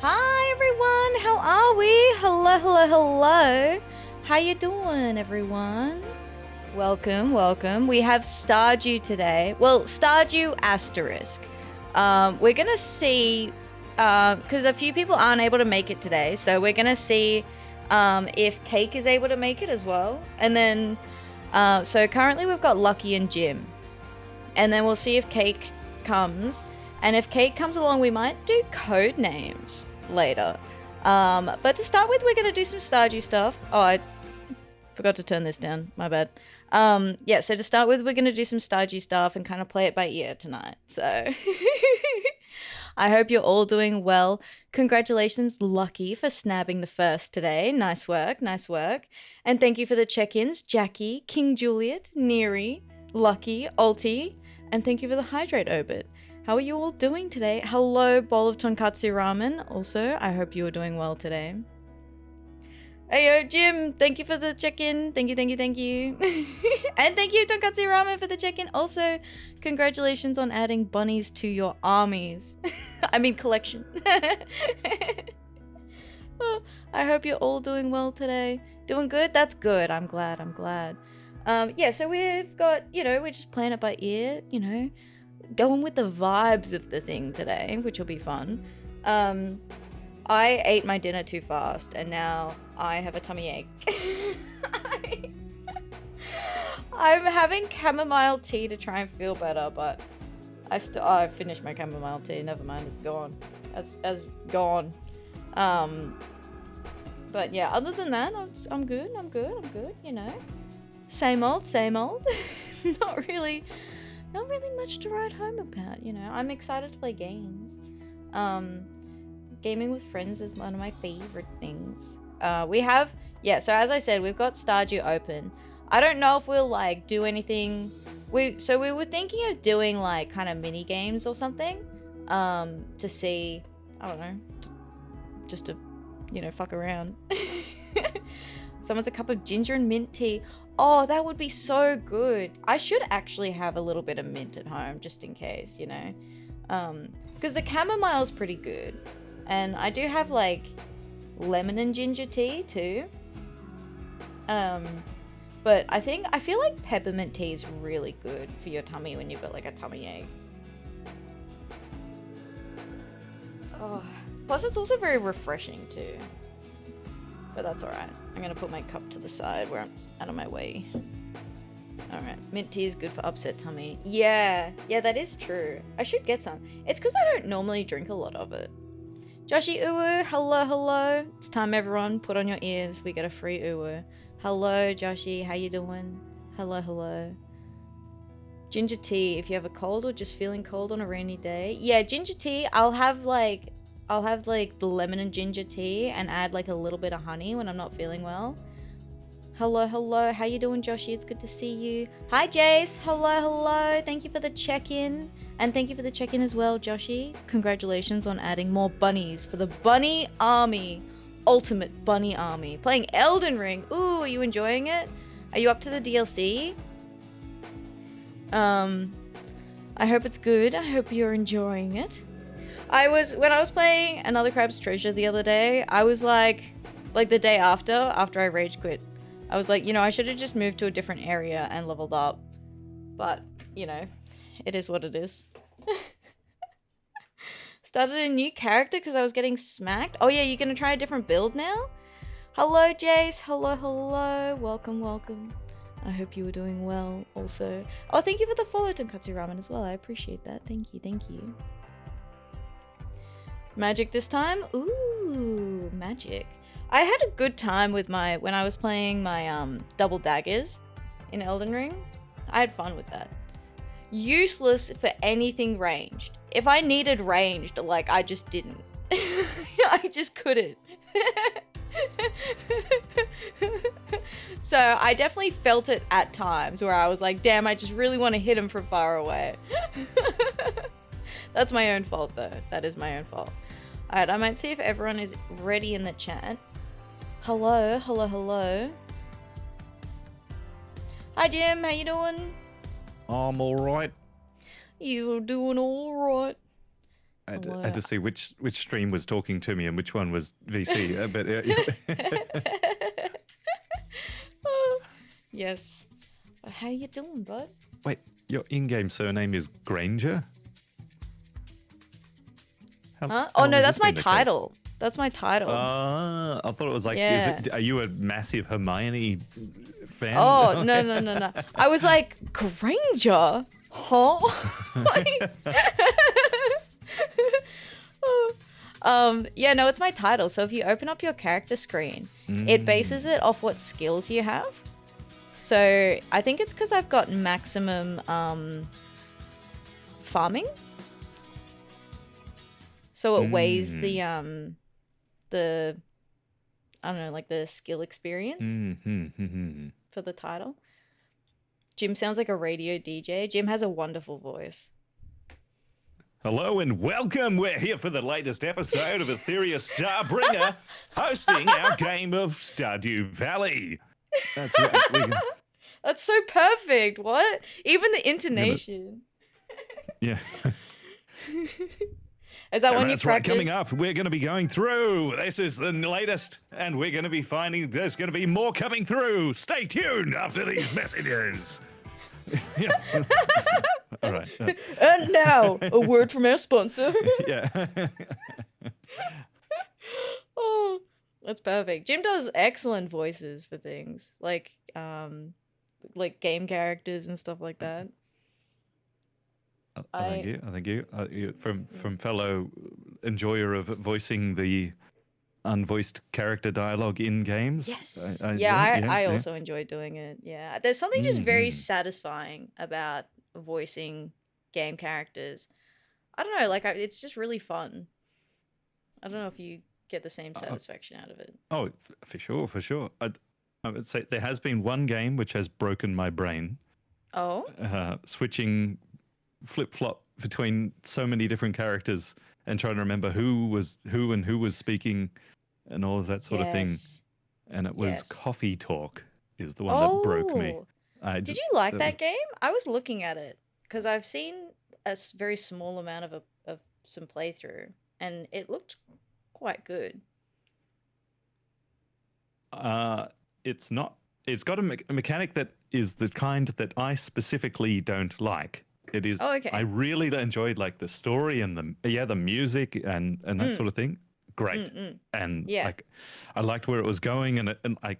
Hi everyone, how are we? Hello, hello, hello. How you doing, everyone? Welcome, welcome. We have Stardew today. Well, Stardew asterisk. We're gonna see, because a few people aren't able to make it today, so we're gonna see if Cake is able to make it as well. And then, so currently we've got Lucky and Jim. And then we'll see if Cake comes. And if Cake comes along, we might do code names later. But to start with, we're going to do some Stardew stuff. Oh, I forgot to turn this down. My bad. Yeah, so to start with, we're going to do some Stardew stuff and kind of play it by ear tonight. So I hope you're all doing well. Congratulations, Lucky, for snapping the first today. Nice work, nice work. And thank you for the check-ins, Jackie, King Juliet, Neri, Lucky, Ulti, and thank you for the hydrate, Obit. How are you all doing today? Hello, bowl of tonkatsu ramen. Also, I hope you are doing well today. Hey, yo, Jim, thank you for the check-in. Thank you, thank you, thank you. And thank you, tonkatsu ramen, for the check-in. Also, congratulations on adding bunnies to your armies. I mean, collection. Oh, I hope you're all doing well today. Doing good? That's good. I'm glad, I'm glad. Yeah, so we've got, we're just playing it by ear, going with the vibes of the thing today, which will be fun. I ate my dinner too fast, and now I have a tummy ache. I'm having chamomile tea to try and feel better, but I finished my chamomile tea. Never mind, it's gone. As gone. But yeah, other than that, I'm good. I'm good. Same old, same old. Not really much to write home about, I'm excited to play games. Gaming with friends is one of my favorite things. So as I said, we've got Stardew open. I don't know if we'll do anything. We were thinking of doing kind of mini games or something, to see, I don't know, just to, fuck around. Someone's a cup of ginger and mint tea. Oh, that would be so good. I should actually have a little bit of mint at home just in case, because the chamomile is pretty good. And I do have lemon and ginger tea too. But I feel like peppermint tea is really good for your tummy when you've got a tummy ache. Oh, plus it's also very refreshing too. But that's alright. I'm gonna put my cup to the side where it's out of my way. Alright, mint tea is good for upset tummy. Yeah, that is true. I should get some. It's because I don't normally drink a lot of it. Joshi Uwu, hello. It's time, everyone. Put on your ears. We get a free Uwu. Hello, Joshi. How you doing? Hello. Ginger tea, if you have a cold or just feeling cold on a rainy day. Yeah, ginger tea, I'll have the lemon and ginger tea and add a little bit of honey when I'm not feeling well. Hello. How you doing, Joshi? It's good to see you. Hi, Jace. Hello. Thank you for the check-in. And thank you for the check-in as well, Joshi. Congratulations on adding more bunnies for the bunny army. Ultimate bunny army. Playing Elden Ring. Ooh, are you enjoying it? Are you up to the DLC? I hope it's good. I hope you're enjoying it. When I was playing Another Crab's Treasure the other day, I was like the day after I rage quit, I was I should have just moved to a different area and leveled up. But, it is what it is. Started a new character because I was getting smacked. Oh yeah, you're gonna try a different build now? Hello, Jace. Hello. Welcome. I hope you are doing well also. Oh, thank you for the follow, Tonkatsu Ramen, as well. I appreciate that. Thank you. Magic this time? Ooh, magic. I had a good time with when I was playing my double daggers in Elden Ring. I had fun with that. Useless for anything ranged. If I needed ranged, I just didn't. I just couldn't. So I definitely felt it at times where I was damn, I just really want to hit him from far away. That's my own fault though. That is my own fault. Alright, I might see if everyone is ready in the chat. Hello. Hi Jim, how you doing? I'm alright. You're doing alright. Hello. had to see which stream was talking to me and which one was VC. Yes. How you doing, bud? Wait, your in-game surname is Granger? Huh? Oh no, that's my title. That's my title. I thought it was like, Yeah. are you a massive Hermione fan? Oh, no. I was like, Granger? Huh? Yeah, no, it's my title. So if you open up your character screen, it bases it off what skills you have. So I think it's because I've got maximum farming. So it weighs the I don't know, like the skill experience for the title. Jim sounds like a radio DJ. Jim has a wonderful voice. Hello and welcome. We're here for the latest episode of Atheria Starbringer, hosting our game of Stardew Valley. That's right. That's so perfect. What? Even the intonation. Yeah. Is that when you that's practice? Right. Coming up, we're going to be going through. This is the latest, and we're going to be finding there's going to be more coming through. Stay tuned after these messages. All right. And now, a word from our sponsor. Yeah. Oh, that's perfect. Jim does excellent voices for things like game characters and stuff like that. Thank you. From fellow enjoyer of voicing the unvoiced character dialogue in games. Yes. I also enjoy doing it. Yeah. There's something just very satisfying about voicing game characters. I don't know, like it's just really fun. I don't know if you get the same satisfaction out of it. Oh, for sure. I would say there has been one game which has broken my brain. Oh? Switching flip-flop between so many different characters and trying to remember who was who and who was speaking and all of that sort of thing. And it was Coffee Talk is the one that broke me. Did you like that game? I was looking at it because I've seen a very small amount of some playthrough and it looked quite good. It's not. It's got a mechanic that is the kind that I specifically don't like. It is. Oh, okay. I really enjoyed like the story and the music and that sort of thing. Great. And like, I liked where it was going and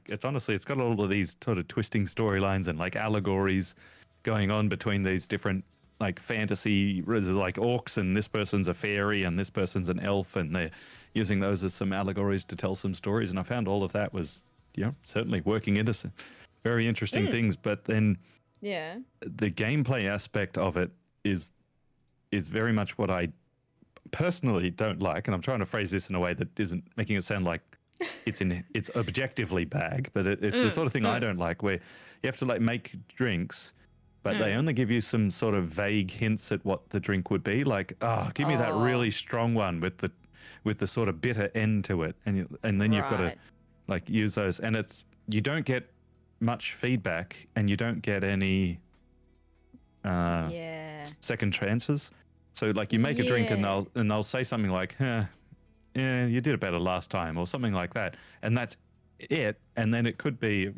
it's honestly, it's got all of these sort of twisting storylines and like allegories going on between these different like fantasy, like orcs and this person's a fairy and this person's an elf and they're using those as some allegories to tell some stories. And I found all of that was, certainly working into some very interesting things. But then the gameplay aspect of it is very much what I personally don't like. And I'm trying to phrase this in a way that isn't making it sound like it's objectively bad, but it's the sort of thing I don't like, where you have to like make drinks, but they only give you some sort of vague hints at what the drink would be. Like, give me that really strong one with the sort of bitter end to it, and then you've got to like use those, and you don't get much feedback, and you don't get any second chances. So like you make a drink and they'll say something like, you did it better last time, or something like that, and that's it. And then it could be,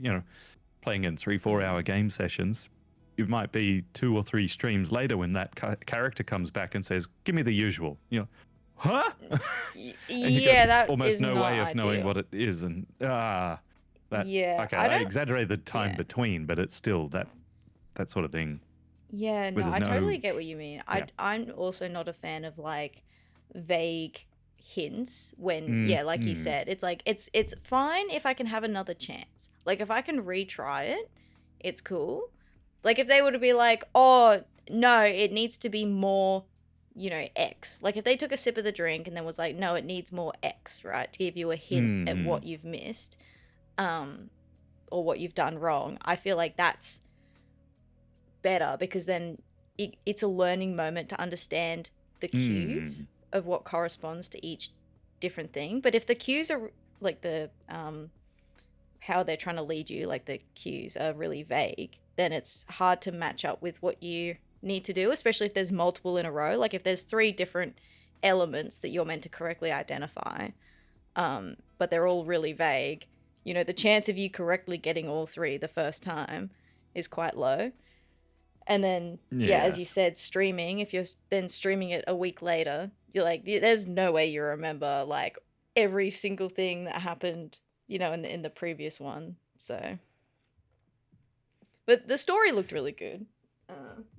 playing in 3-4 hour game sessions. It might be 2 or 3 streams later when that character comes back and says, "Give me the usual," huh? That almost is no not way of ideal. knowing what it is, and that okay. I I exaggerate the time between, but it's still that sort of thing. Yeah, no, I totally get what you mean. I'm also not a fan of like vague hints when like you said, it's like it's fine if I can have another chance. Like if I can retry it, it's cool. Like if they were to be like, oh no, it needs to be more, X. Like if they took a sip of the drink and then was like, no, it needs more X, right? To give you a hint at what you've missed, or what you've done wrong. I feel like that's better because then it's a learning moment to understand the cues of what corresponds to each different thing. But if the cues are like the how they're trying to lead you, like the cues are really vague, then it's hard to match up with what you need to do, especially if there's multiple in a row. Like if there's 3 different elements that you're meant to correctly identify, but they're all really vague. You know, the chance of you correctly getting all three the first time is quite low. And then, yeah, as you said, streaming, if you're then streaming it a week later, you're like, there's no way you remember, like, every single thing that happened, you know, in the previous one. So, but the story looked really good.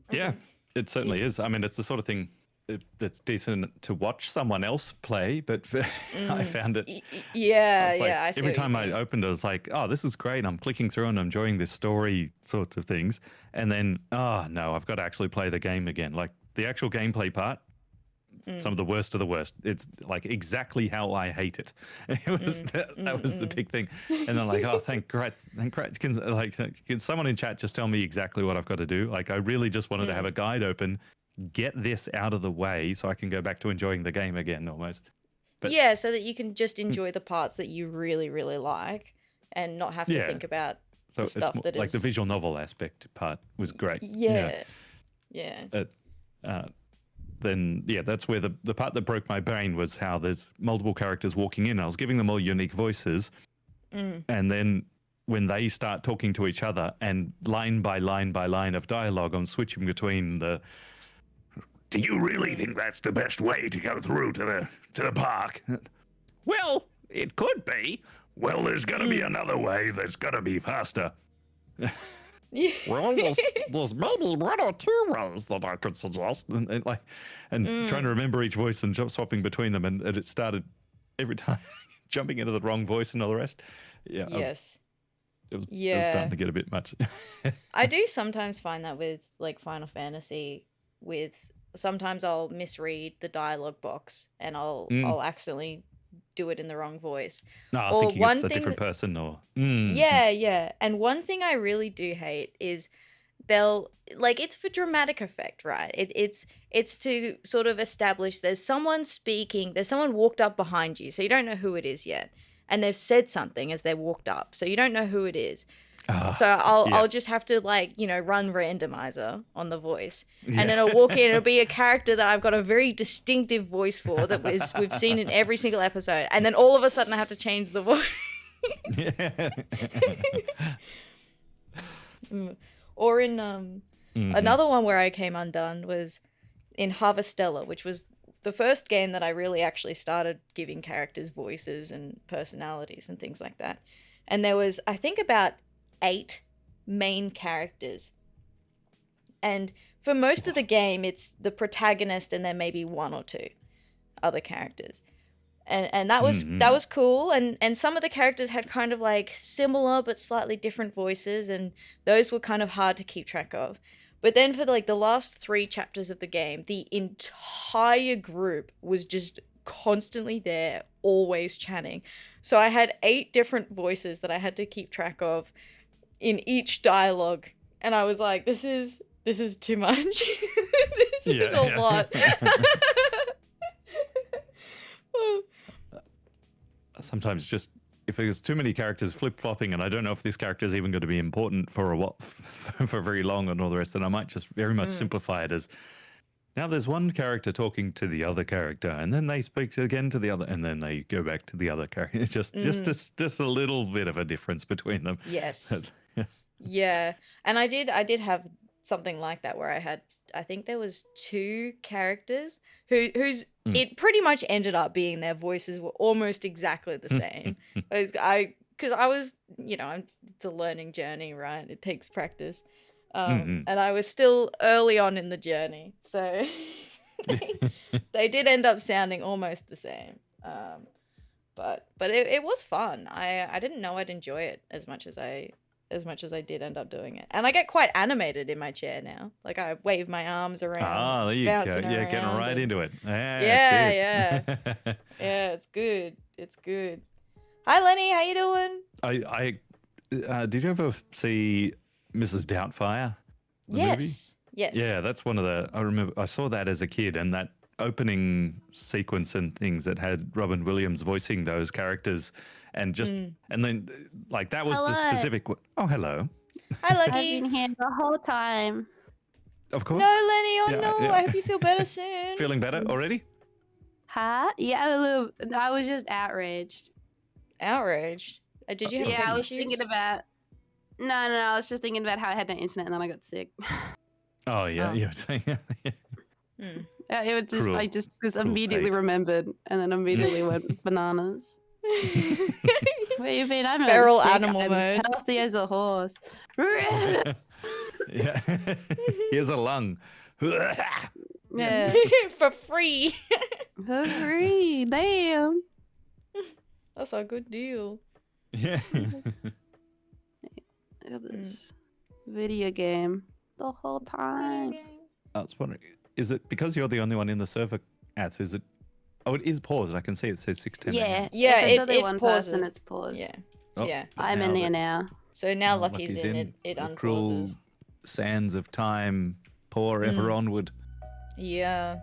Yeah, it certainly is. I mean, it's the sort of thing that's decent to watch someone else play, but I found it. Yeah, like, I see. Every time I opened it, I was like, oh, this is great. I'm clicking through and I'm enjoying this story sorts of things. And then, oh, no, I've got to actually play the game again. Like the actual gameplay part, some of the worst of the worst. It's like exactly how I hate it. It was that was the big thing. And then like, oh, thank Christ. Can someone in chat just tell me exactly what I've got to do? Like I really just wanted to have a guide open, get this out of the way so I can go back to enjoying the game again almost. But, yeah, so that you can just enjoy the parts that you really, really like and not have to think about the stuff that is... Like the visual novel aspect part was great. Yeah. Then, that's where the part that broke my brain was how there's multiple characters walking in. I was giving them all unique voices. And then when they start talking to each other and line by line by line of dialogue, I'm switching between the... Do you really think that's the best way to go through to the park? Well, it could be. Well, there's got to be another way. There's got to be faster. Well, there's maybe one or two ways that I could suggest. And trying to remember each voice and swapping between them. And it started every time jumping into the wrong voice and all the rest. Yeah. Yes. It was starting to get a bit much. I do sometimes find that with like Final Fantasy sometimes I'll misread the dialogue box and I'll accidentally do it in the wrong voice. No, thinking it's a different person or... Yeah. And one thing I really do hate is it's for dramatic effect, right? It's to sort of establish there's someone speaking, there's someone walked up behind you, so you don't know who it is yet. And they've said something as they walked up, so you don't know who it is. So I'll just have to run randomizer on the voice, and then I'll walk in. It'll be a character that I've got a very distinctive voice for we've seen in every single episode, and then all of a sudden I have to change the voice. Or in another one where I came undone was in Harvestella, which was the first game that I really actually started giving characters voices and personalities and things like that. And there was, I think, about 8 main characters, and for most of the game it's the protagonist and then maybe 1 or 2 other characters, and that was cool, and some of the characters had kind of like similar but slightly different voices, and those were kind of hard to keep track of. But then for the last 3 chapters of the game, the entire group was just constantly there, always chatting. So I had 8 different voices that I had to keep track of in each dialogue, and I was like, this is too much. This is a lot. Sometimes just if there's too many characters flip-flopping and I don't know if this character is even going to be important for a while, for very long and all the rest, then I might just very much simplify it as, now there's one character talking to the other character, and then they speak again to the other, and then they go back to the other character. Just a little bit of a difference between them. Yes. Yeah, and I did have something like that where I think there was 2 characters whose it pretty much ended up being their voices were almost exactly the same. Because I was, it's a learning journey, right? It takes practice. And I was still early on in the journey, so they did end up sounding almost the same. But it was fun. I didn't know I'd enjoy it as much as I did end up doing it. And I get quite animated in my chair now. Like I wave my arms around. Oh, there you go. Yeah, getting right into it. Yeah. Yeah, it's good. It's good. Hi, Lenny. How you doing? Did you ever see Mrs. Doubtfire? Yes. Movie? Yes. Yeah, that's one of the... I remember I saw that as a kid, and that opening sequence and things that had Robin Williams voicing those characters, and just and then like that was the specific... Oh, hello. Hi, Lucky. I've been here the whole time. Of course. No, Lenny. Oh, no. I hope you feel better soon. Feeling better already? Huh? Yeah, a little. I was just outraged. Outraged. Did you have Yeah, tech I was issues? thinking about. No, I was just thinking about how I had no internet and then I got sick. Oh yeah, Oh. you were saying. Yeah. It was just, Cruel. I just was Cruel immediately fate. remembered and then immediately went bananas. Where you been? I'm Feral not sick. animal I'm mode. healthy as a horse. Yeah. Here's a lung. Yeah. For free. For free. Damn. That's a good deal. Yeah. Look at this video game the whole time. I was wondering, is it because you're the only one in the server, Ath? Is it? Oh, it is paused. I can see it says 6:10. Yeah. Yeah, if it's only it one pauses. person, it's paused. Yeah. Oh, Yeah. but I'm in there now. So now Oh, Lucky's in. It the cruel unpauses. sands of time pour ever onward. Yeah.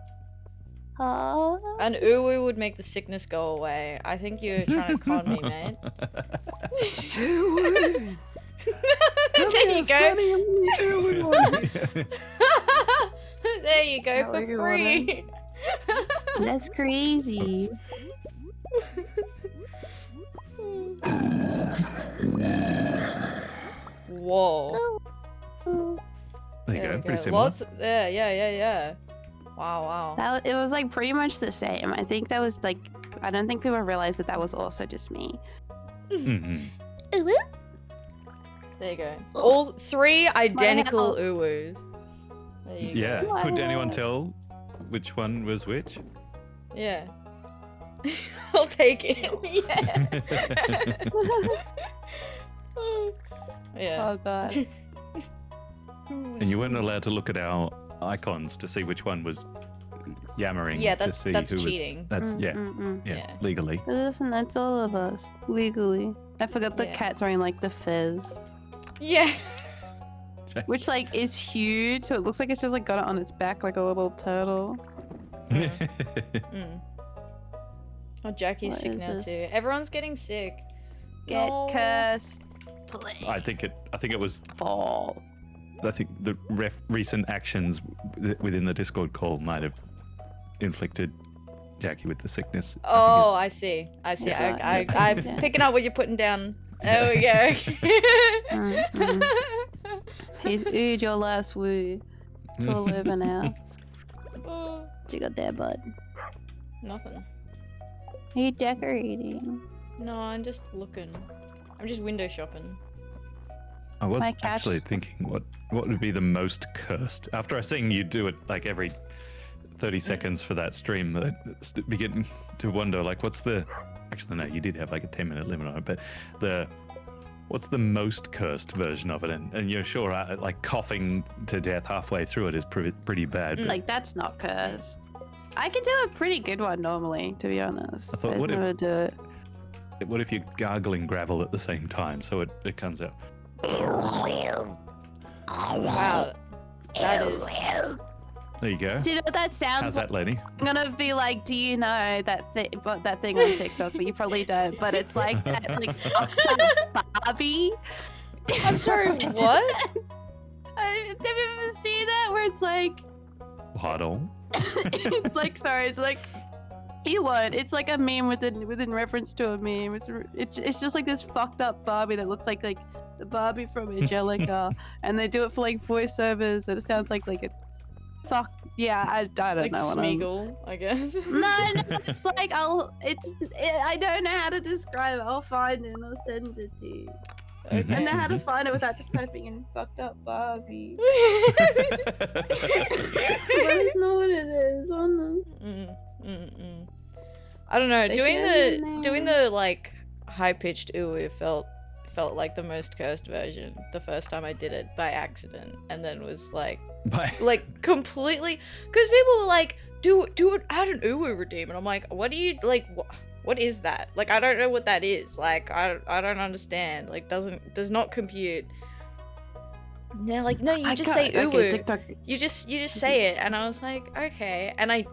Oh. An uwu would make the sickness go away. I think you're trying to con me, mate. There you go. There you go How for you free. That's crazy. Whoa. There you go. Pretty similar. Lots. Yeah. Wow. It was like pretty much the same. I think that was like, I don't think people realized that was also just me. Mhm. There you go. All three identical hell. uwus. There you Yeah. go. Could anyone Yes. tell which one was which? Yeah. I'll take it. Yeah. Yeah. Oh god. And you weren't allowed to look at our icons to see which one was yammering. Yeah, to see that's who cheating. Was, that's yeah, Yeah. legally. Listen, that's all of us legally. I forgot the Yeah. cats are in like the fez, Yeah. which like is huge. So it looks like it's just like got it on its back like a little turtle. Mm. Oh, Jackie's What sick is now this? too. Everyone's getting sick. Get No. cursed. Please. I think it was. Fall. I think the recent actions within the Discord call might have inflicted Jackie with the sickness. Oh, I see. That's right, I'm that's right. picking up what you're putting down. There we go. He's oohed your last woo. It's all over now. Oh, What you got there, bud? nothing. Are you decorating? No, I'm just looking. I'm just window shopping. I was My cat- actually thinking what would be the most cursed after I seen you do it like every 30 seconds for that stream. I begin to wonder like what's the actually no, you did have like a 10-minute limit on it, but what's the most cursed version of it? And you're sure like coughing to death halfway through it is pretty bad. But Like that's not cursed. I could do a pretty good one normally, to be honest. I thought, just what if- never do it. what if you're gargling gravel at the same time so it comes out? Wow. That is. There you go. Do you know what that sounds How's like? that, lady? I'm gonna be like, do you know that thing on TikTok? But you probably don't. But it's like that, like fucked up Barbie. I'm sorry, what? Have you ever seen that? Where it's like, Pardon? it's like, sorry, it's like, you won't. It's like a meme within reference to a meme. It's just like this fucked up Barbie that looks like the Barbie from Angelica, and they do it for like voiceovers, and it sounds like a fuck. Yeah, I don't Like know what I'm. Smeagol, I guess. No, it's like I don't know how to describe it. I'll find it and I'll send it to you. Okay. I know how to find it without just typing in fucked up Barbie. But it's not what it is. Oh no. I don't know. They Doing shouldn't the know. doing the like high pitched ooh felt like the most cursed version the first time I did it by accident, and then was like completely because people were like, do it, add an ooh redeem, and I'm like, what do you like? What is that? Like, I don't know what that is. Like, I don't understand. Like, does not compute. And they're like, no, you just say ooh. Okay, TikTok. You just say it, and I was like, okay, and I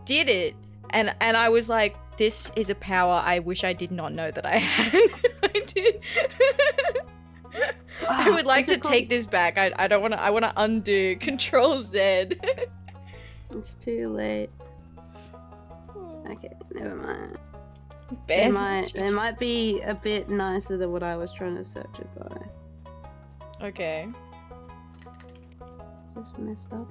did it, and I was like, this is a power I wish I did not know that I had. I did. I would like to take this back. I don't want to. I want to undo. Control Z. It's too late. Okay, never mind. Bandage. It might be a bit nicer than what I was trying to search it by. Okay. Just messed up.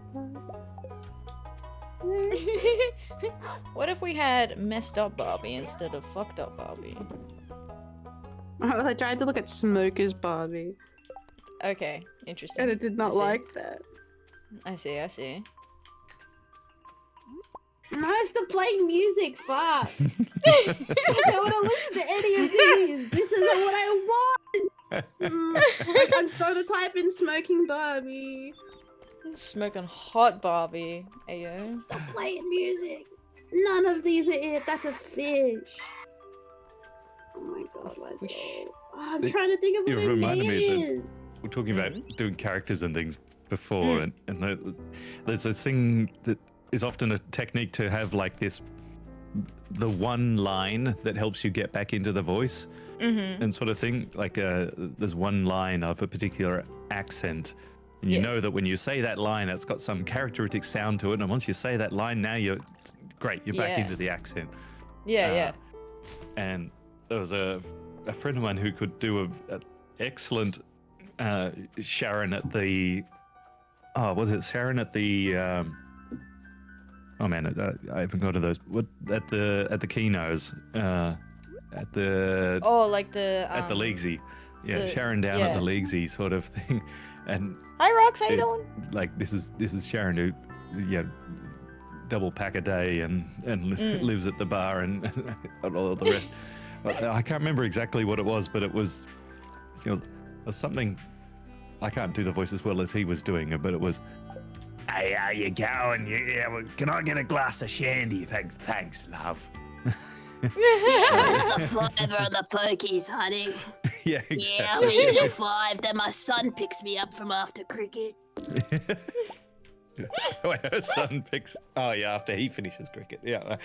What if we had messed up Barbie instead of fucked up Barbie? I tried to look at Smoker's Barbie. Okay, interesting. And it did not like that. I see, I see. No, I'm still playing music, fuck! I don't want to listen to any of these! This isn't what I want! I'm trying to type in Smoking Barbie. Smoking hot Barbie. Ayo. Stop playing music! None of these are it, that's a fish! Oh my god, where's it all? Oh, I'm trying to think of what it is! We're talking about doing characters and things before, and there's this thing that is often a technique to have like the one line that helps you get back into the voice and sort of thing. Like there's one line of a particular accent, and you know that when you say that line, it's got some characteristic sound to it, and once you say that line, now you're back into the accent. Yeah. And there was a friend of mine who could do an excellent Sharon at the Sharon at the oh man, I haven't got to those. What at the Keynos, at the like the at the Leaguesy, Sharon down at the Leaguesy sort of thing, and hi Rox, how you doing? Like this is Sharon who, double pack a day and lives at the bar and all the rest. I can't remember exactly what it was, but it was, something. I can't do the voice as well as he was doing it, but it was. Hey, how you going? Yeah, can I get a glass of shandy? Thanks, love. The flavor of the pokies, honey. Yeah, exactly. Yeah, I'll eat it at 5, then my son picks me up from after cricket. Wait, her son picks... Oh, yeah, after he finishes cricket. Yeah.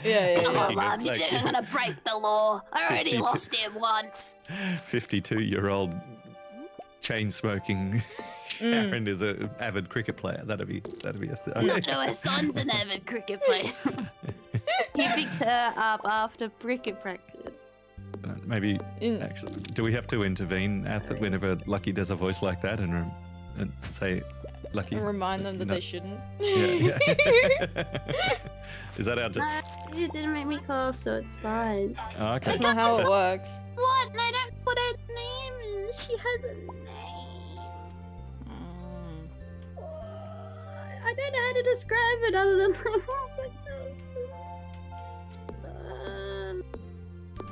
Oh, love, you think I'm gonna break the law? I already lost it once. 52-year-old chain-smoking... Sharon is an avid cricket player. That'd be a thing. No, her son's an avid cricket player. He picks her up after cricket practice. Maybe, actually, do we have to intervene whenever Lucky does a voice like that and say, Lucky? And remind them that they shouldn't. Yeah. Is that our... You didn't make me cough, so it's fine. Oh, okay. That's not how it works. What? I don't know what her name is. She has a name. I don't know how to describe it other than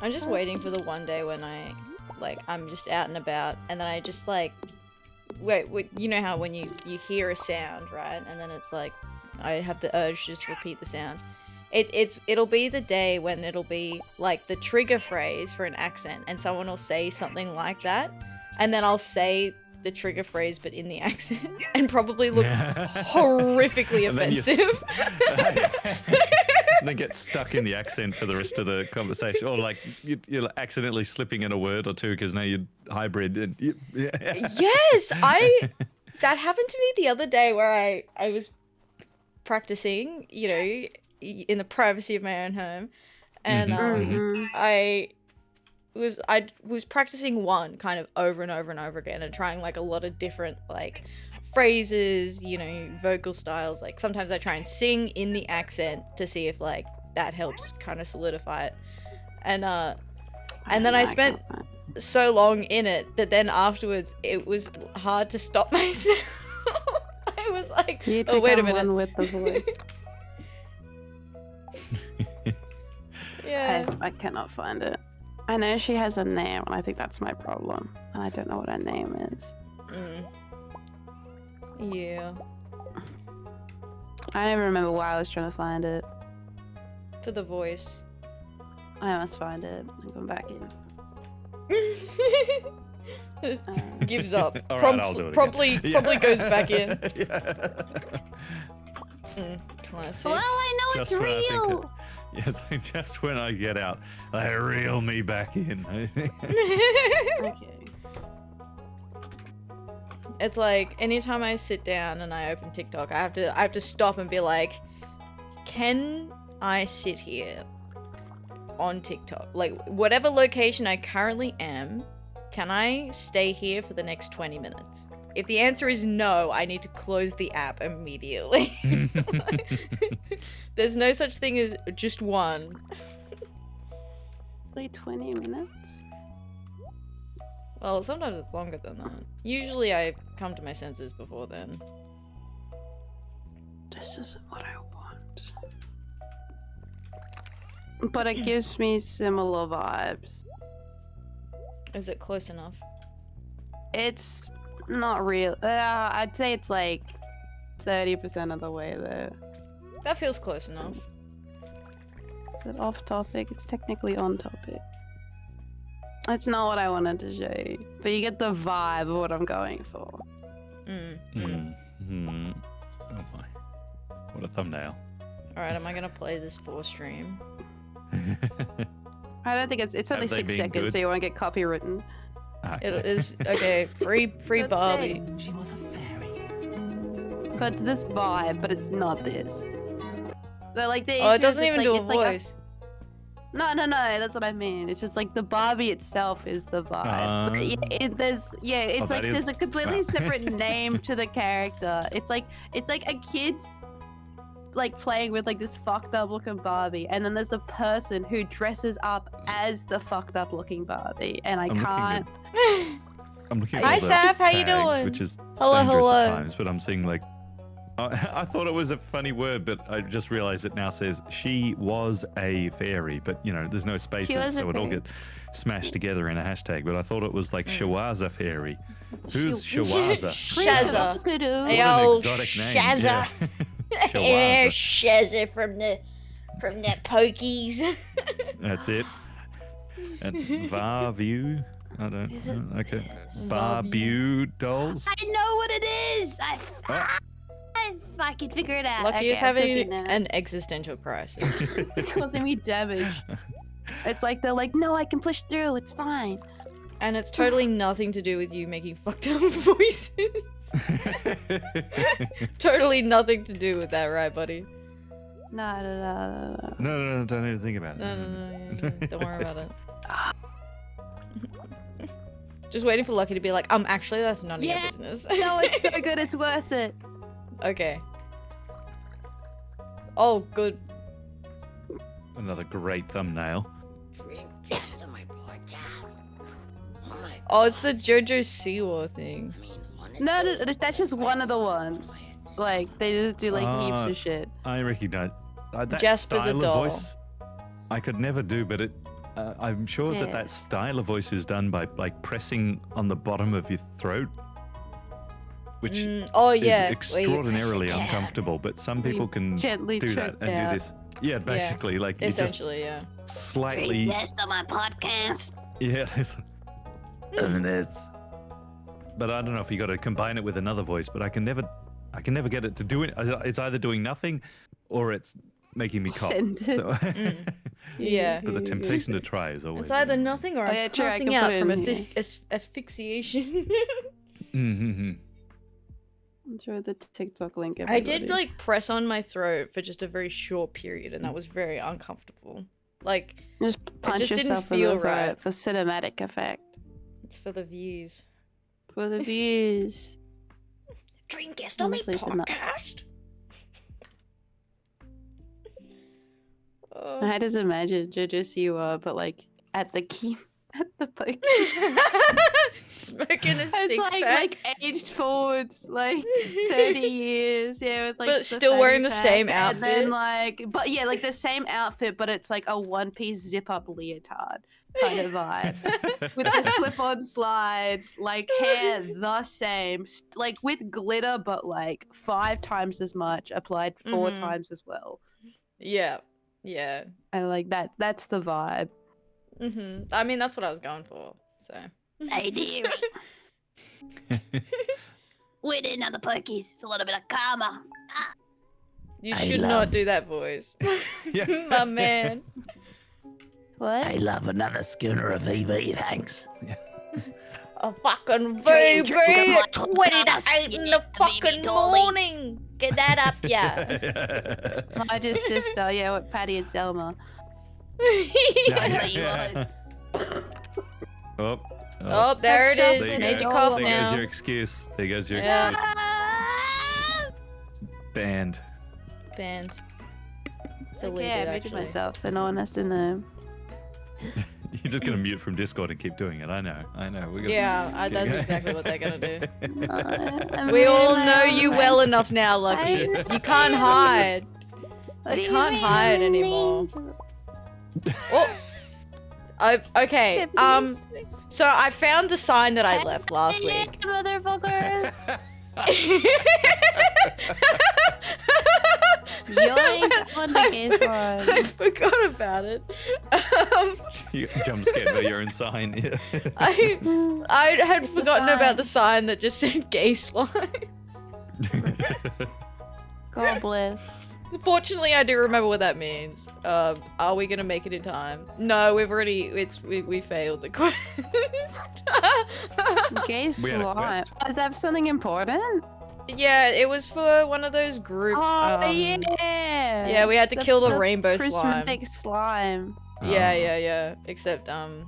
I'm just waiting for the one day when I'm just out and about and then I just wait, you know how when you hear a sound, right? And then it's like I have the urge to just repeat the sound. It'll be the day when it'll be like the trigger phrase for an accent and someone will say something like that and then I'll say the trigger phrase but in the accent and probably look horrifically offensive. And then get stuck in the accent for the rest of the conversation, or like you're accidentally slipping in a word or two because now you're hybrid. And yes, that happened to me the other day where I was practicing, in the privacy of my own home, and I was practicing one kind of over and over and over again and trying like a lot of different like phrases, vocal styles. Like sometimes I try and sing in the accent to see if like that helps kind of solidify it. And then I spent so long in it that then afterwards it was hard to stop myself. I was like, oh wait a minute. With the voice. Yeah. I cannot find it. I know she has a name, and I think that's my problem. And I don't know what her name is. Yeah. I don't even remember why I was trying to find it. For the voice. I must find it. I'm going back in. Gives up. All right, I'll do it promptly goes back in. Classic. Well, I know Just it's real. Yes, just when I get out, they reel me back in. Okay. It's like anytime I sit down and I open TikTok, I have to stop and be like, can I sit here on TikTok? Like, whatever location I currently am, can I stay here for the next 20 minutes? If the answer is no, I need to close the app immediately. There's no such thing as just one. Like 20 minutes? Well, sometimes it's longer than that. Usually I come to my senses before then. This isn't what I want. But it gives me similar vibes. Is it close enough? It's not real. I'd say it's like 30% of the way there. That feels close enough. Is it off topic? It's technically on topic. It's not what I wanted to show you, but you get the vibe of what I'm going for. Oh my. What a thumbnail. Alright, am I gonna play this for stream? I don't think it's only 6 seconds, good? so you won't get copywritten. It is okay. Free Barbie. She was a fairy. But it's this vibe, but it's not this. So like the Oh, it doesn't even do a voice. No, that's what I mean. It's just like the Barbie itself is the vibe. It's like there's a completely separate name to the character. It's like a kid's like playing with like this fucked up looking Barbie, and then there's a person who dresses up as the fucked up looking Barbie, and I'm looking at Hi, all the Saf, how you doing? Which is Hello, dangerous hello. at times, but I'm seeing like I thought it was a funny word, but I just realized it now says she was a fairy, but you know, there's no spaces, so it all get smashed together in a hashtag. But I thought it was like Shawaza fairy. Who's Shawaza? Shazza. What Hey, an oh, exotic name. Shazza. Yeah. Yeah, Shawaza. Shazza from the Pokies. That's it. And Varview. I don't know. Okay. Barbu dolls. I know what it is. I can figure it out. Lucky Okay, is having I'm cooking an existential crisis. causing me damage. It's like they're like, no, I can push through. It's fine. And it's totally nothing to do with you making fucked up voices. Totally nothing to do with that, right, buddy? No. No, don't even think about it. No, don't worry about it. Just waiting for Lucky to be like, actually, that's none of your business. No, it's so good. It's worth it. Okay. Oh, good. Another great thumbnail. Oh, it's the JoJo Siwa thing. No, that's just one of the ones. Like, they just do like heaps of shit. I recognize that Jasper the style doll. of voice. I could never do, but I'm sure that style of voice is done by like pressing on the bottom of your throat, which is extraordinarily uncomfortable. But some people can gently do that and do this. Yeah, basically, like you essentially, just slightly. Best on my podcast. Yeah, and it's. But I don't know if you got to combine it with another voice. But I can never get it to do it. It's either doing nothing, or it's making me cough. So, yeah. But the temptation to try is always. It's either nothing or I'm passing out from asphyxiation. Enjoy the TikTok link. I did like press on my throat for just a very short period, and that was very uncomfortable. Like, just punch yourself in the throat for cinematic effect. It's for the views. For the views. Dream guest on my podcast. I just imagine JoJo Siwa, but like at the poke. Smoking a it's like aged forward like 30 years, with like. But still wearing the same outfit. And then like the same outfit, but it's like a one-piece zip-up leotard kind of vibe with the slip-on slides, like hair the same, like with glitter, but like 5 times as much applied 4 times as well. Yeah. I like that. That's the vibe. I mean, that's what I was going for. So. Hey, dearie. We're in another pokies. It's a little bit of karma. You should not do that voice. My man. What? I love another schooner of EV, thanks. A fucking baby at 20 to 8 in the fucking morning. Get that up, yeah. My just sister, with Patty and Selma. Yeah. Oh, Oh, there it is. there you Made go. you cough There now. goes your excuse. There goes your Yeah. excuse. Banned. Banned. Okay, I Deleted, muted actually. myself so no one has to know. You're just gonna mute from Discord and keep doing it. I know. We're gonna... Yeah, that's exactly what they're gonna do. I'm We all muting know my you mic. well enough now, Lucky. You can't hide. What do You you can't mean, hide I'm an anymore. angel? Oh. Okay. Chippy. So I found the sign that I left last Yeah, week. motherfuckers. Yoink on the gay I slime. forgot about it. You jump scared by your own sign. Yeah. I had It's a forgotten sign. about the sign that just said gay slime. God bless. Fortunately, I do remember what that means. Are we gonna make it in time? No, we've already. We failed the quest. Gay We had a slime. quest. Does that have something important? Yeah, it was for one of those group. Oh, yeah. yeah. Yeah, we had to kill the rainbow slime. Prismatic slime. Yeah. Except That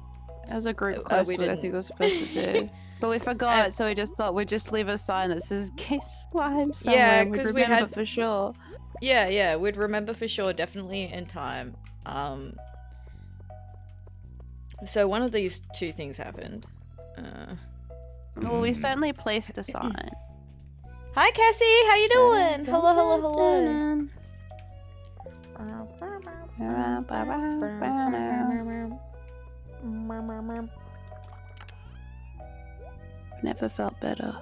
was a group we quest I didn't. think we were supposed to do. But we forgot, so we just thought we'd just leave a sign that says gay slime somewhere. Yeah, and we'd 'cause we remember had- for sure. yeah, we'd remember for sure, definitely in time. So one of these two things happened. Well, we certainly placed a sign. Hi, Cassie. How you doing? Hello. Never felt better.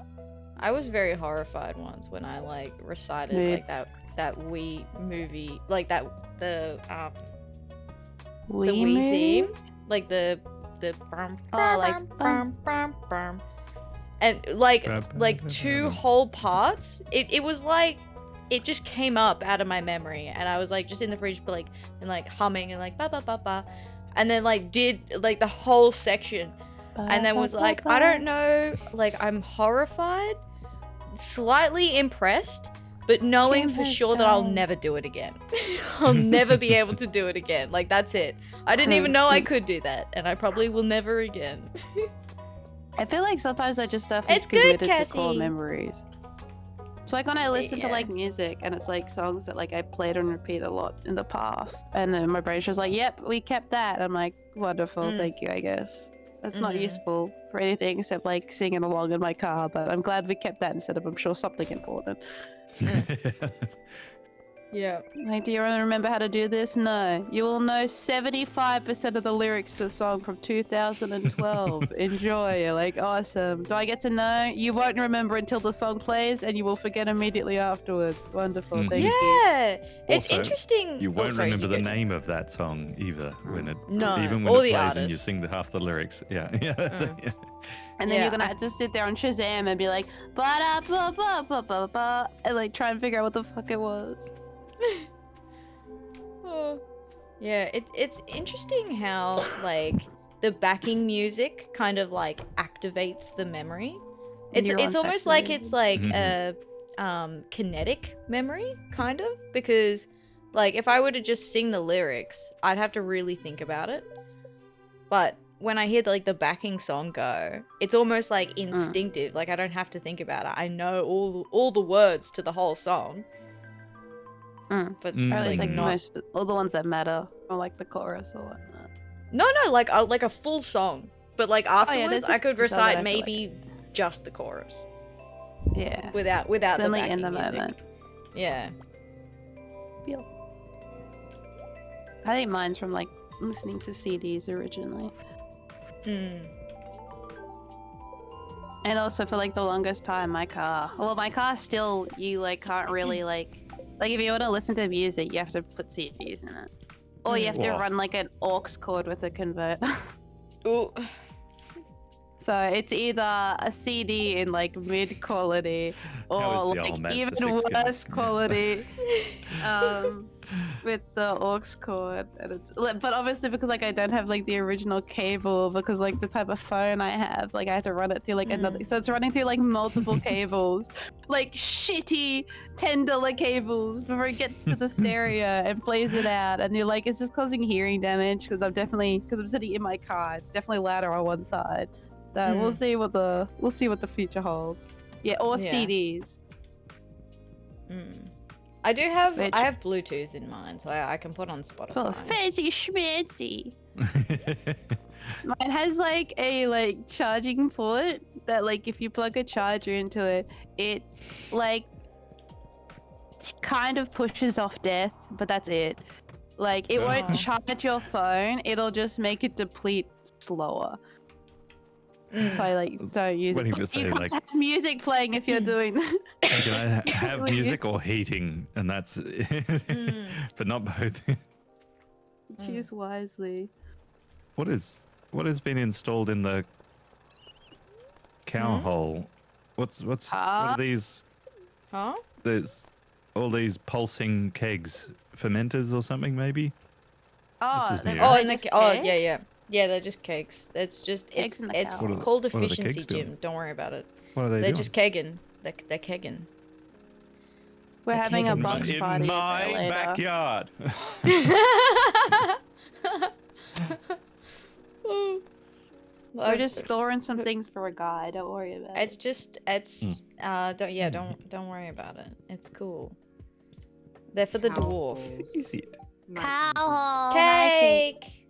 I was very horrified once when I like recited Me. like that Wii movie, like the We the Wii movie? theme, like the Oh, like, and like two whole parts. It was like it just came up out of my memory, and I was like just in the fridge, but like and like humming and like ba ba ba ba, and then like did like the whole section, and then was like I don't know, like I'm horrified, slightly impressed. But knowing for sure that I'll never do it again. I'll never be able to do it again. Like, that's it. I didn't even know I could do that. And I probably will never again. I feel like sometimes I just stuff It's is good, committed to core Cassie. memories. So like when I listen to Yeah. like music and it's like songs that like I played on repeat a lot in the past, and then my brain's just like, yep, we kept that. I'm like, wonderful, thank you, I guess. That's not useful for anything except like singing along in my car, but I'm glad we kept that instead of, I'm sure, something important. Yeah. Like, do you want to remember how to do this? No. You will know 75% of the lyrics to a song from 2012. Enjoy. You're like, awesome. Do I get to know? You won't remember until the song plays, and you will forget immediately afterwards. Wonderful. Thank you. Yeah. It's Also, interesting. You won't sorry, remember you the go. name of that song either when it No, even or when the it plays and you artist. sing half the lyrics. Yeah. That's it, yeah. And then Yeah, you're gonna have to sit there on Shazam and be like, ba-da-ba-ba-ba-ba-ba, and like try and figure out what the fuck it was. Oh. Yeah, it's interesting how like the backing music kind of like activates the memory. It's Neurons almost like activated. it's like Mhm. a kinetic memory kind of, because like if I were to just sing the lyrics, I'd have to really think about it. But when I hear like the backing song go, it's almost like instinctive. Like I don't have to think about it. I know all the words to the whole song. But Or at least like like not. most, all the ones that matter, or like the chorus or whatnot. No, like a full song. But like afterwards, there's a I could few songs that I recite feel maybe just the chorus Yeah. without It's the only backing in the music. moment. Yeah. I think mine's from like listening to CDs originally. And also for like the longest time, my car still, you like can't really like if you want to listen to music, you have to put CDs in it. Or you have to Whoa. run like an aux cord with a converter. Ooh. So it's either a CD in like mid quality How or is the like old Mazda even 6 going? worse quality. with the aux cord, and it's but obviously because like I don't have like the original cable because like the type of phone I have, like I have to run it through like another, so it's running through like multiple cables, like shitty $10 cables before it gets to the stereo and plays it out, and you're like it's just causing hearing damage because I'm sitting in my car. It's definitely louder on one side, so we'll see what the future holds. Yeah, or CDs. I have Bluetooth in mine, so I can put on Spotify. Oh, fancy schmancy. Mine has like a charging port that like if you plug a charger into it, it like kind of pushes off death, but that's it. Like it won't charge your phone, it'll just make it deplete slower. So I don't use it. You can't have music playing if you're doing that. Can I have music or heating? And that's but not both. Choose wisely. What has been installed in the cow hole? What are these? Huh? There's all these pulsing kegs, fermenters or something maybe? Yeah, they're just kegs. It's called efficiency, Jim. Don't worry about it. What are they doing? They're just kegging. They're kegging. We're having a box party in my backyard. We're just storing some things for a guy. Don't worry about it. Don't worry about it. It's cool. They're for the dwarf. Cow hall. Cake.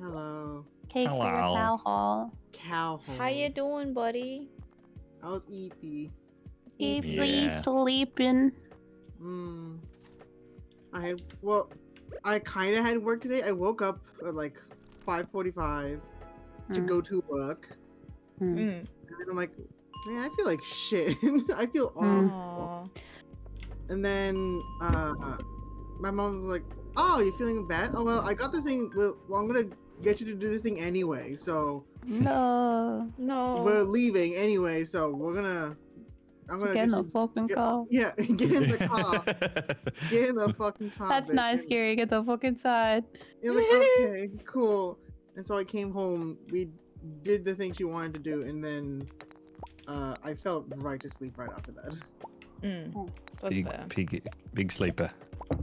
Hello. Cake for your cow hall. Cow hall. How you doing, buddy? I was eepy. Eepy sleeping. I kind of had work today. I woke up at like 5:45 to go to work. And I'm like, man, I feel like shit. I feel awful. And then my mom was like, oh, you feeling bad? Oh, well, I got this thing. Well, I'm going to get you to do this thing anyway. So no. We're leaving anyway. So I'm gonna get in the fucking car. Yeah, get in the car. Get in the fucking car. That's nice, Gary. Get the fuck inside. You're like, okay, cool. And so I came home. We did the thing she wanted to do, and then I fell right to sleep right after that. That's fair. Big sleeper.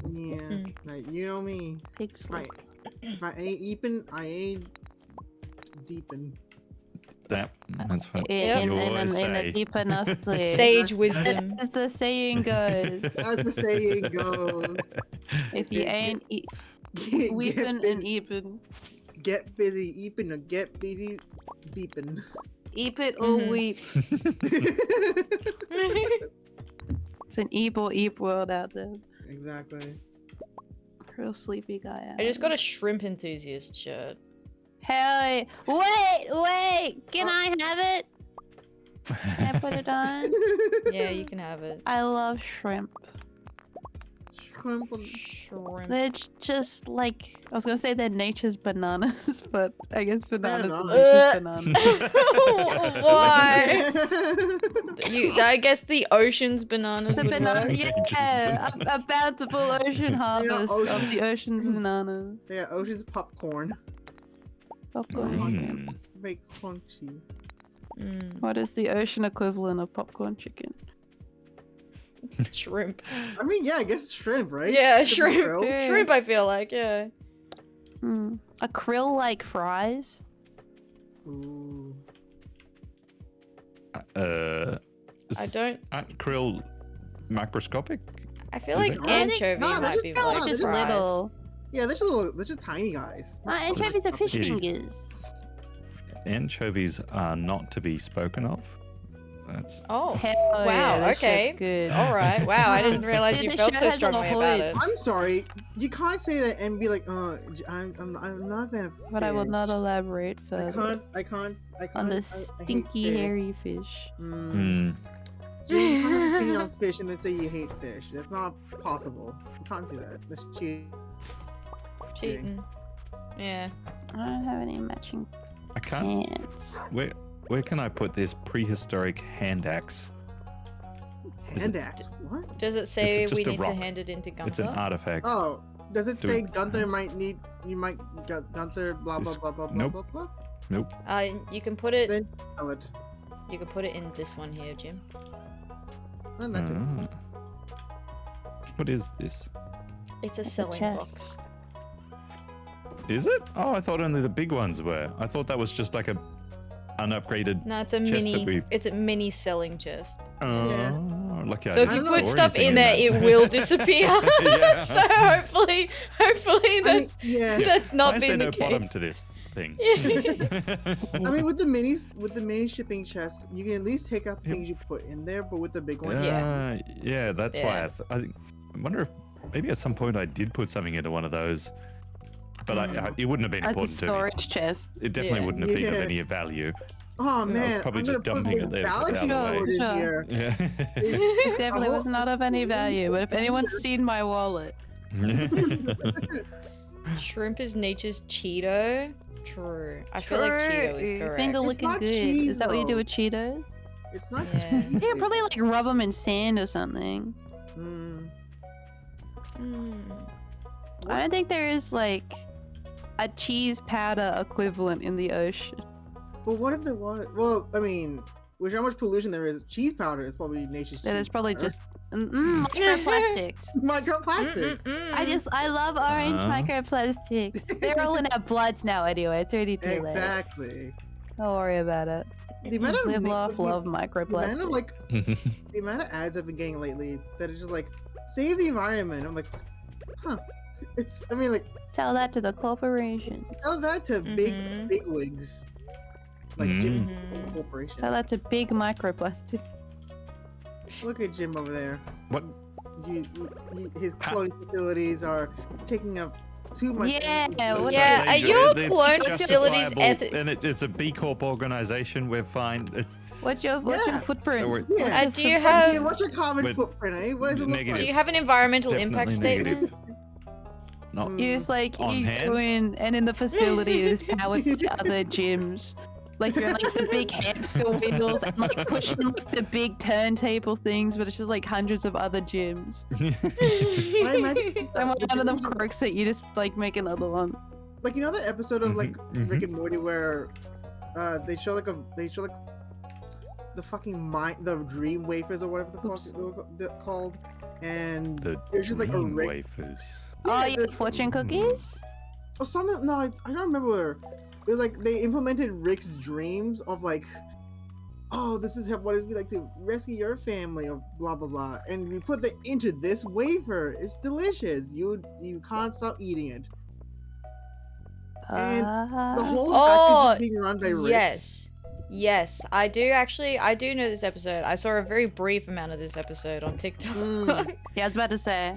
Yeah, like, you know me. Big sleep. If I ain't eepin', I ain't deepin'. That's what in a deep enough sleep. Sage wisdom. As the saying goes. As the saying goes. If you ain't weepin' and eepin'. Get busy eepin' or get busy beepin'. Eep it or weep. It's an eep or eep world out there. Exactly. Real sleepy guy out. I just got a shrimp enthusiast shirt. Hell, wait! Can I have it? Can I put it on? Yeah, you can have it. I love shrimp. Shrimp. They're just like, I was gonna say they're nature's bananas, but I guess bananas are nature's bananas. Why? I guess the ocean's bananas would work. Yeah, a bountiful ocean harvest of the ocean's bananas. Yeah, ocean's popcorn. Popcorn. Very crunchy. What is the ocean equivalent of popcorn chicken? Shrimp. I mean, yeah, I guess shrimp, right? Yeah, shrimp. Shrimp, I feel like, yeah. A krill like fries? Ooh. Aren't krill macroscopic? I feel like anchovy might be like just fries. Little. Yeah, they're just tiny guys. Anchovies are fish fingers. Anchovies are not to be spoken of. That's... Oh, wow, yeah, okay. Good. All right. Wow, I didn't realize you felt so strongly about it. I'm sorry. You can't say that and be like, I'm not a fan of fish. But I will not elaborate further. I can't. On the stinky, hairy fish. You can't have an opinion on fish and then say you hate fish. That's not possible. You can't do that. That's cheating. Cheating. Yeah. I don't have any matching pants. Where can I put this prehistoric hand axe? Hand axe? What? Does it say we need to hand it into Gunther? It's an artifact. Oh, Does it say Gunther Gunther blah blah blah blah blah blah blah? Nope. You can put it. Then tell it. You can put it in this one here, Jim. And that too. What is this? It's a selling box. Is it? Oh, I thought only the big ones were. I thought that was just like a unupgraded. No, it's a chest mini. It's a mini selling chest. Lucky. So if you put stuff in there, it will disappear. So hopefully that's not been the case. Bottom to this thing. I mean, with the mini shipping chests, you can at least take out the things you put in there, but with the big one, yeah, that's why I wonder if maybe at some point I did put something into one of those, but it wouldn't have been important to me. Storage chest. It definitely wouldn't have been of any value. Oh man, I was probably just dumping it there. Galaxy sword in here. It definitely was not of any value, but if anyone's seen my wallet. Shrimp is nature's Cheeto. True. I feel like Cheeto is correct. Finger looking good. Cheese, is that what you do with Cheetos? It's not cheese. You could probably like rub them in sand or something. I don't think there is like a cheese powder equivalent in the ocean. But what if there was? Well, I mean, with how much pollution there is, cheese powder is probably nature's cheese. There's probably just microplastics. Microplastics. I love orange microplastics. They're all in our bloods now anyway. It's already too late. Exactly. Don't worry about it. The amount of love microplastics. The amount of ads I've been getting lately that is just like save the environment. I'm like, huh. Tell that to the corporation. Tell that to big wigs. Like Jim Corporation. Tell that to big microplastics. Look at Jim over there. What? His cloning facilities are taking up too much. Are your clone facilities and it's a B Corp organization. We're fine. It's what's your footprint? Do you have what's your carbon footprint? Eh? What does it look like? Do you have an environmental impact statement? Not You just like you go in and in the facility is powered by other gyms. Like you're like the big hamster wheels and like pushing like the big turntable things, but it's just like hundreds of other gyms. And one of them crooks that you just like make another one. Like you know that episode of like Rick and Morty where they show like the fucking the dream wafers or whatever the fuck they're called, and it's just like a Rick wafers. Oh, yeah, fortune cookies? Or something. No, I don't remember. It was like they implemented Rick's dreams of like, oh, this is what it'd be like to rescue your family or blah blah blah, and we put that into this wafer. It's delicious. You can't stop eating it. And the whole factory's just being run by Ricks. Yes, I do know this episode. I saw a very brief amount of this episode on TikTok. Yeah, I was about to say.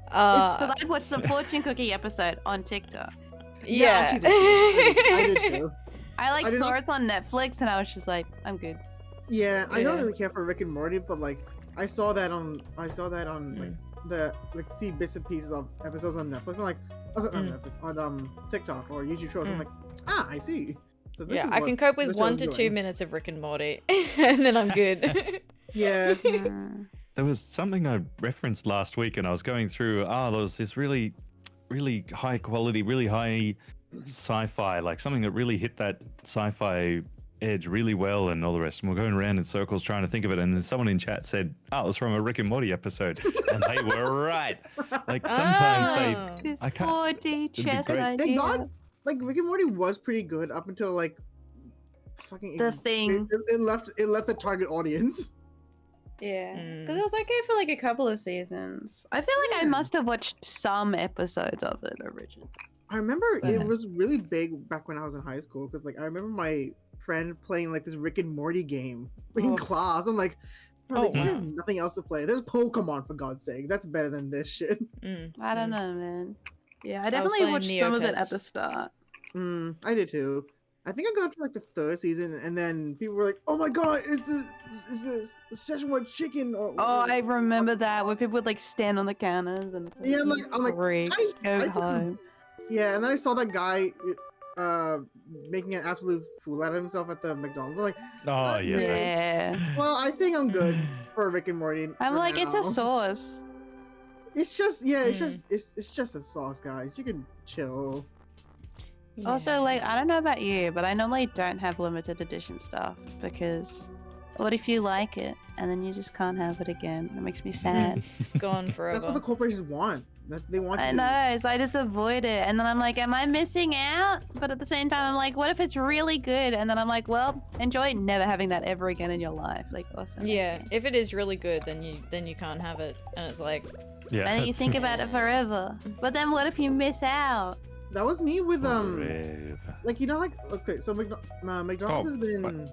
Because I watched the fortune cookie episode on TikTok. Yeah. I did too. I saw it on Netflix and I was just like, I'm good. Yeah, I don't really care for Rick and Morty, but like I saw that on see bits and pieces of episodes on Netflix. I'm like, on TikTok or YouTube shows. I'm like, I see. So this is I can cope with 1 to 2 minutes of Rick and Morty, and then I'm good. Yeah. There was something I referenced last week, and I was going through. There was this really high quality, really high sci-fi, like something that really hit that sci-fi edge really well, and all the rest. And we're going around in circles trying to think of it. And then someone in chat said, "Oh, it was from a Rick and Morty episode," and they were right. Like sometimes this 4D chess idea. Like Rick and Morty was pretty good up until like fucking the thing. It left the target audience. Yeah, because it was okay for like a couple of seasons. I feel like I must have watched some episodes of it originally. I remember it was really big back when I was in high school because like I remember my friend playing like this Rick and Morty game in class. I'm like, there's nothing else to play. There's Pokemon for God's sake. That's better than this shit. I don't know, man. Yeah, I definitely watched some of it at the start. I did too. I think I got to like the 3rd season, and then people were like, "Oh my god, is the Szechuan chicken?" I remember that where people would like stand on the counters and I'm like, go home. Yeah, and then I saw that guy making an absolute fool out of himself at the McDonald's. I'm like, yeah. Well, I think I'm good for Rick and Morty. I'm like, it's a sauce. It's just it's just a sauce, guys. You can chill. Also, like, I don't know about you, but I normally don't have limited edition stuff because what if you like it and then you just can't have it again? It makes me sad. It's gone forever. That's what the corporations want. They want. I know, so I just avoid it, and then I'm like, am I missing out? But at the same time, I'm like, what if it's really good? And then I'm like, well, enjoy never having that ever again in your life. Like, awesome. Yeah, if it is really good, then you can't have it, and it's like. Yeah. And then you think about it forever. But then what if you miss out? That was me with Forever. like like okay, so McDonald's has been.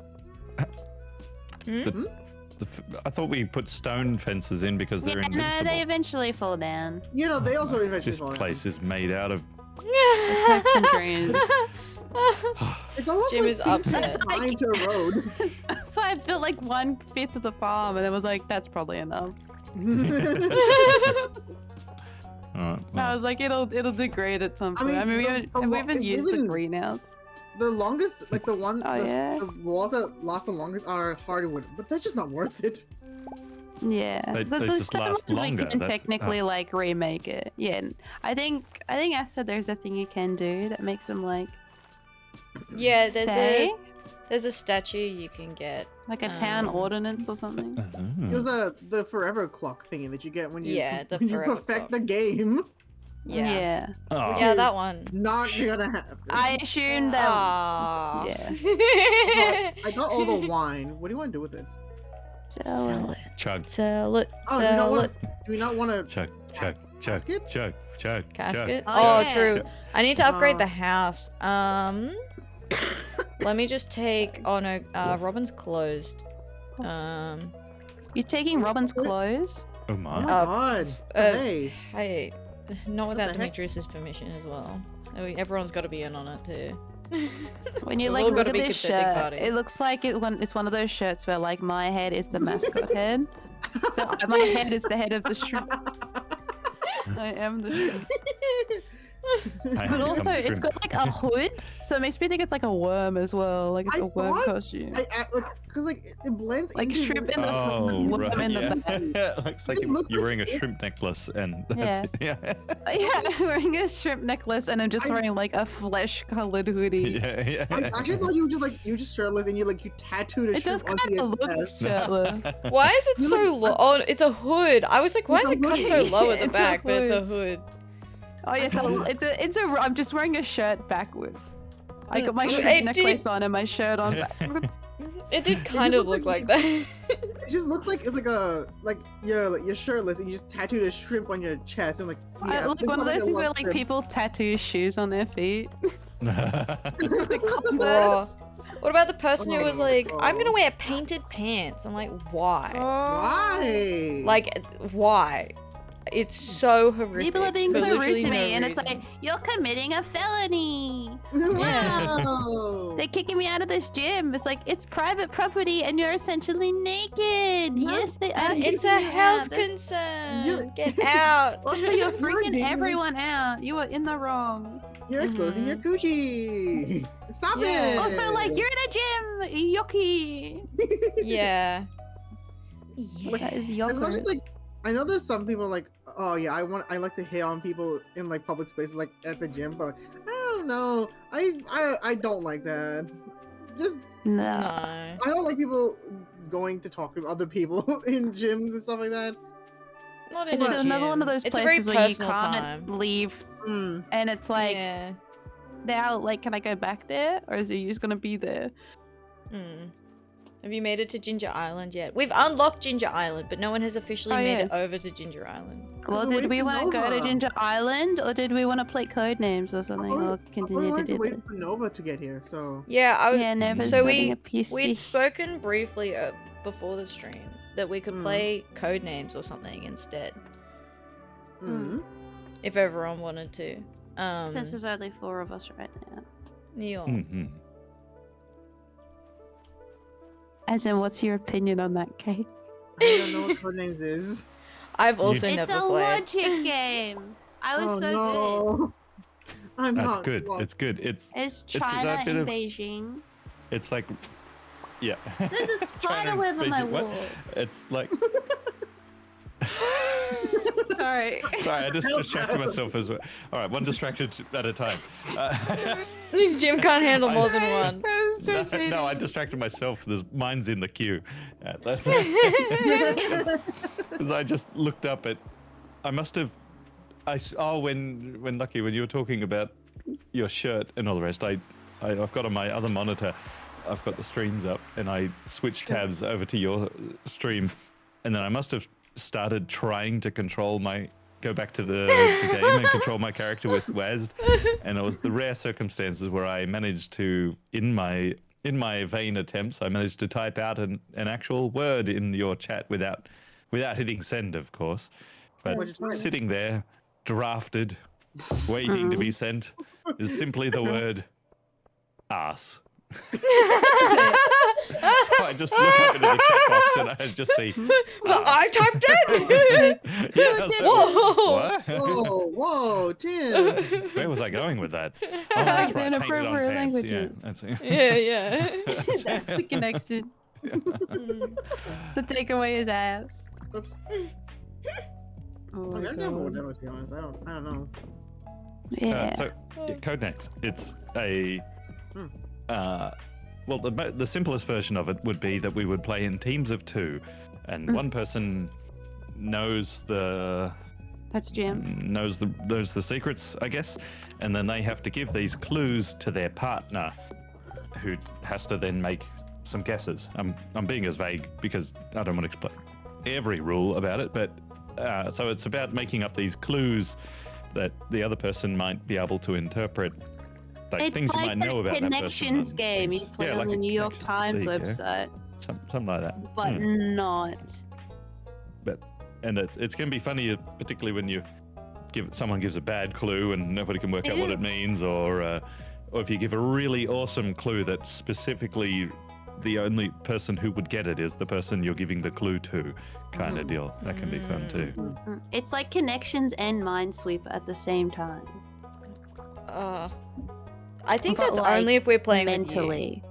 I thought we put stone fences in because they're invincible. No, they eventually fall down. You know, they also eventually This fall place is made out of. It's hopes and dreams. It's almost Jim like is things upset. that tie into a road. That's why I built like 1/5 of the farm, and it was like, that's probably enough. Alright, I well, was like, it'll degrade at some point. I mean, we haven't used the greenhouse. The longest, like the one, Oh, yeah? the walls that last the longest are hardwood, but that's just not worth it. Yeah, They because just last longer, We can that's- technically like remake it. Yeah, and I think after there's a thing you can do that makes them like Yeah, stay, there's a statue you can get. like a town ordinance or something. It was the forever clock thingy that you get when you the when you forever perfect clock. the game. Yeah. Oh. Yeah, that one. Not gonna happen. I assumed that. Aww. Yeah. I got all the wine. What do you want to do with it? Sell it. Chug, Sell it. Oh, do we not Sell want it. do we not want to? chug, chug, chug, Casket? chug, chug, Casket? Oh, Oh, yeah. true. I need to upgrade Uh, the house. Let me just take. Oh no, Robin's closed. You're taking Robin's clothes. Oh Oh my. my god! Hey, Hey, not without the heck? Demetrius's permission as well. I mean, everyone's got to be in on it too. When you We've like all look gotta at be this consenting shirt, parties. it looks like it's one of those shirts where like my head is the mascot head. So my head is the head of the shrimp. I am the shrimp. I But become also, it's shrimp. got like a hood, so it makes me think it's like a worm as well. Like it's I a worm thought- costume. because it blends Like into shrimp in the Oh, front, worm right, in the yeah. back. Looks like This looks you're like wearing a it- shrimp necklace and that's Yeah. yeah. Yeah, I'm wearing a shrimp necklace and I'm just I- wearing like a flesh-colored hoodie. yeah. I actually thought you were just shirtless and you tattooed a It does shrimp onto kind your of look chest. shirtless. Why is it You so look- low? Oh, it's a hood. I was like, why is It's a it cut hood. so low at the It's a back? But it's a hood. hood. Oh yeah, it's a. I'm just wearing a shirt backwards. I got my It shrimp did- necklace on and my shirt on Yeah. backwards. It did just kind of looks look like like that. It just looks like it's you're shirtless and you just tattooed a shrimp on your chest and like I look this one of looks those a things where love like shrimp. people tattoo shoes on their feet. Or, Converse. what about the person who was Oh, like, I'm gonna oh. wear painted pants? I'm like, why? Why? Like, why? It's so horrific. People are being for so rude literally to no me, and it's reason. like, you're committing a felony. Wow. They're kicking me out of this gym. It's like, it's private property and you're essentially naked. No, Yes, they are. It's kicking a you out. health That's- concern. You're- Get out. Also, you're You're freaking digging- everyone out. You are in the wrong. You're exposing your coochie. Stop Yeah. it. Also, like, you're in a gym. Yucky. Yeah. That is As yogurt. much as, like, I know there's some people like, oh yeah, I like to hit on people in like public spaces, like at the gym, but I don't know. I don't like that. Just No. No. I don't like people going to talk to other people in gyms and stuff like that. Not in It's a another one of gym. those It's a very places where you personal can't time. leave, Mm. and it's like, yeah. now, like, can I go back there, or is it just gonna be there? Hmm. Have you made it to Ginger Island yet? We've unlocked Ginger Island, but no one has officially Oh, made yeah. it over to Ginger Island. Well, we're did we waiting for want to go to Nova. Ginger Island, or did we want to play Codenames or something, or I continue to wanted to do wait this? for Nova to get here, so Yeah, I was. Yeah, Nova's So building we- a PC. We'd spoken briefly before the stream that we could Mm. play Codenames or something instead, mm. if everyone wanted to. Since there's only 4 of us right now. Neil. Mhm. As in, what's your opinion on that, Kate? I don't know what Codenames is. I've also It's never a played. logic game. I was Oh so no. I'm That's not good. well, It's good. It's that China bit in of- Beijing. It's like yeah. There's a spider China web on my invasion- what? wall. It's like Sorry, Sorry. Sorry, I just distracted myself as well. All right, one distracted at a time. Jim can't handle more than one. No, I distracted myself. Mine's in the queue. Because I just looked up at. I must have. When Lucky, when you were talking about your shirt and all the rest, I've got on my other monitor. I've got the streams up, and I switched tabs over to your stream, and then I must have started trying to go back to the game and control my character with WASD, and it was the rare circumstances where I managed to, in my vain attempts, I managed to type out an actual word in your chat without hitting send, of course, but sitting there, drafted, waiting to be sent, is simply the word ass. So I just look up into the chat box and I just see. But I typed it. What? Whoa, Jim. Where was I going with that? Oh, Like that's the right. Painted on inappropriate pants. languages. Yeah, that's it. Yeah. That's the connection. The takeaway is ass. Oops. Oh, I've my never God. with them, to be honest. I don't know. Yeah. So, Codenames. It's a. Well, the simplest version of it would be that we would play in teams of 2, and one person knows the That's Jim. knows the secrets, I guess, and then they have to give these clues to their partner, who has to then make some guesses. I'm being as vague because I don't want to explain every rule about it, but so it's about making up these clues that the other person might be able to interpret. Like It's things like you might know about that person. connections game you things. play on like the a New York connection. Times There you go. website, Something like that. but not. And it's going to be funny, particularly when someone gives a bad clue and nobody can work out what it means, or if you give a really awesome clue that specifically the only person who would get it is the person you're giving the clue to, kind of deal. That can be fun too. It's like connections and Minesweeper at the same time. I think But, that's like, only if we're playing mentally.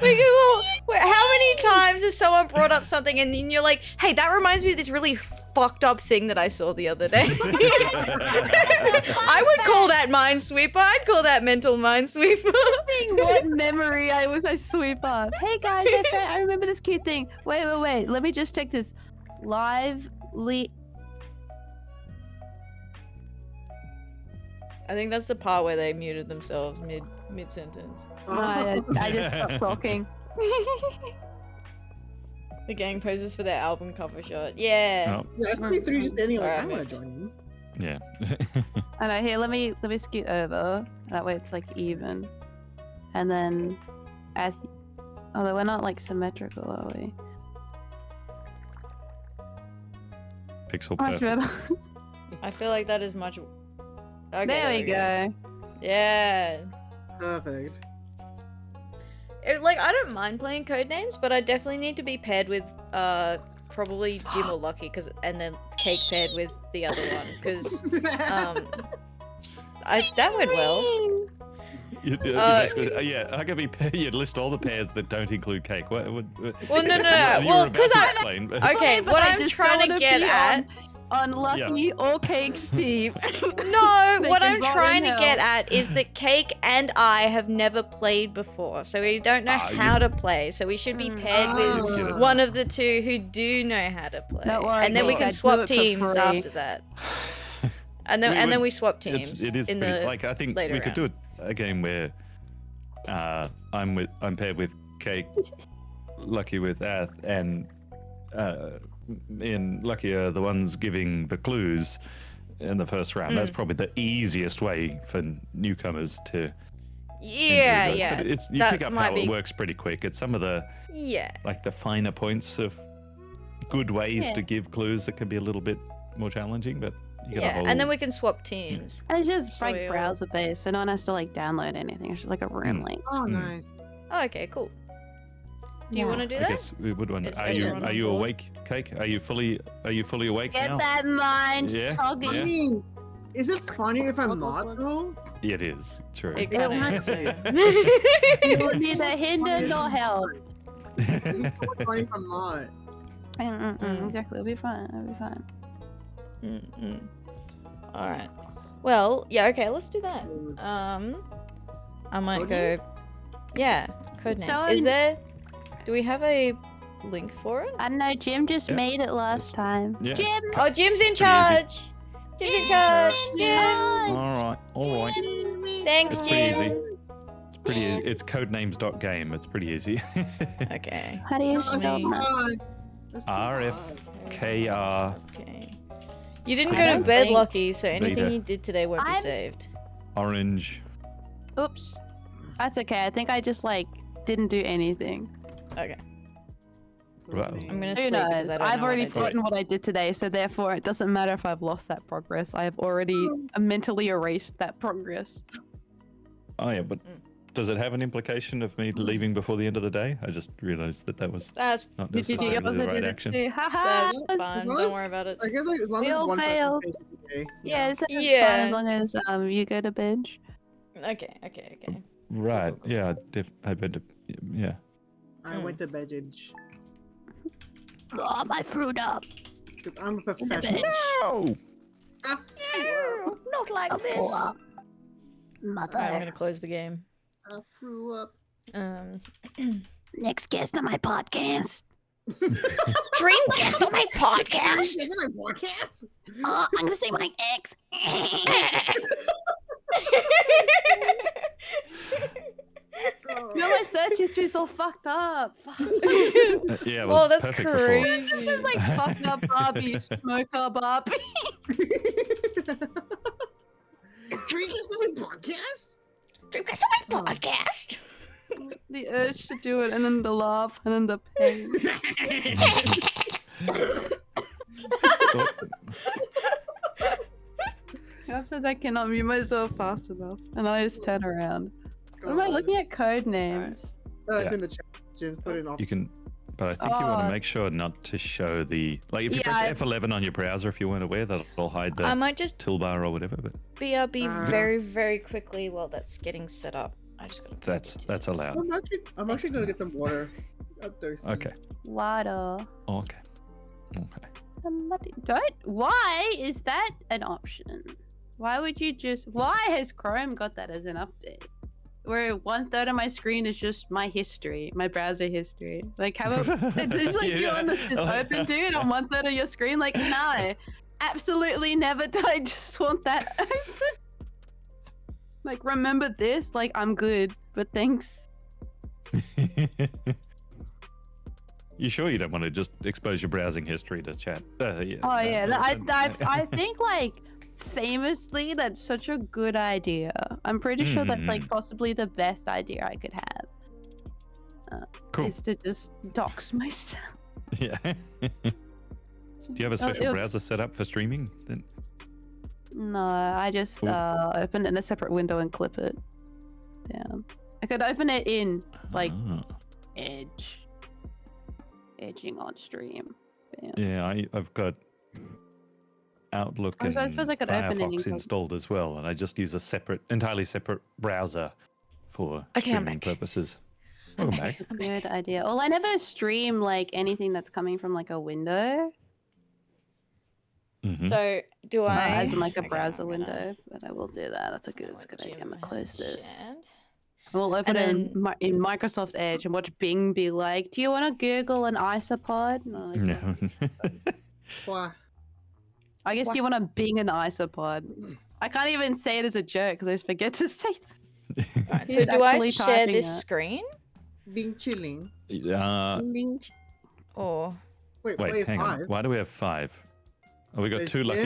with you. Well, how many times has someone brought up something and then you're like, hey, that reminds me of this really fucked up thing that I saw the other day. I would call that Minesweeper. I'd call that mental Minesweeper. Seeing what memory I sweep up. Hey guys, I remember this cute thing. Wait. Let me just check this. Lively. I think that's the part where they muted themselves mid sentence. No, I just stopped talking. The gang poses for their album cover shot. Yeah. Oh, Yeah, SP3 just standing like, Alright, I want Mitch. to join you. yeah. I know. Here, let me scoot over. That way it's like even. And then, although we're not like symmetrical, are we? Pixel Much perfect. better. I feel like that is much. Okay, There we go. Yeah. Perfect. Like, I don't mind playing Codenames, but I definitely need to be paired with probably Jim or Lucky, and then Cake paired with the other one, because that went well. You basically, yeah, I could be. You'd list all the pairs that don't include cake. What? Well, no. You Well, were about because to I. explain, but- Okay, But what I I'm just trying don't to wanna get be at. on Lucky or Cake Steve. No, They what can I'm rot in trying to hell. get at is that Cake and I have never played before, so we don't know Ah, how to play. So we should be paired You get with it. one of the two who do know how to play, Don't worry, and then we Cake, can I'd do swap it for teams free. after that. And then we swap teams. It is in pretty. the Like I think later we could do a game where I'm paired with Cake, Lucky with Ath, and me and Lucky are the ones giving the clues in the first round. That's probably the easiest way for newcomers to. Yeah, do that. yeah. But you that pick up might how be. it works pretty quick. It's some of the Yeah. like the finer points of good ways Yeah. to give clues that can be a little bit more challenging, but you get a Yeah, whole. and then we can swap teams. And it's just So like we all- browser based, so no one has to like download anything. It's just like a room link. Oh, Mm. nice. Oh, okay, cool. Do you Yeah. want to do I that? guess we would want. Is Are you everyone on you board? awake, Cake? Are you fully awake Get now? that mind Yeah, togging. I mean, is it funny if I'm not, though? It is true. It kind of You will neither hinder nor help. Funny if I'm not. Exactly, it'll be fine. It'll be fine. All right. Well, yeah. Okay, let's do that. I might go. Yeah, codenames. So Is there? Do we have a link for it? I don't know. Jim just Yeah. made it last time. Yeah, Jim. Oh, Jim's in easy. charge. Jim's in charge. Jim. All right. Thanks, It's pretty Jim. easy. It's pretty. It's codenames.game. It's pretty easy. Okay. How do you No, spell it's that? hard. It's too RFKR. hard. Okay. You didn't I go to don't bed, think- Lucky, so anything Beta. you did today won't be I'm- saved. Orange. Oops. That's okay. I think I just like didn't do anything. Okay. Well, I'm gonna Who sleep because knows? I don't I've know already what I did. forgotten what I did today, so therefore it doesn't matter if I've lost that progress. I have already mentally erased that progress. Oh yeah, but does it have an implication of me leaving before the end of the day? I just realized that was That's not Did you do necessarily yours the or right did it action. too? Haha. that's fine. Don't worry about it. I guess like as long We as all one person failed. pays the day. Yeah, it's fine Yeah. as long as you go to bench. Okay. Right. Yeah. I bet. Yeah. I went to bedage. Oh, my fruit up. Because I'm a In the professional. bed. No. I threw Not like I this. threw up. Mother. I'm gonna close the game. I threw up. Next guest on my podcast. Dream guest on my podcast. Is it my podcast? I'm gonna say my ex. Oh. You know, my search history is all fucked up. Fuck. Yeah. It was Well, that's perfect before. crazy. This is like fucked up Barbie, smoker Barbie. Drink is my podcast? Dream guest on my podcast. The urge to do it, and then the laugh, and then the pain. Oh, After I cannot mute myself fast enough, and then I just turn around. What am I looking at? Code names. It's Yeah. in the chat. Just put it off. you can, but I think you want Oh. to make sure not to show the like if you Yeah, press F11 on your browser if you weren't aware that'll hide the I might just toolbar or whatever. But BRB Uh, very, very quickly while that's getting set up. I just gotta. that's allowed. I'm actually gonna get some water. I'm thirsty. Okay. Water. Okay. Okay. Somebody don't. Why is that an option? Why would you just? Why has Chrome got that as an update? Where 1/3 of my screen is just my history, my browser history. Like, have a. There's like you on this just open, dude, on 1/3 of your screen. Like, no, absolutely never did I just want that open. Like, remember this? Like, I'm good, but thanks. You sure you don't want to just expose your browsing history to chat? Yeah, Oh no, yeah, no, I think like famously that's such a good idea. I'm pretty sure that's like possibly the best idea I could have. Cool. Is to just dox myself. Yeah. Do you have a special it'll- browser set up for streaming? Then No, I just Cool. open it in a separate window and clip it down. I could open it in like Ah. edging on stream. Bam. Yeah, I've got Outlook Oh, and so I suppose I could open it in Firefox cog- installed as well, and I just use a entirely separate browser for Okay, I'm streaming back. purposes. I'm Welcome back. back. I'm Good back. idea. Well, I never stream like anything that's coming from like a window, Mhm. So do I? as in like a Okay, browser I'm gonna window. But I will do that. That's a good idea. I'm gonna close this. Chat. We'll open And it in Microsoft Edge and watch Bing be like, "Do you want to Google an isopod?" And I'm like, No. Why? I guess do you want to Bing an isopod? I can't even say it as a joke because I just forget to say. Alright, so He's do I actually share typing this it. screen Being chilling. Bing. or? Wait, Wait, hang on. five. Why do we have 5? Oh, we got There's 2 luckies.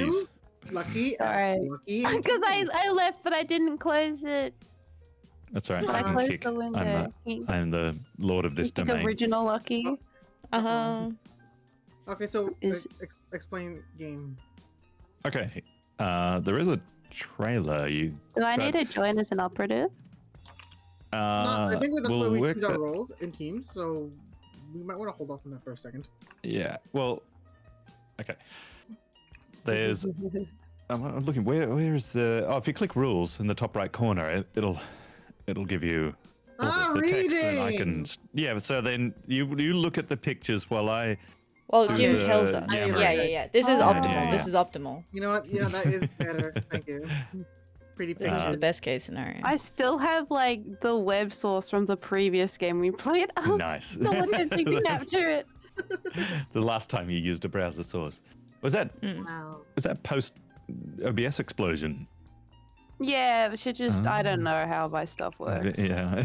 Jim, Lucky. Sorry. Lucky. Because I left, but I didn't close it. That's all right. I I can closed kick. the window. I'm the lord of this The domain. original Lucky. Okay, so Is- explain game. Okay. There is a trailer. You. Do I But- need to join as an operative? No, I think that's we'll where we work choose our that- roles in teams, so we might want to hold off on that for a second. Yeah. Well. Okay. There's. I'm looking. Where is the? Oh, if you click rules in the top right corner, it'll give you the text, and I can. Reading! Yeah, so then you look at the pictures while I. Well, Do Jim the tells us. yammering. Yeah. This is Oh. optimal. Yeah. This is optimal. You know what? You know, that is better. Thank you. Pretty This is pictures. the best case scenario. I still have like the web source from the previous game we played. Oh, Nice. still attempting to capture it. The last time you used a browser source was that Wow. post OBS explosion? Yeah, but should just I don't know how my stuff works. Yeah.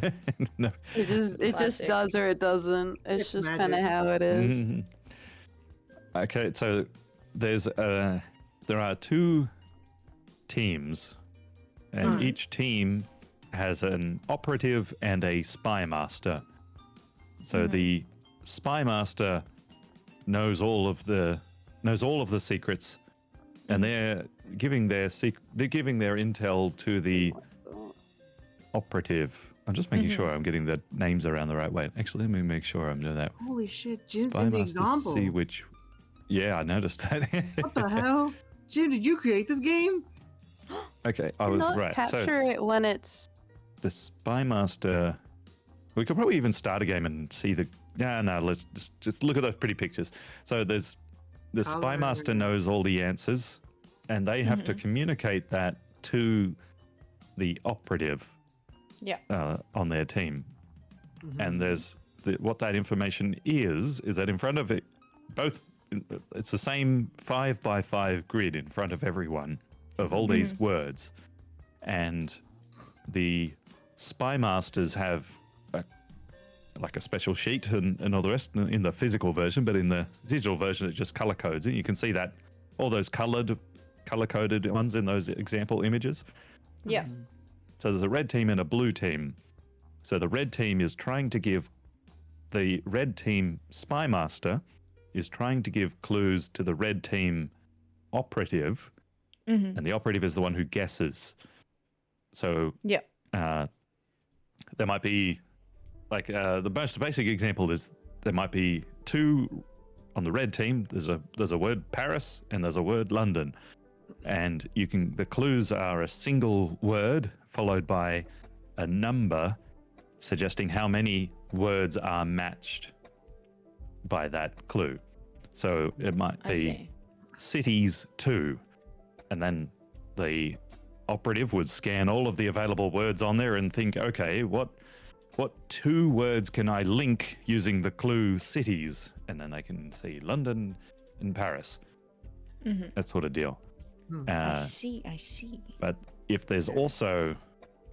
No. It just Classic. does or it doesn't. It's It's just magic. kind of how it is. Mhm. Okay, so there are 2 teams, and each team has an operative and a spy master. So the spy master knows all of the secrets, and they're giving their intel to the operative. I'm just making sure I'm getting the names around the right way. Actually, let me make sure I'm doing that. Holy shit, Jim's Spy in the master, example. see which. Yeah, I noticed that. What the hell? Jim, did you create this game? Okay, I was Not right. So capture it when it's the spy master. We could probably even start a game and see the. Yeah, no, let's just look at those pretty pictures. So there's the spy Color. master knows all the answers, and they have to communicate that to the operative. Yeah. On their team, and there's what that information is that in front of it, it's the same 5x5 grid in front of everyone of all these words, and the spy masters have like a special sheet and all the rest in the physical version, but in the digital version it just color codes it. You can see that all those color coded ones in those example images. Yeah. So there's a red team and a blue team. So the red team is trying to give the red team spy master is trying to give clues to the red team operative, and the operative is the one who guesses. So Yeah. there might be like the most basic example is there might be 2 on the red team. There's a word Paris and there's a word London, and the clues are a single word followed by a number suggesting how many words are matched by that clue. So it might I be see. cities 2, and then the operative would scan all of the available words on there and think, okay, what 2 words can I link using the clue cities? And then they can see London and Paris. That sort of deal. I see. But if there's also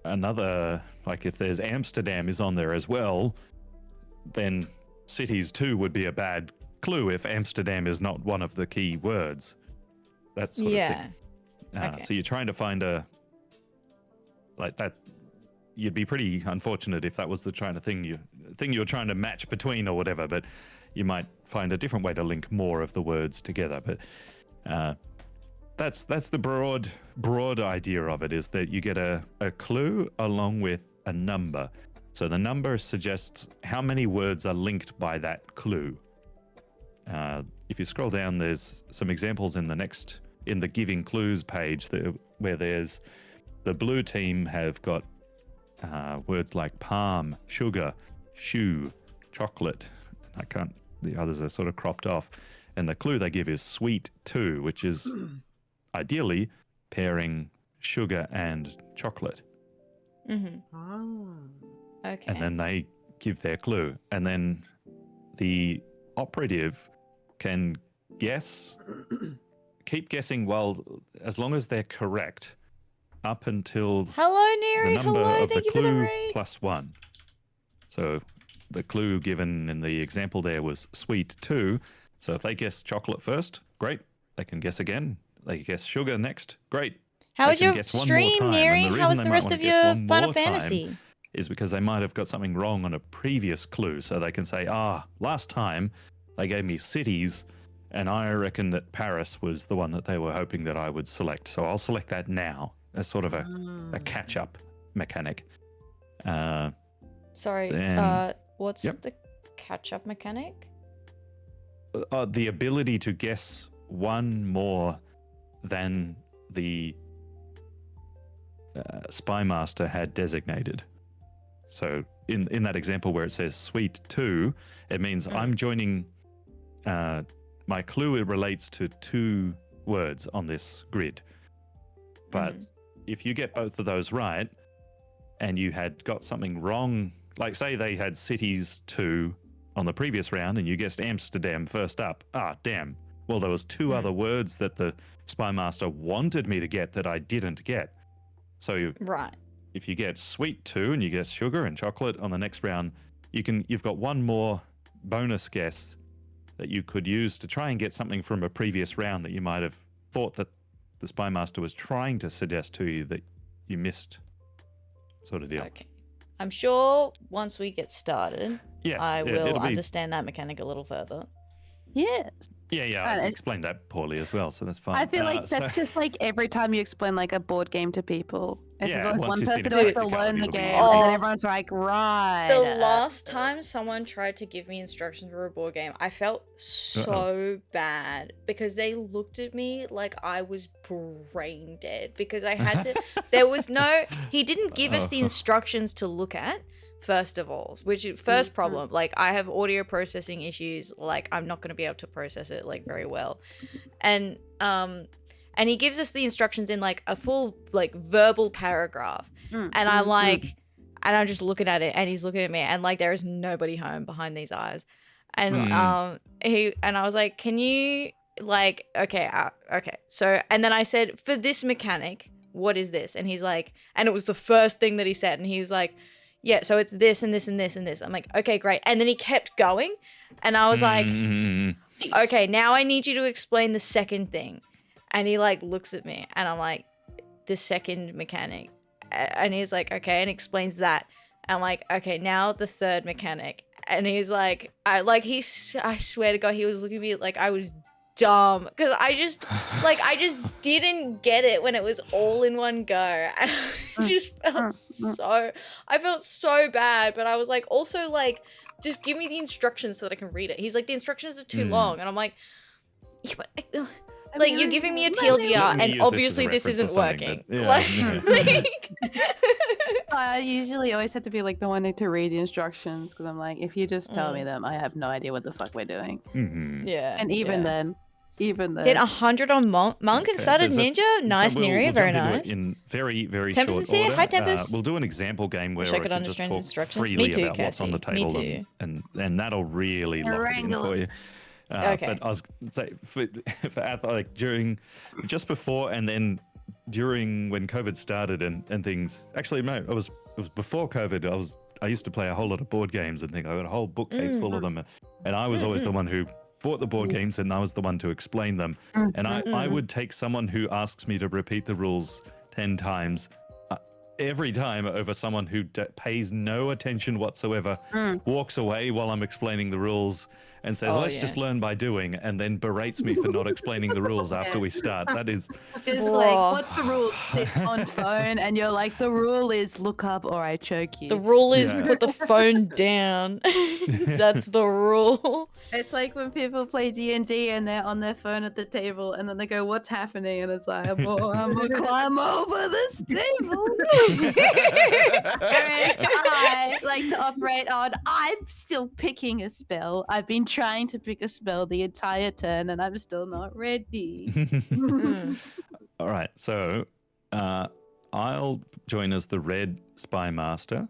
another, like if there's Amsterdam is on there as well, then cities 2 would be a bad clue if Amsterdam is not one of the key words. That sort of thing. Okay. So you're trying to find a like that. You'd be pretty unfortunate if that was the thing you're trying to match between or whatever. But you might find a different way to link more of the words together. But that's the broad idea of it, is that you get a clue along with a number. So the number suggests how many words are linked by that clue. If you scroll down, there's some examples in the giving clues page where there's the blue team have got words like palm, sugar, shoe, chocolate. The others are sort of cropped off. And the clue they give is sweet 2, which is ideally pairing sugar and chocolate. Okay. And then they give their clue. And then the operative can keep guessing as long as they're correct, up until Hello, Neri. the number Hello, of the thank you for the clue raid. plus 1. So the clue given in the example there was sweet 2. So if they guess chocolate first, great. They can guess again. They guess sugar next, great. How They was can your guess one more stream, time, and Neri? the How reason was they the might rest wanna of guess your one Final more time Fantasy? is because they might have got something wrong on a previous clue. So they can say, last time they gave me cities, and I reckon that Paris was the one that they were hoping that I would select. So I'll select that now as sort of a catch-up mechanic. Sorry, Then- what's Yep. the catch-up mechanic? The ability to guess one more than the spy master had designated. So in that example where it says suite 2, it means I'm joining. My clue relates to 2 words on this grid. But if you get both of those right, and you had got something wrong, like say they had cities 2 on the previous round, and you guessed Amsterdam first up. Ah, damn. Well, there was 2 other words that the Spy Master wanted me to get that I didn't get. So if you get sweet 2 and you guess sugar and chocolate on the next round, you've got 1 more bonus guess that you could use to try and get something from a previous round that you might have thought that the Spy Master was trying to suggest to you that you missed, sort of deal. Okay. I'm sure once we get started, yes, I will understand that mechanic a little further. Yes. Yeah, I explained that poorly as well, so that's fine. I feel like that's just like every time you explain like a board game to people. There's always one person who has to learn the game, and then everyone's like, right. The last time someone tried to give me instructions for a board game, I felt so bad because they looked at me like I was brain dead because I had to. He didn't give us the instructions to look at. First of all, first problem, like I have audio processing issues, like I'm not going to be able to process it like very well. And he gives us the instructions in like a full like verbal paragraph. And I'm like, and I'm just looking at it and he's looking at me and like there is nobody home behind these eyes. And I was like, can you like, okay. So, and then I said, for this mechanic, what is this? And he's like, and it was the first thing that he said. And he was like, yeah, so it's this and this and this and this. I'm like, okay, great. And then he kept going. And I was like, okay, now I need you to explain the second thing. And he like looks at me and I'm like, the second mechanic. And he's like, okay, and explains that. I'm like, okay, now the third mechanic. And he's like, I swear to God, he was looking at me like I was dumb because I just didn't get it when it was all in one go, and I just felt so bad. But I was like, also like, just give me the instructions so that I can read it. He's like, the instructions are too long, and I'm like, yeah, but like you're giving me a TLDR, and obviously this isn't working. I usually always have to be like the one to read the instructions because I'm like, if you just tell me them, I have no idea what the fuck we're doing. Yeah, and even then. Hit 100 on Monk and started Ninja. Nice, Neria, very nice. In very, very Tempest short is here. order. Hi, Tempest. We'll do an example game where Wish I I could can just understand talk instructions. freely Me too, about what's on the Cassie. Me table, too. and that'll really lock it in for you. Okay. But I was say for like just before and then during when COVID started and things. Actually, no, it was before COVID. I used to play a whole lot of board games and think I got a whole bookcase full of them, and I was always the one who bought the board games and I was the one to explain them. And I would take someone who asks me to repeat the rules 10 times every time over someone who pays no attention whatsoever, walks away while I'm explaining the rules and says, let's just learn by doing, and then berates me for not explaining the rules after we start. That is just like, what's the rule? Sits on phone and you're like, the rule is look up or I choke you. The rule is put the phone down. That's the rule. It's like when people play D&D and they're on their phone at the table and then they go, what's happening? And it's like, I'm gonna climb over this table. I like to operate on, I'm still picking a spell. I've been trying to pick a spell the entire turn and I'm still not ready. All right, so I'll join as the red spy master,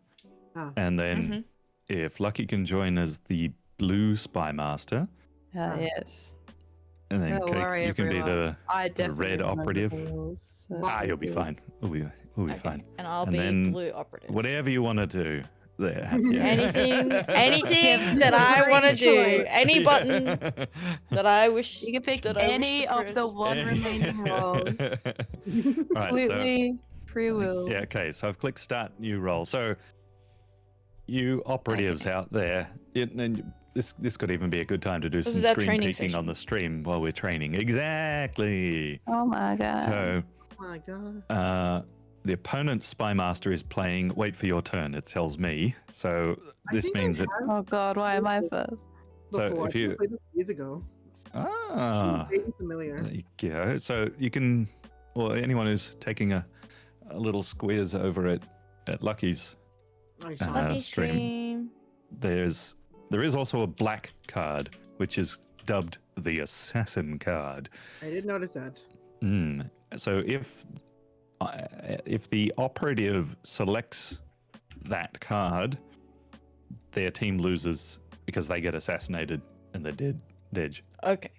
and then if Lucky can join as the blue spy master. Yes. And then Cake, you can be the red operative. You'll be fine. We'll be fine. And I'll be blue operative. Whatever you want to do. There. Anything that I want to do, any button that I wish. You can pick any of the one remaining roles. Completely free will. Yeah, okay, so I've clicked start new role. So you operatives out there, and this could even be a good time to do some screen peeking on the stream while we're training. Exactly. Oh my god. So oh my god. The opponent spy master is playing wait for your turn, it tells me. So this means that oh god, why am I first? So if you played this years ago. Very familiar. There you go. So you can, or anyone who's taking a little squiz over at Lucky's Lucky stream. There is also a black card, which is dubbed the assassin card. I did notice that. So if the operative selects that card, their team loses because they get assassinated and they're dead. Okay.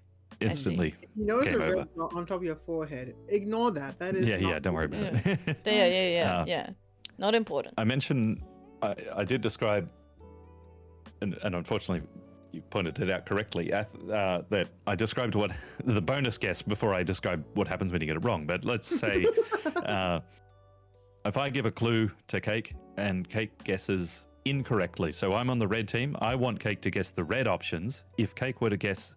Instantly. You notice Game a red over. dot on top of your forehead. Ignore that. That is. Yeah, don't worry about it. Yeah. Not important. I mentioned I did describe, and unfortunately you pointed it out correctly, that I described what the bonus guess before I described what happens when you get it wrong. But let's say if I give a clue to Cake and Cake guesses incorrectly, so I'm on the red team, I want Cake to guess the red options. If Cake were to guess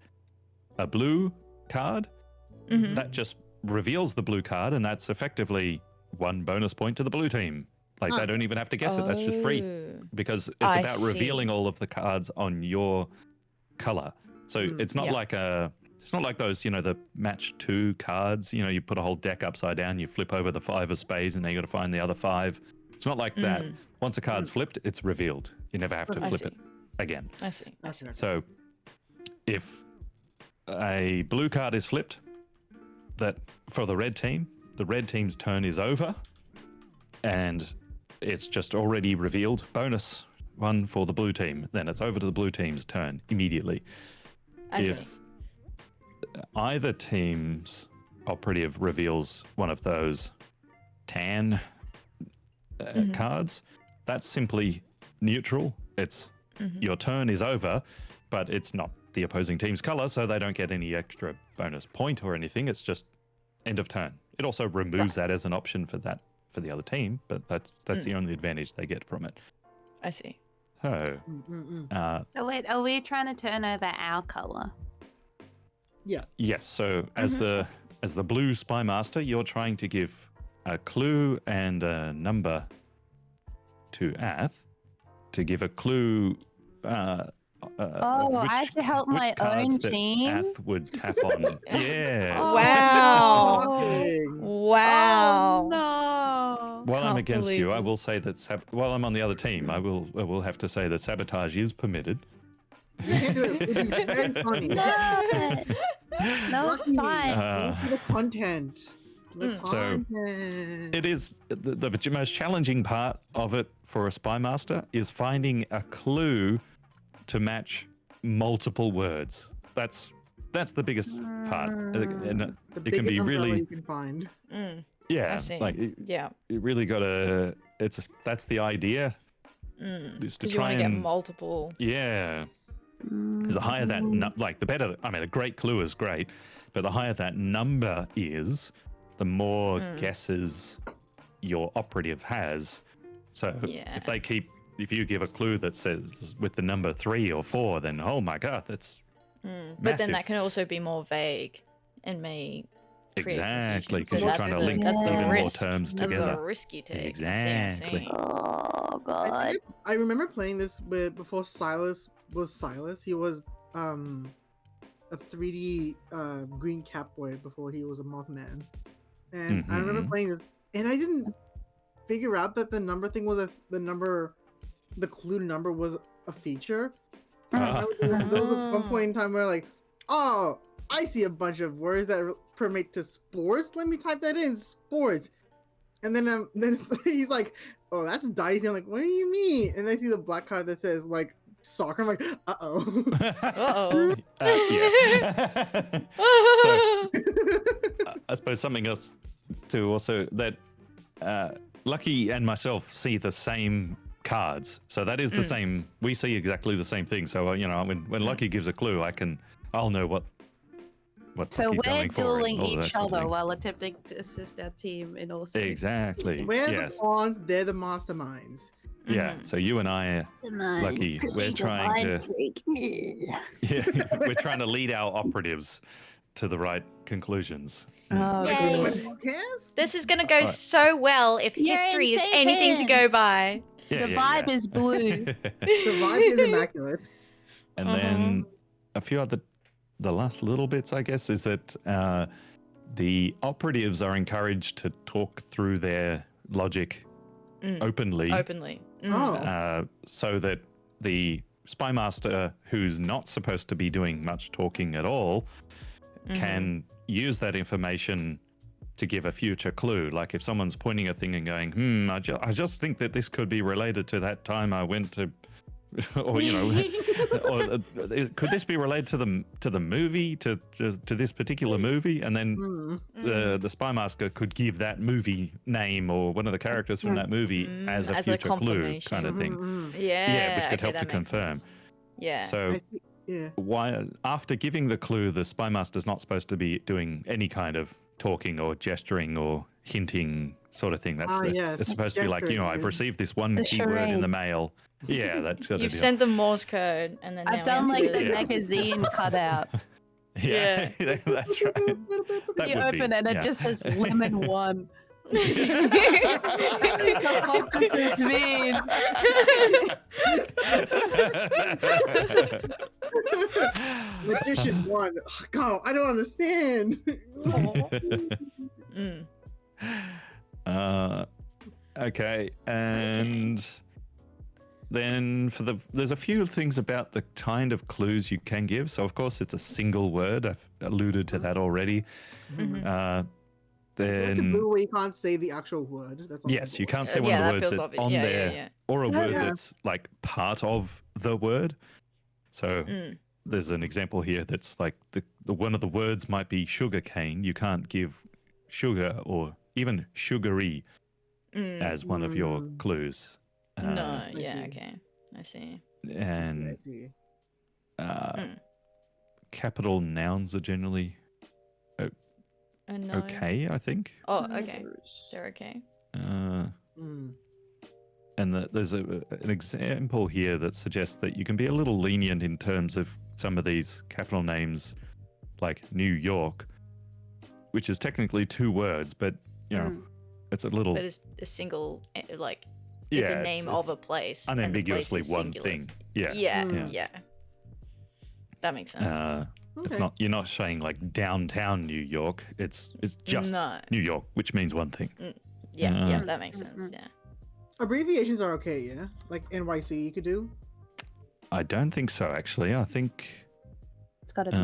a blue card, that just reveals the blue card, and that's effectively 1 bonus point to the blue team. Like they don't even have to guess it. That's just free because it's about revealing all of the cards on your color. So it's not like it's not like those, the match 2 cards. You put a whole deck upside down, you flip over the 5 of spades, and now you got to find the other 5. It's not like that. Once a card's flipped, it's revealed. You never have to flip it again. I see. So if a blue card is flipped, that for the red team's turn is over, and it's just already revealed. Bonus 1 for the blue team. Then it's over to the blue team's turn immediately. If either team's operative reveals one of those tan cards, that's simply neutral. It's your turn is over, but it's not the opposing team's color, so they don't get any extra bonus point or anything. It's just end of turn. It also removes that as an option for the other team, but that's the only advantage they get from it. I see. So, So wait, are we trying to turn over our color? Yeah. yes. So as the blue spy master, you're trying to give a clue and a number to Ath to give a clue. I have to help my own team. Ath would tap on. Yeah. Wow. Wow. Oh, no. While I'm Can't against believe you, I will this. say that while I'm on the other team, I will have to say that sabotage is permitted. It is very funny. No, it's fine. To the content. So it is the most challenging part of it for a spy master is finding a clue to match multiple words. That's the biggest part, and it can be really. You can find. Yeah, I see. like Yeah. you really gotta. That's the idea. Is to Because you try want to get and multiple. yeah. Because the higher that the better. I mean, a great clue is great, but the higher that number is, the more guesses your operative has. So if you give a clue that says with the number 3 or 4, then oh my god, that's But then that can also be more vague and may create exactly confusion. because you're trying to link that's the even more risk. terms That's together. the risk you take. Exactly. Oh god. I remember playing this before Silas was Silas. He was a 3D green cat boy before he was a Mothman. And I remember playing this, and I didn't figure out that the number thing was the clue number was a feature. There was one point in time where like, oh, I see a bunch of words that permit to sports. Let me type that in, sports. And then he's like, oh, that's dicey. I'm like, what do you mean? And I see the black card that says like soccer. I'm like, uh-oh. Uh-oh. Yeah. So, I suppose something else too also that Lucky and myself see the same cards. So that is the same. We see exactly the same thing. So, when Lucky gives a clue, I'll know what So Lucky's we're going for and dueling all of that each sort of other thing. while attempting to assist our team in also. Exactly. We're Yes. the pawns, they're the masterminds. Yeah. So you and I Lucky, we're trying to we're trying to lead our operatives to the right conclusions. Oh, Yay. good. Yes? This is going to go so well if You're history in is safe anything to go hands. by. The vibe is blue. The vibe is immaculate. And then a few other, the last little bits, I guess, is that the operatives are encouraged to talk through their logic openly. so that the spy master, who's not supposed to be doing much talking at all, can use that information to give a future clue. Like if someone's pointing a thing and going, I just think that this could be related to that time I went to, or or could this be related to the movie, to this particular movie? And then the spy master could give that movie name or one of the characters from that movie as a future clue kind of thing. Yeah, which could help that to makes confirm. sense. Yeah. So why, after giving the clue, the spy master's not supposed to be doing any kind of talking or gesturing or hinting sort of thing. It's supposed to be like, I've received this one keyword in the mail. Yeah, that's got to You've be sent them Morse code, and then I've done like the magazine cutout. Yeah, that's right. That You would open be, it and it just says lemon 1. What does this mean? Magician 1. Oh, God, I don't understand. Okay, and then there's a few things about the kind of clues you can give. So of course it's a single word. I've alluded to that already. Then where you can't say the actual word. That's yes, you can't say one of the words that's obvious. on there, or a word that's like part of the word. So there's an example here that's like the one of the words might be sugar cane. You can't give sugar or even sugary as one of your clues. No, okay. I see. And capital nouns are generally okay, I think. Oh, okay. They're okay. And there's an example here that suggests that you can be a little lenient in terms of some of these capital names, like New York, which is technically 2 words, but it's a little. But it's a single, like, it's a name of a place. Unambiguously and the place one is thing. Yeah. That makes sense. It's not. You're not saying like downtown New York. It's just New York, which means one thing. Yeah, that makes sense. Yeah. Abbreviations are okay, yeah? Like NYC you could do? I don't think so, actually. I think it's got to be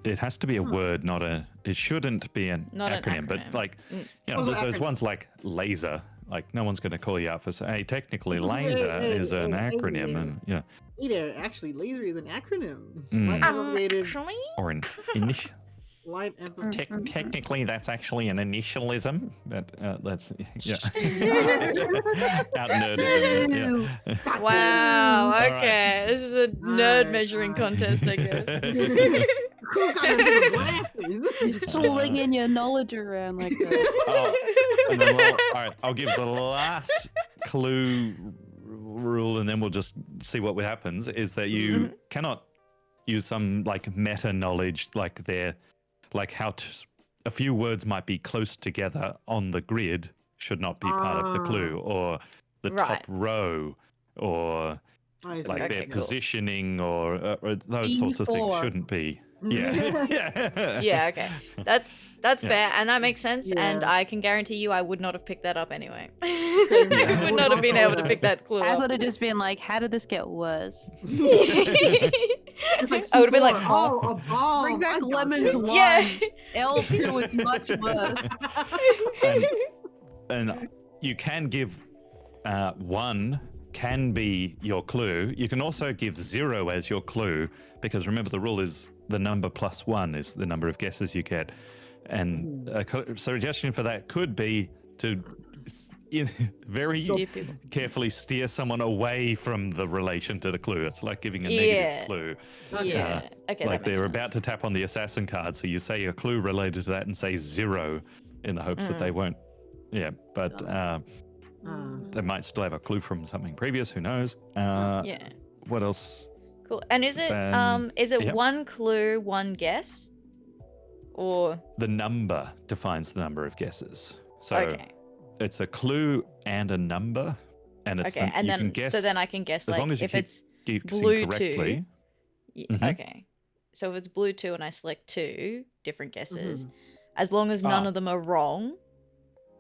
it has to be a word, not a. It shouldn't be an acronym. But like, there's ones like laser. Like no one's going to call you out for saying, hey, technically laser is an acronym, and actually, laser is an acronym. Actually, or an initial. Light Technically, that's actually an initialism, but that's out nerded. Wow. Okay, this is a nerd measuring contest, I guess. You're slinging your knowledge around like that. And then, all right, I'll give the last clue rule, and then we'll just see what happens. Is that you cannot use some like meta knowledge, like how a few words might be close together on the grid should not be part of the clue, or the top row, or like their positioning, or those sorts of things shouldn't be. Yeah. Okay. That's fair, and that makes sense. And I can guarantee you, I would not have picked that up anyway. I would not have been able to pick that clue I up. would have just been like, "How did this get worse?" Like I would have been like, a bomb. Bring back lemons 1. L2 is much worse. And you can give 1 can be your clue. You can also give 0 as your clue, because remember the rule is the number plus 1 is the number of guesses you get. And a suggestion for that could be to very carefully steer someone away from the relation to the clue. It's like giving a negative clue. Okay, like they're about to tap on the assassin card, so you say a clue related to that and say 0 in the hopes that they won't. Yeah, but they might still have a clue from something previous. Who knows? What else? Cool. And is it 1 clue, 1 guess, or the number defines the number of guesses? So it's a clue and a number, and it's and then guess, so then I can guess as like long as you if it's blue correctly. 2. Okay. So if it's blue 2 and I select 2 different guesses, as long as none of them are wrong.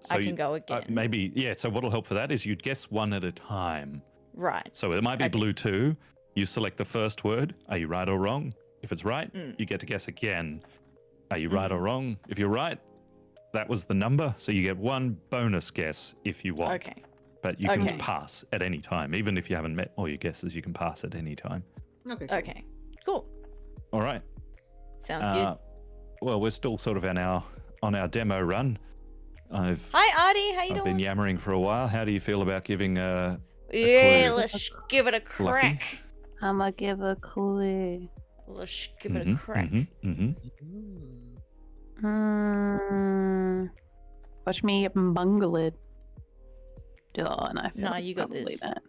So I can go again. maybe, yeah. So what'll help for that is you'd guess one at a time. Right. So it might be Okay. blue 2. You select the first word. Are you right or wrong? If it's right, you get to guess again. Are you right or wrong? If you're right, that was the number. So you get one bonus guess if you want. Okay. But you can pass at any time. Even if you haven't met all your guesses, you can pass at any time. Okay. Okay. Cool. All right. Sounds good. Well, we're still sort of on our demo run. Hi, Artie. How you I've doing? been yammering for a while. How do you feel about giving Yeah, clue? let's give it a crack. I'ma give a clue. Let's give it a crack. Watch me bungle it. Oh, no, I feel Nah, like you got probably this. That.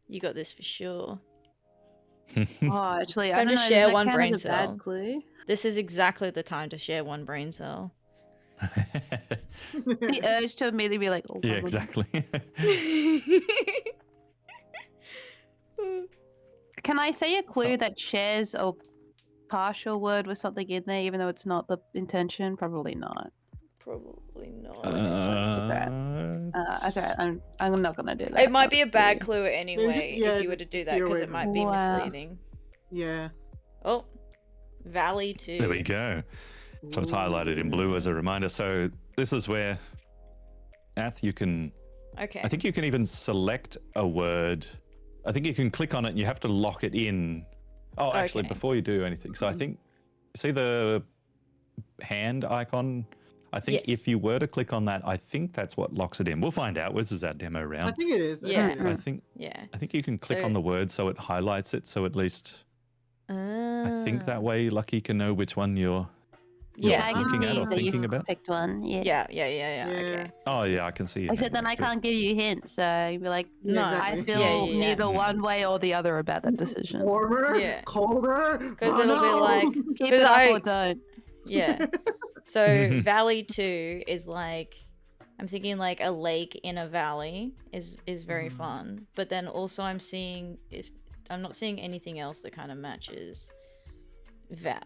You got this for sure. Oh, actually, I Time don't to know. share Does that one count brain as a bad cell. clue? This is exactly the time to share one brain cell. The urge to immediately be like, oh, Yeah, exactly. Can I say a clue that shares a partial word with something in there, even though it's not the intention? Probably not. Probably not. That's alright. I'm not gonna do that. It might be a That's bad clue. clue anyway if you were to do that steer because away it from might be Wow. misleading. Yeah. Oh, Valley 2. There we go. So it's highlighted in blue as a reminder. So this is where, Ath, you can, Okay. I think you can even select a word. I think you can click on it and you have to lock it in. Oh, actually, Okay. before you do anything. So I think, see the hand icon? I think Yes. if you were to click on that, I think that's what locks it in. We'll find out. This is our demo I round. think it is. Yeah. I think Yeah. you can click So- on the word so it highlights it. So at least I think that way Lucky can know which one you're Yeah, I can looking at see or that thinking you about. picked one. Yeah. Yeah. Okay. Oh yeah, I can see it. Except then I can't give you hints, so you'd be like, No, I exactly. feel Yeah. neither one way or the other about that decision. Warmer, Yeah. colder. 'Cause oh, it'll be no! like- Keep 'Cause it up I- or don't. Yeah. So Valley 2 is like, I'm thinking like a lake in a valley is very fun. But then also I'm not seeing anything else that kind of matches.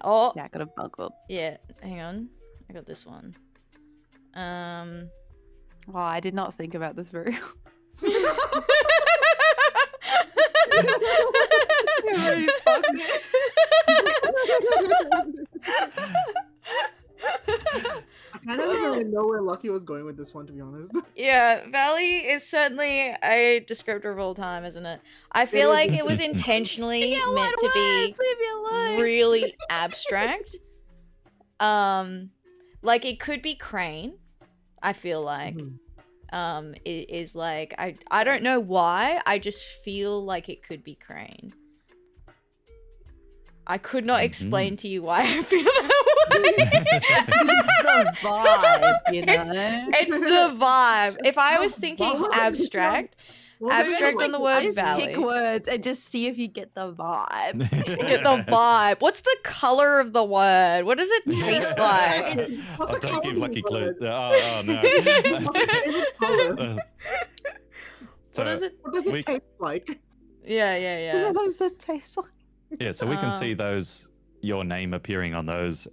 Oh, Yeah, I could have bungled. yeah. Hang on. I got this one. Oh, I did not think about this very I kind of didn't really know where Lucky was going with this one, to be honest. Yeah, Valley is certainly a descriptor of all time, isn't it? I feel is. like it was intentionally meant to be really abstract. Like it could be crane. I feel like it is like I don't know why. I just feel like it could be crane. I could not explain to you why I feel that way. It's just the vibe, you know? It's the vibe. If I was thinking vibe. abstract, Well, abstract maybe on the I word just valley. pick words and just see if you get the vibe. Get the vibe. What's the color of the word? What does it taste like? What's Oh, the don't give color Lucky of the clue. word? Oh no. What's the favorite color? What does it? What does it we- taste like? Yeah. What does it taste like? Yeah, so we can see your name appearing on those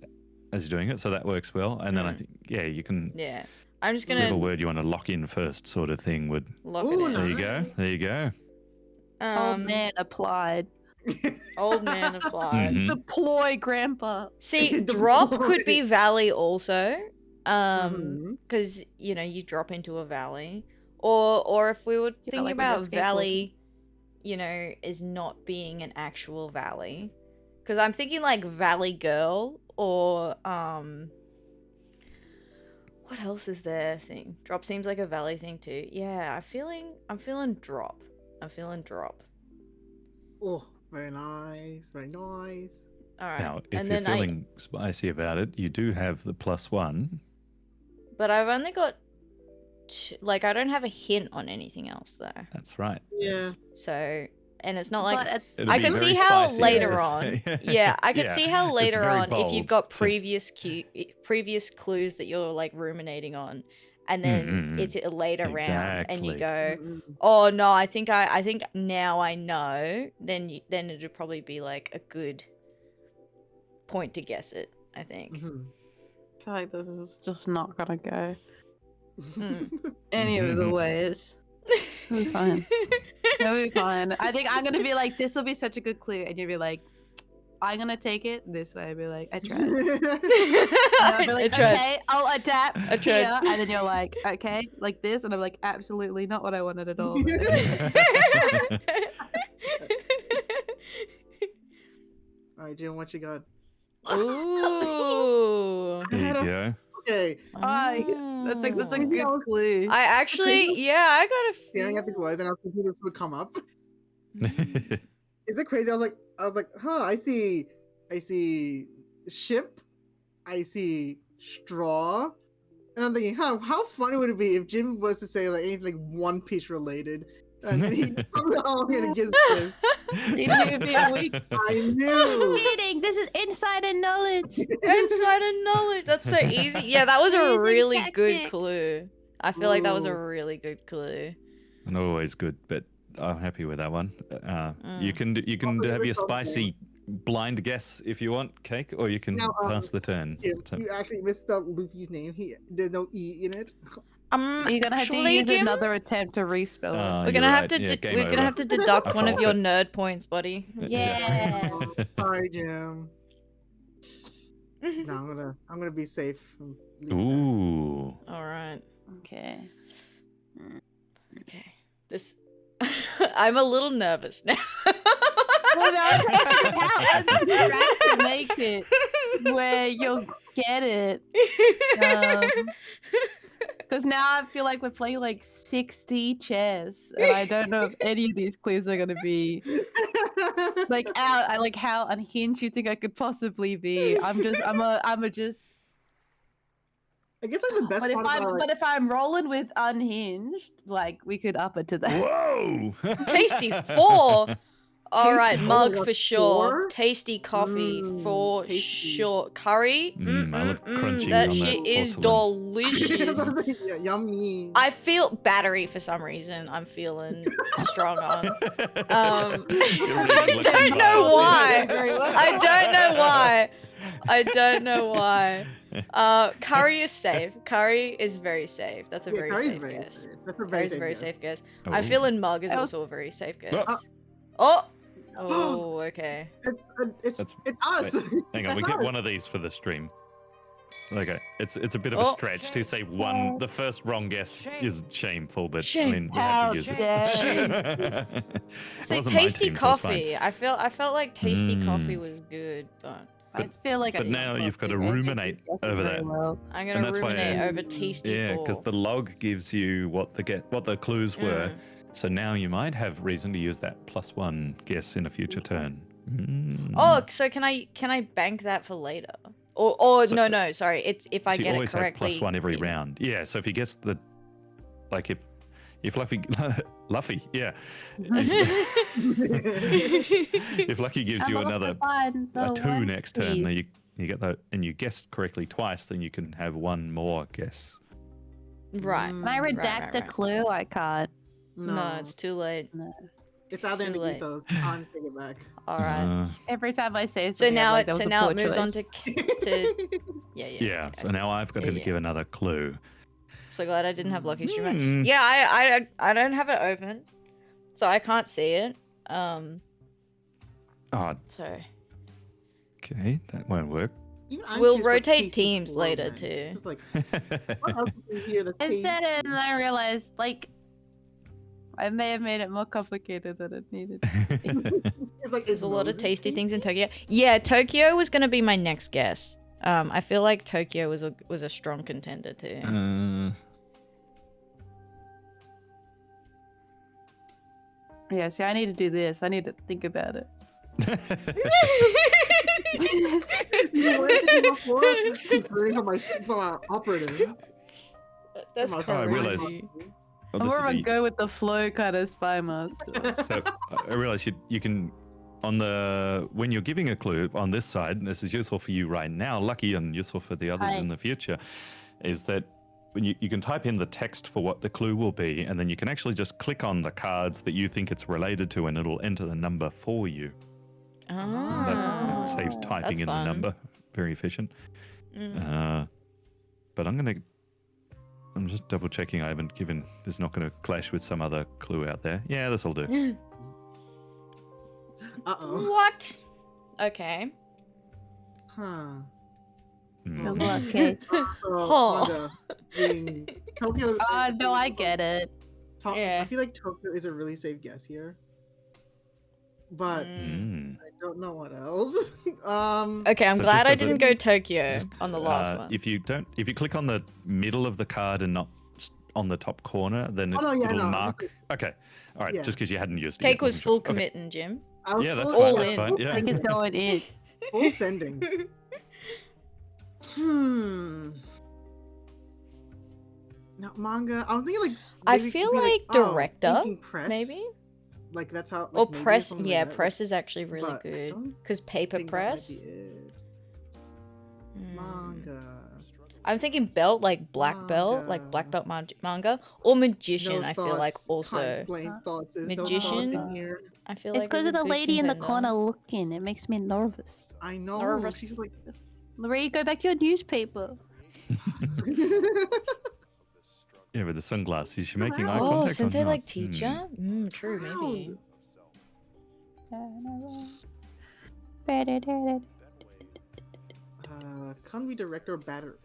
as you're doing it, so that works well. And then I think, yeah, you can Yeah. I'm just whatever gonna word you want to lock in first, sort of thing would. lock Ooh, it There in. you go. There you go. Old man applied. Old man applied. Mhm. Deploy, grandpa. See, The drop boy. could be valley also. Mhm. Because you drop into a valley, or if we were thinking like when you're about skateboarding. valley, is not being an actual valley. Because I'm thinking like Valley Girl or what else is there thing? Drop seems like a valley thing too. Yeah, I'm feeling drop. I'm feeling drop. Oh, very nice, very nice. All right. Now, if and you're then feeling spicy about it, you do have the +1. but I've only got I don't have a hint on anything else though. That's right. Yeah. So, and it's not like But at- It'll I be can very see how spicy, later as I on. say. Yeah, I can Yeah, see how it's later very on if you've bold got to- previous clues that you're like ruminating on, and then it's a later round, and you Exactly. go, Mm-mm. "Oh no, I think now I know." Then it'd probably be like a good point to guess it. I think. Mhm. I feel like this is just not gonna go. Any of the ways. It'll be fine. It'll be fine. I think I'm gonna be like, this will be such a good clue, and you'll be like, I'm gonna take it this way. I'll be like, I tried. And I'll be like, okay, I'll adapt. I tried. Here. And then you're like, okay, like this, and I'm like, absolutely not what I wanted at all. All right, Jim, what you got? Ooh. There you go. Okay. That's a good clue. I actually, yeah, I got a Staring at these words, and I was thinking this would come up. Mm. Is it crazy? I was like, huh, I see ship, I see straw, and I'm thinking, huh, how funny would it be if Jim was to say like anything like One Piece related, and then he somehow gives this. You knew it'd be a week. I knew. Cheating. This is insider knowledge. insider knowledge. That's so easy. Yeah, that was a Easy really good tactic. clue. I feel like that was a Ooh. really good clue. And always good, but I'm happy with that one. You can Also, have you your were talking spicy blind guess if you want, Cake, or you can Now, pass the turn. Jim, So- you actually misspelled Luffy's name. There's no E in it. You're gonna have to Actually, use Jim, another attempt to respell it. Oh, we're you're gonna have right. to Yeah, game we're gonna over. have to deduct I one of your forfeit. nerd points, buddy. Yeah. Sorry, Jim. No, I'm gonna be safe. From leaving that. Ooh. All right. Okay. Okay. This. I'm a little nervous now. Well, no, I'm trying to think of how abstract to make it where you'll get it. Because now I feel like we're playing like 60 chess, and I don't know if any of these clues are gonna be like out. I like how unhinged you think I could possibly be. I'm just. I guess like the best But if part about but if I'm rolling with unhinged, like we could up it to that. Whoa! Tasty 4. All right, Tasty mug four? for sure. 4? Tasty coffee for tasty. sure. Curry. I love crunching That on that shit is porcelain. delicious. Yeah, yummy. I feel battery for some reason. I'm feeling strong on. I I don't know why. I don't know why. I don't know why. Curry is safe. Curry is very safe. That's a very curry's safe very guess. safe. That's a very Curry's safe a very guess. safe guess. Oh. I feel in mug is That was- also a very safe guess. Oh. Oh, okay. It's That's- us. Hang on, we That's get us. one of these for the stream. Okay, it's a bit of a Oh. stretch to say one. The first wrong guess is shameful, but Shame. I mean, we How have to use it. dare It See, wasn't my tasty team, so it's fine. coffee. I felt like tasty coffee Mm. was good, but I feel like. but now you've got to ruminate over that. I'm And gonna that's why ruminate I- over tasty Yeah, 4. because the log gives you what the clues were. So now you might have reason to use that +1 guess in a future turn. Oh, so can I bank that for later? Or So- no, sorry. It's if I So you get it always correctly. have +1 every round. Yeah, so if you guess the, like if Luffy, Luffy, yeah. If Lucky gives you another a 2 next turn, then you get that, and you guessed correctly twice, then you can have one more guess. Right. Can I redact a clue? I can't. No, it's too late. It's out there in too the late. ethos. Can't take it back. All right. Every time I say So something, now I'm like, it that was a poor moves on choice. to yeah. Yeah, so I see. now I've got to Yeah. give another clue. So glad I didn't have Lucky Streamer. Hmm. Yeah, I don't have it open, so I can't see it. Oh, So okay, that won't work. Even I'm We'll curious what rotate tasty teams four later, meant. too. Just like, what else is in here that's I tasty? said it, and I realized, like, I may have made it more complicated than it needed. It's like, there's is a lot of Moses tasty things in Tokyo. Yeah, Tokyo was gonna be my next guess. I feel like Tokyo was a strong contender too. Yeah, see, I need to do this. I need to think about it. You weren't thinking before? Keep rooting for my operatives. That's For my Oh, I realized- crazy. Oh, I'm this more would of a be- go with the flow kind of spy master. So I realize you can, on the, when you're giving a clue on this side, and this is useful for you right now, Lucky, and useful for the others Hi. in the future, is that when you can type in the text for what the clue will be, and then you can actually just click on the cards that you think it's related to, and it'll enter the number for you. And that saves typing that's in fun. the number. Very efficient. But I'm I'm just double checking. I haven't given. This is not going to clash with some other clue out there. Yeah, this will do. Uh-oh. What? Okay. Huh. Good luck, kid. Manga being Tokyo. No, I get it. Yeah. I feel like Tokyo is a really safe guess here. But I don't know what else. Okay, I'm So glad just I as a- didn't go Tokyo on the last one. If you click on the middle of the card and not on the top corner, then it'll mark. Okay, all right. Yeah. Just because you hadn't used it. Cake yet, was wasn't full sure. Okay. committing, Jim. Yeah, that's All fine. That's in. fine. Yeah. Cake is going in. Full sending. Now manga. I was thinking like. I maybe feel could be like director, thinking press, maybe. Like that's how. Like, Or maybe press. something Yeah, like that. press is actually really But I good. don't Because paper think that might press. be it. Mm. Manga. I'm thinking belt, like black belt, like black belt manga, or magician. No I feel like thoughts. also. Can't explain thoughts. There's Magician? No thoughts in here. I feel It's like because is of a the good lady in the contender. corner looking. It makes me nervous. I know. Nervous. She's like. Marie, go back to your newspaper. Yeah, with the sunglasses, she's making eye Oh, contact. Sensei on like us. teacher? True, maybe. Can't we director batter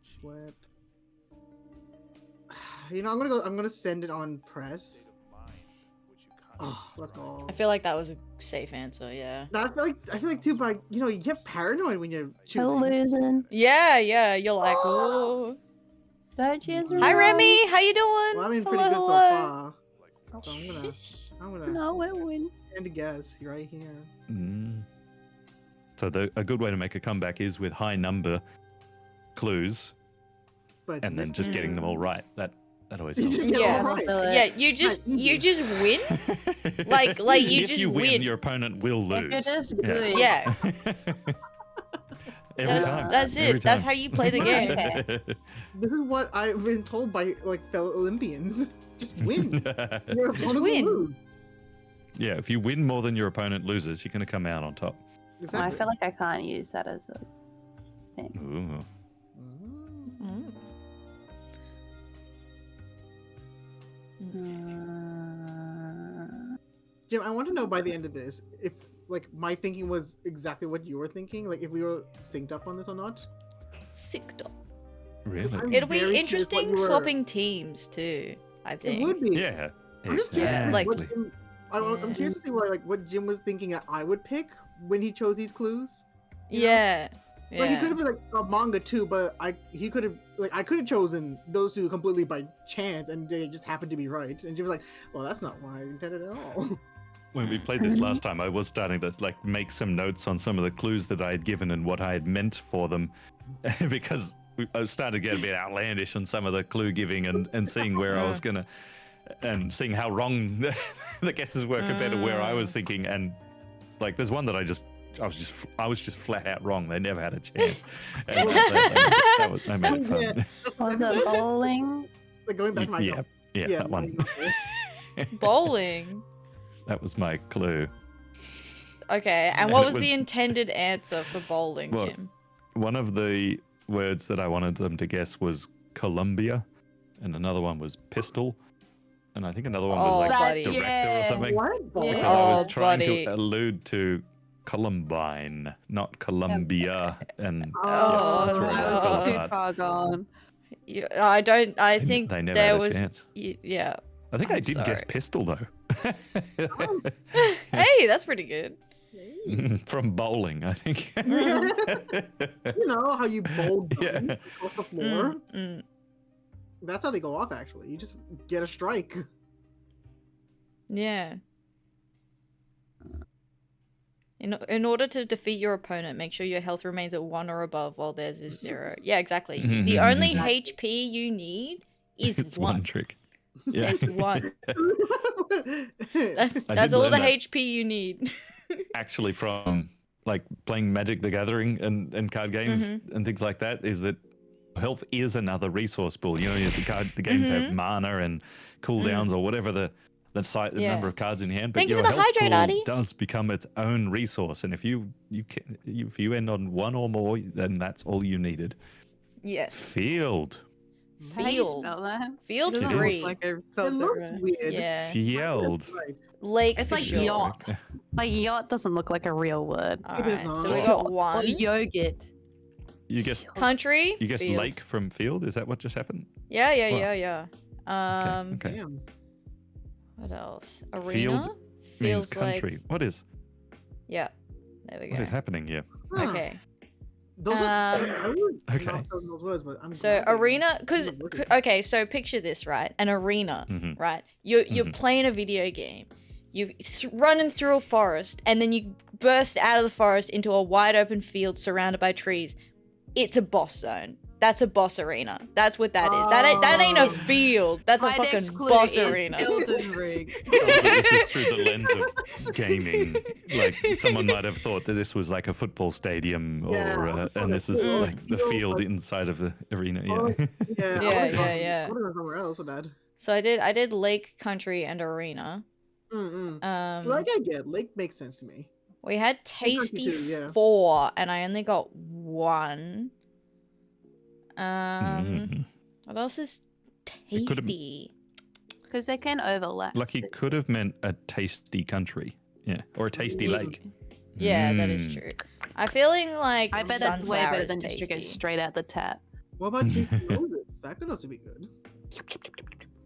slip? You know, I'm gonna send it on press. Oh, let's go. I feel like that was a safe answer. Yeah. I feel like too, but you know, you get paranoid when you're choosing. Losing. Yeah, yeah. You're like, oh. Don't you? Hi, Remy. How you doing? Well, I'm in pretty Hello, good hello. so far. So I'm gonna No, it win. end a guess right here. So a good way to make a comeback is with high number clues, But and then this- just getting them all right. That always helps. Yeah, Yeah. all right. Yeah, you just win. Like you if just you win. your opponent will lose. If you're just Yeah. good. Yeah, Every time. that's Every it. That's time. how you play the game. This is what I've been told by like fellow Olympians. Just win. Your Just opponent will win. lose. Yeah, if you win more than your opponent loses, you're going to come out on top. I Exactly. feel like I can't use that as a thing. Ooh. Mm. Jim, I want to know by the end of this if like my thinking was exactly what you were thinking, like if we were synced up on this or not. Sick dog. Really? I'm It'll very be curious what interesting you were- swapping teams too. I It think. would be. Yeah. I'm just curious. Exactly. What Jim, I'm curious to see what Jim was thinking that I would pick when he chose these clues. You know? Yeah. Like he Yeah. could have been like a manga too, but I could have chosen those two completely by chance, and they just happened to be right. And Jim was like, "Well, that's not what I intended at all." When we played this last time, I was starting to like make some notes on some of the clues that I had given and what I had meant for them, because I was starting to get a bit outlandish on some of the clue giving and seeing where I was gonna, and seeing how wrong the guesses were compared to where I was thinking. And like, there's one that I was just flat out wrong. They never had a chance. And I made it fun. Yeah. Was it bowling? Like going back to my Yeah, that my one. novel. Bowling. That was my clue. Okay, and And what it was was- the intended answer for bowling, Well, Jim? One of the words that I wanted them to guess was Columbia, and another one was pistol, and I think another one was Oh, like buddy. director Yeah. or something. What? Yeah. Because I was Oh, trying buddy. to allude to Columbine, not Columbia, and Oh, that's where I it fell was too apart. far gone. I don't. I They- think they never there had a was. chance. Yeah. I think I I'm did guess sorry. pistol though. Hey, that's pretty good. From bowling, I think. You know how you bowl Yeah. guns off the floor? Mm. That's how they go off. Actually, you just get a strike. Yeah. In order to defeat your opponent, make sure your health remains at 1 or above while theirs is 0. Yeah, exactly. The only HP you need is It's 1. one trick. Yeah. It's 1. That's I did all learn the that. HP you need. Actually, from like playing Magic the Gathering and card games and things like that, is that health is another resource pool. You know, the games have mana and cooldowns or whatever the Yeah. number of cards in hand. But Thank you your for the health hydrate, pool Artie. does become its own resource, and if you end on 1 or more, then that's all you needed. Yes. Field. How do you Field. spell that? Field It doesn't 3. look like I It spelled looks right. weird. Yeah. Fjeld. Right. Lake It's for like sure. yacht. Like yacht doesn't look like a real word. All It is right, not. so we Yacht got Or 1. yogurt. You guess Country. Field. lake from field? Is that what just happened? Yeah, yeah, What? yeah, yeah. Okay. Damn. What else? Arena. Field means Feels country. like. What is Yeah. There we what is go. happening here? Okay. Those are, I would Okay. not know those words, but I'm So glad they- arena, because they're working. okay, so picture this, right? An arena, Mhm. right? You're Mhm. playing a video game. You're running through a forest, and then you burst out of the forest into a wide open field surrounded by trees. It's a boss zone. That's a boss arena. That's what that is. That ain't a Oh. field. That's a My next fucking clue boss is arena. Elden Ring. This is through the lens of gaming. Like someone might have thought that this was like a football stadium, or Yeah, and this is Mm. like the field inside of the arena. Oh, Yeah. Yeah, Yeah. I would have gone somewhere else with that. So I did lake, country, and arena. Mm-mm. Like I get, Lake makes sense to me. We had country tasty too, yeah. 4, and I only got 1. Mhm. What else is It could've- tasty? Because they can overlap. Lucky could have meant a tasty country. Yeah, or a tasty Yeah. lake. Yeah, that is Mm. true. I'm feeling like I bet that's way sunflower better is than just drinking tasty. straight out the tap. What about Jason Moses? That could also be good.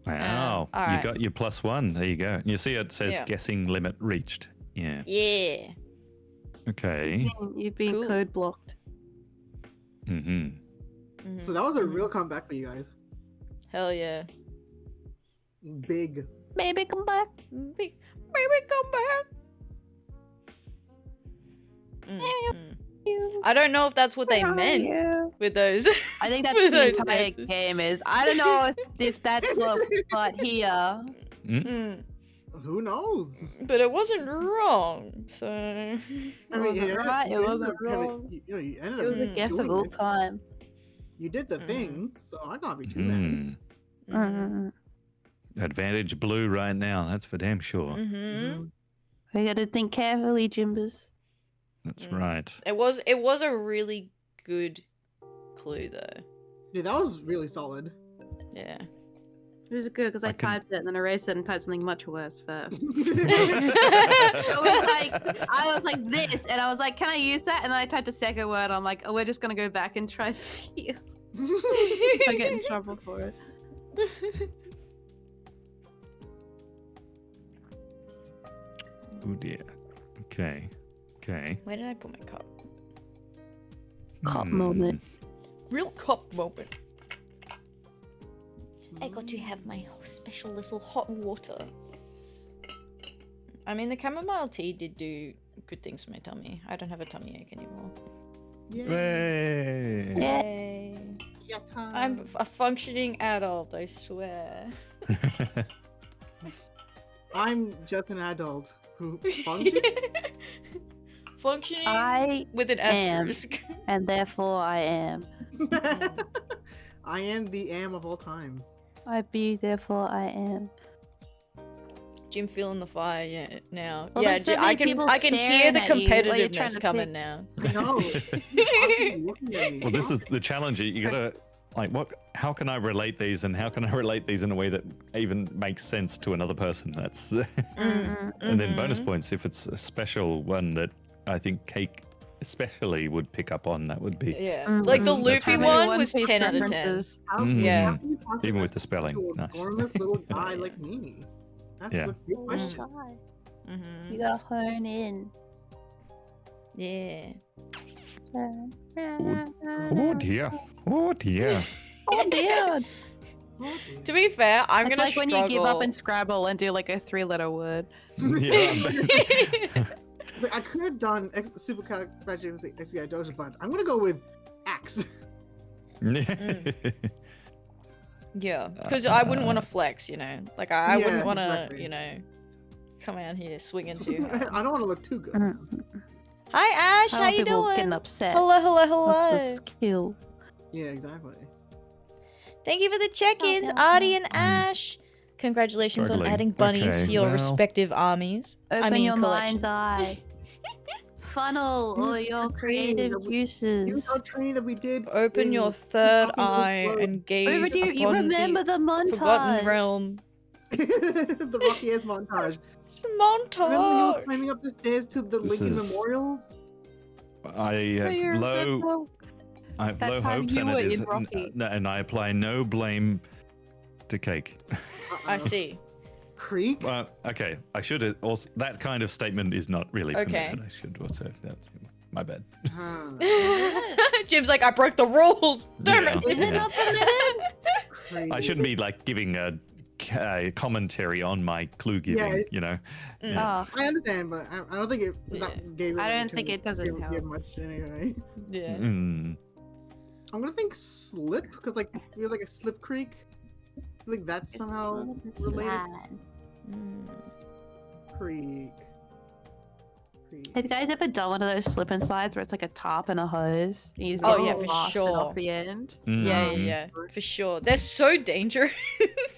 Wow, you alright. got your +1. There you go. You see it says Yeah. guessing limit reached. Yeah. Yeah. Okay. You've been Cool. code blocked. Mm-hmm. So that was a real comeback for you guys. Hell yeah. Big. Baby, come back. Baby, come back. I don't know if that's what they meant with those. I think that's with the those entire answers. game is. I don't know if that's what, but here. Mm. Who knows? But it wasn't wrong, so. I mean, wasn't right, it wasn't wrong. You ended It up was a guess of doing all it. time. You did the thing, so I can't be too mad. Mm. Advantage blue right now. That's for damn sure. Mm-hmm. We gotta think carefully, Jimbers. That's right. It was a really good clue though. Yeah, that was really solid. Yeah. It was good because I typed it and then erased it and typed something much worse first. I was like this, and I was like, can I use that? And then I typed a second word. I'm like, oh, we're just gonna go back and try you. I get in trouble for it. Oh dear. Okay. Okay. Where did I put my cup? Cup moment. Real cup moment. I got to have my special little hot water. I mean, the chamomile tea did do good things for my tummy. I don't have a tummy ache anymore. Yay. Yay. I'm a functioning adult, I swear. I'm just an adult who functions. Functioning I with an am. asterisk. And therefore I am. I am the am of all time. I be, therefore I am. Jim feeling the fire now. Well, yeah, there's so I many people can hear the staring at you while you're trying competitiveness to coming pick. now. I know. Constantly looking at me. Well, this is the challenge. You gotta like, how can I relate these, and how can I relate these in a way that even makes sense to another person? That's and then bonus points if it's a special one that I think Cake especially would pick up on. That would be Yeah, Mm. like the That's loopy really one One was Piece 10 out of 10. references. How, Yeah. how can you possibly Even with the speak spelling. to a Nice. gormless little guy like me? That's Yeah. the big question. Mm-hmm. You gotta hone in. Yeah. Oh dear. Oh dear. Oh dear. Oh, To be fair, I'm It's gonna like when you give up struggle. in Scrabble and do like a 3-letter word. Yeah. Wait, I could have done supercalifragilisticexpialidocious, but I'm gonna go with axe. Yeah, because I wouldn't want to flex, you know. Like I Yeah, wouldn't want to, exactly. you know, come out here swinging too hard. I don't want to look too good. Hi Ash, I how don't you want people doing? getting upset. Hello, hello, with hello. the skill. Yeah, exactly. Thank you for the check-ins, Oh, Artie and Ash. Congratulations on Struggling. adding bunnies Okay, for your well. respective armies. Open I mean, your mind's collections. eye. funnel all your creative Use juices. our training that we did. Open in your third Yapping eye Road. and gaze Overdue, you upon remember the forgotten montage. realm. The Rocky ass montage. Remember you were Montage. climbing up the stairs to the This Lincoln is- Memorial? I have low That's how hopes, you and were it is, in Rocky. and I apply no blame to Cake. I see. Creek? Well, okay, I should also. That kind of statement is not really Okay. permitted. I should also. That's my bad. Jim's like, I broke the rules. Damn Yeah. it. Is it not permitted? Creek. I shouldn't be like giving a commentary on my clue giving. Yeah. You know. Mm. Yeah. Oh, I understand, but I don't think it Yeah. that gave it. I like, don't think too- it doesn't give help. much anyway. Yeah. Mm. I'm gonna think slip because like it feels like a slip creek. I feel like that's somehow related. Mm. Creek. Have you guys ever done one of those slip and slides where it's like a top and a hose? And you just Oh, get yeah, it for fastened sure. off the end. Yeah, Mm. yeah, for sure. They're so dangerous.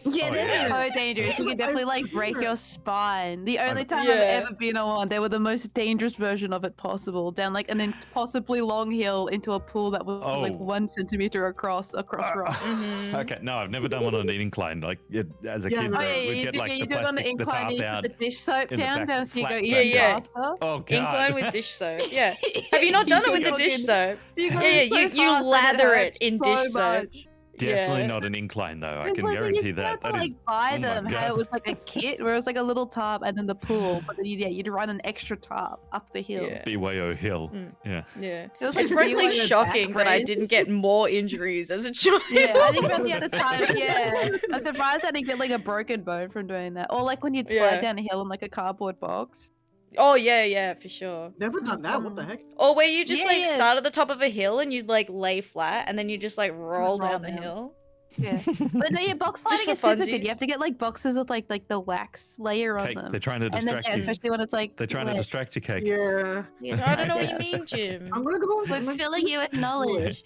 Yeah, Oh, they're yeah. so dangerous. You can definitely like break your spine. The only time Yeah. I've ever been on one, they were the most dangerous version of it possible. Down like an impossibly long hill into a pool that was like Oh. 1 centimeter across rock. Mhm. Okay, no, I've never done one on an incline. Like as a Yeah, kid, no. Oh yeah, we'd you get do, like you the do it on the plastic, the incline. tarp You out. put the dish soap in the down, back, down so you flat go back even Yeah, faster. Oh god. Incline with dish soap. Yeah. Have you not done it with the dish soap? You go Yeah, yeah, so you fast and lather it hurts in so dish soap. much. Definitely Yeah. not an incline though. I It's can like they guarantee used to have that. to, That like is. buy oh my them how God. it was like a kit where it was like a little top and then the pool, but then you'd run an extra top up the hill. Yeah. BYO Hill. Mm. Yeah. Yeah. It was It's like frankly BYO back shocking that I brace. didn't get more injuries as a child. Yeah, I think that's the other time. Yeah, I'm surprised I didn't get like a broken bone from doing that, or like when you'd slide Yeah. down a hill in like a cardboard box. Oh, yeah, yeah, for sure. Never done that. What the heck? Or where you just Yeah, like yeah. start at the top of a hill and you'd like lay flat and then you just like roll Roll down the down. hill. Yeah, but no, your box Just sliding for is super good. funsies. You have to get like boxes with like the wax layer on Cake. them, They're trying to and then distract yeah, you. especially when it's like They're trying to wet. distract you, Cake. Yeah. I don't know what you mean, Jim. I'm gonna go with We're filling you with knowledge.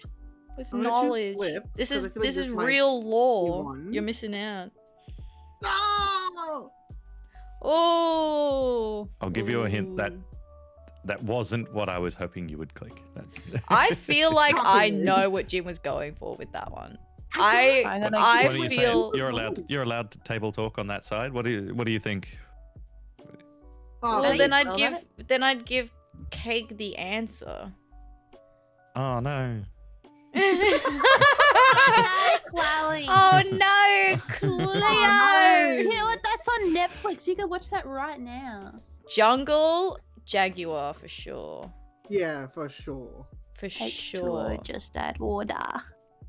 It's I'm gonna choose knowledge. slip, This 'cause is I feel like this this is might real lore. one. You're missing out. No! Oh. I'll give you a hint that Ooh. that wasn't what I was hoping you would click. That's. I feel like Stop I it. know what Jim was going for with that one. I'm I gonna I What are you saying? feel You're allowed to table talk on that side. What do you think? Oh, well you then spell I'd give Cake the answer. Oh no. Chloe. Oh no, Cleo! You know what? That's on Netflix. You can watch that right now. Jungle Jaguar for sure. yeah, for sure. For sure. Just add water.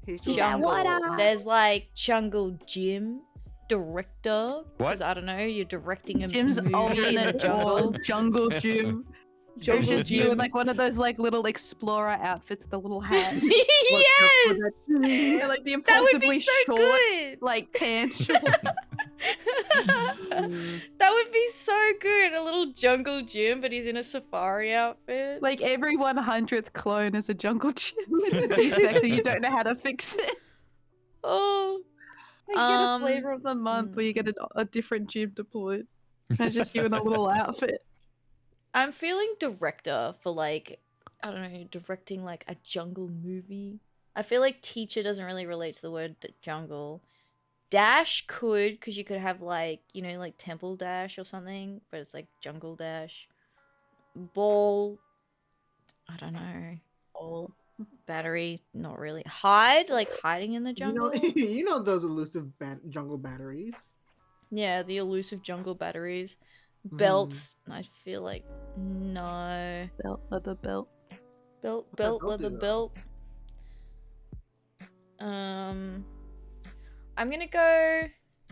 He's Yeah, Jungle. water. There's like Jungle Jim, director. What? 'Cause I don't know, you're directing a Jim's movie in the alternate jungle. jungle Jim. It was Jungle just you in Jim. like one of those like little explorer outfits with a little hat. Yes! Yeah, like the That would impossibly be so short, good. like tan shorts. That would be so good. A little Jungle Jim, but he's in a safari outfit. Like every 100th clone is a jungle Jim. It's a defect and you don't know how to fix it. Oh. You get a flavor of the month where you get a different Jim to put. It's just you in a little outfit. I'm feeling director for like, I don't know, directing like a jungle movie. I feel like teacher doesn't really relate to the word jungle. Dash could, because you could have like, you know, like Temple Dash or something, but it's like Jungle Dash. Ball, I don't know. Ball. Battery, not really. Hide, like hiding in the jungle. You know those elusive jungle batteries. Yeah, the elusive jungle batteries. Belts, I feel like no. Belt, leather belt. Belt, belt leather do, though? belt. I'm gonna go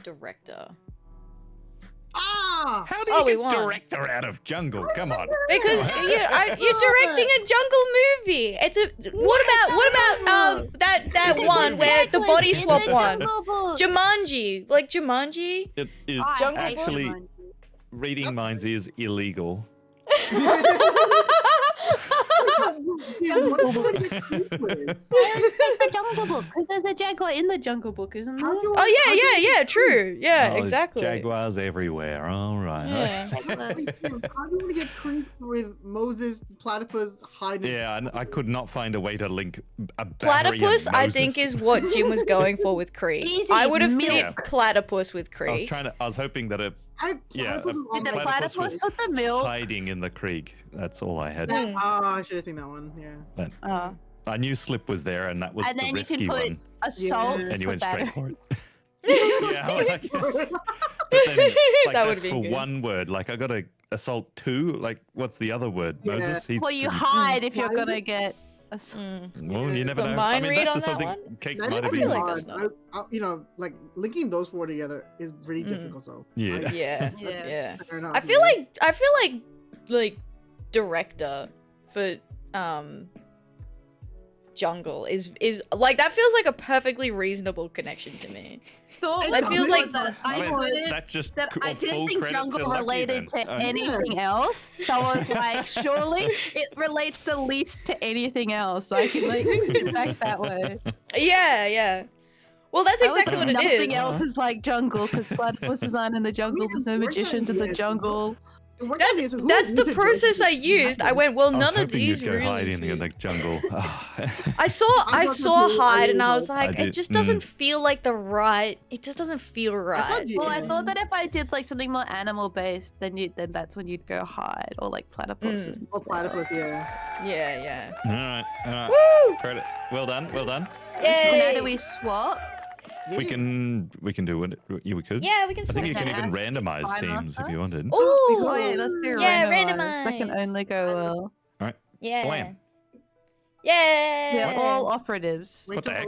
director. Ah! How do Oh, we you get won. director out of jungle? Come on. Because you're directing a jungle movie. It's a what about that one where the body swap one? Jumanji, like Jumanji. It is Jungle actually Book. reading minds is illegal. Jungle Book. It's the Jungle Book because there's a jaguar in the Jungle Book, isn't there? Oh yeah, true. Yeah, Oh, exactly. Jaguars everywhere. All right. Yeah. How do you want to get creeped with Moses, platypus, hide? Yeah, I could not find a way to link a battery Platypus, and I think, Moses. is what Jim was going for with Krieg. Easy, I would have milk. picked platypus with Krieg. I was hoping that a Platypus was on Did the my- platypus was with the milk? hiding in the creek. That's all I had. I should have seen that one. Yeah. Oh. I knew Slip was there, and that was And the then you risky can put one. assault Yeah. And you for went straight battery. for it. Yeah, like, but then, like, That that's would've been for good. one word. Like I got to assault 2. Like what's the other word? Yeah. Moses. He's Well, you pretty- hide if you're Hide? gonna get Well, you never The know. mind I mean, read that's on that something one? Cake That might is have feel been. like that's not- you know, like linking those four together is really difficult. So Yeah. Yeah, Yeah. yeah. fair enough, I feel yeah. like director for jungle is like that feels like a perfectly reasonable connection to me. That feels like that. I I mean, put it that's just that I full didn't think credit jungle to Lucky related then. to anything else. So I was like, surely it relates the least to anything else. So I can like think it back that way. Yeah. Well, that's I was exactly like, what it is. nothing else is like jungle because platypus is on in the jungle. There's no magicians in the jungle. That's the process I used. I went, well, I was none of hoping these you'd go really. hiding in the fit. jungle. I saw I thought hide, you- and I was I like, did- it just doesn't mm. feel like the right. It just doesn't feel right. Well, I thought that if I did like something more animal based, then that's when you'd go hide or like platypus. Mm. Or platypus, yeah. Yeah. All right. Woo! Credit. Well done. So now Yay! do we swap? We can do it. Yeah, we could. Yeah, we can I think switch you can it. even Ask randomize Spy teams if Master? you wanted. Ooh! Oh yeah, let's do Yeah, randomized. That can randomize. only go well. Yeah. Blam. Yay! They're all operatives. What the heck?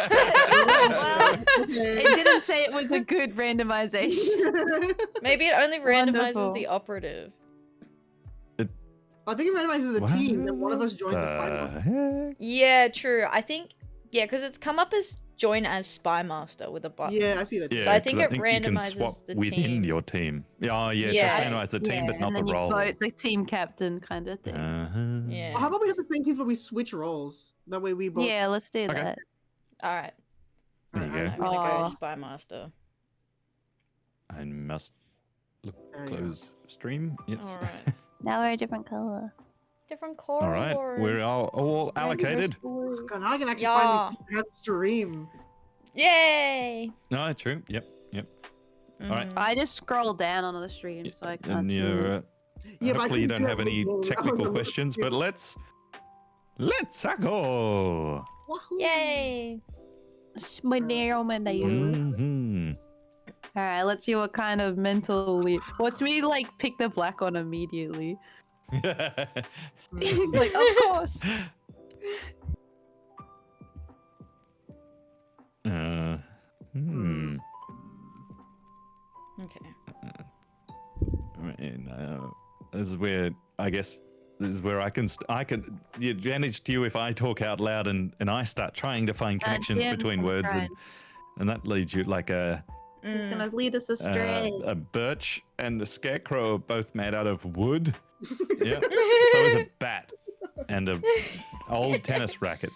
Well, Okay. it didn't say it was a good randomization. Maybe it only randomizes Wonderful. the operative. I think it randomizes the What? team, and one of us joins the spider. Heck? Yeah, true. I think because it's come up as join as Spy Master with a button. Yeah, I see that. Yeah, So I think 'cause it you can randomizes swap the within team. your team. Yeah, Yeah. just randomize the team, but not and the then you role. vote the team captain kind of thing. Yeah. Well, how about we have the same teams, but we switch roles? That way we both. Yeah, let's do Okay. that. All right. There you Alright, go. I'm gonna go Aw. Spy Master. I must There you go. close stream. Yes. All right. Now we're a different color. Different color. All right. We're all allocated. God, now I can actually Yeah. finally see that stream. Yay! No, true. Yep. Alright. Mhm. I just scroll down on the stream, so I can't And see. you're, Yeah, but I hopefully you couldn't don't have hear any it. technical questions, but let's go. Wahoo. Yay! Mm-hmm. All right, let's see what kind of mental leap. What's me like? Pick the black one immediately. Like, of course. Okay. This is where I guess this is where I can the advantage to you if I talk out loud and I start trying to find connections yeah, between I'm words trying. and that leads you like It's gonna lead us astray. a birch and a scarecrow are both made out of wood. Yeah. So is a bat and a old tennis racket.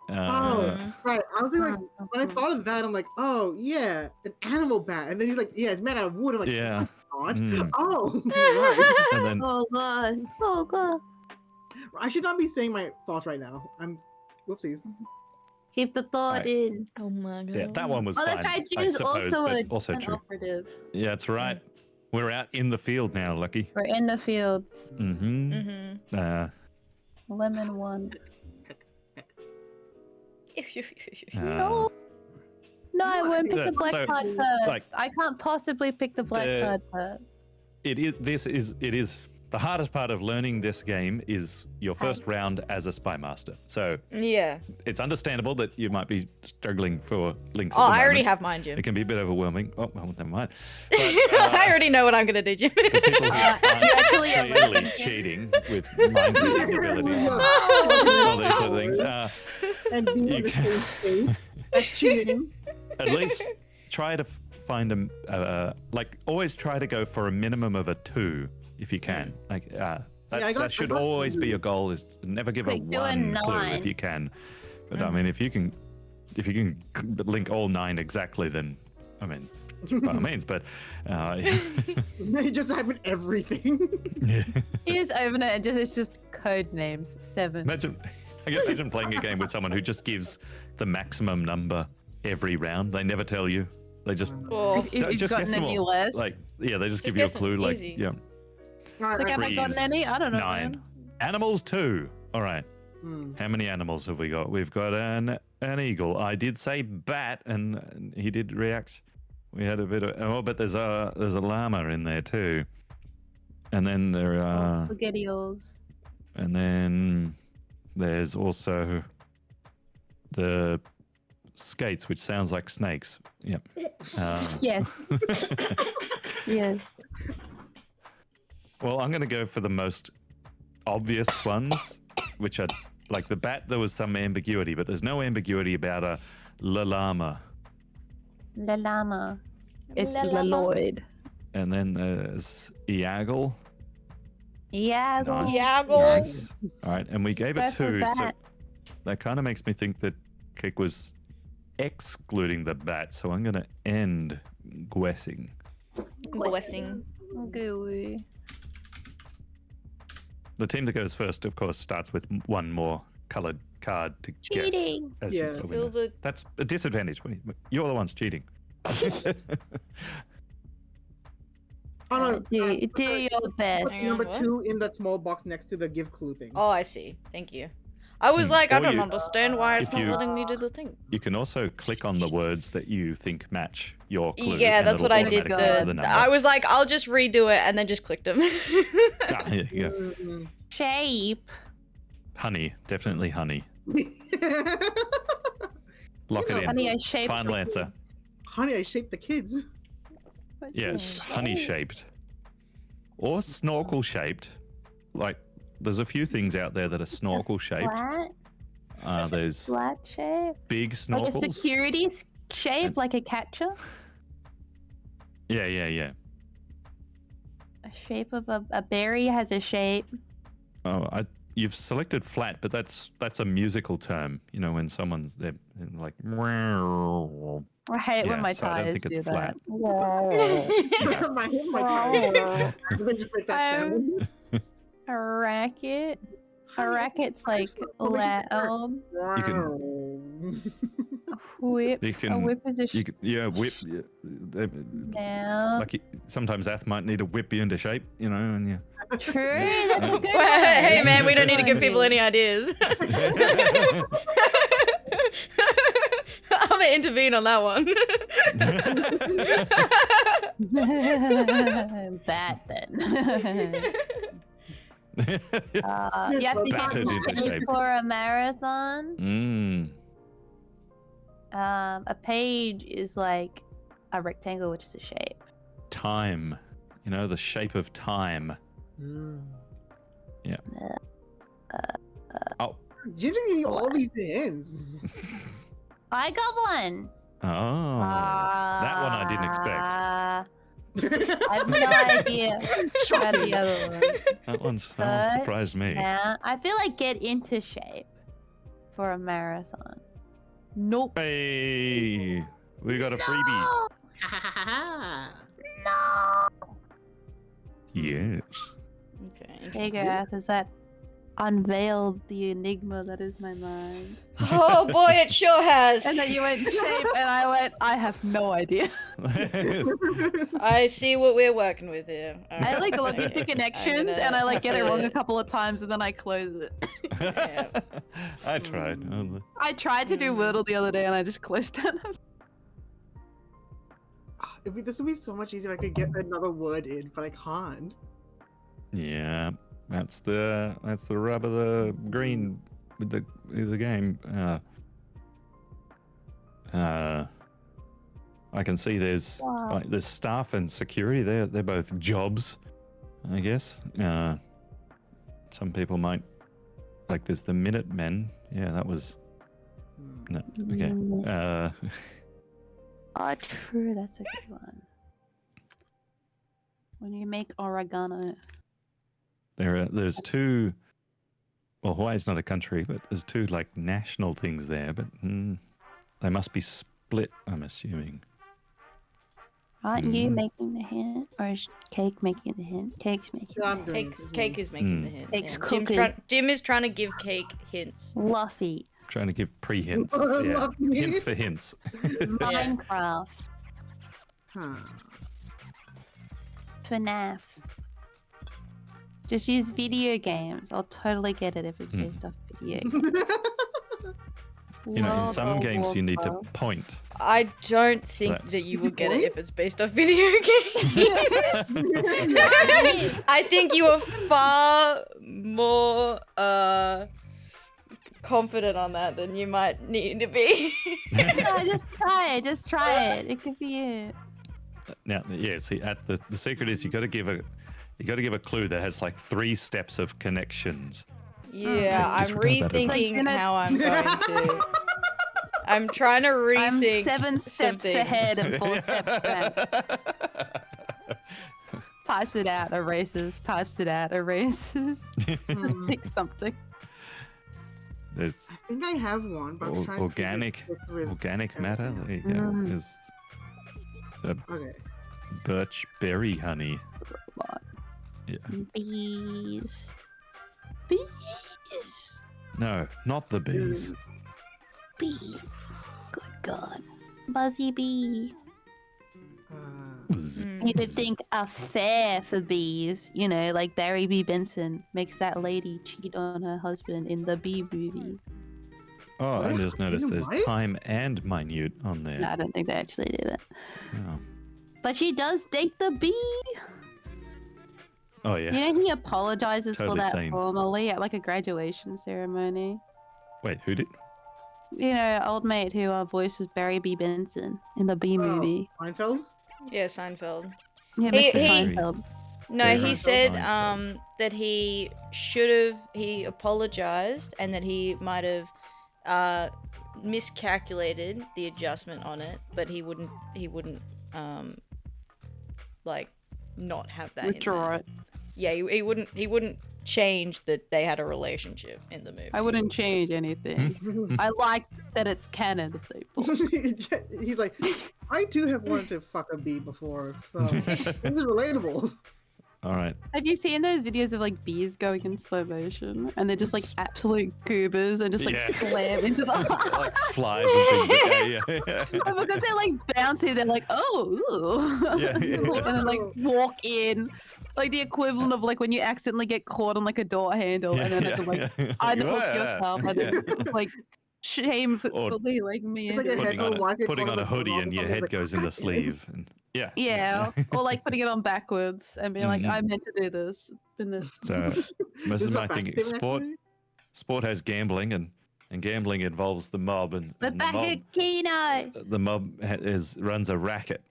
Oh, right. I was thinking, like, when I thought of that, I'm like, oh, yeah, an animal bat. And then he's like, yeah, it's made out of wood. I'm like, Yeah. God. Mm. Oh, right. And then Oh god. Oh god. I should not be saying my thoughts right now. Whoopsies. Keep the thought Right. in. Oh my god. yeah, that one was Oh, fine. that's right. I James suppose, also but a also an true. operative. Yeah, that's right. We're out in the field now, Lucky. We're in the fields. Mm-hmm. Mhm. Lemon one. No. No, I won't pick Yeah, the black so, card first. like, I can't possibly pick the black the- card first. It is the hardest part of learning this game is your first round as a spy master. So Yeah. it's understandable that you might be struggling for links. Oh, at the I already moment. have mine, Jim. It can be a bit overwhelming. Oh, well, never mind. But, I already know what I'm gonna do, Jim. for people who aren't actually are clearly right. cheating with mind reading abilities and all these sort of things, And being You in the can- same space. That's cheating. at least try to find always try to go for a minimum of a 2 if you can. Like That should always be your goal: is to never give Quick, a do a 1 clue 9. if you can. But I mean, if you can link all 9 exactly, then I mean, by all means. But They just open everything. yeah. You just open it and it's just code names 7. Imagine playing a game with someone who just gives the maximum number every round. They never tell you. They just Well, If you've just gotten guess them any all. less. Like yeah, they just Just give you a guess 'em clue. Like easy. yeah, Like, have I gotten trees, any? I don't know. 9. man. Animals 2. All right. Hmm. How many animals have we got? We've got an eagle. I did say bat, and he did react. We had a bit of but there's a llama in there too, and then there are Spaghettios. and then there's also the skates, which sounds like snakes. Yep. Yes. Yes. Well, I'm going to go for the most obvious ones, which are like the bat. There was some ambiguity, but there's no ambiguity about a llama. La llama. It's La llama. Lloyd. And then there's Eagle. Yeah. Nice. Yagle. Nice. All right, and we gave it Go for 2, so bat. that kind of makes me think that Kick was excluding the bat. So I'm going to end guessing. Blessing. Gooey. The team that goes first, of course, starts with 1 more colored card to Cheating. guess. As Yeah. a winner. Feel the That's a disadvantage. You're the ones cheating. Oh no. Do your What's best. Hang on, number what? 2 in that small box next to the give clue thing? Oh, I see. Thank you. I was like, I Or don't you- understand why it's if not you- letting me do the thing. You can also click on the words that you think match your clue. Yeah, and that's what it'll I did. automatically enter the number. I was like, I'll just redo it, and then just clicked them. Ah, yeah, yeah. Mm-mm. Shape. Honey, definitely honey. Lock it in. Honey, I shaped. Final the answer. kids. Honey, I shaped the kids. What's Yeah, your it's shape? honey shaped. Or snorkel shaped. Like, there's a few things out there that are snorkel shaped. Flat. There's Flat shape. big Like a snorkels. security shape, And- like a catcher. Yeah, yeah, yeah. A shape of a berry has a shape. Oh, you've selected flat, but that's a musical term. You know, when someone's they're like. I hate Yeah, when my so I don't tires think it's do flat. that. my car. They just make that sound. A racket. A racket's like loud. Whip. You A can. whip is a You can, yeah, whip. now. Like sometimes Ath might need to whip you into shape, you know, and yeah. True. That's a good Hey one. man, we don't need to give people any ideas. I'm gonna intervene on that one. Bat then. You have to Battered into get shape. for a marathon. A page is like a rectangle, which is a shape. Time, you know, the shape of time. Yeah. Oh. Jim's giving you all these hints. I got one. Oh. That one I didn't expect. I have no idea about the other one. That one surprised me. Yeah, I feel like get into shape for a marathon. Nope. Hey, we got a freebie. No. Yes. Okay. Hey, Gareth, has that unveiled the enigma that is my mind? Oh boy, it sure has. And then you went shape, and I went, I have no idea. I see what we're working with here. I like look Okay. into connections, gonna and I like get it have wrong to- a couple of times, and then I close it. Yeah. I tried. I tried to do Wordle the other day, and I just closed it. This would be so much easier if I could get another word in, but I can't. Yeah, that's the rub of the green with the game. I can see there's Wow. like there's staff and security. They're both jobs, I guess. Some people might like there's the Minutemen. Yeah, that was no okay. Oh, true. That's a good one. When you make oregano. There's two. Well, Hawaii's not a country, but there's two like national things there. But they must be split. I'm assuming. Aren't you making the hint, or is Cake making the hint? Cake's making. Yeah, I'm doing Cake is making the hint. Cake's Yeah. cooking. Jim is trying to give Cake hints. Luffy. Trying to give pre-hints. Yeah. Love me. Hints for hints. Minecraft. Huh. FNAF. Just use video games. I'll totally get it if it's based off video games. You know, in some games you need to point. I don't think that you will get it if it's based off video games. I think you are far more confident on that than you might need to be. No, just try it. Just try it. It could be it. Now, yeah. See, the secret is you got to give a clue that has like 3 steps of connections. Yeah, I'm rethinking how I'm going to. I'm trying to rethink. I'm 7 steps ahead and 4 steps back. Types it out, erases. Types it out, erases. Pick something. There's I think I have one, but I'm trying organic matter. There you go. There's birch berry honey. Yeah. Bees. Bees. No, not the bees. Bees. Good God. Buzzy bee. Zzz. You could think a fair for bees, you know, like Barry B. Benson makes that lady cheat on her husband in the Bee movie. Oh, I just noticed there's What? time and minute on there. No, I don't think they actually do that. Oh, But she does date the bee. oh yeah. You know, he apologizes Totally for that sane. formally at like a graduation ceremony. Wait, who did? You know, old mate who voices Barry B. Benson in the Bee movie. Seinfeld? Yeah, Seinfeld. Yeah, He- Mr. he- Seinfeld. No, Yeah, he Seinfeld. said Seinfeld. that he apologized and that he might have miscalculated the adjustment on it, but he wouldn't like not have that. Withdraw in it. there. Yeah, he wouldn't change that they had a relationship in the movie. I wouldn't change anything. I like that it's canon, people. He's like, I too have wanted to fuck a bee before, so this is relatable. All right. Have you seen those videos of like bees going in slow motion and they're just like absolute goobers and just like Yeah. slam into the Like flies and things. Yeah. And because they're like bouncy, they're like, oh, ooh. Yeah, yeah. And then like walk in. Like the equivalent of like when you accidentally get caught on like a door handle and then have to like unhook yourself and then just like shamefully like me. It's like a Putting head- on why is it putting called on a a hoodie ball? and your It's head like, goes in the "God damn." sleeve. And yeah. Yeah, or like putting it on backwards and being like, Mhm. I meant to do this. Been this. So most This of is my a thinking, fact, sport has gambling and gambling involves the mob and The back of Kino. the mob runs a racket.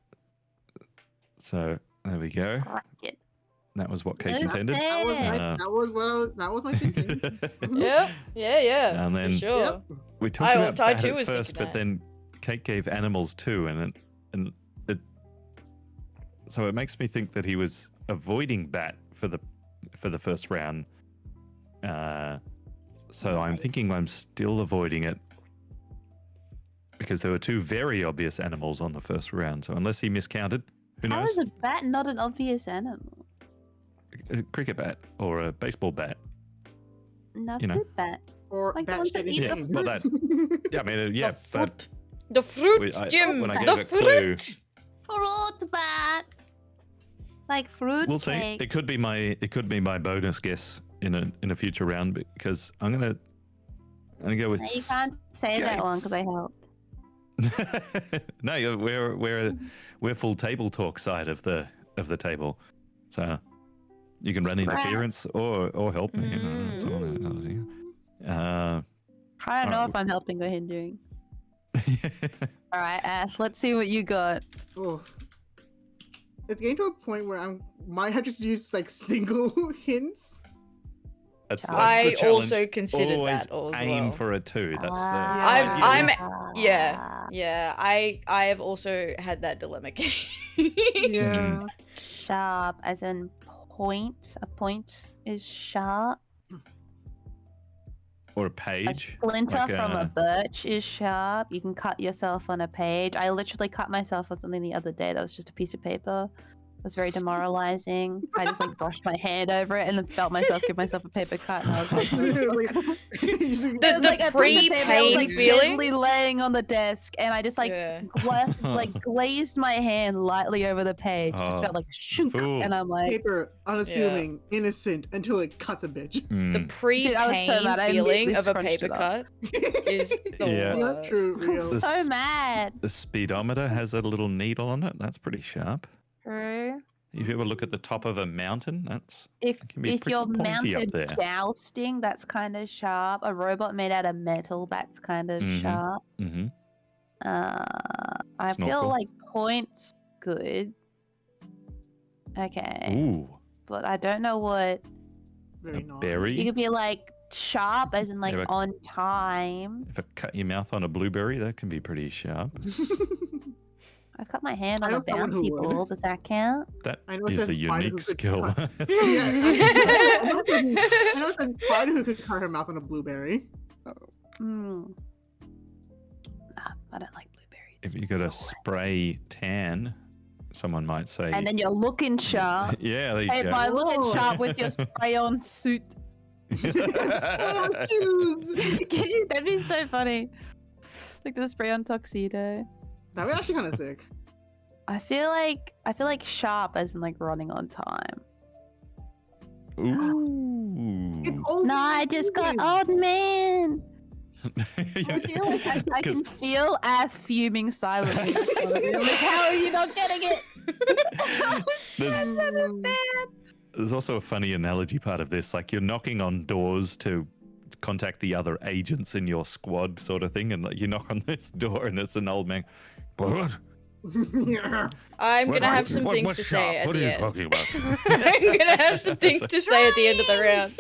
So there we go. Racket. That was what Kate Look intended. there. That was my thinking. Yep. Yeah. And then- for sure. Yep. We talked about I bat too at was first, thinking but that. then Kate gave animals too, so it makes me think that he was avoiding bat for the first round. So I'm thinking I'm still avoiding it because there were 2 very obvious animals on the first round. So unless he miscounted, who How knows? is a bat not an obvious animal? A cricket bat or a baseball bat. No, You know. fruit bat. Or Like the bat ones that shitting eat the things. Well, that- Yeah, I mean, yeah, but The fruit, We- Jim. when I gave The a clue, fruit. Fruit bat. Like fruit we'll see. cake. It could be my bonus guess in a future round because I'm gonna go with. No, you can't say that one Gates. because I helped. No, we're full table talk side of the table, so you can run Scrap. interference or help me. You know, that's all that- I don't know Alright. if I'm helping or hindering. All right, Ash, let's see what you got. Oh. It's getting to a point where I might have to use like single hints. that's I the challenge. also considered Always that as aim well. for a 2. That's the. I'm- ideal. Yeah, I have also had that dilemma. Yeah. Sharp, as in point. A point is sharp. Or a A page. splinter like from a birch is sharp. You can cut yourself on a page. I literally cut myself on something the other day that was just a piece of paper. It was very demoralizing. I just like brushed my hand over it and then felt myself give myself a paper cut, and I was like, The like a piece of paper that was, pre-pain like, feeling. gently laying on the desk, and I just like glazed my hand lightly over the page. Just felt like shunk, fool. and I'm like, Paper, unassuming, innocent, until it cuts a bitch. The Dude, I was so pre-pain mad. I feeling immediately of a scrunched paper it up. cut is the Yeah. worst. True, real. The so mad. The speedometer has a little needle on it. That's pretty sharp. True. If you ever look at the top of a mountain, that can be If pretty you're pointy up mounted there. jousting, that's kind of sharp. A robot made out of metal, that's kind of sharp. Mm-hmm. I feel Snorkel. like points good. Okay, Ooh, but I don't know what. Very a naughty. berry. You could be like sharp, as in like Yeah, but- on time. If I cut your mouth on a blueberry, that can be pretty sharp. I cut my hand I on a know someone who bouncy would. ball. Does that count? That I know is a some spider who unique could skill. cut- Yeah, I know some spider who could cut her mouth on a blueberry. Hmm. Nah, I don't like blueberries. If you got a spray tan, someone might say. And then you're looking sharp. yeah, there you Hey, go. boy, looking Whoa. sharp with your spray-on suit. Spoiled shoes. That'd be so funny. Like the spray-on tuxedo. That'd be actually kind of sick. I feel like sharp, as in like running on time. Ooh. It's old No, I man just got moving. old man. I feel like I can 'Cause feel Ath fuming silently. Like, how are you not getting it? there's, there's also a funny analogy part of this. Like you're knocking on doors to contact the other agents in your squad, sort of thing, and like, you knock on this door, and it's an old man. What? Yeah. I'm What- gonna have some what- things what's to sharp? say at What the are you end. talking about? I'm gonna have some things to say at the end of the round.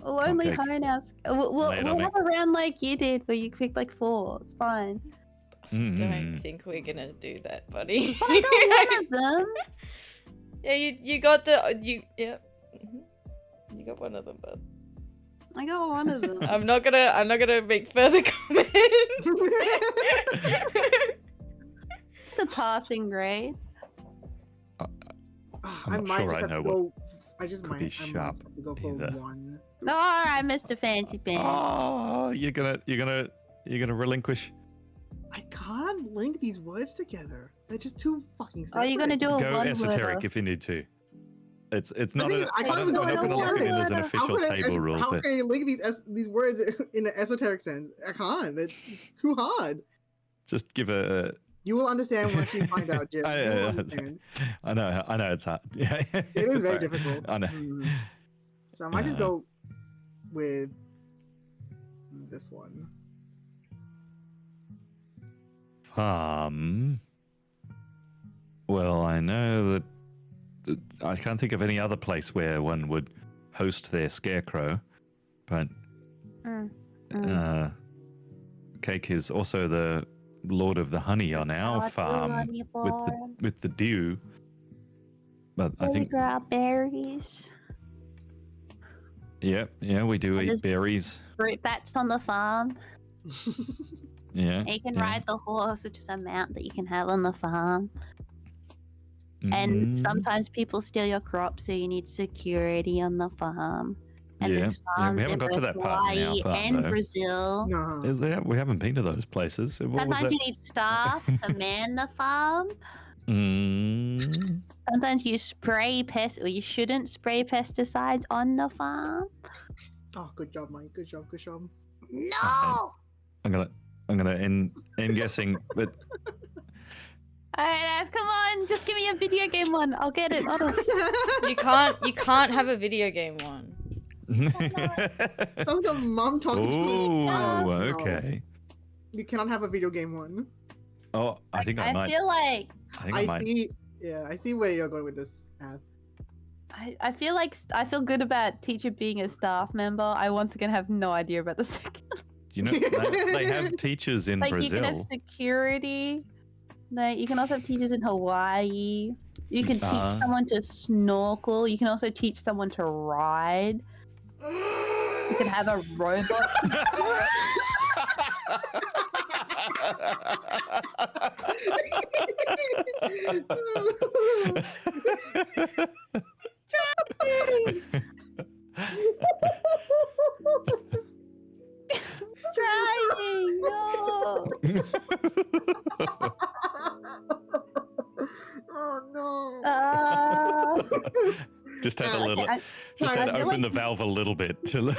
We'll only Okay. hone our. We'll Lay it on me. have a round like you did, where you picked like 4. It's fine. Mm. Don't think we're gonna do that, buddy. But I got one of them. Yeah, you got the yeah. You got one of them, bud. I got one of them. I'm not gonna make further comments. It's a passing grade. I not might sure just I have know to what go. I just could might. be I might sharp just have to go for either. one. All right, Mr. Fancy Pants. Oh, you're gonna relinquish. I can't link these words together. They're just too fucking separate. Are you gonna do a Go one esoteric worder? if you need to. It's not. thing is, I can't even I'm go not gonna lock it in as an esoteric. official table rule, How but can I link these words in an esoteric sense? I can't. It's too hard. just give a. You will understand once you find out, Jim. You will understand. I know it's hard. Yeah, It is it's very hard. difficult. I know. So I might just go with this one. Well, I know that I can't think of any other place where one would host their scarecrow, but Cake is also the Lord of the Honey on our farm with the dew. But I think grow out berries. yeah, we do And eat there's- berries. Fruit bats on the farm. Yeah. You can yeah. ride the horse, which is a mount that you can have on the farm. Mhm. And sometimes people steal your crops, so you need security on the farm. And Yeah, there's yeah, we farms haven't in got to both that part in our Hawaii farm, and though. Brazil. No. Is there? We haven't been to those places. What was Sometimes that? you need staff to man the farm. Mm. Sometimes you spray or you shouldn't spray pesticides on the farm. Oh, good job, Mike. Good job. Good job. No! I'm gonna end guessing, but Alright, come on, just give me a video game one. I'll get it. Honest. You can't have a video game one. Sounds like a mom talking to me. Oh, No. okay. You cannot have a video game one. Oh, I think I might. feel like I think I might. see. Yeah, I see where you're going with this. Ath. I feel like I feel good about teacher being a staff member. I once again have no idea about the second. You know, they have teachers in Like you can have Brazil. security. Like, you can also have teachers in Hawaii. You can teach someone to snorkel. You can also teach someone to ride. You can have a robot. Driving, no. Oh no. Just had a little. Just had to open the valve a little bit to.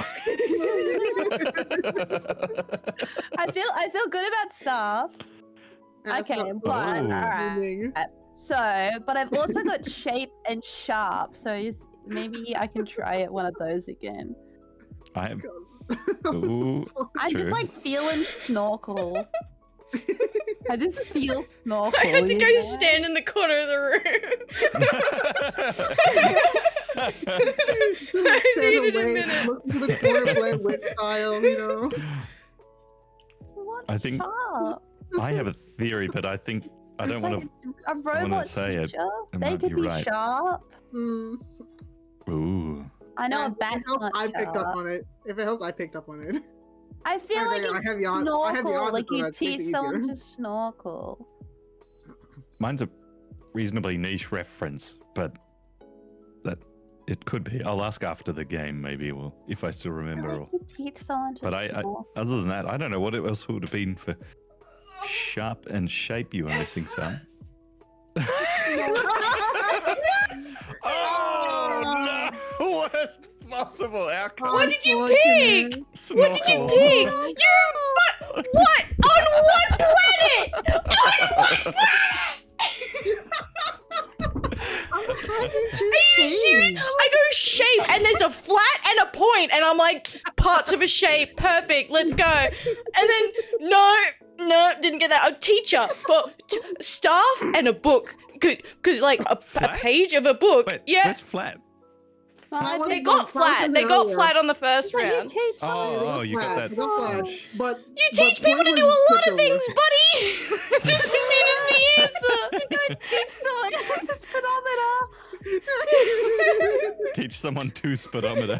I feel good about stuff. Okay, but alright. So, but I've also got shape and sharp. So maybe I can try one of those again. I'm just like feeling snorkel. I just feel snorkel. I had to go stand in the corner of the room. I needed a minute. Look to the corner, play witch style, you know. I think I have a theory, but I think I don't want to. A robot say it. They could be right. sharp. Ooh. I know a bat's not I picked up sharp. on it. If it helps, I picked up on it. I feel like it's snorkel. Like you teach someone to snorkel. Mine's a reasonably niche reference, but that it could be. I'll ask after the game, maybe. Well, if I still remember. Teach someone to but I, other than that, I don't know what else would have been for sharp and shape. You were missing some. Oh no! Worst possible outcome. What did you pick? Snorkel. What did you pick? You what? On what planet? On what planet? Are you serious? I go shape and there's a flat and a point and I'm like, parts of a shape, perfect, let's go. And then, no, didn't get that. A teacher for staff and a book. Cause like a page of a book. Wait, yeah. That's flat. They got flat. They got flat on the first round. Oh, you got that. But you teach people to do a lot of things, buddy. Doesn't mean it's the answer. You gotta teach someone to speedometer. Teach someone to speedometer.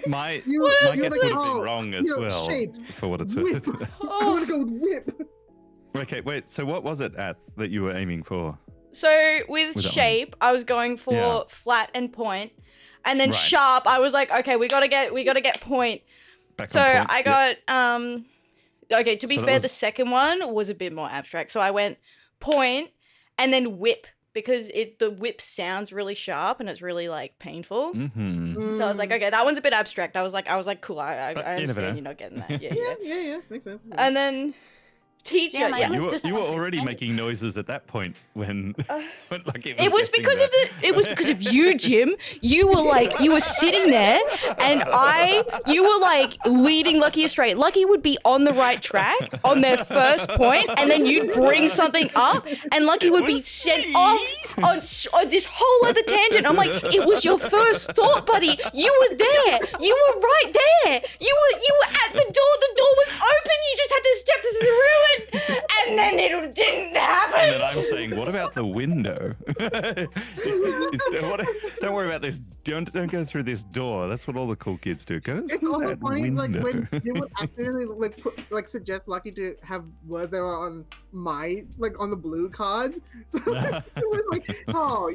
My guess would have been wrong as well. Shapes. For what it's worth. worth. I'm gonna go with whip. Okay, wait. So what was it that you were aiming for? So with shape, I was going for flat and point, and then sharp. I was like, okay, we gotta get point. So I got okay. To be fair, the second one was a bit more abstract. So I went point and then whip because the whip sounds really sharp and it's really like painful. So I was like, okay, that one's a bit abstract. I was like, cool. I understand you're not getting that. Yeah, makes sense. And then. Teacher, you were already making noises at that point when like it was because of you, Jim. You were sitting there and you were like leading Lucky astray. Lucky would be on the right track on their first point, and then you'd bring something up and Lucky would be sent off on this whole other tangent. I'm like, it was your first thought, buddy. You were there. You were right there. You were at the door. The door was open. You just had to step through it. And then it didn't happen. And then I'm saying, what about the window? Don't worry about this. Don't go through this door. That's what all the cool kids do. Go it's through also that funny, window. like when you would accidentally suggest Lucky to have words that were on on the blue cards. So it was like, oh,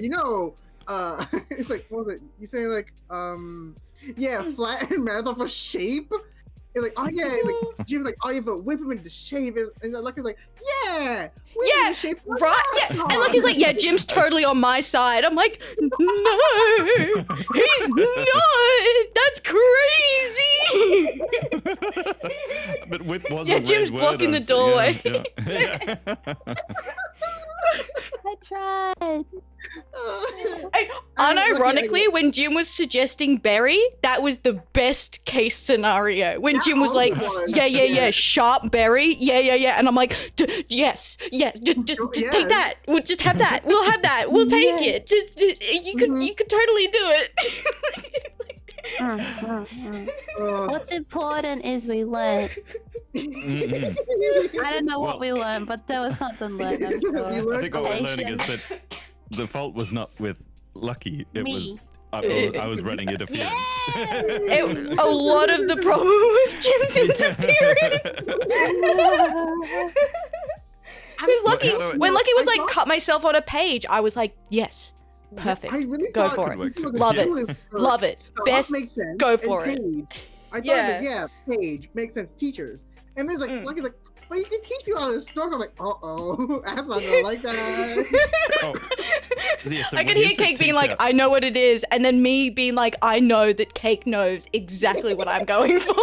it's like, what was it? You say like, flat and marathon for shape. It's like, oh yeah, like Jim's like, oh yeah, but whip him into shape, and Lucky's like, yeah, shape, right, yeah, and Lucky's like, yeah, Jim's totally on my side. I'm like, no, he's not. That's crazy. But whip was Jim's blocking the doorway. Yeah. I tried. Unironically, when Jim was suggesting berry, that was the best case scenario. When Jim was like, sharp berry, and I'm like, yes, just take that. We'll just have that. We'll have that. We'll take it. You could totally do it. What's important is we learn. I don't know what we learned, but there was something learned, I'm sure. I think what we're learning is that the fault was not with Lucky. It Me. was I was running interference. A lot of the problem was Jim's interference. Because Lucky, when Lucky was like, cut myself on a page, I was like, yes, perfect. I really Go thought for it it. was Love it. Love it. Stuff Best. makes sense, Go and for it. Page. I thought Yeah. Page makes sense. Teachers, and there's like Lucky's like, but you can teach people how to snorkel. I'm like, that's not gonna like that. Oh. Yeah, so I when could you hear said Cake being like, teacher- I know what it is, and then me being like, I know that Cake knows exactly what I'm going for.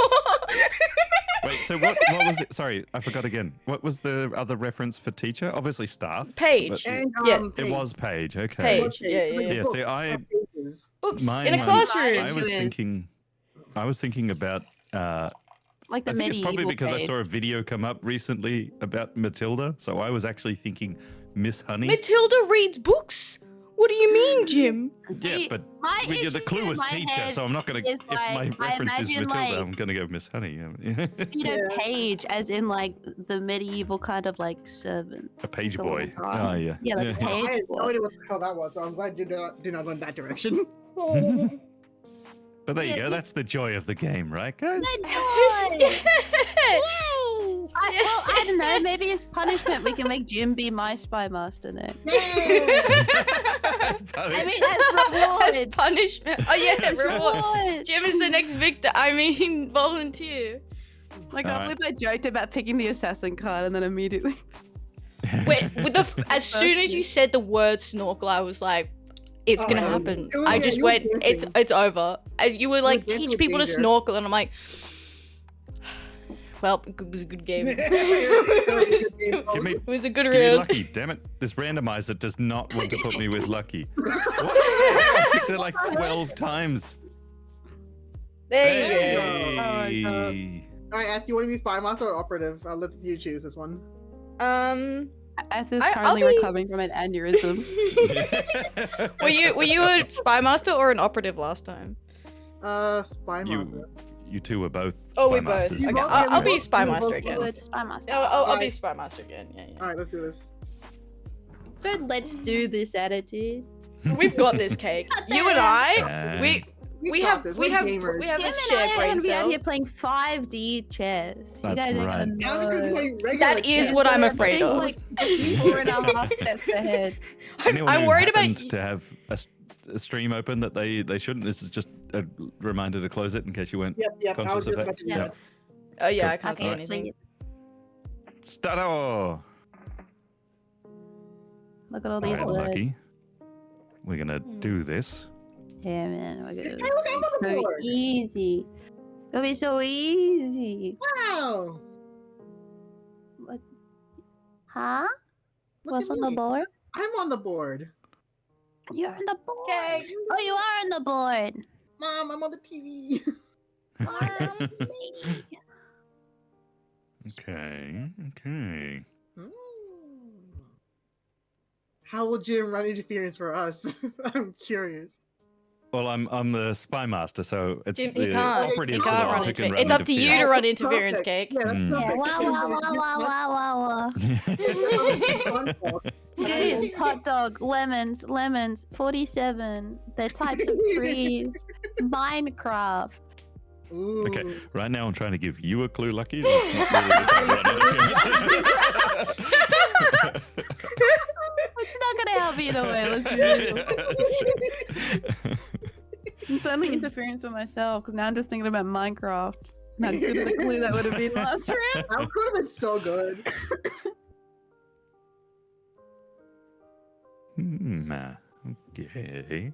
Wait, so what was it? Sorry, I forgot again. What was the other reference for teacher? Obviously staff. Page. but And, Yeah. It was Page, okay. Page. Yeah. Yeah, see, Books mine in a was- classroom. I was thinking about Like the I think it's medieval probably because I page. saw a video come up recently about Matilda, so I was actually thinking Miss Honey. Matilda reads books? What do you mean, Jim? Yeah, but my the issue clue in was my teacher, head so I'm not gonna. is, If my like, I reference is imagine, Matilda, like- I'm gonna go Miss Honey. Yeah. Page, as in like the medieval kind of like servant. A page The boy. little guy. Oh yeah. Yeah, like a I page had boy. no idea what the hell that was, so I'm glad you did not go in that direction. But there you go. That's the joy of the game, right, guys? I don't know. Maybe it's punishment. We can make Jim be my spy master now. I mean, that's reward. That's punishment. Oh yeah, That's reward. reward. Jim is the next victor. I mean, volunteer. Like, I Alright. believe I joked about picking the assassin card and then immediately. Wait, as soon as you said the word snorkel, I was like, it's gonna happen. It was- I yeah, just you were went, dancing. it's over. You were like, dancing teach with people to danger. snorkel, and I'm like, well, it was a good game. Give me, It was a good give me round. Lucky. Damn it! This randomizer does not want to put me with Lucky. What? I picked it like 12 times. There you go. Hey. All right, Ath, do you want to be spy master or operative? I'll let you choose this one. As is I'll currently be- recovering from an aneurysm. Were you a spy master or an operative last time? Spy master. You two were both. Oh, we spy both. masters. Okay, both- I'll we be both- spy we master both again. Good spy master. I'll be Alright. spy master again. Yeah. All right, let's do this. Good, let's do this attitude. We've got this, Cake. You and I, we got have this. we We're have gamers. we have Him a and I shared are brain gonna be out cell. here playing 5D chess. You That's guys right. ain't I'm just gonna gonna know. play regular That is chess. what I'm We're afraid playing, of. like 4.5 steps ahead. Anyone I'm who worried about happened to have a stream open that they shouldn't. This is just a reminder to close it in case you weren't Yep. I was conscious just of about that. to do Yeah. that. Oh yeah, Cool. I can't see Okay, anything. Start. Look at all these Alright, words. Lucky. We're gonna do this. Yeah, man. We're gonna Hey, look, I'm on the so board. easy. Gonna be so easy. Wow. What? Huh? Look What's at on the me. board? I'm on the board. You're on the board. Okay. Oh, you are on the board. Mom, I'm on the TV. Okay. How will Jim run interference for us? I'm curious. Well, I'm the spy master, so it's Jim, the he can't. operatives He are the can't run ones who can interference. It's up to you to interference. run interference, Perfect. Cake. Yeah, that's Mm. Yeah, perfect. wow. Goose, hot dog, lemons, 47. The types of trees. Minecraft. Ooh. Okay, right now I'm trying to give you a clue, Lucky. That's not really the type of run interference. It's not gonna help either way. Let's be real. It's only interference for myself because now I'm just thinking about Minecraft. How good of a clue that would have been last round. That could have been so good. Okay.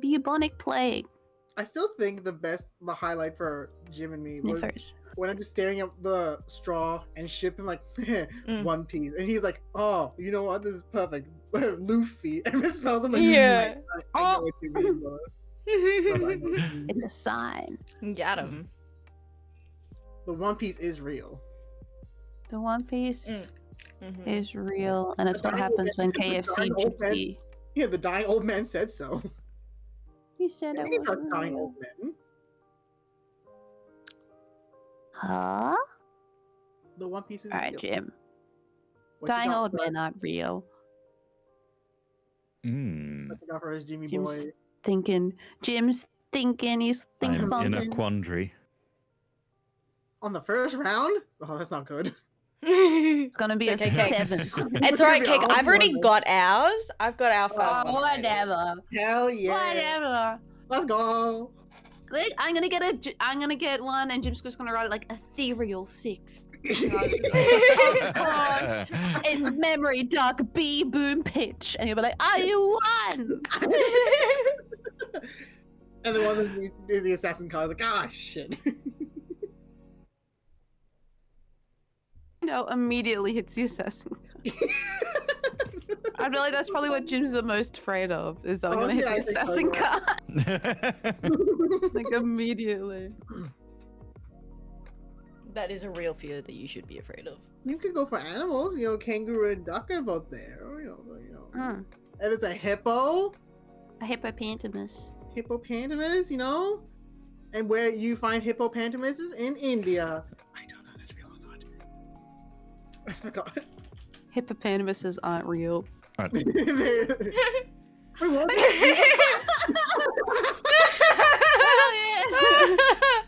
Bubonic plague. I still think the highlight for Jim and me Me was first. when I'm just staring at the straw and ship him like Mm. One Piece, and he's like, "Oh, you know what? This is perfect." Luffy, and misspells him. Like, Yeah. I know what you mean, bro. It's a sign. Got him. The One Piece is real. The One Piece Mhm. is real, and it's what happens when KFC Darn old man. chips you. Yeah, the dying old man said so. You said I it think it's was a dying real. old man. Huh? The One Piece is Alright, real. Jim. What you Dying got old for men us? aren't real. What you got for us, Jimmy Jim's boy? thinking. Jim's thinking. He's thinking I'm in a something. quandary. On the first round? Oh, that's not good. It's gonna be It's a okay, Cake. 7. It's alright, Cake. I've already got ours. I've got our first Oh, one. already. whatever. Hell yeah. Whatever. Let's go. Like, I'm gonna get one, and Jim's just gonna write it like Ethereal 6. It's memory dark B boom pitch, and you'll be like, "I won!" And the one is the assassin card, like, ah, shit. No, immediately hits the assassin. I feel like that's probably what Jim's the most afraid of, is that I'm gonna hit the I think so, assassin yeah. card. Like, immediately. That is a real fear that you should be afraid of. You could go for animals, you know, kangaroo and duck are both there, And there's a hippo, A hippopotamus. hippopotamus, you know? And where you find hippopotamus is in India. I don't know if that's real or not. I forgot. Hippopotamuses aren't real. Wait, what?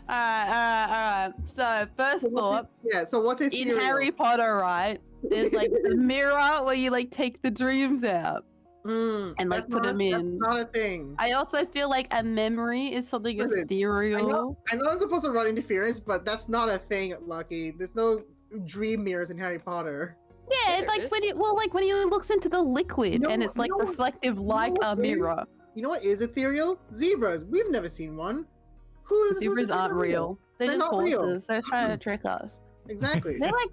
Alright. So, first thought, Yeah, so what's in ethereal? Harry Potter, right, there's like the mirror where you like take the dreams out and like put them in. That's not a thing. I also feel like a memory is something Listen, ethereal. I know I'm supposed to run interference, but that's not a thing, Lucky. There's no dream mirrors in Harry Potter. Yeah, it's like when he looks into the liquid You know and what- it's like you know what- reflective like what a is- mirror. You know what is ethereal? Zebras. We've never seen one. Who is Zebras aren't real. They're They're just not real. horses. They're trying to trick us. Exactly. They're like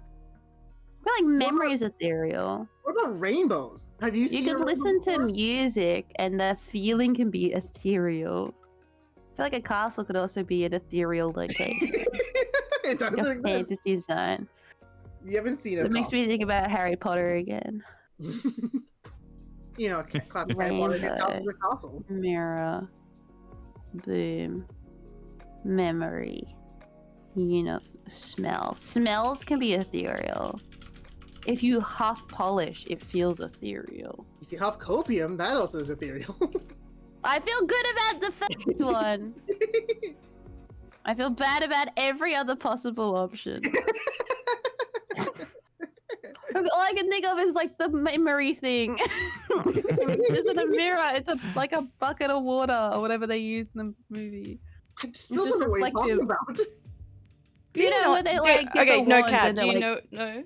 memory is ethereal. What about rainbows? Have you seen You a can rainbow listen to before? music, and the feeling can be ethereal. I feel like a castle could also be an ethereal location, It like doesn't a exist. fantasy zone. You haven't seen it. It makes me think about Harry Potter again. You know, classic Harry Potter. His house Rainbow. is a castle. Mirror, boom, memory, smell. Smells can be ethereal. If you huff polish, it feels ethereal. If you have copium, that also is ethereal. I feel good about the first one. I feel bad about every other possible option. All I can think of is like the memory thing. It isn't a mirror, it's like a bucket of water or whatever they use in the movie. I still just don't know what you're talking reflective. about. You know where they like get okay, the no wand cat. and Do they're you like- know? No.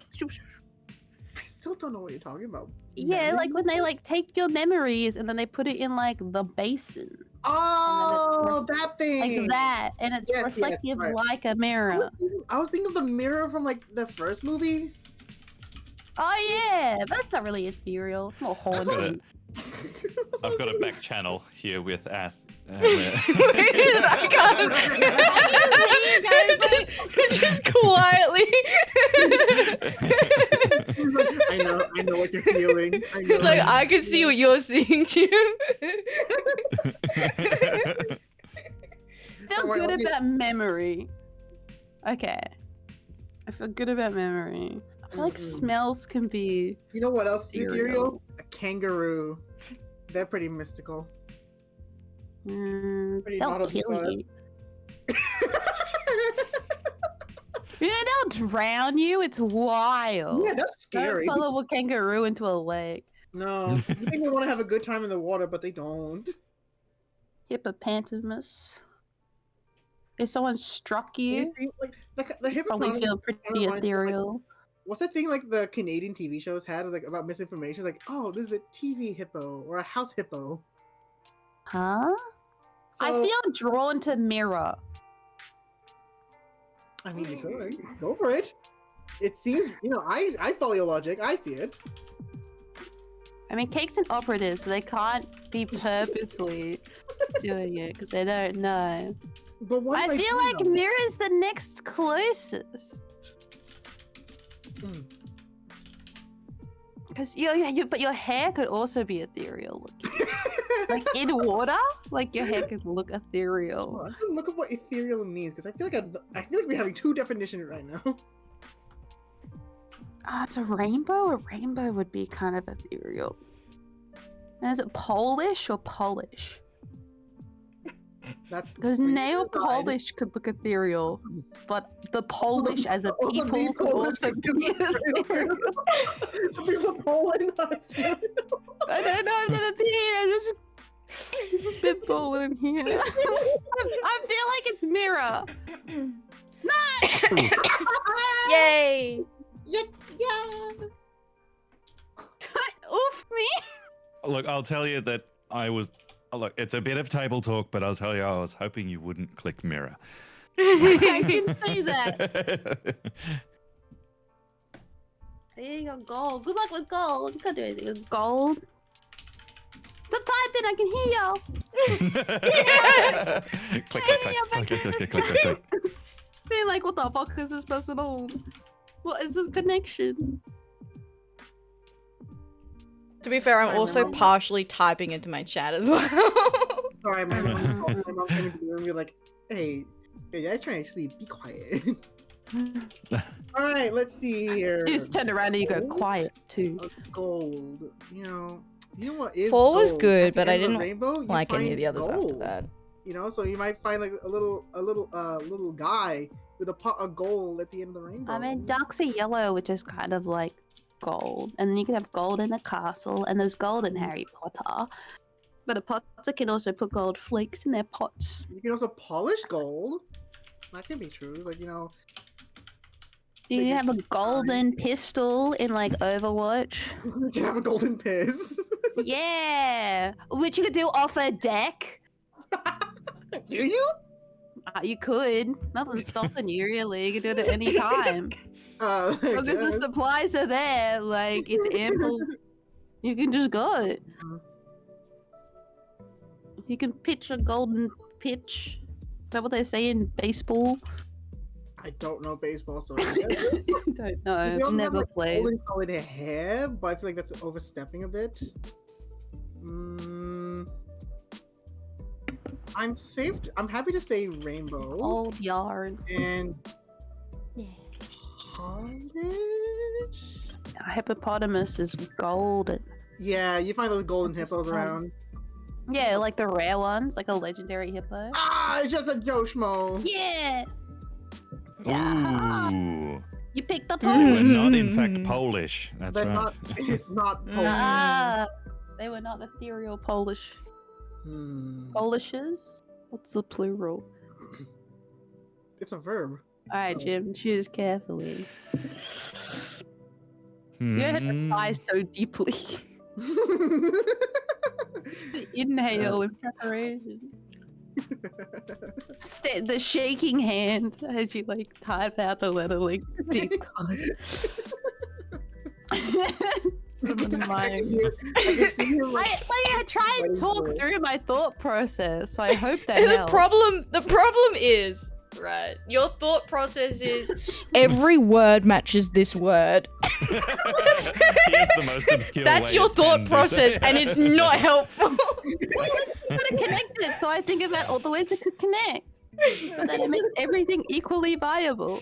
I still don't know what you're talking about. Yeah, like when they like take your memories and then they put it in like the basin. Oh, that thing. Like that. And it's Yes, yes, reflective right. like a mirror. I was thinking of the mirror from like the first movie. Oh yeah, but that's not really ethereal. It's more I've got haunting. I've got a back channel here with I can't. Just quietly. I know what you're feeling. I know. It's like I can see what you're seeing, Jim. Feel Wait, good okay. about memory. Okay. I feel good about memory. I feel like smells can be You know what else is ethereal. ethereal? A kangaroo. They're pretty mystical. Pretty They'll not of the kill blood. you. Yeah, they'll drown you. It's wild. Yeah, that's scary. Don't follow a kangaroo into a lake. No, you think they want to have a good time in the water, but they don't. Hippopotamus. If someone struck You you, see, like the probably hippopotamus. feel pretty reminds me of, like, ethereal. What's that thing like the Canadian TV shows had like about misinformation? Like, oh, this is a TV hippo or a house hippo. Huh? I So, feel drawn to mirror. I mean, you could go for it. It seems, I follow your logic. I see it. I mean, Cake's an operative, so they can't be purposely doing it because they don't know. But what I if feel do like know? mirror's the next closest. Hmm. Because but your hair could also be ethereal looking. Like in water? Like your hair can look ethereal. I'm gonna look up what ethereal means because I feel like we're having two definitions right now. It's a rainbow? A rainbow would be kind of ethereal. And is it Polish or Polish? That's because nail polish could look ethereal, but the Polish as a people could also be ethereal. People Poland. I don't know, I've never been. I'm just spitballing here. I feel like it's mirror. No! Yay! Yeah. Oof me. Look, I'll tell you that I was. Look, it's a bit of table talk, but I'll tell you, I was hoping you wouldn't click mirror. I can say that. There you go, gold. Good luck with gold. You can't do anything with gold. Stop typing, I can hear y'all. click. Being like, what the fuck is this person on? What is this connection? To be fair, I'm also partially typing into my chat as well. Sorry, my mom came into the room and be like, hey, I'm trying to sleep. Be quiet. All right, let's see here. You just turn around and you go quiet too. Gold. You know what is Fall was gold? good, At the but I end of didn't Rainbow, you like any of find the others after gold. that. You know, so you might find like a little guy with a pot of gold at the end of the rainbow. I mean, ducks are yellow, which is kind of like gold, and then you can have gold in a castle, and there's gold in Harry Potter. But a Potter can also put gold flakes in their pots. You can also polish gold. That can be true. Like, you know. You can have a golden pistol in like Overwatch. You can have a golden piss. Yeah, which you could do off a deck. Do you? You could. Nothing's stopping you, really. You can do it at any time. Because the supplies are there, like, it's ample. You can just go it. You can pitch a golden pitch. Is that what they say in baseball? I don't know baseball, so I don't know. Never played. Golden colored hair, but I feel like that's overstepping a bit. I'm safe. I'm happy to say rainbow. Old yarn. And Yeah. polish. A hippopotamus is golden. Yeah, you find those golden hippos around. Yeah, like the rare ones, like a legendary hippo. Ah, it's just a Joe Schmo. Yeah. Ooh. You picked the They were Polish. not, in fact, Polish. That's They're right. not. It's not Polish. Ah, they were not ethereal Polish. Hmm. Polishes? What's the plural? It's a verb. Alright, Jim, choose carefully. You had to try so deeply. Inhale in preparation. The shaking hand as you like type out the letter like deep time. I try and talk through my thought process, so I hope that helps. The problem is, right, your thought process is every word matches this word. Here's the most obscure That's way your it thought can do process, that. and it's not helpful. Well, it's kind of connected, so I think about all the ways it could connect. But then it makes everything equally viable.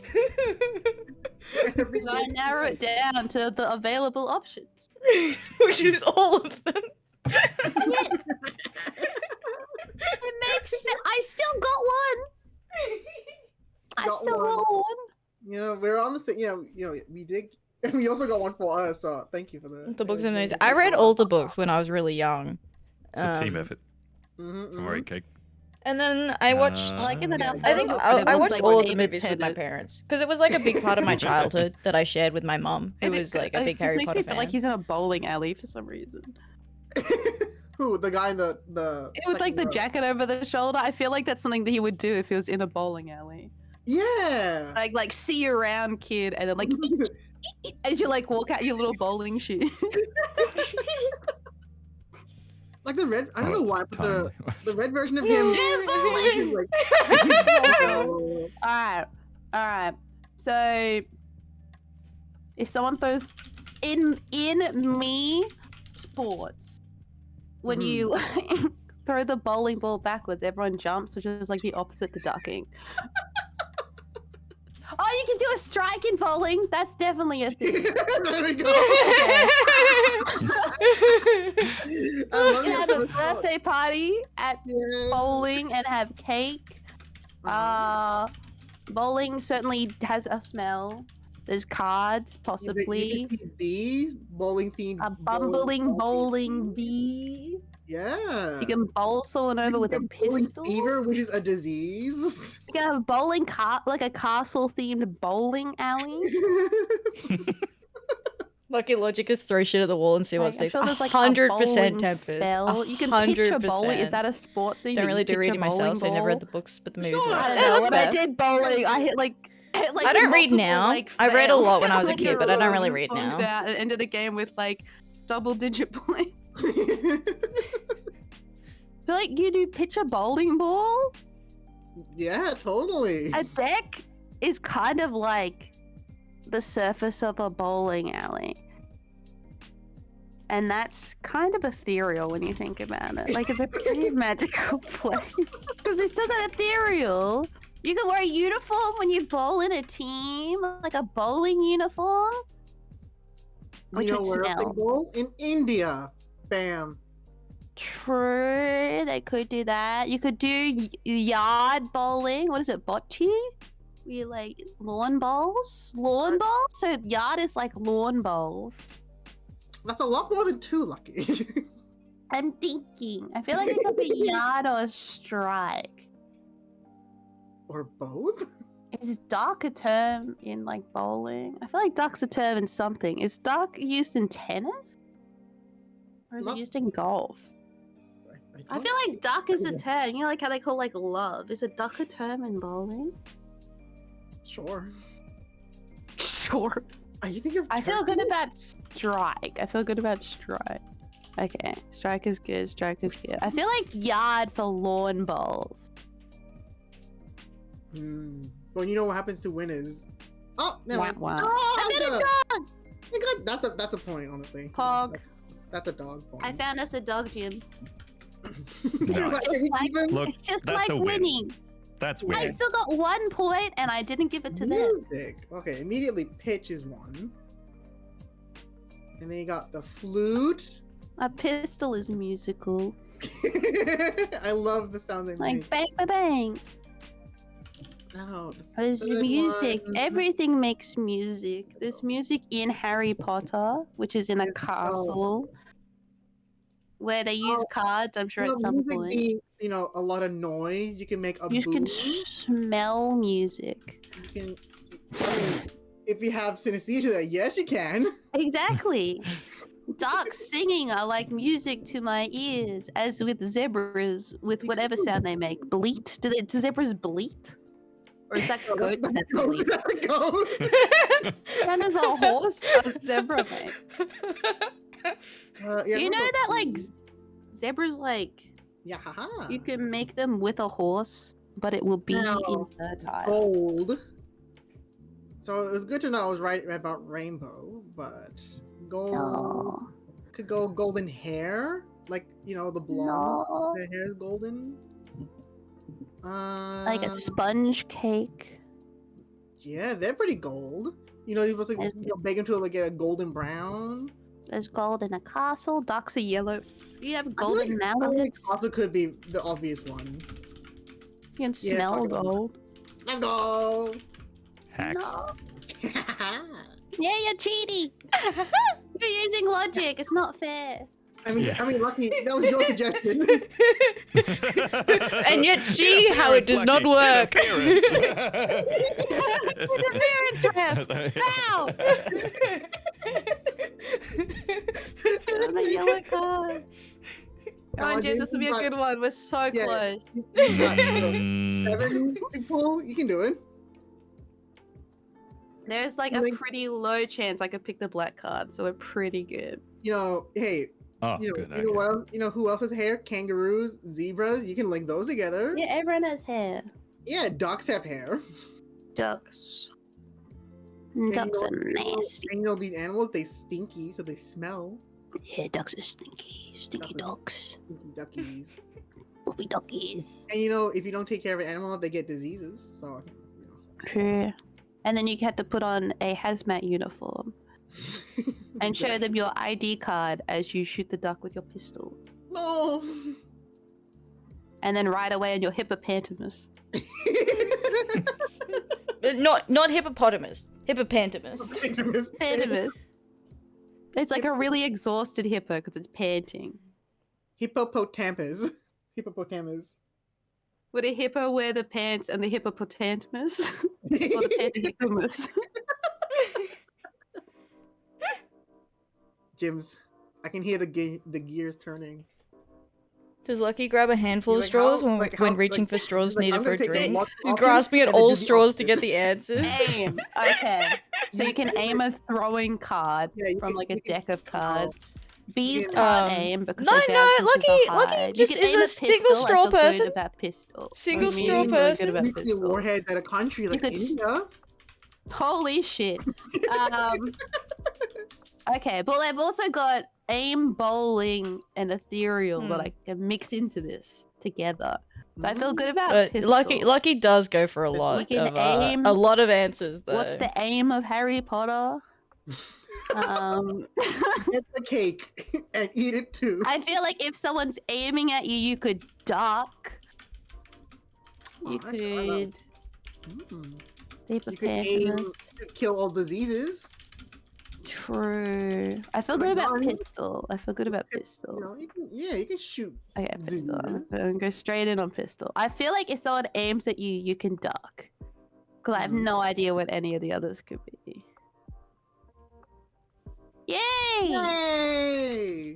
So I narrow it down to the available options. Which is all of them. It makes sense. I still got one. I still got one. You know, we're on the same. You know, we did. We also got one for us. So thank you for that. The book's amazing. I read all the books when I was really young. It's a team effort. Mm-hmm, Don't worry, Cake. And then I watched. I like it that our I think first I book watched like all of the David movies with my Tennant. parents because it was like a big part of my childhood that I shared with my mum, who was like a big Harry makes Potter me feel fan. like he's in a bowling alley for some reason. Who? The guy in the With like the second row. jacket over the shoulder. I feel like that's something that he would do if he was in a bowling alley. Yeah. Like see you around, kid, and then like as you like walk out your little bowling shoes. Like the red. I don't know it's why, but timely. the red version of him. Alright. Alright. So if someone throws in me sports, when you throw the bowling ball backwards, everyone jumps, which is like the opposite to ducking. Oh, you can do a strike in bowling. That's definitely a thing. There we go. You can have a birthday party at bowling and have cake. Bowling certainly has a smell. There's cards, possibly. You can see bees, bowling themed. A bumbling bowling bee. Yeah. You can bowl someone over with a pistol. Fever, which is a disease. You can have a bowling like a castle themed bowling alley. Lucky Logic is throw shit at the wall and see what sticks. I'm sure there's like 100% Tempest. You can picture bowling. Is that a sport thing? Don't really do reading myself, so I never read the books, but the movies were. I don't know. When I did bowling, I hit like I don't read now. I read a lot when I was a kid, but I don't really read now. That and ended a game with like double-digit points. Feel like you do pitch a bowling ball? Yeah, totally. A deck is kind of like the surface of a bowling alley. And that's kind of ethereal when you think about it. Like, it's a pretty magical place. Because they still got ethereal. You can wear a uniform when you bowl in a team, like a bowling uniform. Which You know would where else they smell. bowl? In India. Bam. True, they could do that. You could do yard bowling. What is it, bocce? We like lawn bowls? Lawn bowls? So yard is like lawn bowls. That's a lot more than 2, Lucky. I'm thinking. I feel like it could be yard or strike. Or both? Is duck a term in like bowling? I feel like duck's a term in something. Is duck used in tennis? Or is it used in golf? I feel like duck is a term. You know, like how they call like love. Is a duck a term in bowling? Sure. Sure. Are you thinking of I feel turkey? good about strike. Okay, strike is good. Strike is good. I feel like yard for lawn bowls. Well, you know what happens to winners. Oh, never mind. Wow. Oh, I got a dog! my God, that's a point, honestly. Pog. That's a dog point. I found us a dog gym. Nice. Look, It's just that's like a win. winning. That's I weird. still got 1 point and I didn't give it to them. Music. Okay, immediately pitch is 1. And then you got the flute. A pistol is musical. I love the sound they Like make. bang, bang, bang. No, There's third music. one. Everything makes music. There's music in Harry Potter, which is in a Yes, castle. Where they use cards, I'm sure, You know, at some music point. being, a lot of noise. You can make a You boom. can smell music. You can, if you have synesthesia, yes, you can. Exactly. Ducks singing are like music to my ears, as with zebras, with whatever sound they make. Bleat? Do zebras bleat? Or is that goats that bleat? That's a goat. When does a horse or zebra make? Yeah, Do you know that like zebras like Yeah, haha. you can make them with a horse, but it will be No. infertile. Gold. So it was good to know I was right about rainbow, but gold No. could go golden hair, like the blonde. No. The hair is golden. Like a sponge cake. Yeah, they're pretty gold. You're supposed to There's- bake them to like get a golden brown. There's gold in a castle. Ducks are yellow. You have golden I feel like mallets. also could be the obvious one. You can smell fuck 'em. gold. Let's go. Hacks. No. Yeah, you're cheating. You're using logic. It's not fair. I mean, Lucky, that was your suggestion. And yet see how it does not work. Interference ref. Wow. On the yellow card. Come on, Jim. This will be a good one. We're so Yeah. close. Mm. 7 people, you can do it. There's like a pretty low chance I could pick the black card, so we're pretty good. Hey, Oh, you know, good. you know what else? Who else has hair? Kangaroos, zebras. You can link those together. Yeah, everyone has hair. Yeah, ducks have hair. Ducks. And Ducks are nasty. And these animals, they stinky, so they smell. Yeah, ducks are stinky. Stinky ducks. Duckies. Poopy duckies. And if you don't take care of an animal, they get diseases. So. True. And then you have to put on a hazmat uniform and show them your ID card as you shoot the duck with your pistol. No. And then ride away on your hippopotamus. Not hippopotamus. Hippopantamus. Pantamus. It's like a really exhausted hippo because it's panting. Hippopotamus. Hippopotamus. Would a hippo wear the pants and the hippopotamus? Or the pantahippomus? Jims, I can hear the gears turning. Does Lucky grab a handful of Like, straws how- when, like, when how- reaching like- for straws he's like, needed I'm for a gonna take drink? lock You're option grasping at and then all do the straws to opposite. get the answers. Aim. Okay. So you can aim a throwing card Yeah, you from can- like a you can- deck of cards. Bees can- can't aim because No, they no, bounce into the Lucky hive. just You can is aim a a single pistol. straw I feel person. good about pistol. Single I'm straw really good person. about Nuclear pistol. warheads at a country like could India. Holy shit. Okay, but I've also got aim, bowling, and ethereal that I can mix into this together. So I feel good about pistol. Lucky does go for a It's lot like an of aim. a lot of answers though. What's the aim of Harry Potter? Get the cake and eat it too. I feel like if someone's aiming at you, you could duck. You Oh, that's what I could. You could aim Hippopotamus. to kill all diseases. True. I feel Like good about guns. pistol. I feel good about pistol. You can shoot. Okay, pistol. I'm diseases. gonna go straight in on pistol. I feel like if someone aims at you, you can duck. Because I have no idea what any of the others could be. Yay! Yay!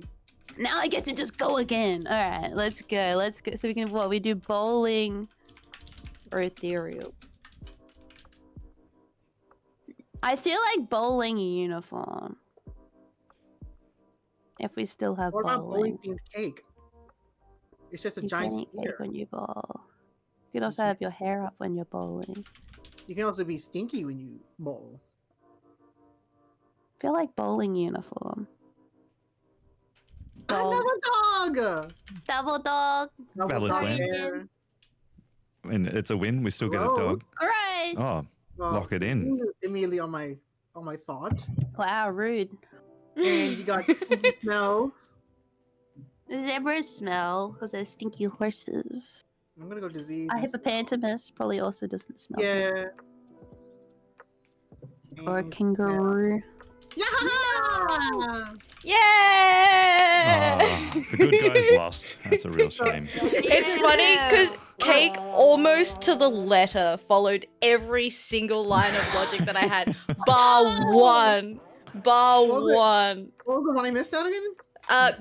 Now I get to just go again. All right, let's go. Let's go. So we can what? We do bowling or ethereal. I feel like bowling uniform. If we still have What about bowling. bowling themed cake? It's just a You giant can eat cake sphere. when you bowl. You can also have your hair up when you're bowling. You can also be stinky when you bowl. I feel like bowling uniform. Dog. Another dog! Double dog. Valid dog plan. hair. And it's a win. We still get a dog. Gross. Oh, Well, lock it in. Immediately on my thought. Wow, rude. And you got stinky smells. Zebras smell because they're stinky horses. I'm gonna go disease. A and hippopotamus probably also doesn't smell. Yeah. Or a And kangaroo. Yeah! Yay! Ah, the good guys lost. That's a real shame. It's funny because Cake almost to the letter followed every single line of logic that I had, bar one. Bar What was it? one. What was the one I missed out again?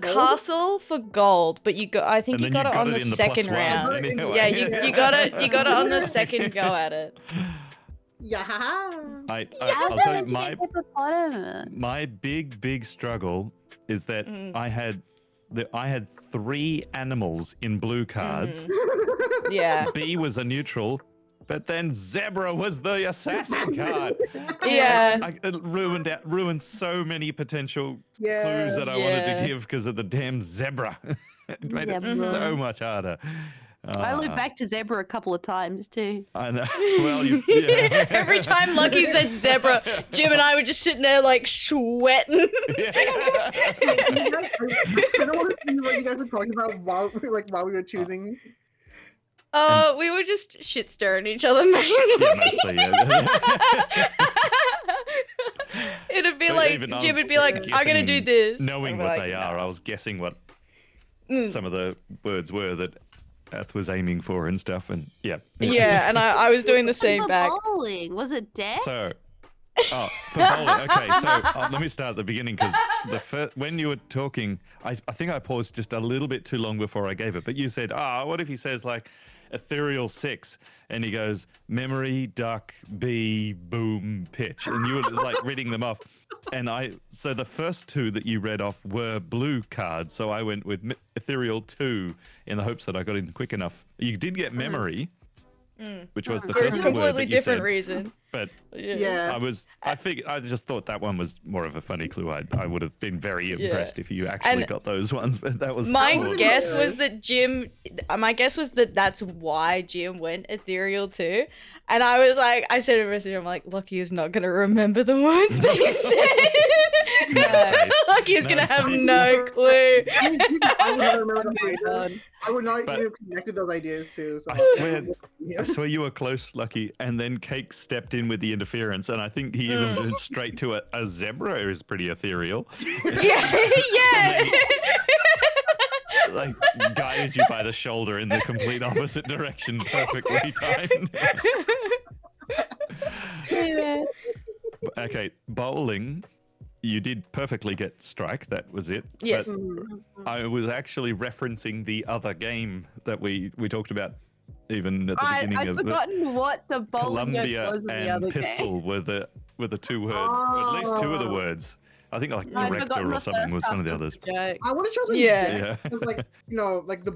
Castle for gold, but I think And you then got it on the in the second +1 round. anyway. Yeah, you got it on the second go at it. Yeah. I'll How's tell you, that a hippopotamus? my big struggle is that I had 3 animals in blue cards. Yeah. B was a neutral, but then zebra was the assassin card. Yeah. It ruined so many potential Yeah. clues that I wanted Yeah. to give because of the damn zebra. It made it Zebra. so much harder. I looped back to zebra a couple of times too. I know. Well, yeah. Every time Lucky said zebra, Jim and I were just sitting there like sweating. Yeah. I don't want to see what you guys were talking about while we were choosing. We were just shit stirring each other mainly. Yeah, mostly, yeah. It'd be But like even I Jim was would be like, "I'm gonna do guessing, this," Knowing I'd be what like, they "No." are, I was guessing what Mm. some of the words were that Ath was aiming for and stuff, and yeah. Yeah, and I was doing the same For back. bowling, was it death? So, for bowling, okay. So let me start at the beginning because when you were talking, I think I paused just a little bit too long before I gave it. But you said, what if he says like ethereal 6, and he goes memory, duck, bee, boom, pitch, and you were like reading them off. And so the first 2 that you read off were blue cards, so I went with ethereal 2 in the hopes that I got in quick enough. You did get memory. which was the For a first word completely that you different said. reason. But Yeah. I just thought that one was more of a funny clue. I would have been very impressed if you actually got those ones, but that was my guess was that Jim. My guess was that that's why Jim went ethereal too. And I was like, I said to Message, I'm like, Lucky is not gonna remember the words that he said. Lucky is gonna have no clue. I mean, I would never remember the I would not even connected those ideas too. So I swear you were close, Lucky, and then Cake stepped in with the interference, and I think he even went straight to a zebra is pretty ethereal. Yeah. Like guided you by the shoulder in the complete opposite direction, perfectly timed. Okay, bowling. You did perfectly get strike. That was it. Yes. But I was actually referencing the other game that we talked about, even at the beginning I'd of forgotten what the bowling joke Columbia was in the and other Pistol game. were the two words, or at least two of the words. I think like I'd director forgotten or the something first was one half of the of others. the joke. I want to try Yeah. deck. It's like like the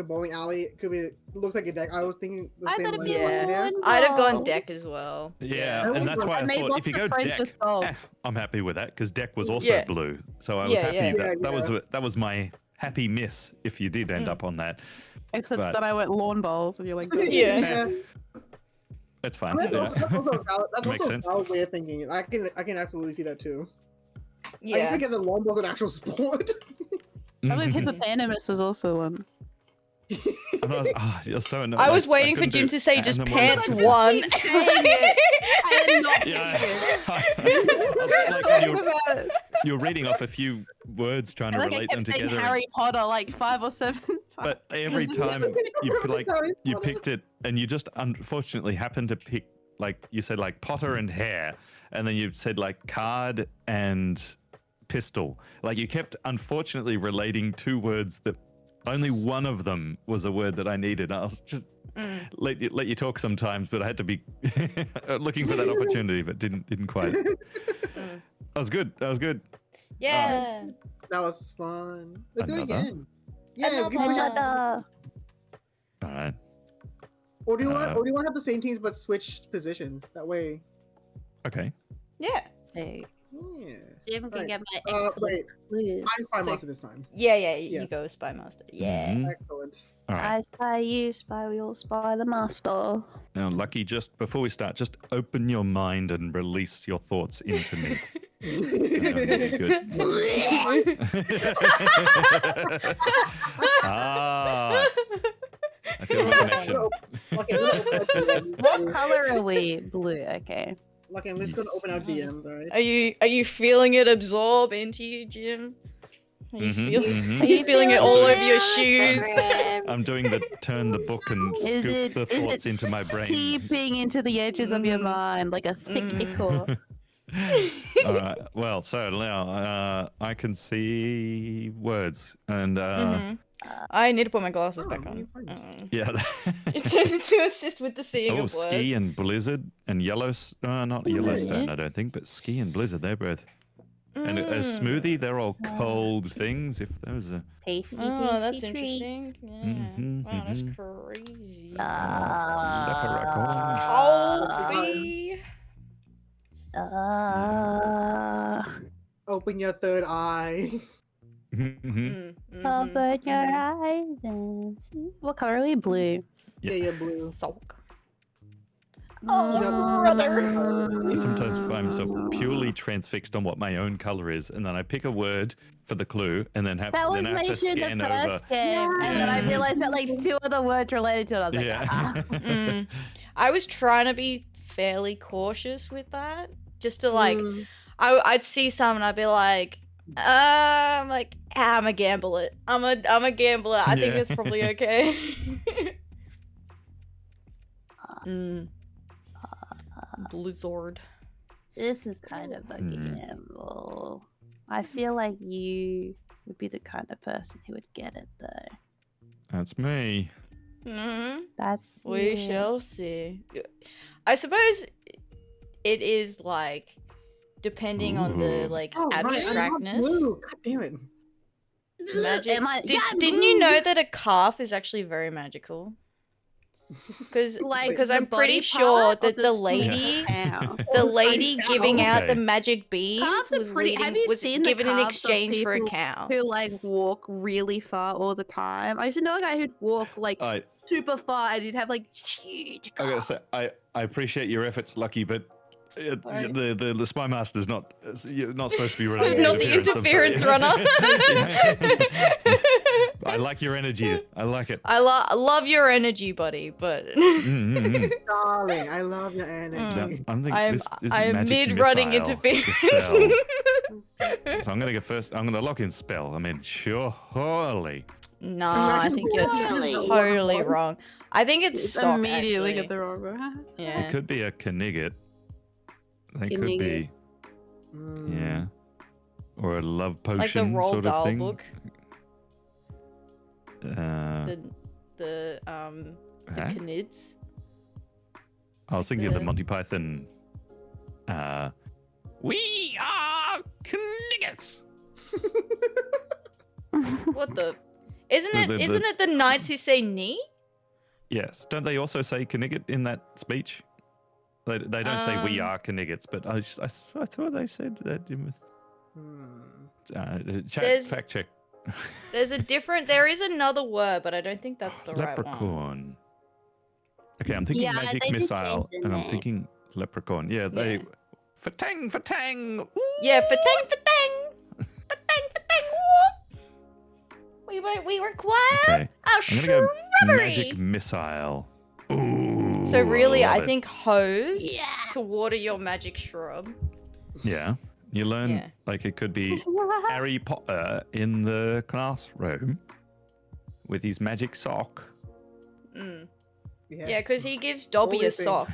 bowling alley. It could be looks like a deck. I was thinking the I same thought it'd one. be Yeah. one I'd have gone balls. deck as well. Yeah, and that's why I I made thought lots if you of go friends deck, with dogs. I'm happy with that because deck was also blue. So I was happy that was my happy miss if you did end up on that. Except that I went lawn bowls, and you're like, Yeah. That's fine. I mean, that's also Makes sense. a valid way of thinking. I can absolutely see that too. I just Yeah. forget that lone ball's an actual sport. I believe hippopotamus was also one. And I was, you're so annoying. I was waiting for Jim to say just pants animals. one. I am not Yeah. You were reading off a few words trying to I relate them kept saying together. Harry Potter like 5 or 7 times. But every time you picked it, and you just unfortunately happened to pick you said Potter and hair, and then you said card and pistol. Like you kept unfortunately relating two words that only one of them was a word that I needed. I was just let you talk sometimes, but I had to be looking for that opportunity, but didn't quite. That was good. Yeah. That was fun. Let's do it Another? again. Yeah, we can switch up. All right. Or do you want to have the same teams but switch positions? That way. Okay. Yeah. Hey. Yeah. Jim can Right. get my excellent Wait. clues. I'm Spy Master this time. Yeah, you Yes. go Spy Master. Yeah. Mhm. Excellent. All right. I spy you, spy we all spy the master. Now, Lucky, just before we start, just open your mind and release your thoughts into me. Good. I feel the connection. What color are we? Blue. Okay. Lucky, I'm just gonna open out DMs, alright? Are you feeling it absorb into you, Jim? Are you, Mhm, are you feeling it all over your shoes? I'm doing the turn the book and scoop the thoughts into my brain. Seeping into the edges of your mind like a thick ichor? All right. Well, so now I can see words, and I need to put my glasses back on. yeah. to assist with the seeing of words. Ski and blizzard and not Yellowstone, I don't think, but ski and blizzard, they're both. And a smoothie, they're all cold things. If those are. Oh, that's interesting. Yeah. Wow, that's crazy. Open your third eye. Open your eyes and see. What color are we? Blue. Yeah, you're blue. Sulk. Oh, brother. I sometimes find myself purely transfixed on what my own color is, and then I pick a word for the clue, and then have That was to mentioned in scan the first over. game, and then I realized that like two other words related to it. I was like, Yeah. I was trying to be fairly cautious with that, just to I'd see some and I'd be like, I'm a gambler. I'm a gambler. I think that's probably okay. Blizzard. this is kind of a gamble. I feel like you would be the kind of person who would get it though. That's me. That's We you. shall see. I suppose it is depending on the abstractness. Blue. God damn it. Magic. Am I- yeah, I'm Didn't you know that a calf is actually very magical? because Like, because the I'm pretty body sure part or that the the small lady cow? the lady giving out the Okay. magic beans Calves are was pretty- have you was seen the given in calves of exchange for a people cow. who like walk really far all the time? I used to know a guy who'd walk like super far and he'd have like huge I gotta calves. say, I appreciate your efforts, Lucky, but the spy master's not. You're not supposed to be running. Not the interference I'm sorry. runner. I like your energy. I like it. I love your energy, buddy, but Darling, I love your energy. I'm thinking this is I am magic mid-running missile, the interference. spell. So I'm gonna go first. I'm gonna lock in spell. I mean, surely. Nah, I think you're totally wrong. I think it's sock, immediately actually. get the wrong one. Yeah. It could be a Knigget. They could be. Yeah. Or a love potion Like the Roald sort of Dahl thing. book. The Huh? Knids. I was thinking of the the- Monty Python. We are Kniggets. What the? Isn't it? The- Isn't it the knights who say knee? Yes. Don't they also say Knigget in that speech? They don't say we are Kniggets, but I thought they said that. Fact check. There is another word, but I don't think that's the right one. Leprechaun. Okay, I'm thinking Yeah, magic they did missile, change the and I'm name. thinking leprechaun. Yeah, they. Yeah. Fatang. Ooh. Yeah, fatang. We require Okay. a I'm gonna go shrubbery. magic missile. Ooh. So really, I love it. think hose Yeah. to water your magic shrub. Yeah. You learn Yeah. like it could be Harry Potter in the classroom with his magic sock. Mm. Yes. Yeah, because he gives Dobby Only a thing. sock.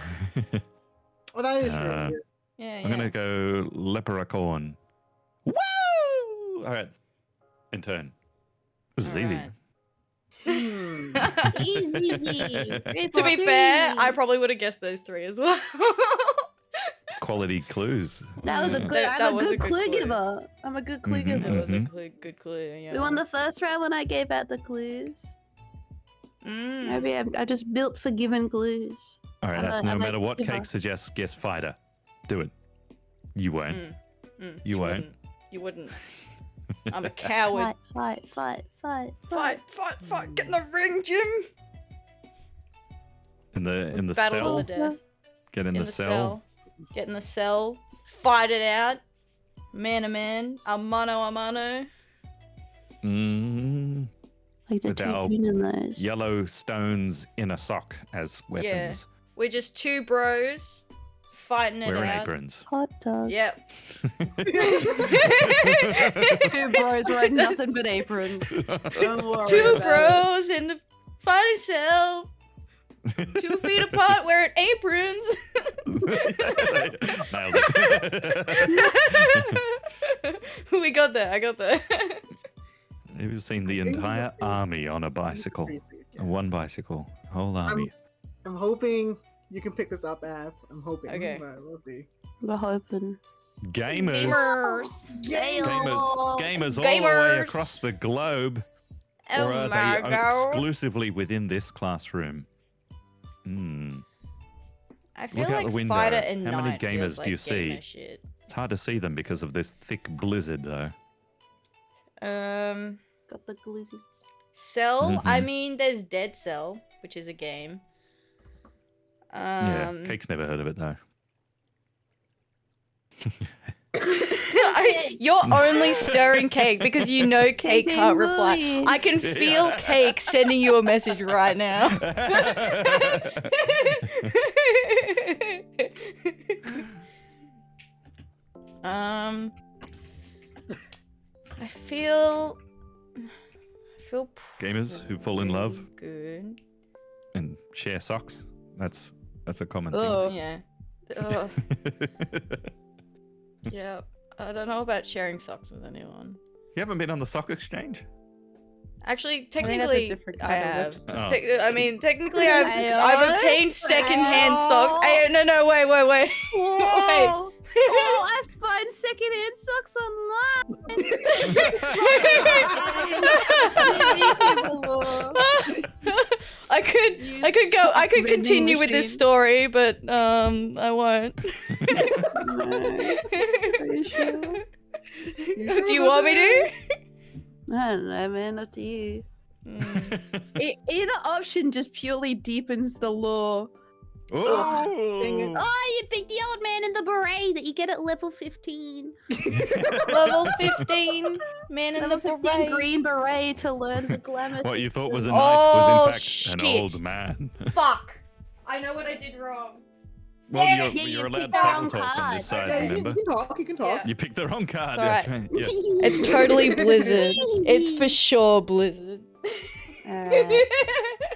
Oh, that is Uh, really good. Yeah, I'm gonna go leprechaun. Woo! All right. In turn. This is easy. Alright. Easy. To be fair, I probably would have guessed those three as well. Quality clues. That was a Yeah. good. That I'm a was good a good clue clue. giver. I'm a good clue Mhm. That giver. was a good clue. Yeah. We won the first round when I gave out the clues. Mm. Maybe I'm just built for giving clues. All right. I'm No a matter what giver. Cake suggests, guess fighter. Do it. You won't. You won't. wouldn't. You wouldn't. I'm a coward. Fight. Fight! Get in the ring, Jim. In the Battle cell. to the death. Get in the cell. Get in the cell. Fight it out. Man to man. A mano a mano. Mm, Like the With our two in those. yellow stones in a sock as weapons. We're just two bros fighting it Wearing out. aprons. Hot dog. Yep. Two bros wearing nothing but aprons. Don't worry Two about bros in the fighting cell. 2 feet apart wearing aprons. Nailed it. We got there. I got there. You've seen the entire army on a bicycle. One bicycle. Whole army. I'm hoping you can pick this up, Av. I'm hoping. Okay. But we'll see. We're hoping. Gamers. Gamers all the way Gamers. across the globe. Oh Or are my they god. exclusively within this classroom? Hmm. I feel Look out like the window. fighter and How many night feels gamers do you like see? gamer shit. It's hard to see them because of this thick blizzard, though. Got the glizzies. Cell. I Mhm. mean, there's Dead Cell, which is a game. Yeah, Cake's never heard of it, though. You're only stirring Cake because you know Cake being can't reply. bullied. I can feel Cake sending you a message right now. I feel Gamers who fall in love good. and share socks. That's a common Oh yeah. Ugh. thing. Yeah. I don't know about sharing socks with anyone. You haven't been on the sock exchange? Actually, think that's a technically, different I kind of have. website. I mean, technically, I've obtained secondhand socks. No, wait. Whoa. Oh, I spotted secondhand socks online. I I could continue with this story, but I won't. Are you sure? Do you want me to? I don't know, man. Up to you. Either option just purely deepens the lore. Oh, Oh, you picked the old man in the beret that you get at level 15. Level 15, man in the Level 15 beret. green beret to learn the glamour. what you thought was a Oh, knight was in fact shit. an old man. Fuck. I know what I did wrong. Well, Yeah, you're you allowed picked the travel wrong talk on this card. side, Yeah, you remember? can talk. You can talk. Yeah. You picked the wrong card. It's That's alright. right. Yes. It's totally Blizzard. It's for sure Blizzard. I didn't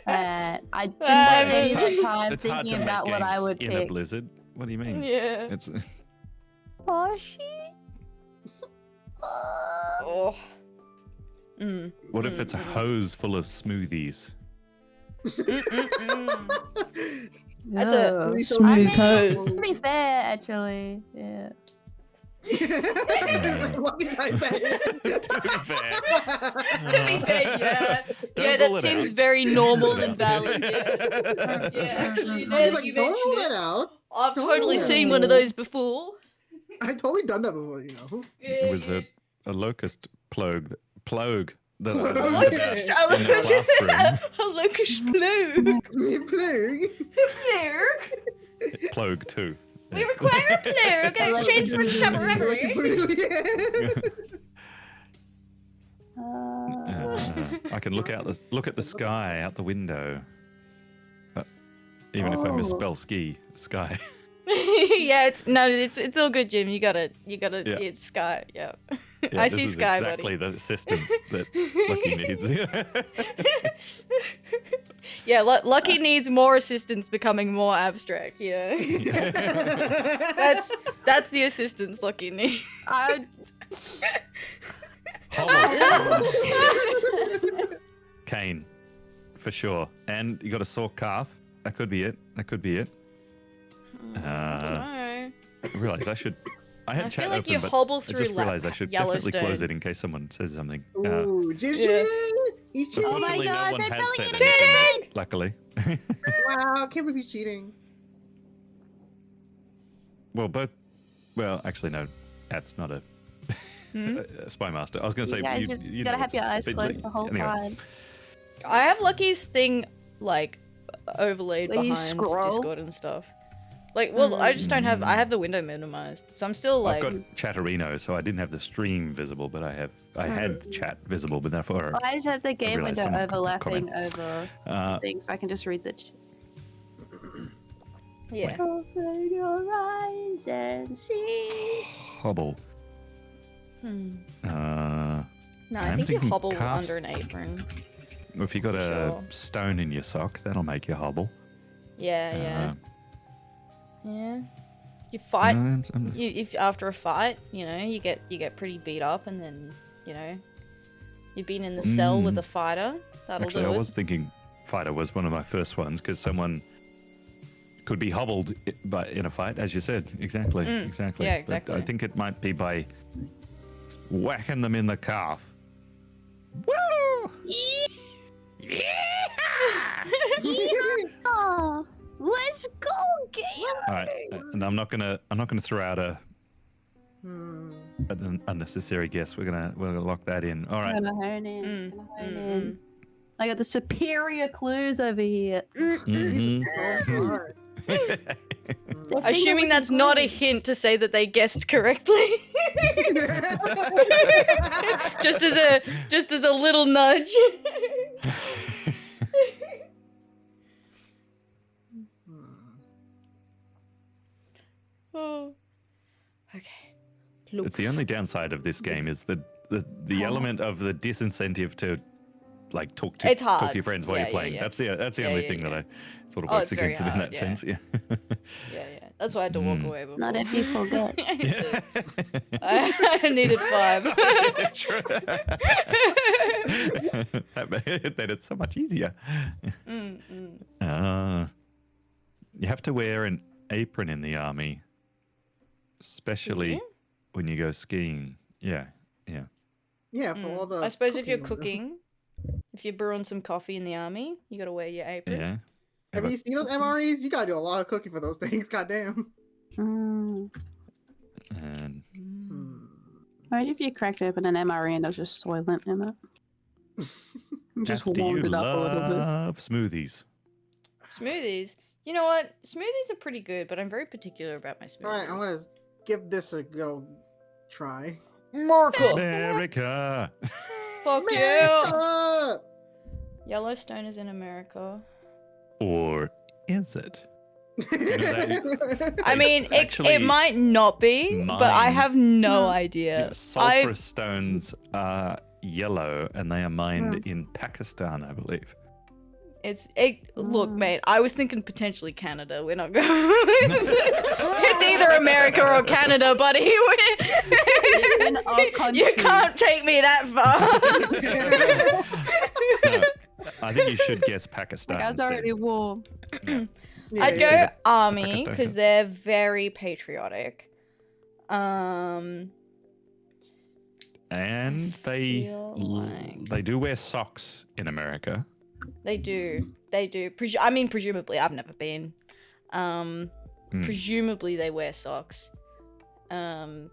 It's spend any hard- of the time It's hard to thinking make about what I games would in pick. a blizzard. What do you mean? Yeah. It's Oh, shit. Oh. Mm. what if it's a hose full of smoothies? That's a Please don't smooth make hose. it. Pretty fair, actually. Yeah. Fucking type that in. To be fair. To be fair, yeah. Don't Yeah, rule that it seems out. very normal Rule it and out. valid. Yeah. Yeah, actually, now I was that like, you don't mention rule it, that out. I've Don't totally rule it seen out. one of those before. I've totally done that before, you know. It was a locust plague that I Plague. learned Locust- about in our last room. A locust plume. You plague. Plume. Plague too. We require a plume. Get exchanged for Shabarabari. I can look at the sky out the window. Even if I misspell ski, sky. Yeah, it's all good, Jim. You got it. Yeah. It's Sky. Yeah. Yeah, I this see is sky, exactly buddy. the assistance that Lucky needs. Yeah, Lucky needs more assistance becoming more abstract. Yeah. That's the assistance Lucky needs. Cane, for sure. And you got a sore calf. That could be it. I realized I had I chat feel like open, you but hobble I through just realized I should definitely close Yellowstone. it in case someone says something. Ooh, Jim Yeah. cheating. He's cheating. Oh my Fortunately, God, no one they're has telling said you anything, luckily. Wow, I can't believe he's cheating. Well, actually, no. That's not a spy master. I was going to say, Yeah, you gotta know have your eyes but closed the whole anyway. time. I have Lucky's thing like overlaid Where you behind scroll? Discord and stuff. Like, well, I just don't have. I have the window minimized, so I'm still like. I've got Chatterino, so I didn't have the stream visible, but I had the chat visible, but therefore Well, I just have the game realised window someone could overlapping comment. over things, so I can just read the chat. Yeah. Open your eyes and see. hobble. Hmm. Uh, No, I I'm think you thinking hobble calves. under an apron. if you got a Sure. stone in your sock, that'll make you hobble. Yeah. Yeah. You fight. If after a fight, you get pretty beat up, and then you've been in the cell with a fighter. That'll Actually, do I it. was thinking fighter was one of my first ones because someone could be hobbled in a fight, as you said. Exactly. Yeah, But exactly. I think it might be by whacking them in the calf. Woo! Oh, let's go, game. All right, and I'm not gonna throw out an unnecessary guess. We're gonna lock that in. All right. I'm gonna hone in. I got the superior clues over here. Mhm. Assuming that's not a hint to say that they guessed correctly. just as a little nudge. Oh. Okay. It's the only downside of this game is the element of the disincentive to like talk to It's hard. your friends while Yeah, you're playing. yeah. That's the Yeah, only yeah, thing yeah. that I sort of Oh, works it's very against it in hard, that yeah. sense. Yeah. Yeah. That's why I had to walk away before. Not if you forget. I needed 5. True. That made it so much easier. You have to wear an apron in the army, especially when you go skiing. Yeah. Yeah, for all the. I suppose if you're cooking. cooking, If you're brewing some coffee in the army, you gotta wear your apron. Yeah. Have you seen those MREs? You gotta do a lot of cooking for those things. Goddamn. And Imagine if you cracked open an MRE and there was just Soylent in it. Just after you warmed it up a little bit. love smoothies. Smoothies. You know what? Smoothies are pretty good, but I'm very particular about my smoothies. All right, I'm gonna give this a good old try. America. Fuck you. America! Yellowstone is in America. Or is it? I mean, it actually might not be, but I have no idea. Sulfurous stones are yellow, and they are mined in Pakistan, I believe. Look, mate, I was thinking potentially Canada. We're not going. It's either America or Canada, buddy. You can't take me that far. No, I think you should guess Pakistan. That's already warm. Yeah. I'd go army Pakistan. because they're very patriotic. And And they feel do wear socks in America. They do. I mean, presumably, I've never been. Presumably, they wear socks. And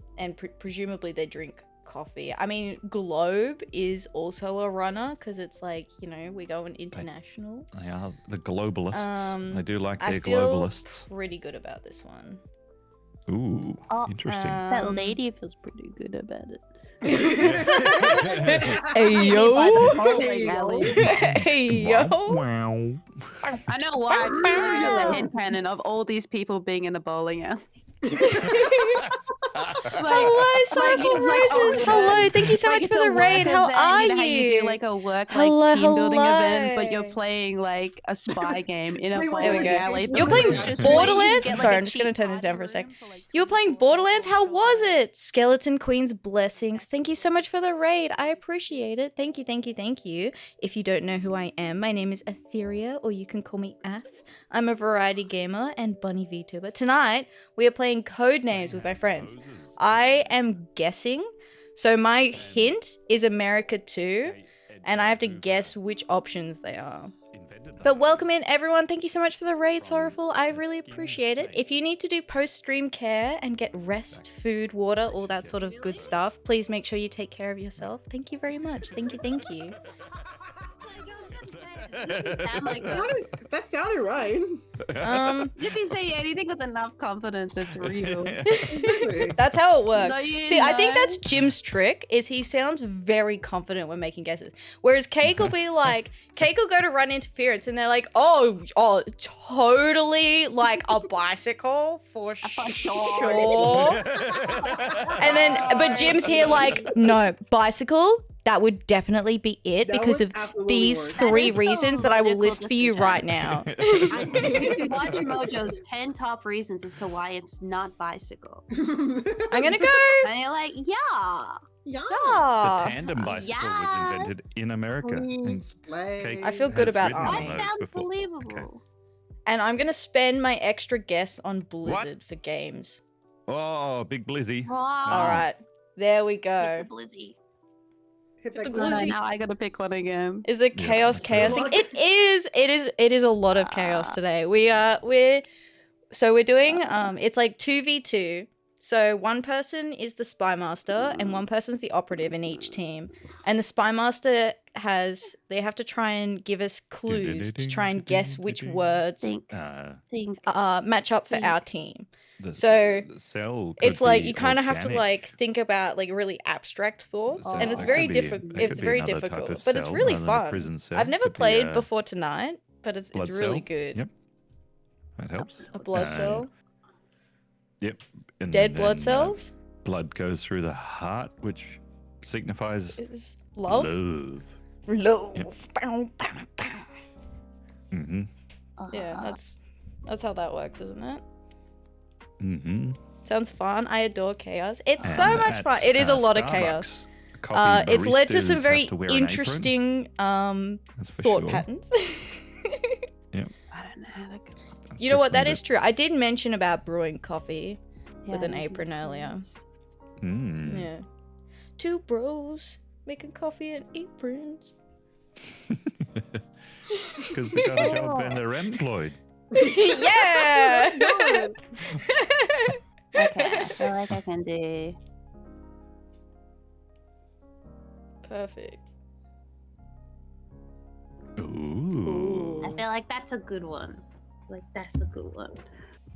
presumably, they drink coffee. I mean, Globe is also a runner because it's like, you know, we're going international. They are the globalists. They do like I their feel globalists. pretty good about this one. Ooh, interesting. That lady feels pretty good about it. Hey yo! Hey, Hey yo! Wow. I know why. I'm just looking at the headcanon of all these people being in a bowling alley. Hello, Cycle Roses. Hello, thank you so much for the raid. How are you? How you do like a work Hello, team building hello. event, but you're playing like a spy game in a Wait, bowling there we go. alley. You're playing It's just Borderlands? where you get, Sorry, a I'm just gonna cheap turn this down party for a sec. room for, like, You were playing Borderlands? How was it? Skeleton Queen's blessings. Thank you so much for the raid. I appreciate it. Thank you, thank you, thank you. If you don't know who I am, my name is Atheria, or you can call me Ath. I'm a variety gamer and bunny VTuber. Tonight, we are playing Codenames with my friends. I am guessing. So my hint is America 2, and I have to guess which options they are. But welcome in, everyone. Thank you so much for the raid, Sorrowful. I really appreciate it. If you need to do post-stream care and get rest, food, water, all that sort of good stuff, please make sure you take care of yourself. Thank you very much. Thank you, thank you. That sounded right. If you say anything with enough confidence, it's real. That's how it works. No, you See, I think know. that's Jim's trick, is he sounds very confident when making guesses. Whereas Cake will be like, Cake will go to run interference and they're like, oh, totally like a bicycle for sure. And then, but Jim's here like, no, bicycle, that would definitely be it That because would of absolutely these work. three That is reasons the that I will logical list for you decision. right now. Watch Mojo's 10 top reasons as to why it's not bicycle. I'm gonna go. And you're like, yeah. Yeah. The Ah. tandem bicycle was invented in America. Queen slay. I feel good has about ridden on Army. That those sounds before. believable. And I'm gonna spend my extra guess on Blizzard for games. Oh, big Blizzy. Wow. All right, there we Hit go. the blizzy. Hit the that glizzy. glizzy. Now I gotta pick one again. Is it Yeah. chaos chaosing? It is a lot of chaos today. We're doing it's like 2v2. So one person is the spy master and one person's the operative in each team. And the spy master they have to try and give us clues to try and guess which words Think. match up for our team. The cell It's could like be you kind of have to organic. like think about like really abstract thoughts, So and it's it very could be- difficult. it It's could be very another type difficult, of but it's cell really rather than a fun. prison cell. I've never Could be played a before tonight, but it's blood really cell. good. Yep, that helps. A blood And- cell, Yep. And dead blood then, cells blood goes through the heart, which signifies is love. love. Love. Yep. Bow, bow, bow. Mm-hmm. Yeah, that's how that works, isn't it? Mm-hmm. Sounds fun. I adore chaos. It's so And much at, fun. It is a lot of chaos. Starbucks, coffee It's led to some baristas very have to wear an apron, interesting that's for thought sure. patterns. I don't know how to go. That's You know what? That definitely is true. I did mention about brewing coffee with Yeah, an you apron can- earlier. Mm. Yeah. Two bros making coffee and aprons. Because they got a job and they're employed. Yeah. Okay, I feel like I can do. Perfect. Ooh. I feel like that's a good one. Like that's a good one.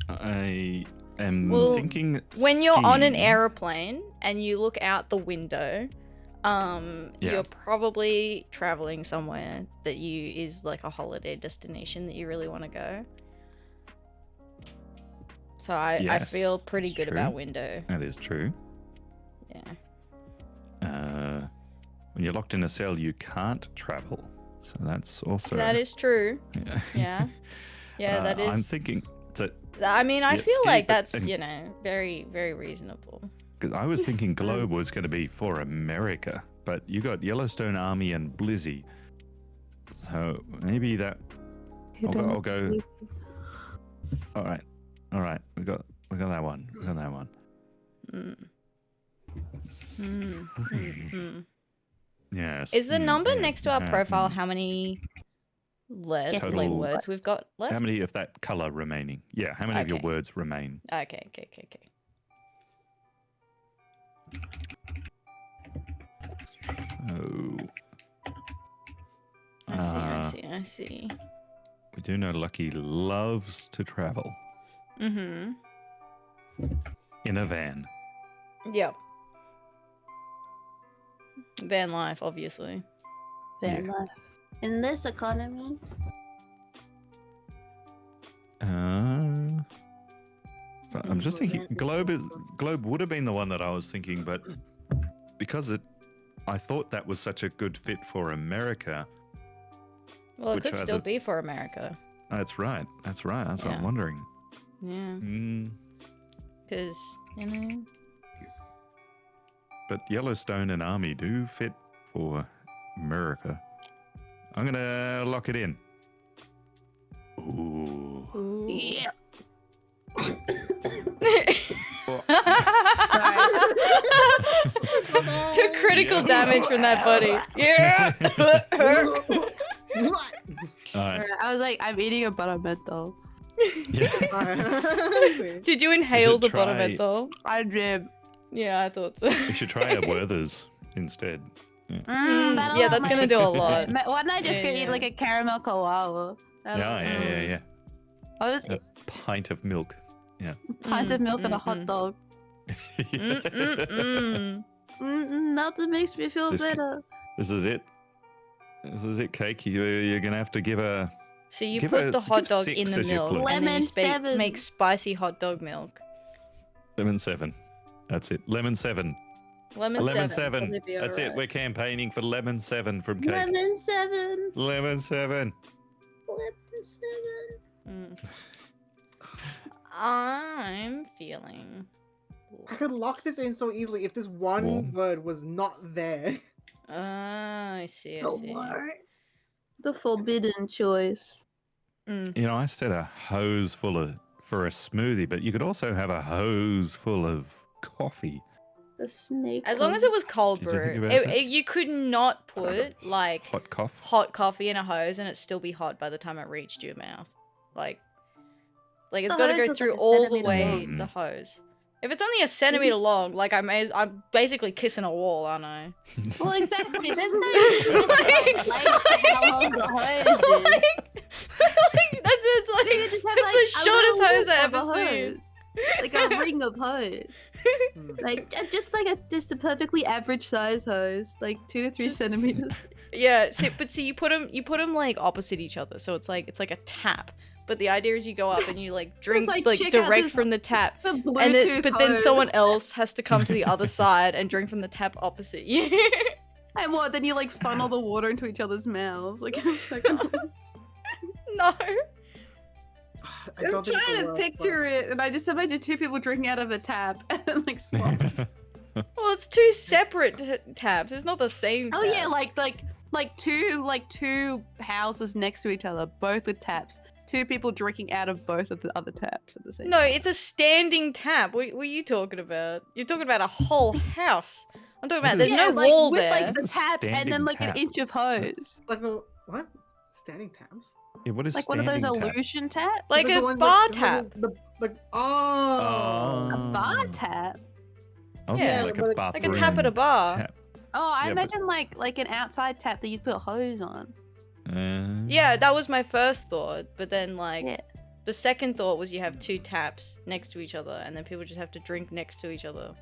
I am Well, thinking When you're on an skiing. aeroplane and you look out the window, you're probably traveling somewhere that is like a holiday destination that you really want to go. So I Yes, feel pretty that's good true. about window. That is true. Yeah. When you're locked in a cell, you can't travel. So that's also... That is true. Yeah. Yeah. Yeah, that is. I'm thinking... I mean, I Yeah, feel ski, like but- that's, and- you know, very, very reasonable. Because I was thinking Globe was going to be for America, but you got Yellowstone Army and Blizzy. So maybe that... I'll go... All right. We got that one. We got that one. Yes. Is the number yeah, next to our yeah, profile mm. how many like Total- words we've got left? How many of that color remaining? Yeah, how many of your Okay. words remain? Okay. Oh. I see. We do know Lucky loves to travel Mm-hmm. in a van. Yep. Van life, obviously. Van Yeah. life. In this economy. So I'm just thinking Globe would have been the one that I was thinking, but because I thought that was such a good fit for America. Well, it Which could are still the- be for America. That's right. That's what Yeah. I'm wondering. Yeah. Mm, Because, you know. but Yellowstone and Army do fit for America. I'm gonna lock it in. Ooh. Ooh. Yeah. Took critical damage from that buddy. Yeah. All right. I was like, I'm eating a butter menthol. Yeah. Did you inhale the try- bottom menthol? I did. Yeah, I thought so. We should try a Werther's instead. Yeah, that's gonna do a lot. Why don't I just Yeah, go eat yeah. like a caramel koala? Yeah. I'll just A eat pint of milk. a pint of milk and a hot mm. dog. Nothing makes me feel This better. This is it. This is it, Cake. You're gonna have to give a... So you Give put us- the hot give dog 6 in the as your milk, clue. and then Lemon you 7. make spicy hot dog milk. Lemon 7. That's it. Lemon 7. Lemon 7. Probably be That's it. alright. We're campaigning for Lemon 7 from Cake. Lemon 7. Lemon 7. Lemon 7. Mm. I'm feeling. I could lock this in so easily if this one Warm. word was not there. I see. I The see. what? The forbidden choice. Mm. You know, I said a hose full of... for a smoothie, but you could also have a hose full of coffee. The snake. As long as it was cold Did you think brew, about that? you could not put like Hot cough. hot coffee in a hose and it still be hot by the time it reached your mouth. Like it's The got to hose go was through like a all the centimeter way long. the hose. If it's only a centimeter long, like I'm basically kissing a wall, aren't I? Well, exactly. There's no like how long the hose is. It's like You could just have it's like the a shortest little hose I loop of ever a seen. hose. Like a ring of hose. Like just a perfectly average size hose, like 2 to 3 centimeters. Yeah, see, you put them like opposite each other, so it's like a tap. But the idea is you go up and you like drink like, like check out direct this- from the tap, It's a Bluetooth and then but then hose. someone else has to come to the other side and drink from the tap opposite you. And what? Then you like funnel the water into each other's mouths. Like, it's like No. I I'm don't think trying the to worst picture part- it, and I just imagine 2 people drinking out of a tap and like swap. Well, it's 2 separate taps. It's not the same. Oh tap. yeah, like two houses next to each other, both with taps. 2 people drinking out of both of the other taps at the same No, time. it's a standing tap. What are you talking about? You're talking about a whole house I'm talking What about there's is- no like, wall with, there. like the tap and Standing then like tap. an inch of hose. Like the what? Standing taps? Yeah, what is Like one of those standing tap? illusion taps. Like Is it the a one bar with- tap. Like oh. A bar tap. I was Yeah, saying like a but bathroom Like a tap at a bar. tap. Oh, I Yeah, but- imagine like an outside tap that you put a hose on. Yeah, that was my first thought, but then like Yeah. the second thought was you have two taps next to each other, and then people just have to drink next to each other.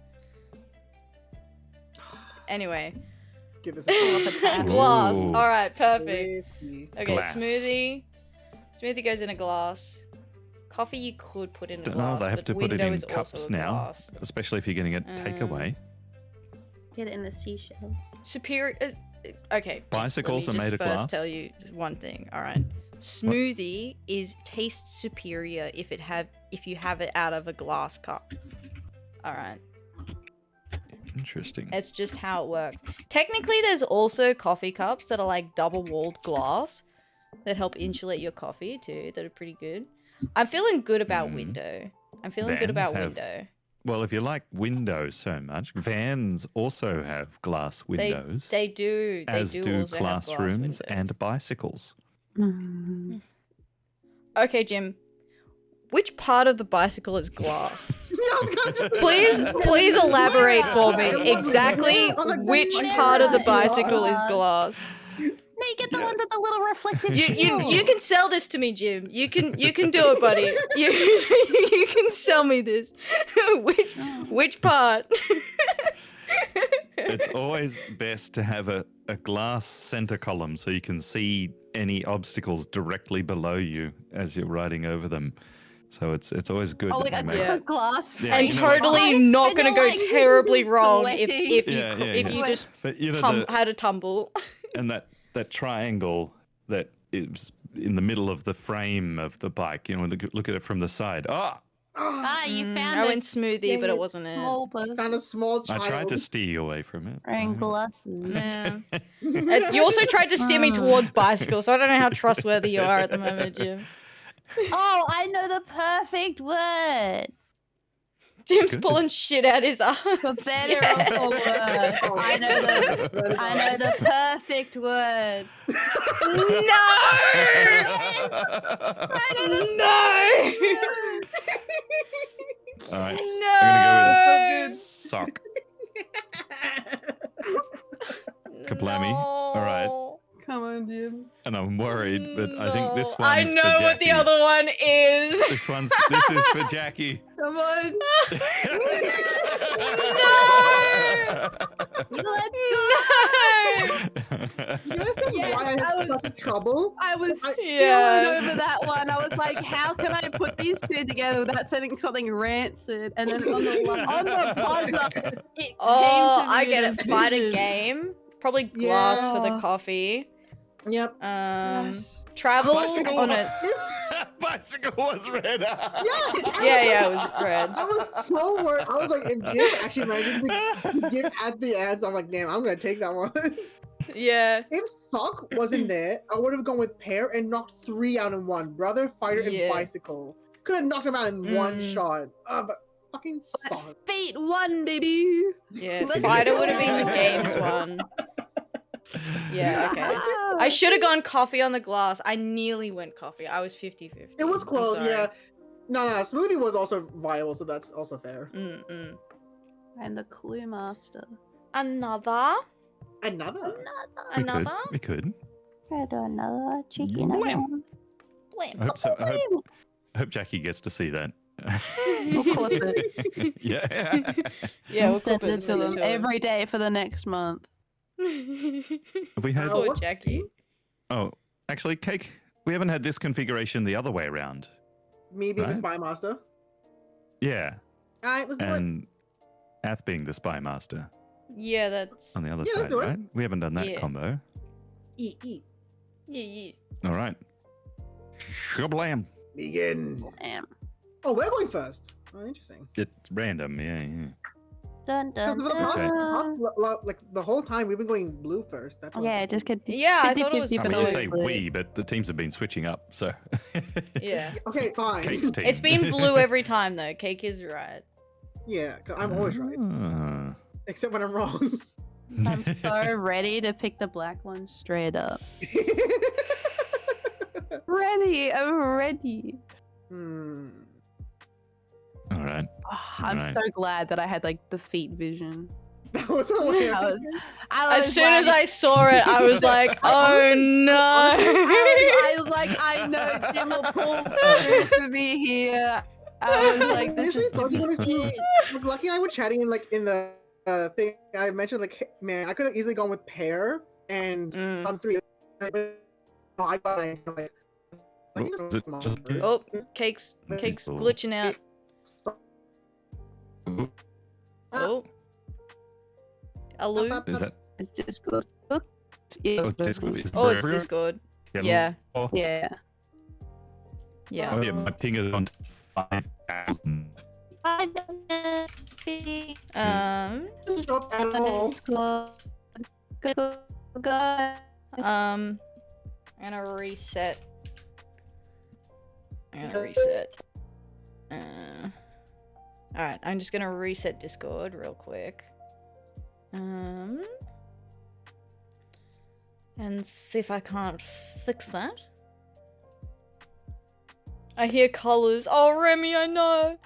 Anyway, Give this a tap. glass. Ooh. All right, perfect. Whiskey. Okay, Glass. smoothie. Smoothie goes in a glass. Coffee you could put in a glass. No, they have but to put it window in is cups also a now, glass. especially if you're getting it takeaway. Get it in a seashell. Superior. Okay. Bicycles let me are made just of first glass. tell you just one thing. All right. Smoothie is taste superior if you have it out of a glass cup. All right. Interesting. It's just how it works. Technically, there's also coffee cups that are like double-walled glass that help insulate your coffee too. That are pretty good. I'm feeling good about window. I'm feeling good Vans about have- window. Well, if you like windows so much, vans also have glass windows, They do. They as do also have glass classrooms windows. and bicycles. Okay, Jim. Which part of the bicycle is glass? Please, Please elaborate for me Yeah. exactly which part of the bicycle is glass. No, you get the ones with the little reflective You can sell this to me, Jim. You can do it, buddy. You can sell me this. Which part? It's always best to have a glass center column so you can see any obstacles directly below you as you're riding over them. So it's always good. Oh, that like they a make- Yeah. glass Yeah, And you know what? totally not And gonna you're go like terribly wrong if sweating. you just But you know had a tumble. and that triangle that is in the middle of the frame of the bike. You know, look at it from the side. Oh, Ah, you found I a went smoothie, but it wasn't it. small person Found a small I child. tried to steer you away from it. wearing glasses. Yeah. You also tried to steer me towards bicycles, so I don't know how trustworthy you are at the moment, Jim. Oh, I know the perfect word. Jim's Good. pulling shit out his ass. For better or for worse. I know the perfect word. No! No! All right. No! I'm gonna go with sock. Kablami. All right. Come on, Jim. And I'm worried, but I think this one's I for know what the Jackie. other one is. This is for Jackie. Come on. Let's You understand why I had such trouble? I was Yeah. spewing over that one. I was like, how can I put these two together without sending something rancid? And then on the buzzer, it Oh, came to me I get in it. a Fight a vision. game. Probably glass for the Yeah. coffee. Yep. Travel Bicycle. on a. Bicycle was red. Yeah, it was red. I was so worried. I was like, if Jim actually managed to give at the ends, I'm like, damn, I'm gonna take that one. Yeah. If Sock wasn't there, I would have gone with Pear and knocked 3 out in one. Brother, Fighter, Yeah. and Bicycle. Could have knocked him out in one Mm. shot. But fucking Sock. Feet one, baby. Yeah. Let's Fighter go. would have been the games one. Yeah, okay. I should have gone coffee on the glass. I nearly went coffee. I was 50-50. It was I'm close, sorry. yeah. No, Smoothie was also viable, so that's also fair. Mm-mm. And the clue master. Another? Another. Another? We could. Gotta do another cheeky Blam. one. Blam. I hope Jackie gets to see that. We'll clip it. Yeah. Yeah, we'll Send clip it to them every day for the next month. Have we had? Poor what Jackie. Oh, actually, Cake. We haven't had this configuration the other way around. Me being the Right. Spy Master. Yeah, Alright, let's do it. and Ath being the spy master Yeah, that's. on the other Yeah, let's side, do it. right? We haven't done that Yeah. combo. Eat. Yeah. All right. Shablam. Begin. Damn. Oh, we're going first. Oh, interesting. It's random, yeah. Dun, dun, For the past, dun. like the whole time, we've been going blue first. That's what Yeah, I'm just get. Yeah, I thought it was I mean, blue. you say we, but the teams have been switching up, so. Yeah. Okay, fine. Cake's team. It's been blue every time though. Cake is right. Yeah, 'cause I'm always right. Ah. Except when I'm wrong. I'm so ready to pick the black one straight up. Ready, I'm ready. All right. Oh, I'm so glad that I had like the feet vision. That was hilarious. As soon as I saw it, I was like, "Oh no!" I was like, I know Jim will pull through for me here. I was like, this is like, Lucky and I were chatting in the thing. I mentioned like, man, I could have easily gone with pear and on 3. I got it. Oh, cake's glitching out. Oh. Hello? Is that? It's Discord. Oh, Discord. Oh, it's Discord. Yeah. Yeah. Yeah. Oh yeah, my ping is on 5,000. I'm gonna reset. Alright, I'm just gonna reset Discord real quick. And see if I can't fix that. I hear colors. Oh, Remy, I know.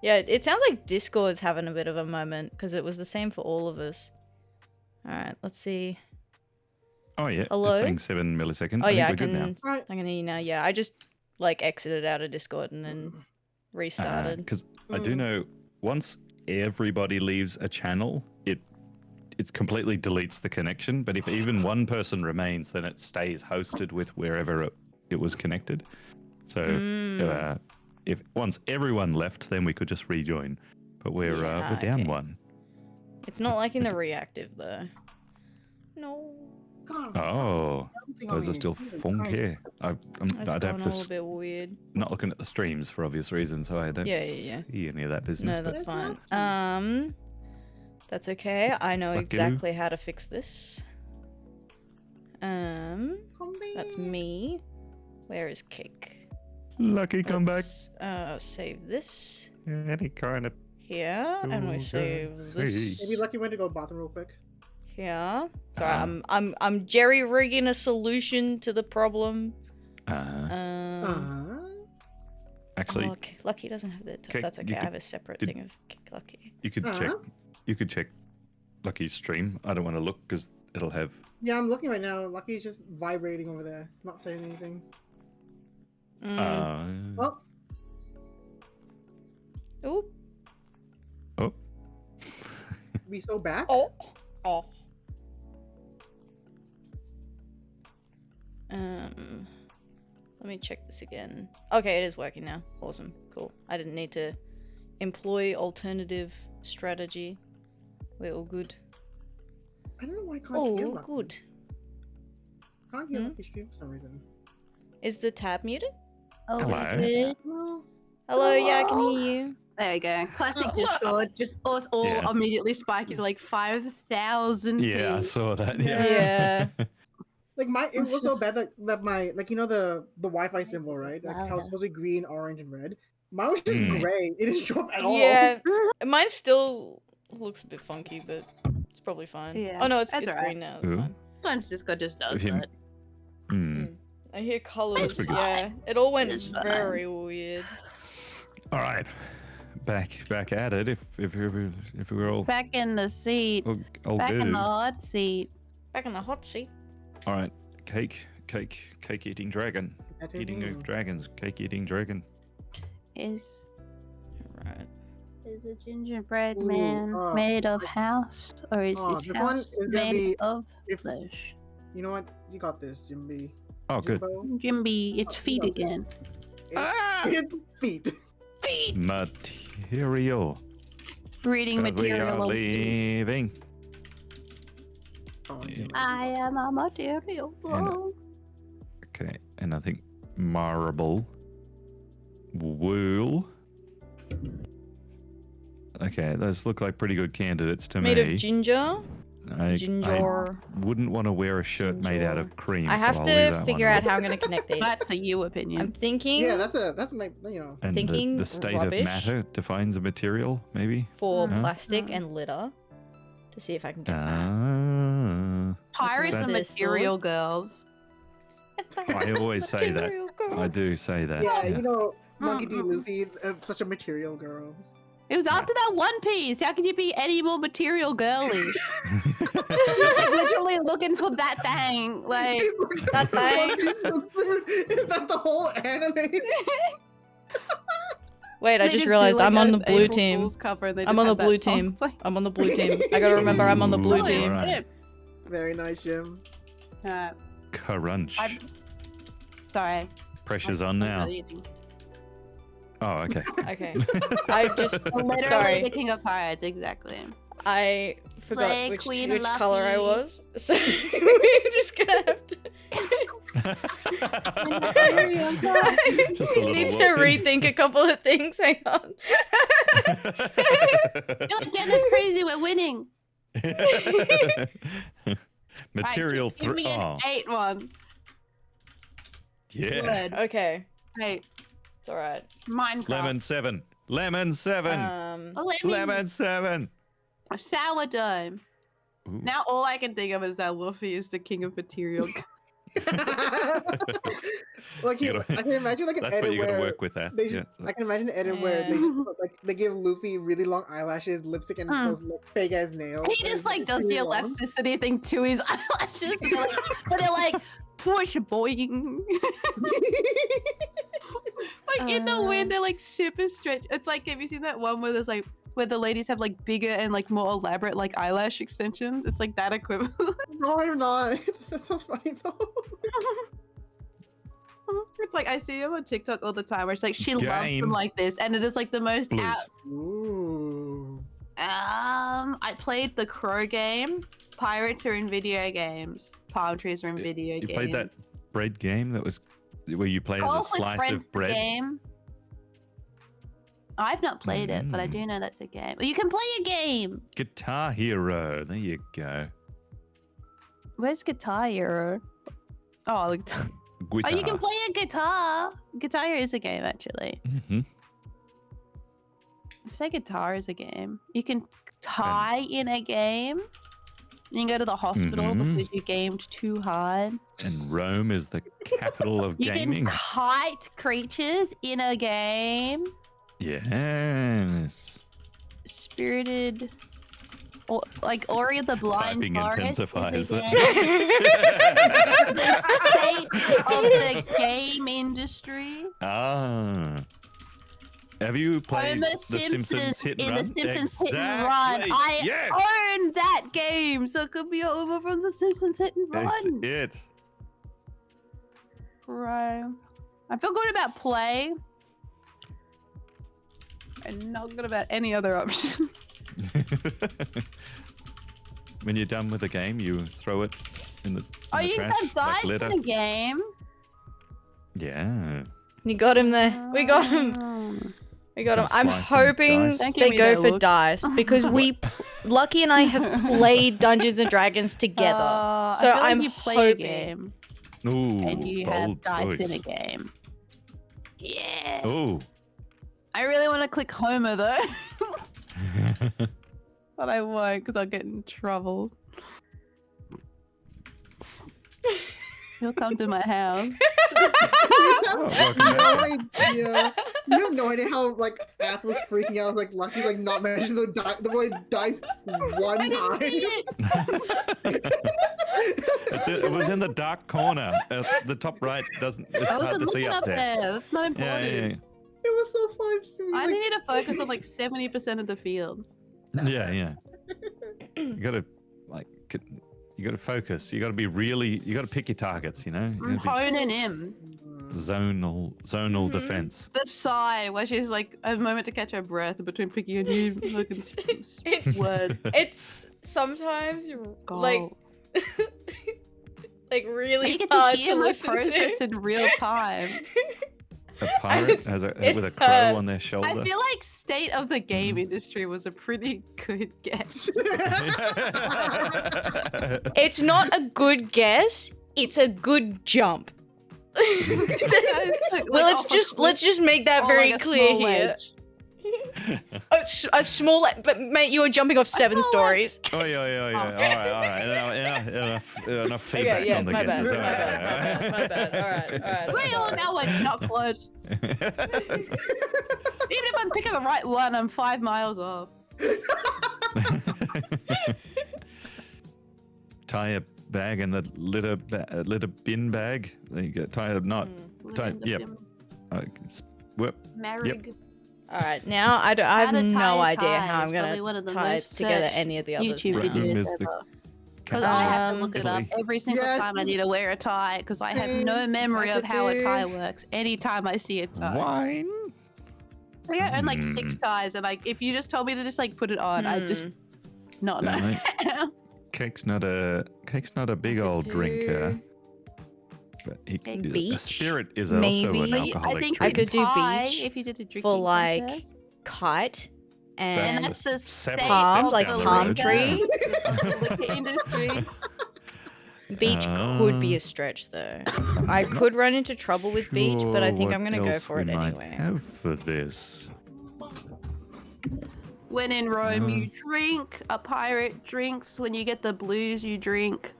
Yeah, it sounds like Discord's having a bit of a moment because it was the same for all of us. Alright, let's see. Oh yeah, Hello? it's saying 7 milliseconds. Oh yeah, I we're good now. can hear you now. Yeah, I just like exited out of Discord and then restarted. Because I do know once everybody leaves a channel, it completely deletes the connection. But if even one person remains, then it stays hosted with wherever it was connected. So if once everyone left, then we could just rejoin. But we're down one. It's not like in the reactive though. No. Oh, those are still funk here. I'd have to. A little bit weird. Not looking at the streams for obvious reasons, so I don't see any of that business. No, that's fine. That's okay. I know exactly how to fix this. That's me. Where is Cake? Lucky, come back. Save this. Any kind of. Here, and we save this. Maybe Lucky went to go to the bathroom real quick. Here. Sorry, I'm jerry rigging a solution to the problem. Actually, okay. Lucky doesn't have the. That's okay. I have a separate thing of Lucky. You could check. You could check Lucky's stream. I don't want to look because it'll have. Yeah, I'm looking right now. Lucky's just vibrating over there, not saying anything. Oh. Oh. Oh. Be so back. Oh. Let me check this again. Okay, it is working now. Awesome. Cool. I didn't need to employ alternative strategy. We're all good. I don't know why I can't hear Lucky. Good. I can't hear Lucky's stream for some reason. Is the tab muted? Hello. Hello, yeah, I can hear you. There we go. Classic Discord. Just us all immediately spiking to like 5,000. Yeah, I saw that. Yeah. Like it was so bad that my the Wi-Fi symbol, right? Like how it's supposed to be green, orange, and red. Mine was just gray. It didn't show up at all. Yeah. Mine still looks a bit funky, but it's probably fine. Yeah. Oh no, it's right. green now. It's fine. Sometimes Discord just does that. I hear colors. Yeah, it all went very weird. All right, back at it. If we're all back in the seat. All back good. in the hot seat. Back in the hot seat. All right, cake eating dragon. Eating of dragons. Cake eating dragon. Is right. Is a gingerbread man made of house, or is his house made of flesh? You know what? You got this, Jimby. Oh, good. Jimby, it's feet again. It's feet. Material. Reading material. We are leaving. I am a material. Okay, and I think marble. Wool. Okay, those look like pretty good candidates to me. Made of ginger. I wouldn't want to wear a shirt made out of cream. I have to figure out how I'm going to connect these. That's a you opinion. I'm thinking. Yeah, that's my And thinking the state rubbish of matter defines a material, maybe for plastic and litter. to see if I can get that. Pirates Let's and make this material girls. I always say that. Material girl. I do say that. Yeah, you know, Monkey D. Luffy is such a material girl. It was after that One Piece. How can you be any more material girly? Like literally looking for that thing. Like that thing. Is that the whole anime? Wait, I They just do, realized like, I'm on a the blue April team. Fool's cover and they I'm just on the have that blue song team. play. I'm on the blue team. I gotta remember I'm on the blue Ooh, team. alright. Very nice, Jim. Crunch. Sorry. Pressure's on now. Oh, okay. Okay. I just Literally sorry. the king of pirates, exactly. I forgot Slay which Queen color I Luffy. was. So we're just gonna have to Just a little need to whoopsie. rethink a couple of things. Hang on. You're like, damn, that's crazy. We're winning. Material Right, give me an oh, 8-1. yeah. Good. Okay. Hey, It's alright. Minecraft. Lemon 7. Lemon 7. A lemon. Lemon 7. A sourdough. Ooh. Now all I can think of is that Luffy is the king of material. Like You gotta- I can imagine like an That's what edit you gotta where work with that. they just, Yeah. I can imagine an edit where they just put, like they give Luffy really long eyelashes, lipstick, and those fake ass nails. He just like does the elasticity thing to his eyelashes. And they're like push boing. Like in the wind, they're like super stretch. It's like, have you seen that one where there's like where the ladies have like bigger and like more elaborate like eyelash extensions? It's like that equivalent. No, I'm not. That sounds funny though. It's like I see them on TikTok all the time where it's like she loves Game. them like this, and it is like the most Blues. Ooh. I played the Crow game. Pirates are in video games. Palm trees are in video You games. played that bread game that was where you played as a Golf with slice Friends, of the bread? game. I've not played it, but I do know that's a game. Well, you can play a game. Guitar Hero. There you go. Where's Guitar Hero? Oh, look. Guitar. Oh, you can play a guitar. Guitar Hero is a game, actually. Mm-hmm. Say guitar is a game. You can tie in a game. You can go to the hospital because you gamed too hard. And Rome is the capital of You gaming. can kite creatures in a game. Yes. Spirited, or like Ori of the Blind Typing Forest intensifies is a it. game. The state of the game industry. Ah. Have you played Homer The Simpsons Hit and in Run? The Simpsons Hit and Run. Exactly. I Yes. own that game, so it could be Homer from The Simpsons Hit and That's Run. it. Right. I feel good about play. And not good about any other option. When you're done with the game, you throw it in the, Oh, the you can trash have like dice litter. in a game. Yeah. You got him there. We got him. We got him. Some I'm slicing hoping dice. Don't give they me go that for look. dice because Lucky and I have played Dungeons and Dragons together. I So feel like I'm you play a hoping. game Ooh, and you have bold dice choice. in a game. Yeah. Ooh. I really want to click Homer though, but I won't because I'll get in trouble. He'll come to my house. welcome no back. idea. You have no idea how like Ath was freaking out. Like Lucky's like not mentioning the word dice one time. It was in the dark corner. The top right doesn't. It's I hard wasn't to see looking up up there. there. That's not Yeah, important. yeah, It was so fun. Just to be I like, need to focus on like 70% of the field. yeah, yeah. You gotta you gotta focus. You gotta be really. You gotta pick your targets. You know. You I'm gotta honing in. be zonal defense. The sigh where she's like a moment to catch her breath between picking a new fucking It's- word. It's sometimes like Go. like really You get to hard hear to my listen process to. in real time. A pirate has It with a crow on their hurts. shoulder. I feel like state of the game industry was a pretty good guess. It's not a good guess. It's a good jump. Well, let's just make that very clear here. A small, but mate, you were jumping off 7 stories. Oh yeah. All right. Enough feedback Okay, on the my guesses. bad. My bad. All right. We all know it's not close. Even if I'm picking the right one, I'm 5 miles off. Tie a bag in the litter bin bag. There you go. Tie a knot. Yep. Whip. Married. Yep. All right, now I have How to tie no a idea tie how I'm is gonna probably one of the tie most together searched any of the others. YouTube Brown videos is the ever. Because I have to look it up Italy. every single time I need to wear a tie because I have no memory of how a tie works. Anytime I see a tie. Wine. I own like 6 ties, and like if you just told me to just like put it on, I'd just not know. Yeah, Cake's not a big old drinker. But a Beach? spirit is also Maybe. an alcoholic I think drink. I could do tie beach if you did a drinking for like contest. kite And and that's the several state palm, of like the palm liquor- tree. liquor industry. beach could be a stretch though. I could run into trouble with beach, but I think I'm gonna go for it anyway. Have for this. When in Rome, you drink. A pirate drinks. When you get the blues, you drink.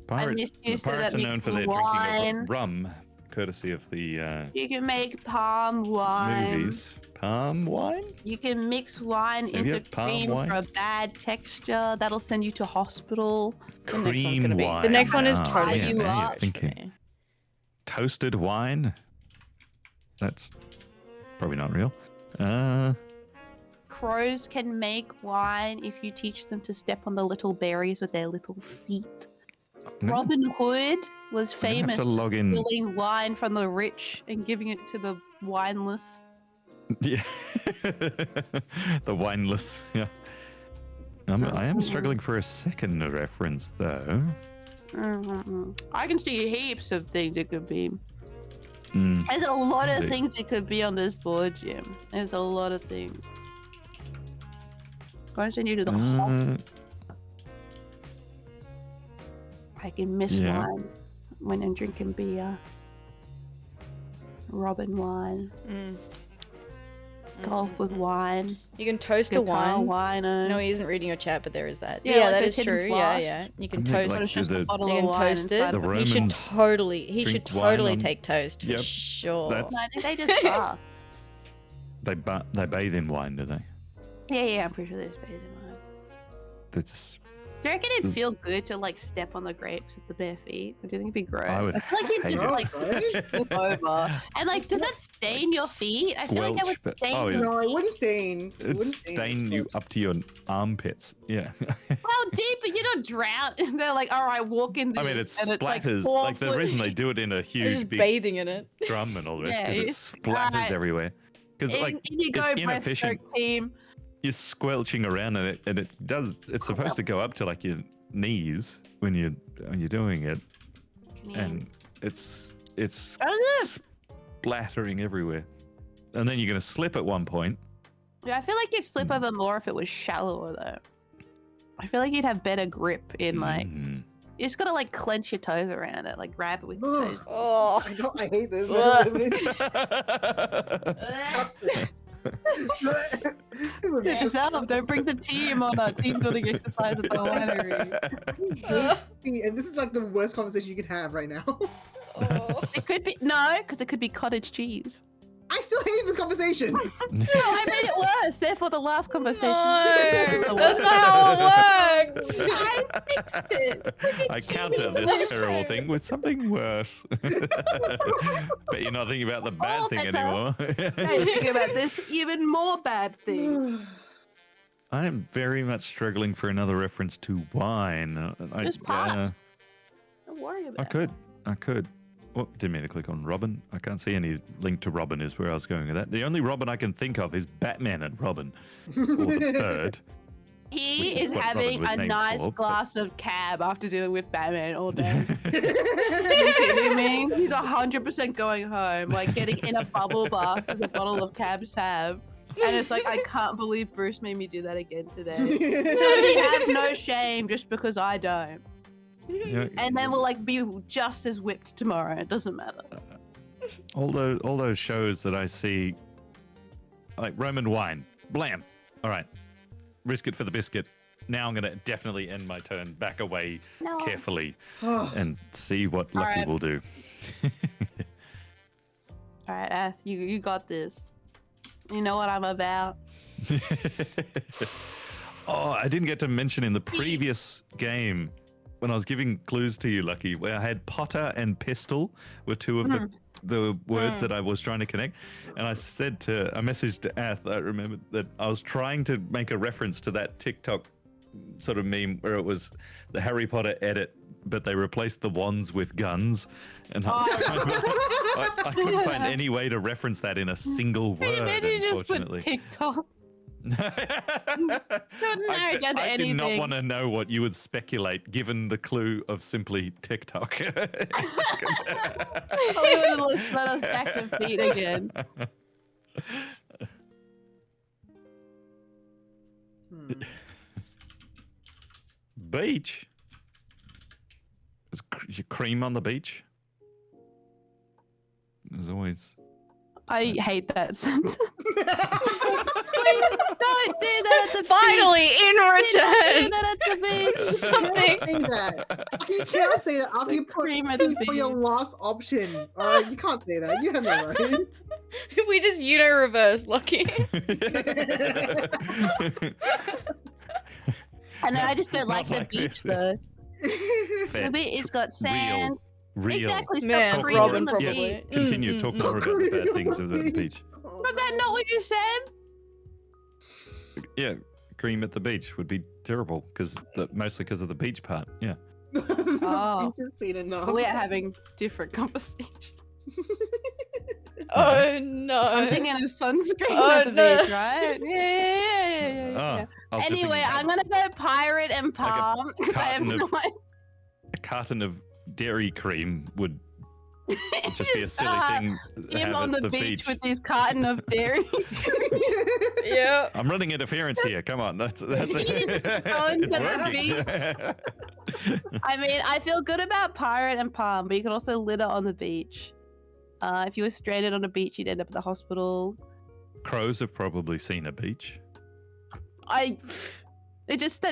Pirates are known for their wine. drinking of rum, courtesy of the You can make palm wine. movies. Palm wine? You can mix wine Have you into had palm cream wine? for a bad texture. That'll send you to hospital. The next one's Cream gonna be. wine. The next one is Ah, totally yeah, gonna now be you're a stretch thinking. for me. Toasted wine? That's probably not real. Crows can make wine if you teach them to step on the little berries with their little feet. Robin Hood was gonna have famous to for log in. stealing wine from the rich and giving it to the wineless. Yeah. The wineless. Yeah. I am struggling for a second reference though. I can see heaps of things it could be. Mm. There's a lot of Indeed. things it could be on this board, Jim. There's a lot of things. Going to send you to the hop. I can miss yeah. wine when I'm drinking beer. Robin wine. Golf with wine. You can toast a Guitar wine. wine. No, he isn't reading your chat, but there is that. Yeah, Yeah, like that those is hidden true. flasks. Yeah. You can I think, toast. like, It's just do a the- bottle You of can wine toast inside it. The of He should Romans totally. He drink should wine totally on- take toast for Yep. sure. That's- No, I think they just bath. They bathe in wine, do they? Yeah, I'm pretty sure they just bathe in wine. That's Do you reckon it'd feel good to like step on the grapes with the bare feet? Or do you think it'd be gross? I would I feel like you'd hate just it. like flip over. And like, does that stain your feet? I feel like that would squelch, but- stain oh, your yeah. No, it wouldn't stain. It It'd wouldn't stain you up to your armpits. Yeah. How deep? But you don't drown. And they're like, all right, walk in this. I mean, it and splatters. It's Like the reason they do it in a They're huge just big bathing in it. drum and all this Yeah, because it it's- splatters right. everywhere. Because in, like in you go, it's inefficient. breaststroke team. You're squelching around and it does. It's supposed to go up to like your knees when you're doing it, and it's Oh, yeah. splattering everywhere. And then you're gonna slip at one point. Yeah, I feel like you'd slip over more if it was shallower though. I feel like you'd have better grip in like. Mm. You just gotta like clench your toes around it, like grab it with your toes. Oh. I hate this. Get yourself. Don't bring the team on our team building exercise at the winery. And this is like the worst conversation you could have right now. It could be no, because it could be cottage cheese. I still hate this conversation. No, I made it worse. Therefore, the last conversation. No, that's not how it works. I fixed it. I counter this terrible thing with something worse. But you're not thinking about the bad All thing better. anymore. I'm thinking about this even more bad thing. I am very much struggling for another reference to wine. Just pass. Don't worry about it. I could. Oh, didn't mean to click on Robin. I can't see any link to Robin is where I was going with that. The only Robin I can think of is Batman and Robin. Or the bird. He Which is is what Robin having was a named nice for, but- glass of cab after dealing with Batman all day. You kidding me? He's 100% going home, like getting in a bubble bath with a bottle of cab Sav. And it's like, I can't believe Bruce made me do that again today. Does he have no shame just because I don't? Yeah, And then we'll like be just as whipped tomorrow. It doesn't matter. all those shows that I see, like Roman wine. Blam. All right. Risk it for the biscuit. Now I'm going to definitely end my turn, back away carefully, and see what Lucky will do. All right, Ath, you got this. You know what I'm about. Oh, I didn't get to mention in the previous game when I was giving clues to you, Lucky, where I had Potter and Pistol were two of the words that I was trying to connect. And I messaged to Ath, I remembered that I was trying to make a reference to that TikTok sort of meme where it was the Harry Potter edit, but they replaced the wands with guns. And I couldn't find any way to reference that in a single word, unfortunately. Just put TikTok. I did not want to know what you would speculate, given the clue of simply TikTok. We would have let us back and feet again. Beach? Is cream on the beach? There's always... I hate that sentence. Please don't do that at the Finally, beach. in return, Don't do that at the beach. something. Say that. You can't say that after you put Cream at the for your beach. last option. Alright, you can't say that. You have no right. We just reverse, Lucky. I know, I just don't like the like beach this. though. Fair. The beach, it's got sand. Real. Exactly, it's Man, got cream Robin on the probably. beach. Continue. Talk more about the bad things about the beach. Was that not what you said? Yeah, cream at the beach would be terrible mostly because of the beach part. Yeah. Oh. You've just seen enough. We're having different conversations. Oh no. I'm thinking of sunscreen Oh, at the no. beach, right? Yeah. I was just Anyway, thinking I'm gonna go pirate and palm. I have carton no of- idea. a carton of dairy cream would just be a silly thing to Him have on at the beach with his carton of dairy. Yeah. I'm running interference here. Come on, that's He's going it's to the working. I mean, I feel good about pirate and palm, but you can also litter on the beach. If you were stranded on a beach, you'd end up at the hospital. Crows have probably seen a beach. That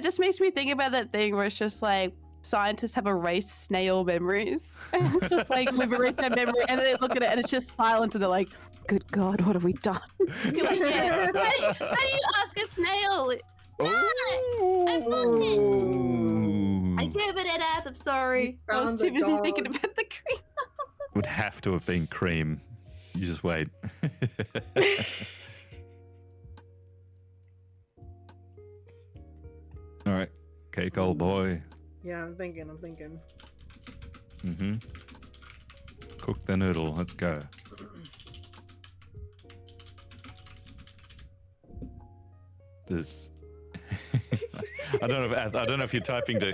just makes me think about that thing where it's just like scientists have erased snail memories. It's just like we've erased their memory, and then they look at it and it's just silent, and they're like, "Good God, what have we done?" You're like, yeah. How do you ask a snail? I gave it an app. I'm sorry. I was Found too the busy dog. thinking about the cream. Would have to have been cream. You just wait. All right, cake, old boy. Yeah, I'm thinking. Mm-hmm. Cook the noodle. Let's go. This. I don't know if you're typing to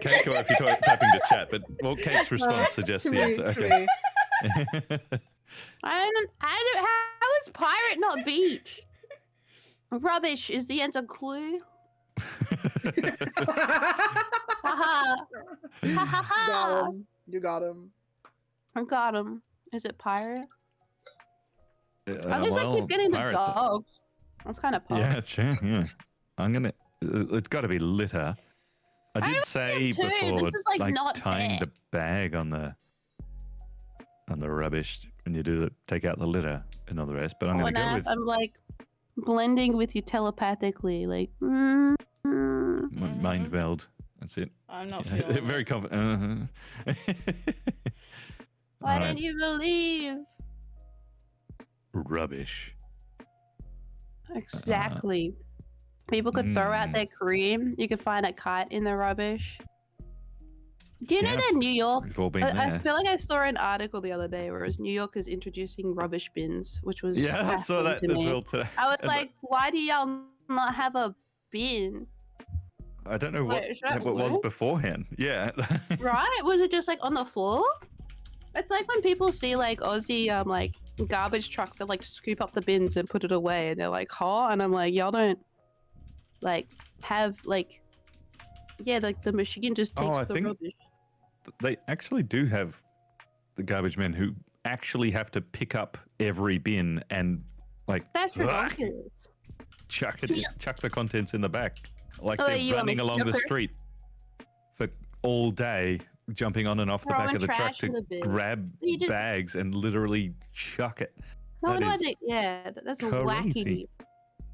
Cake or if you're typing to chat, but what Cake's response suggests the answer. Okay. How is pirate not beach? Rubbish is the answer clue. Haha. Ha ha ha. Got him. You got him. I got him. Is it pirate? At least I well, keep getting the pirates are- dogs. That's kind of Yeah, it's true. Yeah, it's got to be litter. I I did don't say think so. before, This is, like, not tying fair. the bag on the rubbish when you take out the litter and all the rest. But I'm going to go with I'm like blending with you telepathically, like. mind meld. That's it. I'm not Yeah, feeling very it. confident. Why Alright. didn't you believe? Rubbish. Exactly. People could throw out their cream. You could find a kite in the rubbish. Do you know Yeah, that New York? We've all been I there. feel like I saw an article the other day where it was New York is introducing rubbish bins, which was Yeah, I saw that fascinating as to me. well today. I was And like, why do y'all not have a bin? I don't know what Wait, is that it was wood? beforehand. Yeah. Right? Was it just like on the floor? It's like when people see like Aussie like garbage trucks that like scoop up the bins and put it away, and they're like, "Huh?" And I'm like, "Y'all don't like have like, yeah, like the machine just takes I the think- rubbish." They actually do have the garbage men who actually have to pick up every bin and like That's ridiculous. chuck the contents in the back, like Oh, they're you want me running to along the joker? street for all day, jumping on and off the back Throwing of the truck trash to in the bin. grab You just- bags and literally chuck it. No, That no, is that's crazy. wacky.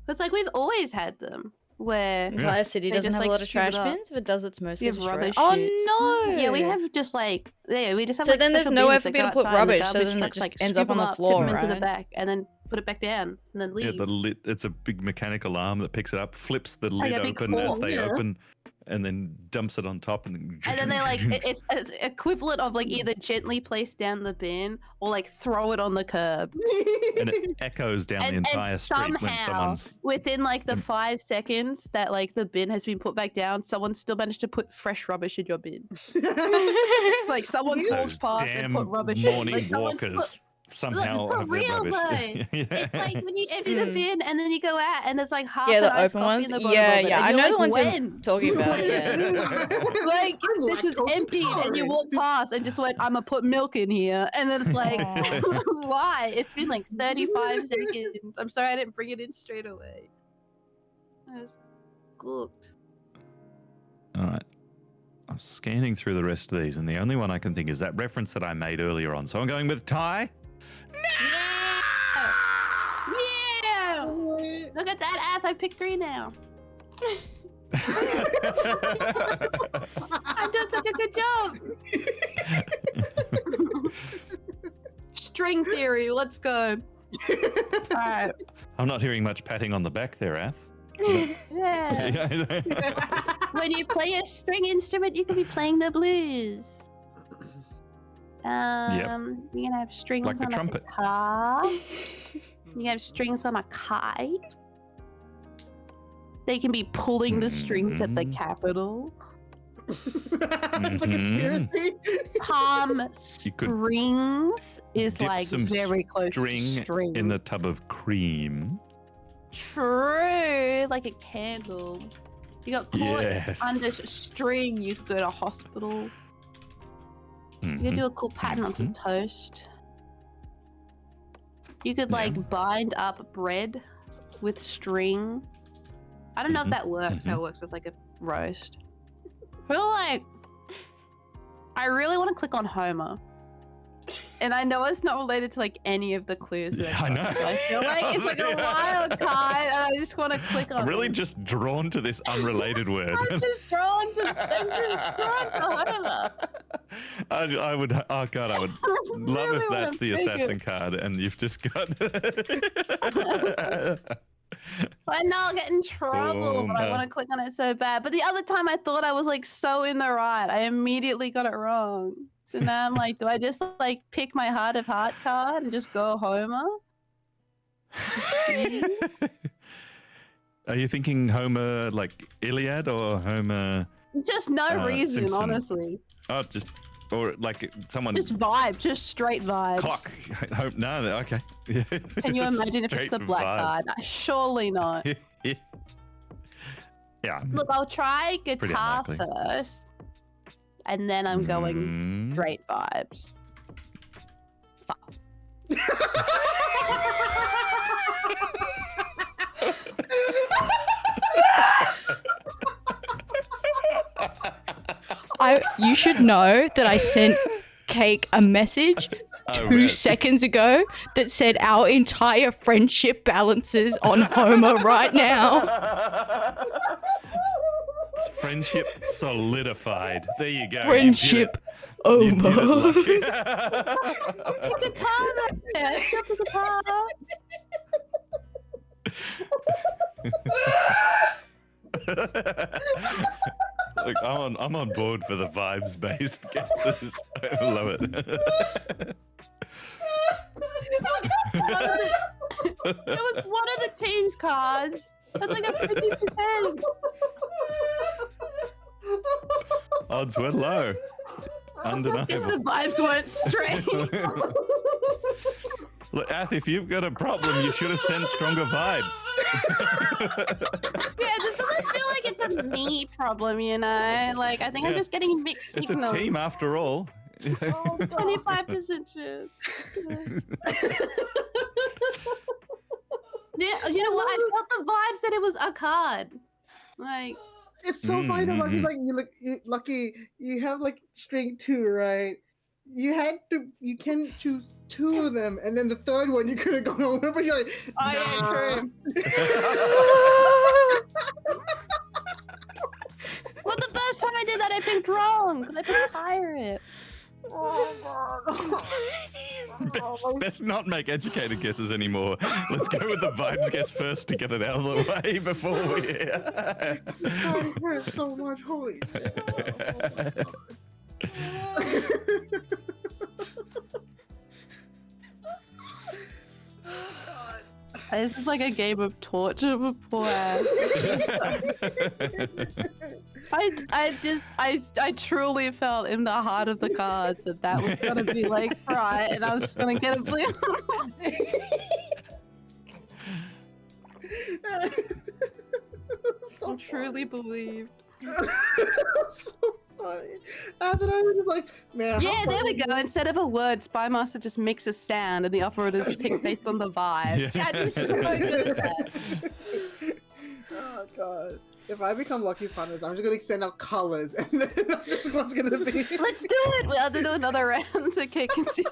Because like we've always had them where Entire city They doesn't just, have a like, lot of shoot it trash up. bins, but does it's mostly have destroyed. rubbish Oh chutes. no! Yeah, we have just like we just have. So like, then there's special nowhere bins for that me to go put outside and the rubbish, so garbage then it trucks, just like, ends scoop up on them the up, floor, tip them into the right? back, and then put it back down, and then leave. Yeah, the lid. It's a big mechanical arm that picks it up, flips the Like lid a big open as fork, they yeah. open, and then dumps it on top. And then they like it's equivalent of like either gently place down the bin or like throw it on the curb. and it echoes down the And entire street when somehow, someone's. within like the Um, 5 seconds that like the bin has been put back down, someone still managed to put fresh rubbish in your bin. Like someone's Those walked past and damn put rubbish. morning like someone's walkers Look, somehow for have their real, rubbish. though. It's like when you empty the Hmm. bin and then you go out and there's like half Yeah, an the iced open coffee ones. in the bottom Yeah, of it. yeah. And I you're know like, the ones when? you're talking about. Yeah. Like I'm this was lactose emptied and you walk past and just went, I'm gonna put milk in here, and then it's like, why? It's been like 35 seconds. I'm sorry I didn't bring it in straight away. I was cooked. All right. I'm scanning through the rest of these, and the only one I can think is that reference that I made earlier on. So I'm going with Ty. Yeah! Look at that ass. I picked 3 now. I'm doing such a good job. String theory. Let's go. All right. I'm not hearing much patting on the back there, Ath. Yeah. When you play a string instrument, you could be playing the blues. You're gonna have strings Like the on trumpet. a guitar. You have strings on a kite. They can be pulling the strings at the Mhm. Capitol. It's like a conspiracy. Palm You could Springs is dip like some very close string to string. in a tub of cream. True, like a candle. You got caught Yes. under string, you could go to hospital. You could Mhm. do a cool pattern on some toast. You could like Yeah. bind up bread with string. I don't know Mhm, if that works. How mhm. it works with like a roast. I feel like I really want to click on Homer. And I know it's not related to like any of the clues. That Yeah, I know. but I feel like it's like a wild card, and I just want to click on. I'm really it. just drawn to this unrelated word. I'm just drawn to. I'm just drawn to Homer. I would. Oh God, I would love really if wanna that's the pick it. assassin card, and you've just got. I know I'll get in trouble, but I no. want to click on it so bad. But the other time I thought I was like so in the right, I immediately got it wrong. So now I'm like, do I just like pick my heart of heart card and just go Homer? Are you thinking Homer like Iliad or Homer? Just no reason, Simpson. honestly. Oh, just or like someone Just vibe, just straight vibes. clock. Hope no, okay. Can you imagine if it's Straight the black vibes. card? Surely not. Yeah. Look, I'll try Pretty guitar unlikely. first, and then I'm going Mm. straight vibes. You should know that I sent Cake a message Oh, 2 right. seconds ago that said our entire friendship balances on Homer right now. It's friendship solidified. There you go. Friendship You did it. over. You did it, Guitar there. Stop the guitar. Look, I'm on board for the vibes based guesses. I love it. It was one of the team's cards. That's like a 50%. Odds were low. Guess Undeniable. the vibes weren't straight. Look, Ath, if you've got a problem, you should have sent stronger vibes. Yeah, this doesn't feel like it's a me problem, you know? Like, I think I'm Yeah. just getting mixed It's a signals. team after all. 25% chance. Yeah, you know what? I felt the vibes that it was a card. Like, it's so funny that Lucky, you have like string 2, right? You can choose 2 of them, and then the third one you could have gone over, but you're like, oh yeah, true. Well, the first time I did that, I picked wrong because I picked pirate. Oh god. Best not make educated guesses anymore. Let's go with the vibes guess first to get it out of the way before we. Sorry, hurts so much. Holy shit. Oh my god. This is like a game of torture for poor ass. I truly felt in the heart of the cards that was gonna be like right, and I was just gonna get a blue. I truly believed. So funny. After that, I was like, man. Yeah, there we go. Instead of a word, Spymaster just makes a sound, and the operators pick based on the vibes. Yeah, I was so good at that. Oh god. If I become Lucky's partner, I'm just gonna send out colors, and then that's just what's gonna be. Let's do it. We'll have to do another round so Kate can see.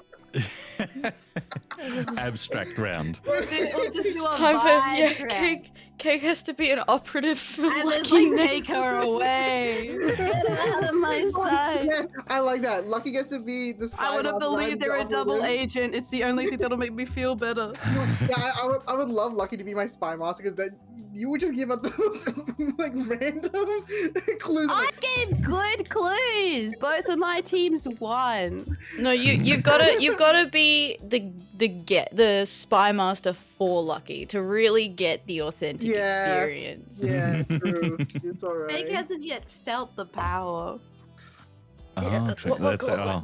Abstract round. We'll just do It's a time for vibe round. Cake has to be an operative for And let's Lucky like take next. her away. Get out of my sight. Yes, I like that. Lucky gets to be the spy. I would have believed they're a double agent. It's the only thing that'll make me feel better. Yeah, I would love Lucky to be my spy master, because then you would just give up those like random clues. I gave good clues. Both of my teams won. No, you've gotta be the spy master for Lucky to really get the authentic experience. Yeah, true. It's alright. Meg hasn't yet felt the power. Yeah, that's what we're going with.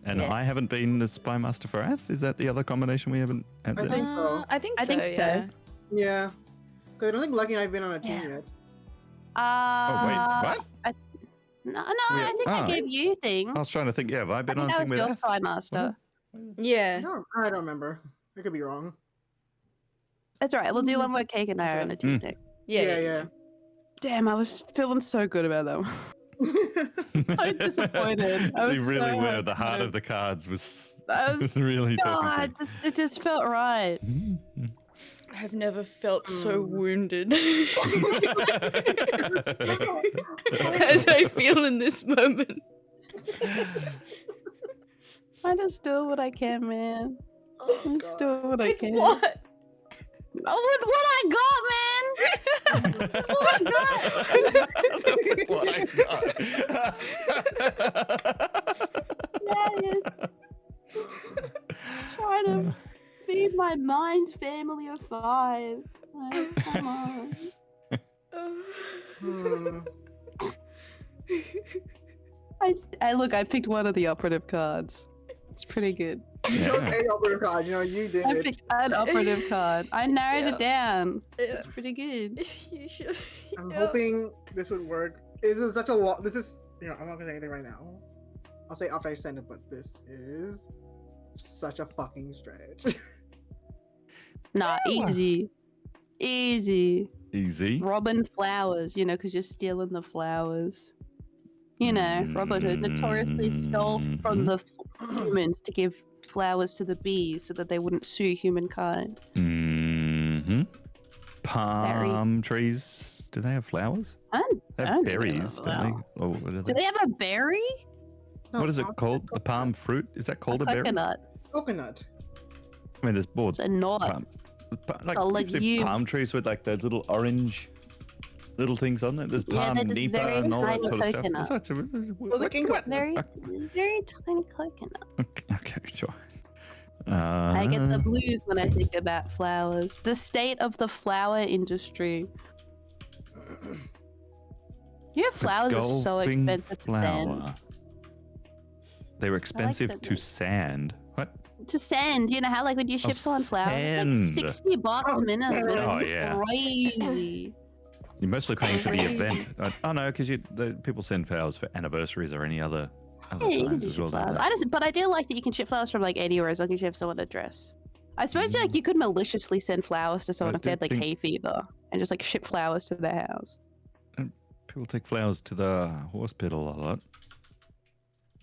And Yeah. I haven't been the spy master for Ath. Is that the other combination we haven't had? I there? think so. I think I so. think so. Yeah. Yeah. Because I don't think Lucky and I have been on a team Yeah. yet. Oh wait, what? No, I think I gave you things. I was trying to think. Yeah, have I I been think on a that thing was with your Ath? spy master. Yeah. I don't remember. I could be wrong. That's all right. We'll do one where Cake and I are on a team next. Yeah. Damn, I was feeling so good about that one. So disappointed. I was They really so were. The heart happy. of the cards was, I was- was really talking God, it just felt right. to me. I've never felt so wounded as I feel in this moment. I just do what I can, man. I just do what I can. What? Oh, with what I got, man. That's what I got. What I got. Yeah, just trying to feed my mind family of 5. Like, come on. Hmm. I picked one of the operative cards. It's pretty good. You chose a operative card. You know, you did I it. picked an operative card. I narrowed Yeah. it down. Yeah. It's pretty good. You should. I'm Yeah. hoping this would work. This is such a lot. This is, I'm not gonna say anything right now. I'll say after I send it, but this is such a fucking stretch. Nah, easy. Easy. Easy. Robin flowers, because you're stealing the flowers. Robin Hood notoriously stole from the humans to give flowers to the bees so that they wouldn't sue humankind. Mm-hmm. Palm trees. Do they have flowers? They have berries, don't they? Oh, what are Do they? they have a berry? What is it called? The palm fruit? Is that called a berry? Coconut. Coconut. I mean, there's boards. It's a nut. Like like you. palm trees with like those little orange little things on there. There's Yeah, palm they're just nipa very and all that tiny sort of coconut. stuff. Those are king cotton. Very, very tiny coconut. Okay, sure. I get the blues when I think about flowers. The state of the flower industry. Flowers are so golfing expensive to sand. flower. They were expensive that to name. sand. What? To send, how like when you ship someone flowers, it's like sand. $60 Oh, a minute. sand. It's Oh, yeah. crazy. You're mostly paying for the Crazy. event. Oh no, because people send flowers for anniversaries or any other Yeah, you can times do as ship well. flowers. But I do like that you can ship flowers from like anywhere as long as you have someone to dress. I suppose like you could maliciously send flowers to someone if they had like think- hay fever and just like ship flowers to their house. People take flowers to the horse pit a lot.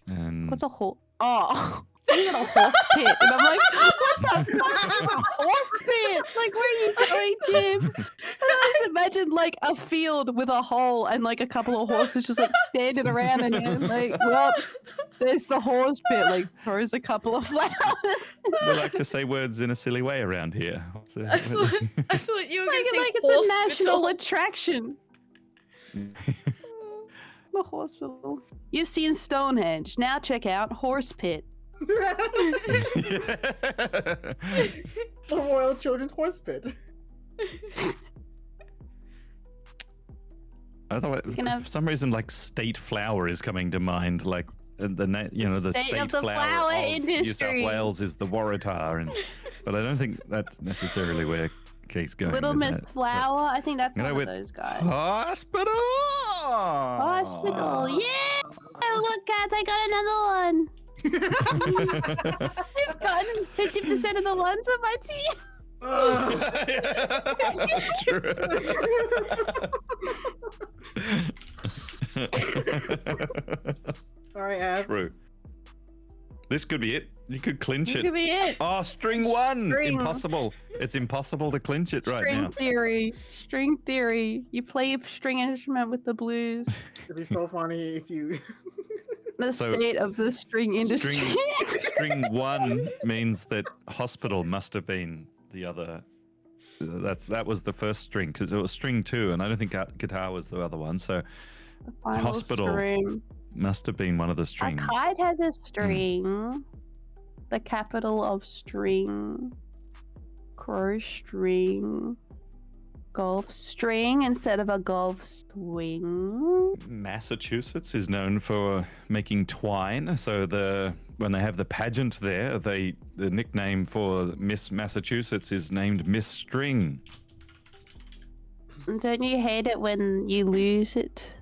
And What's a horse? Oh, you got a horse pit, and I'm like, what the fuck is a horse pit? Like, where are you going, Jim? And I just imagine like a field with a hole and like a couple of horses just like standing around in it. Like, well, there's the horse pit. Like, throws a couple of flowers. we like to say words in a silly way around here. I thought you were going to say Like it's a national attraction. The hospital. You've seen Stonehenge. Now check out Horse Pit. The Royal Children's Horse Pit. I thought for some reason like state flower is coming to mind, like the state of the flower of industry. New South Wales is the Waratah, but I don't think that's necessarily where Kate's going. Little with Miss that. Flower. I think that's You know, one of with those guys. Hospital. Hospital. Yeah. Oh, look, guys, I got another one. I've gotten 50% of the lines of my teeth. All right, Ab. True. This could be it. You could clinch This it. could be it. Oh, string one. String. Impossible. It's impossible to clinch it right String now. theory. String theory. You play a string instrument with the blues. It'd be so funny if you. The So, state of the string industry. String one means that hospital must have been the other. That was the first string because it was string two, and I don't think guitar was the other one. So The final hospital string. must have been one of the A strings. kite has a string. The capital of string. Crow string. Golf string instead of a golf swing. Massachusetts is known for making twine. So when they have the pageant there, the nickname for Miss Massachusetts is named Miss String. Don't you hate it when you lose it?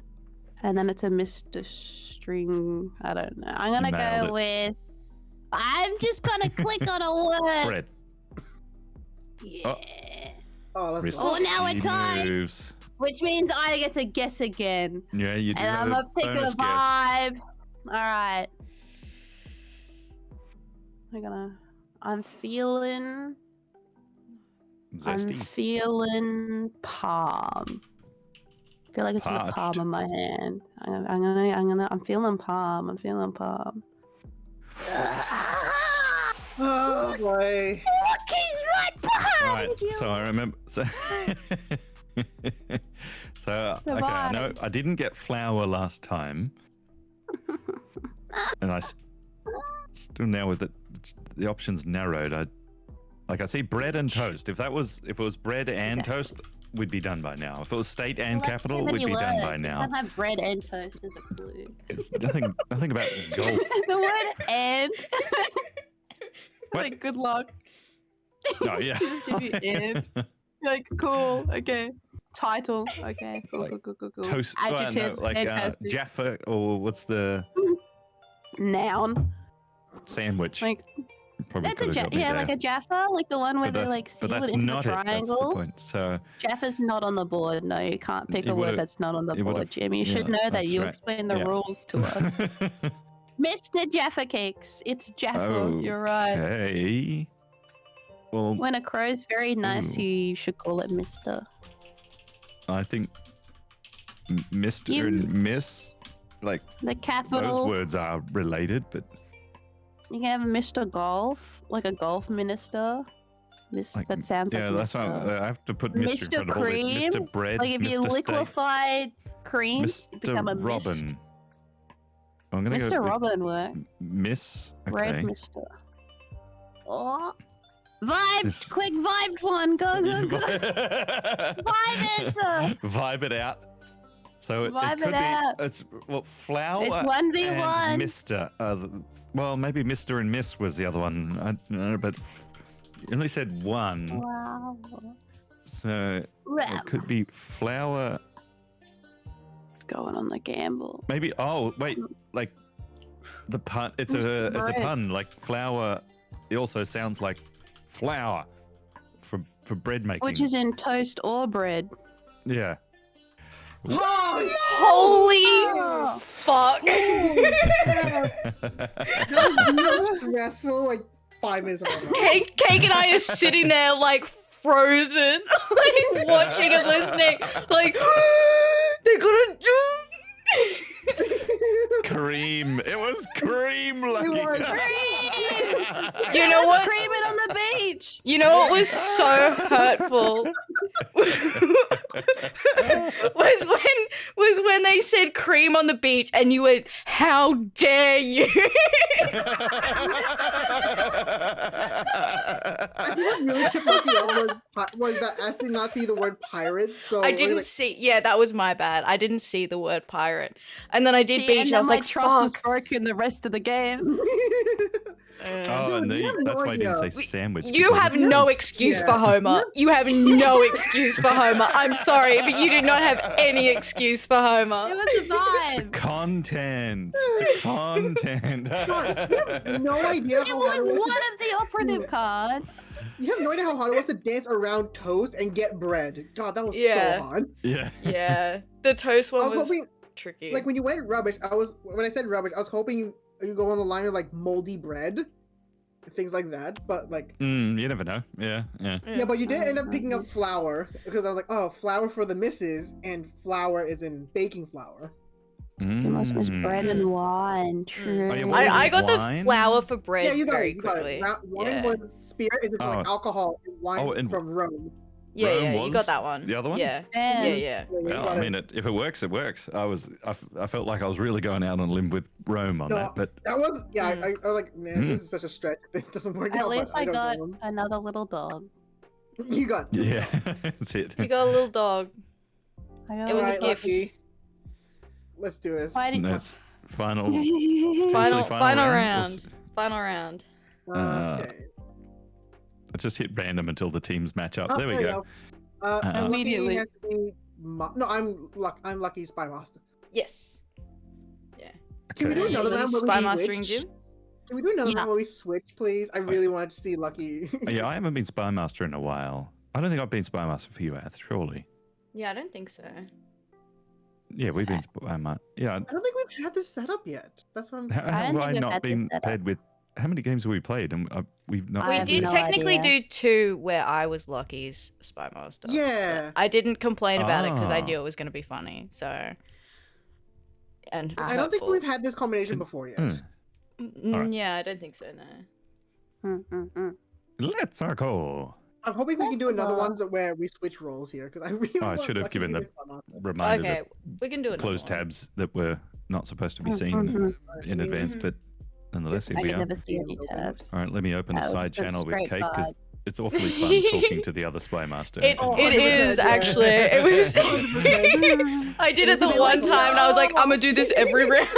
And then it's a Mr. String. I don't know. I'm gonna Nailed go it. with. I'm just gonna click on a word. Bread. Yeah. Oh, let's Risky Oh, now we're tied. moves. Which means I get to guess again. Yeah, you do. And I'm have gonna pick a bonus guess. vibe. Alright. I'm feeling Zesty. palm. I feel like it's in the palm Parched. of my hand. I'm feeling palm. I'm feeling palm. Oh boy. Look, he's right behind Right, you. so I remember. So, The okay, I know vibes. I didn't get flour last time, and I still now with the options narrowed. I see bread and toast. If it was bread and toast, we'd be done by now. If it was state and Well, that's capital, too we'd many be done by words. You now. can't have bread and toast as a clue. It's nothing about golf. The word and. What? Like, good luck. No, yeah. Just give you and. You're like, cool, okay. Title, okay, cool, Like, cool. Toast. Well, no, Adjective, like fantastic. Jaffa, or what's the Noun. sandwich? Like, Probably that's a could've got me yeah, there. like a Jaffa, like the one where But they that's- like but seal that's it into not the it. That's the triangles. point. So Jaffa's not on the board. No, you can't pick You a word would've- that's not on the you board, would've- Jim. You should yeah, know that. that's You right. explain the Yeah. rules to us. Mr. Jaffa Cakes. It's Jaffa. You're right. Okay. Well, When a crow's very nice, Ooh. you should call it Mr. I think Mr. You- and Miss, like The those capital. words are related, but You can have Mr. Golf, like a golf minister. like, That sounds yeah, like that's why Mr. I have to put Mr. in Mr. front of all this. Cream? Mr. Bread, Like if you Mr. Steak, liquefied cream, you become a Mr. mist. Robin. I'm gonna Mr. go with Robin work. Miss. Red Okay. Mr. Oh. Vibe! This- Quick vibe one! Go, go, go! Vibe answer! Vibe it out. So Vibe it could it out. be. It's well, flower. It's 1v1. And Mr. Well, maybe Mr. and Miss was the other one. I don't know, but you only said one. Wow. So Ram. it could be flower. Going on the gamble. Maybe. Oh, wait. Like the pun. It's a Bread. pun. Like flower. It also sounds like flour for bread making. Which is in toast or bread. Yeah. Holy fuck! That was stressful. Like 5 minutes. Cake and I are sitting there like frozen, like watching and listening, like they're gonna do. Cream. It was cream, Lucky. You know what? Cream it on the beach. You know what was so hurtful? was when they said cream on the beach and you went, "How dare you?" I think what really tripped Lucky up was that I did not see the word pirate. So I didn't see. Yeah, that was my bad. I didn't see the word pirate, and then I did beach. And I was like, trust was "Fuck." broken the rest of the game. Oh, and that's why I didn't say sandwich. You have no excuse for Homer. You have no excuse for Homer. I'm sorry, but you do not have any excuse for Homer. It was a vibe. Content. Content. You have no idea It how was hard it was. one of the operative cards. You have no idea how hard it was to dance around toast and get bread. God, that was Yeah. so hard. Yeah. Yeah, the toast I one was was hoping, tricky. like when you went rubbish, when I said rubbish, I was hoping you go on the line of like moldy bread, things like that. But like, You never know. Yeah. yeah, but you did end up picking up flour because I was like, oh, flour for the missus, and flour is in baking flour. You must miss bread and wine. True. Oh, yeah, what was I it, got wine? the flour for bread Yeah, you got very it. You got quickly. it. Wine Yeah. was spirit is like Oh. alcohol, and wine Oh, and- from Rome. Yeah, Rome yeah, you was got that one. the other one? Yeah, Man. yeah. Yeah, you Well, got I it. mean, if it works, it works. I felt like I was really going out on a limb with Rome on No, that, but that was I was like, man, this is such a stretch. It doesn't work At out. least but I don't got know. another little dog. You got. yeah, that's it. You got a little dog. It was a Alright, gift. Lucky. Let's do this. Why did That's final. Final final round. Final round. Okay. I just hit random until the teams match up. Oh, There we you go. And Lucky Immediately. has to be no, I'm Lucky Spy Master. Yes. Can we do Okay. another Little round where spy we mastering switch? Jim? Can we do another Yeah. round where we switch, please? I really wanted to see Lucky. Yeah, I haven't been Spy Master in a while. I don't think I've been Spy Master for you, Ath, surely. Yeah, I don't think so. Yeah, we've been Spy Master. Yeah, I don't think we've had this set up yet. That's what I'm. how I don't have think I we've not had this been set up. paired with? How many games have we played? And we've not. I We have did no technically idea. do 2 where I was Lucky's Spy Master. Yeah. I didn't complain about it because I Ah. knew it was going to be funny. So. And I don't think hurtful. we've had this combination before yet. Alright. Yeah, I don't think so. No. Let's go. I'm hoping we can do another Basketball. one where we switch roles here because I really. Oh, I want should have Lucky to given be the Spy Master. reminder Okay, to we can do it. close tabs that were not supposed to be seen in advance, but nonetheless, here I we can are. never see any tabs. All right, let me open a That was side just channel with straight Cake because vibe. it's awfully fun talking to the other Spy Master. It, Oh, it 100%, is yeah. actually. It was. 100%. I did it the It's one like, time, and I was like, no. I'm gonna do this every round.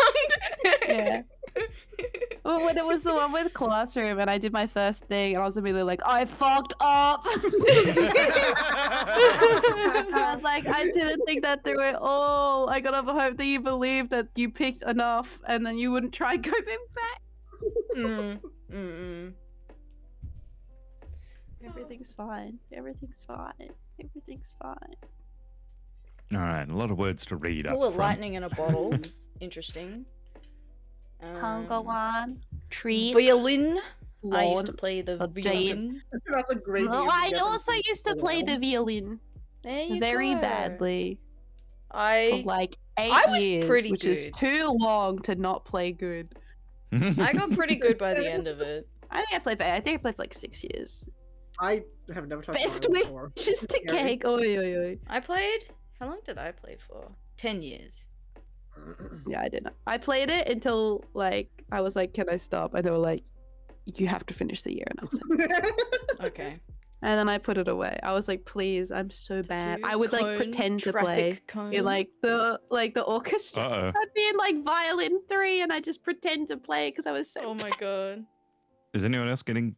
Yeah. Well, when it was the one with Classroom and I did my first thing and I was immediately like, I fucked up! I was like, I didn't think that through at all. I gotta hope that you believe that you picked enough and then you wouldn't try going back. Everything's fine. Everything's fine. Everything's fine. All right, a lot of words to read up Cool, front. lightning in a bottle. Interesting. Congo on. Tree. Violin. I used to lawn, play the a violin. That's a great. Oh, name to I get also them. used to play the violin There you very go. badly for I like 8 I was years, pretty which is good. too long to not play good. I got pretty good by the end of it. I think I played for like 6 years. I have never touched Best violin way before. just to Scary. cake. Oi, oi, oi. I played. How long did I play for? 10 years. Yeah, I didn't. I played it until like I was like, "Can I stop?" And they were like, "You have to finish the year." And I was like, Okay. and then I put it away. I was like, "Please, I'm so bad." I would like Cone, pretend to play traffic cone. in like the orchestra. Uh-oh. I'd be in like violin 3, and I just pretend to play because I was so. Oh my god. Is anyone else getting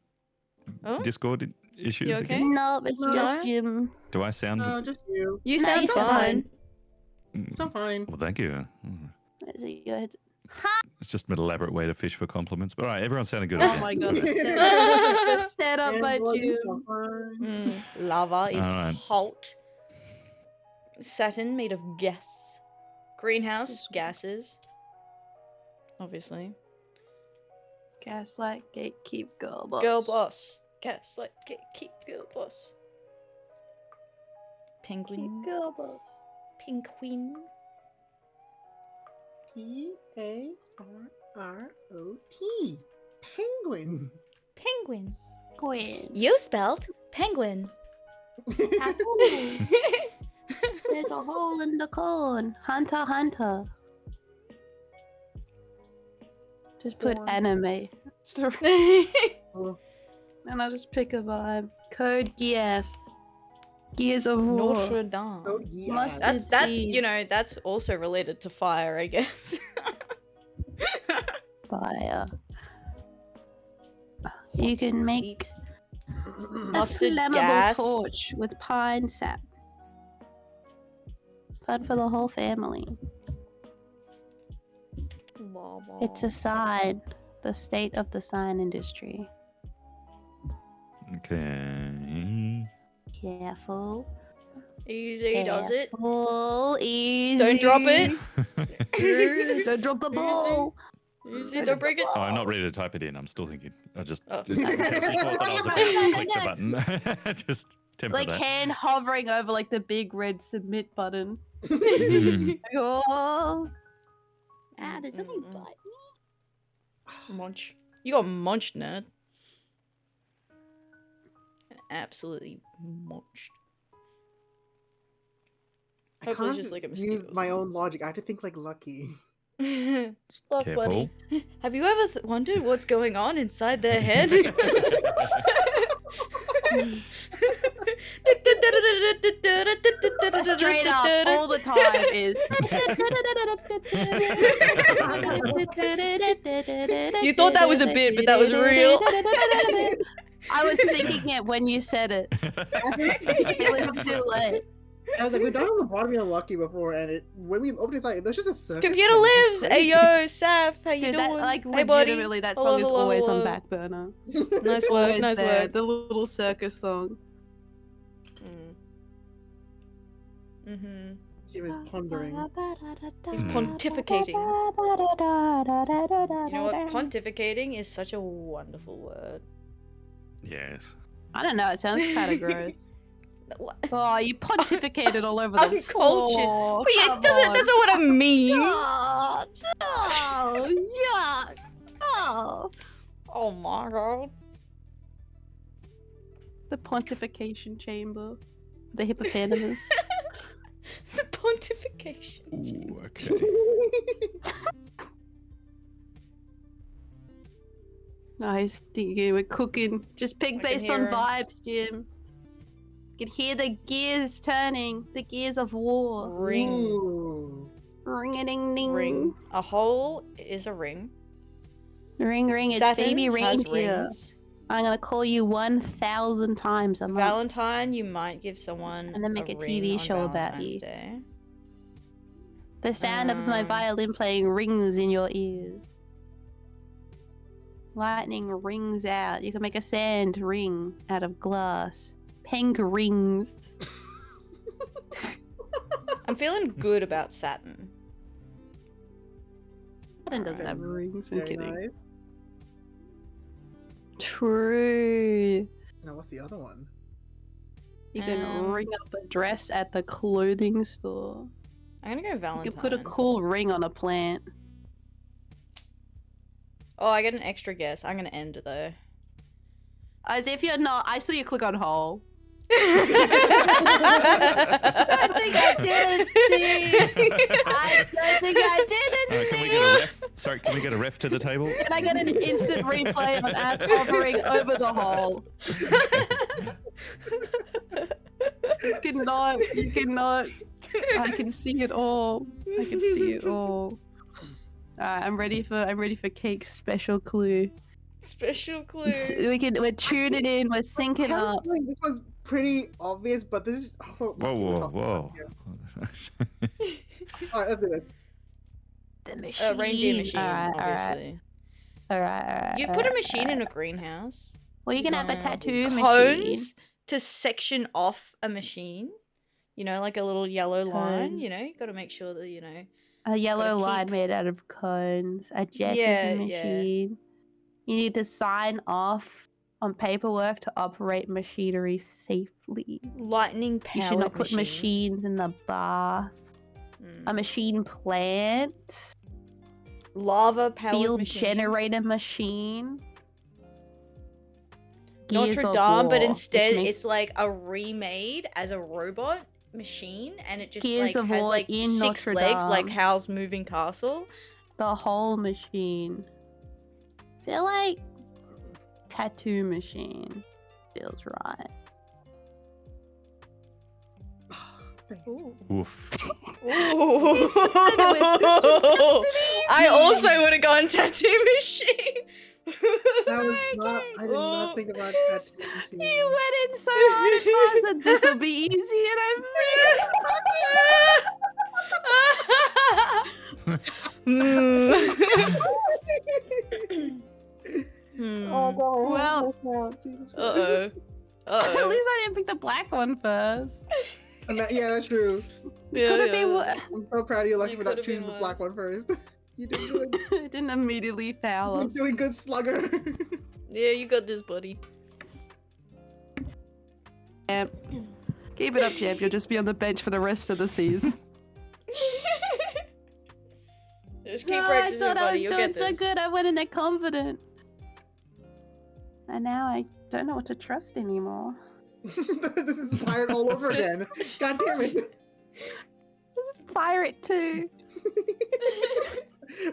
Oh, Discord issues You okay? again? No, it's No. just Jim. Do I sound? No, just you. you No, sound you sound fine. So fine. Well, thank you. Is it good? It's just an elaborate way to fish for compliments. But all right, everyone's sounding good. Oh again. my god. The setup by Jim. Lava is Alright. hot. Saturn made of gas. Greenhouse gases. Obviously. Gaslight, gatekeep, girl boss. Girl boss. Gaslight, keep girl boss. Penguin. Keep girl boss. Penguin. P-A-R-R-O-T. Penguin. Penguin. Gwen. You spelled penguin. There's a hole in the cone. Hunter, hunter. Just put anime. And I'll just pick a vibe. Code Geass. Gears of War. Notre Dame. Oh, yeah. Mustard That's you seeds. know, that's also related to fire, I guess. Fire. You can make Mustard a flammable gas. torch with pine sap. Fun for the whole family. It's a sign. The state of the sign industry. Okay. Careful. Easy does it. Careful. Easy. Don't drop it. Don't drop the ball. Easy, don't break it. Oh, I'm not ready to type it in. I'm still thinking. I just Oh. thought that I was about to click the button. Just temper Like that. hand hovering over like the big red submit button. Mhm. Oh. Ah, there's something bite me. Munch. You got munched, nerd. Absolutely munched. I Hopefully can't just like a use mosquito or my own logic. I have to think like Lucky. Look, Careful. buddy. Have you ever wondered what's going on inside their head? Straight up, all the time is. You thought that was a bit, but that was real. I was thinking it when you said it. It was too late. I was like, we've done it on the bottom of Lucky before, and when we opened it, there's just a circus. Computer thing, which lives. is Hey yo, Saf, how you Dude, doing? that, like, Hey, buddy. legitimately, that Hello, song is hello, always hello. on back burner. Nice work, Always nice there, work. the little circus song. Mm-hmm. She was pondering. He's pontificating. You know what? Pontificating is such a wonderful word. Yes. I don't know, it sounds kind of gross. What? Oh, you pontificated all over the Uncultured. floor. But yeah, Come it doesn't. on. That's not what I mean. Oh, yuck. Oh. Oh my god. The pontification chamber. The hippopotamus. The pontification. Ooh, okay. Nice thinking. We're cooking. Just pick I can based on hear 'em. vibes, Jim. You can hear the gears turning. The gears of war. Ring. Ooh. Ring-a-ding-ding. Ring. A hole is a ring. Ring, ring. It's Saturn baby has reindeer. rings. I'm gonna call you 1,000 times a month. Valentine, you might give someone And then make a ring TV on show about Valentine's you. Day. The sound of my violin playing rings in your ears. Lightning rings out. You can make a sand ring out of glass. Peng rings. I'm feeling good about Saturn. Saturn doesn't have rings. I'm Very kidding. nice. True. Now, what's the other one? You can Um, ring up a dress at the clothing store. I'm gonna go Valentine. You can put a cool ring on a plant. Oh, I get an extra guess. I'm gonna end it though. As if you're not. I saw you click on hole. I think I didn't see. I don't think I didn't Can we see. get a ref? Sorry, can we get a ref to the table? Can I get an instant replay of an ass hovering over the hole? You cannot. You cannot. I can see it all. I can see it all. Alright, I'm ready for Cake's special clue. Special clue. We're tuning in, we're syncing I up. think this one's pretty obvious, but this is also. Whoa, whoa, whoa. Alright, let's do this. the machine. Reindeer machine, Alright, obviously. Alright. You put a machine in a greenhouse. Well, you can have a tattoo machine. Cones to section off a machine. You know, like a little yellow line. Cone. You know, you got to make sure that, you know. A yellow keep- line made out of cones. A jet Yeah, is a yeah. machine. You need to sign off on paperwork to operate machinery safely. Lightning powered You should not put machines in the bath. A machine plant. Lava powered Field machine. generator machine. Gears Notre of Dame, but War, instead which makes it's like a remade as a robot machine, and it just Gears like of has War like in 6 Notre legs, like Dame. Howl's Moving Castle. the whole machine. Feel like tattoo machine feels right. Oof. I also would have gone tattoo machine. That was not. I did not think about tattoo machine. You went in so hard at first and this will be easy and I Oh no! Well, Jesus Christ. Uh-oh. At least I didn't pick the black one first. Yeah, that's true. Could have been I'm so proud of you, Lucky, You for not could've choosing been the black worse. one first. You did good. It didn't immediately foul You're us. doing good, Slugger. Yeah, you got this, buddy. Keep it up, champ. You'll just be on the bench for the rest of the season. Just keep No, I practicing, thought I buddy. was You'll doing get so this. good. I went in there confident. And now I don't know what to trust anymore. This is fired all over Just- again. God damn it. Pirate 2.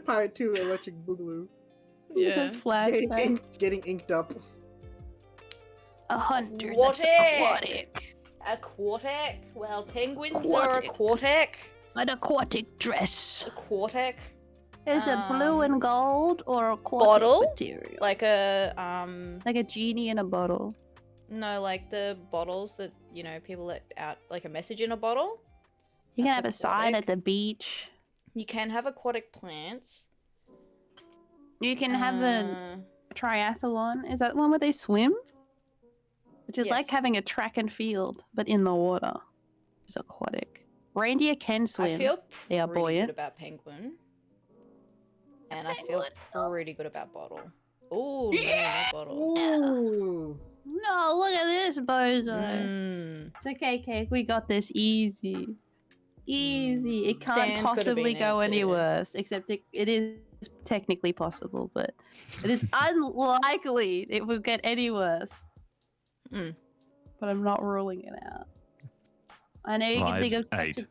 Pirate 2 Electric Boogaloo. It's a Yeah. flashback. Getting inked up. A hunter Aquatic. that's aquatic. Aquatic? Well, penguins are Aquatic. aquatic. An aquatic dress. Aquatic. Is it blue and gold or aquatic Bottle? material? Like a, Like a genie in a bottle. no, like the bottles that, you know, people let out, like a message in a bottle. You can That's have a sign aquatic. at the beach. You can have aquatic plants. You can have a triathlon. Is that the one where they swim? Which is like Yes. having a track and field, but in the water. It's aquatic. Reindeer can swim. I feel They are pretty buoyant. good about penguin. And I feel pretty good about bottle. Ooh, yeah. No, bottle. Ooh. No, look at this, bozo. Mm. It's okay, Cake. We got this easy. Easy. It can't Sand could've possibly been go it any too. worse. Except it is technically possible, but it is unlikely it will get any worse. Mm. But I'm not ruling it out. I know you can think of Vibes 8.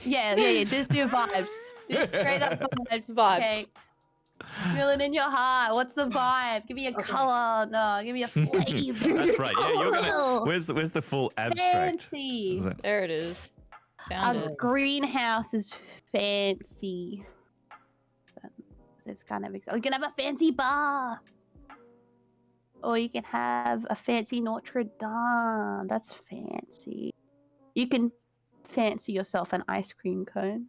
Yeah. Just do vibes. Just straight up vibes. Vibes. Okay. Feel it in your heart. What's the vibe? Give me a color. No, give me a flavor. That's right. Yeah, you're gonna. Oh, Where's the full abstract? fancy. Is it- There it is. Found A it. greenhouse is fancy. It's kind of exciting. You can have a fancy bath. Or you can have a fancy Notre Dame. That's fancy. You can fancy yourself an ice cream cone.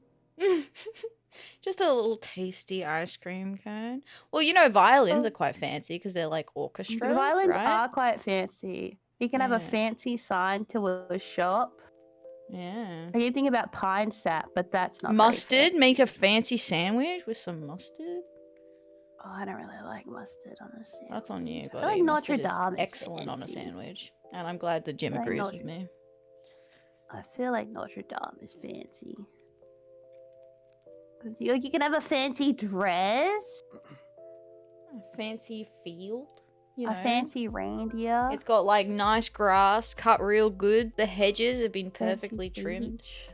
Just a little tasty ice cream cone. Well, you know, violins are quite fancy because they're like orchestras, The violins right? are quite fancy. You can have a Yeah. fancy sign to a shop. Yeah. I keep thinking about pine sap, but that's not very Mustard. fancy. Make a fancy sandwich with some mustard. Oh, I don't really like mustard, honestly. That's on you, feel buddy. like Notre Mustard is Dame is excellent on a fancy. sandwich, and I'm glad that Jim I like agrees Notre- with me. I feel like Notre Dame is fancy. Cause you can have a fancy dress, A fancy field. You know? a fancy reindeer. It's got like nice grass, cut real good. The hedges have been fancy perfectly trimmed. beach,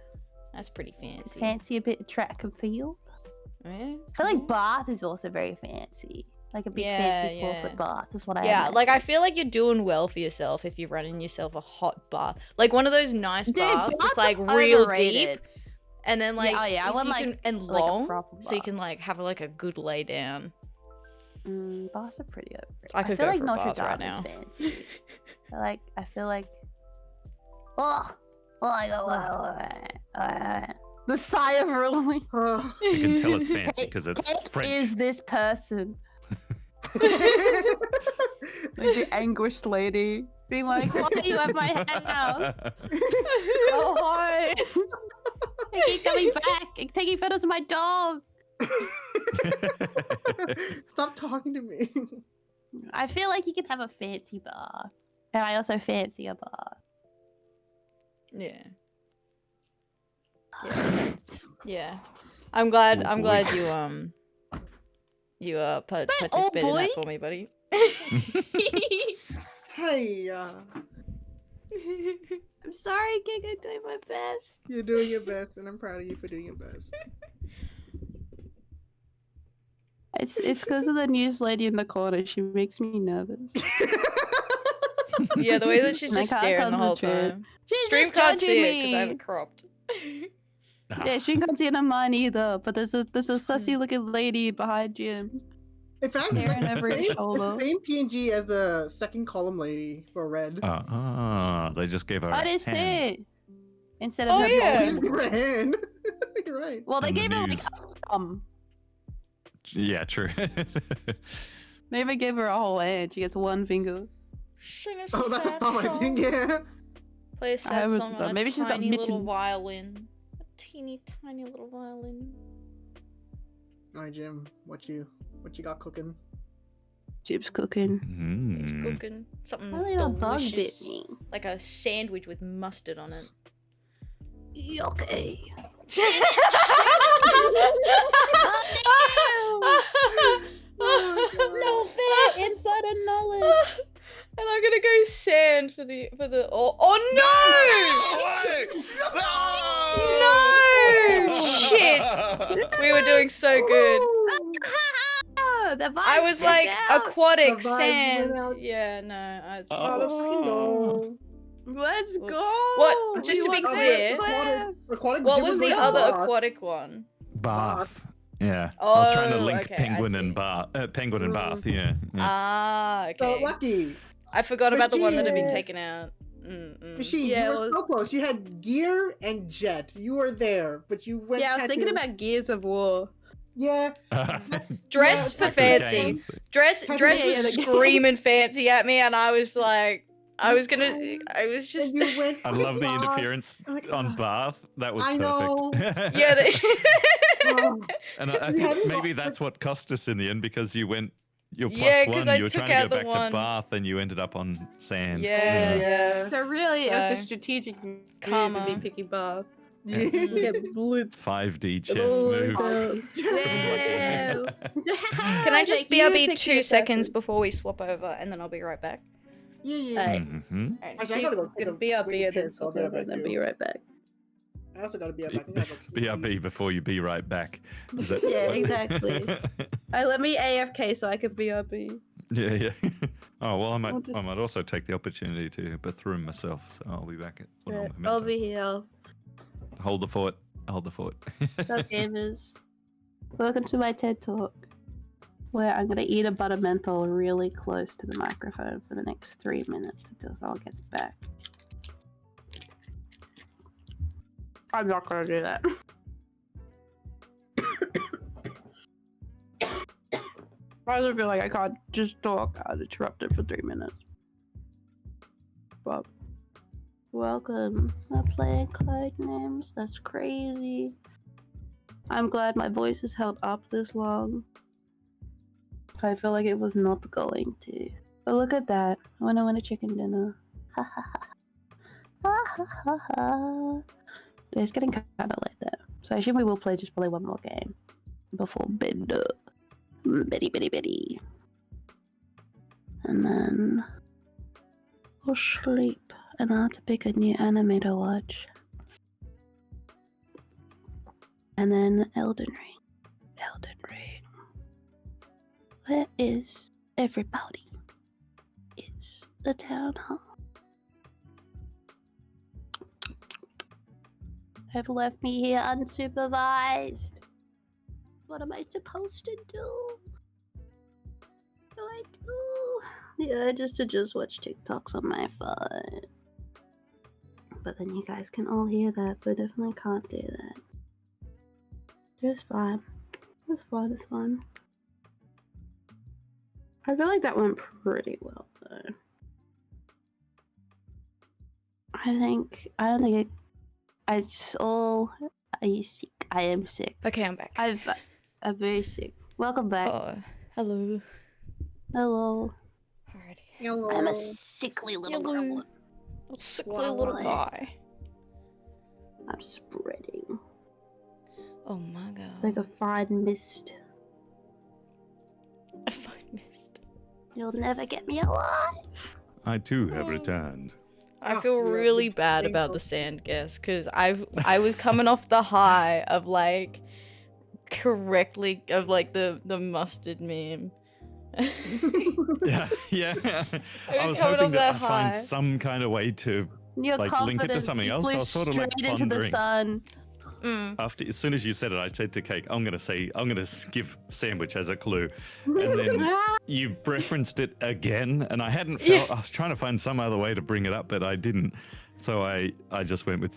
That's pretty fancy. Fancy a bit of track and field. Yeah. I feel like Bath is also very fancy. Like a big fancy Yeah, 4-foot bath is what I Yeah, imagine. like I feel like you're doing well for yourself if you're running yourself a hot bath, like one of those nice Dude, baths baths that's like are real overrated. deep, and then like oh yeah, I if want you like can, and like a long, proper so you bath. can like have like a good lay down. Baths are pretty overrated. I could feel go like for a Notre bath Dame right is now. fancy. I feel like oh I go The sigh of relief. You can tell it's fancy because it's It French. is this person. Like the anguished lady being like, why do you have my house? Oh, hi. I keep coming back. I'm taking photos of my dog. Stop talking to me. I feel like you can have a fancy bar. And I also fancy a bar. Yeah. Yeah. I'm glad you participated in that for me, buddy. Hey, I'm sorry, Gig. I'm doing my best. you're doing your best, and I'm proud of you for doing your best. It's because of the news lady in the corner. She makes me nervous. Yeah, the way that she's I just can't staring the whole concentrate. time. She's Stream just can't see judging it because I have me. it cropped. Yeah, she can't see it on mine either. But there's a sussy looking lady behind you. In fact, Staring like, over his same, shoulder. same PNG as the second column lady for red. They just gave her What a is hand. it? Instead of her yeah. Just give her a hand. You're right. Well, they And the gave her like news. a thumb. Yeah, true. They even gave her a whole hand. She gets one finger. Sing a Oh, that's a sad thumb, I song. think. Yeah. Play a I sad haven't song done- on a maybe she's got tiny little mittens. violin. A teeny tiny little violin. All right, Jim. What you got cooking? Jib's cooking. It's Mm. cooking something A little bug bit delicious, me. like a sandwich with mustard on it. Okay. No fair insider knowledge. And I'm gonna go sand for the oh no! No! Shit! We were doing so good. The I was vibes like went out. aquatic The vibes sand. went out. Yeah, no. It's, Oh, that's no. Let's What- go. what- just to be We want clear- Aquatic what Jim was the like, other "Bath." aquatic one? Bath. Yeah. I was trying to Oh, link okay, I penguin see. and bath. Penguin and bath. Yeah. Ah, So okay. lucky. I forgot about the one that had been Machine. taken out. Machine, Yeah, you it were was- so close. You had gear and jet. You were there, but you went. Yeah, I was thinking tattoo. about Gears of War. Yeah. Dress Yeah, for that's okay. fancy. Dress Tattoo was James. screaming fancy at me, and I was like, I was just. And you went. I love the Bath. interference Like, on ugh. bath. That was I perfect. Yeah, Oh. And I We think hadn't maybe got- that's what cost us in the end because you went. You're Yeah, plus 'cause one. I You were took trying to out go the back one. to bath, and you ended up on sand. Yeah. Yeah. So really, it was a So- strategic move Karma. of me picking Bath. Yeah. Get blitzed. 5D chess Oh, move. no. Yeah. Can I just Thank you, BRB pick 2 your seconds person. before we swap over, and then I'll be right back. Yeah. Alright. Mhm. Alright. Actually, I gotta go. Gonna BRB and then swap over and then be right back. I also gotta be right back. I gotta go to BRB before you be right back. Is that Yeah, exactly. Let me AFK so I can BRB. Yeah, yeah. Oh well, I I'll just- might also take the opportunity to Bethroom myself, so I'll be back at Yeah, Memento. I'll be here. Hold the fort. Hold the fort. Hello, gamers. Welcome to my TED Talk, where I'm gonna eat a buttermenthol really close to the microphone for the next 3 minutes until someone gets back. I'm not gonna do that. I just feel like I can't just talk uninterrupted for 3 minutes. But welcome. I'm playing Codenames. That's crazy. I'm glad my voice has held up this long. I feel like it was not going to. But look at that. When I win a chicken dinner. Ha ha ha. Ha ha ha ha. It's getting kind of late there. So I assume we will play just probably one more game before bed. Bitty. And then we'll sleep. And I'll have to pick a new anime to watch. And then Elden Ring. Where is everybody? It's the town hall. Have left me here unsupervised. What am I supposed to do? What do I do? The urge is to just watch TikToks on my phone. But then you guys can all hear that, so I definitely can't do that. It's fine. It's fine. It's fine. I feel like that went pretty well though. I don't think it's all. Are you sick? I am sick. Okay, I'm back. I'm very sick. Welcome back. Oh, hello. Hello. Alrighty. Hello. I'm a sickly little gremlin. A sickly little guy. I'm spreading Oh my god. like a fine mist. A fine mist. You'll never get me alive. I too have returned. I Oh, feel yeah, really it's bad painful. about the sand guess because I was coming off the high of like correctly of like the mustard meme. Yeah. I was coming hoping off to that find high. some kind of way to Your like link it to confidence, something you else. I flew was sort of like straight into the pondering. sun. As soon as you said it, I said to Cake, I'm gonna give sandwich as a clue, and then you referenced it again, and I hadn't felt. I was trying to find some other way to bring it up, but I didn't. So I just went with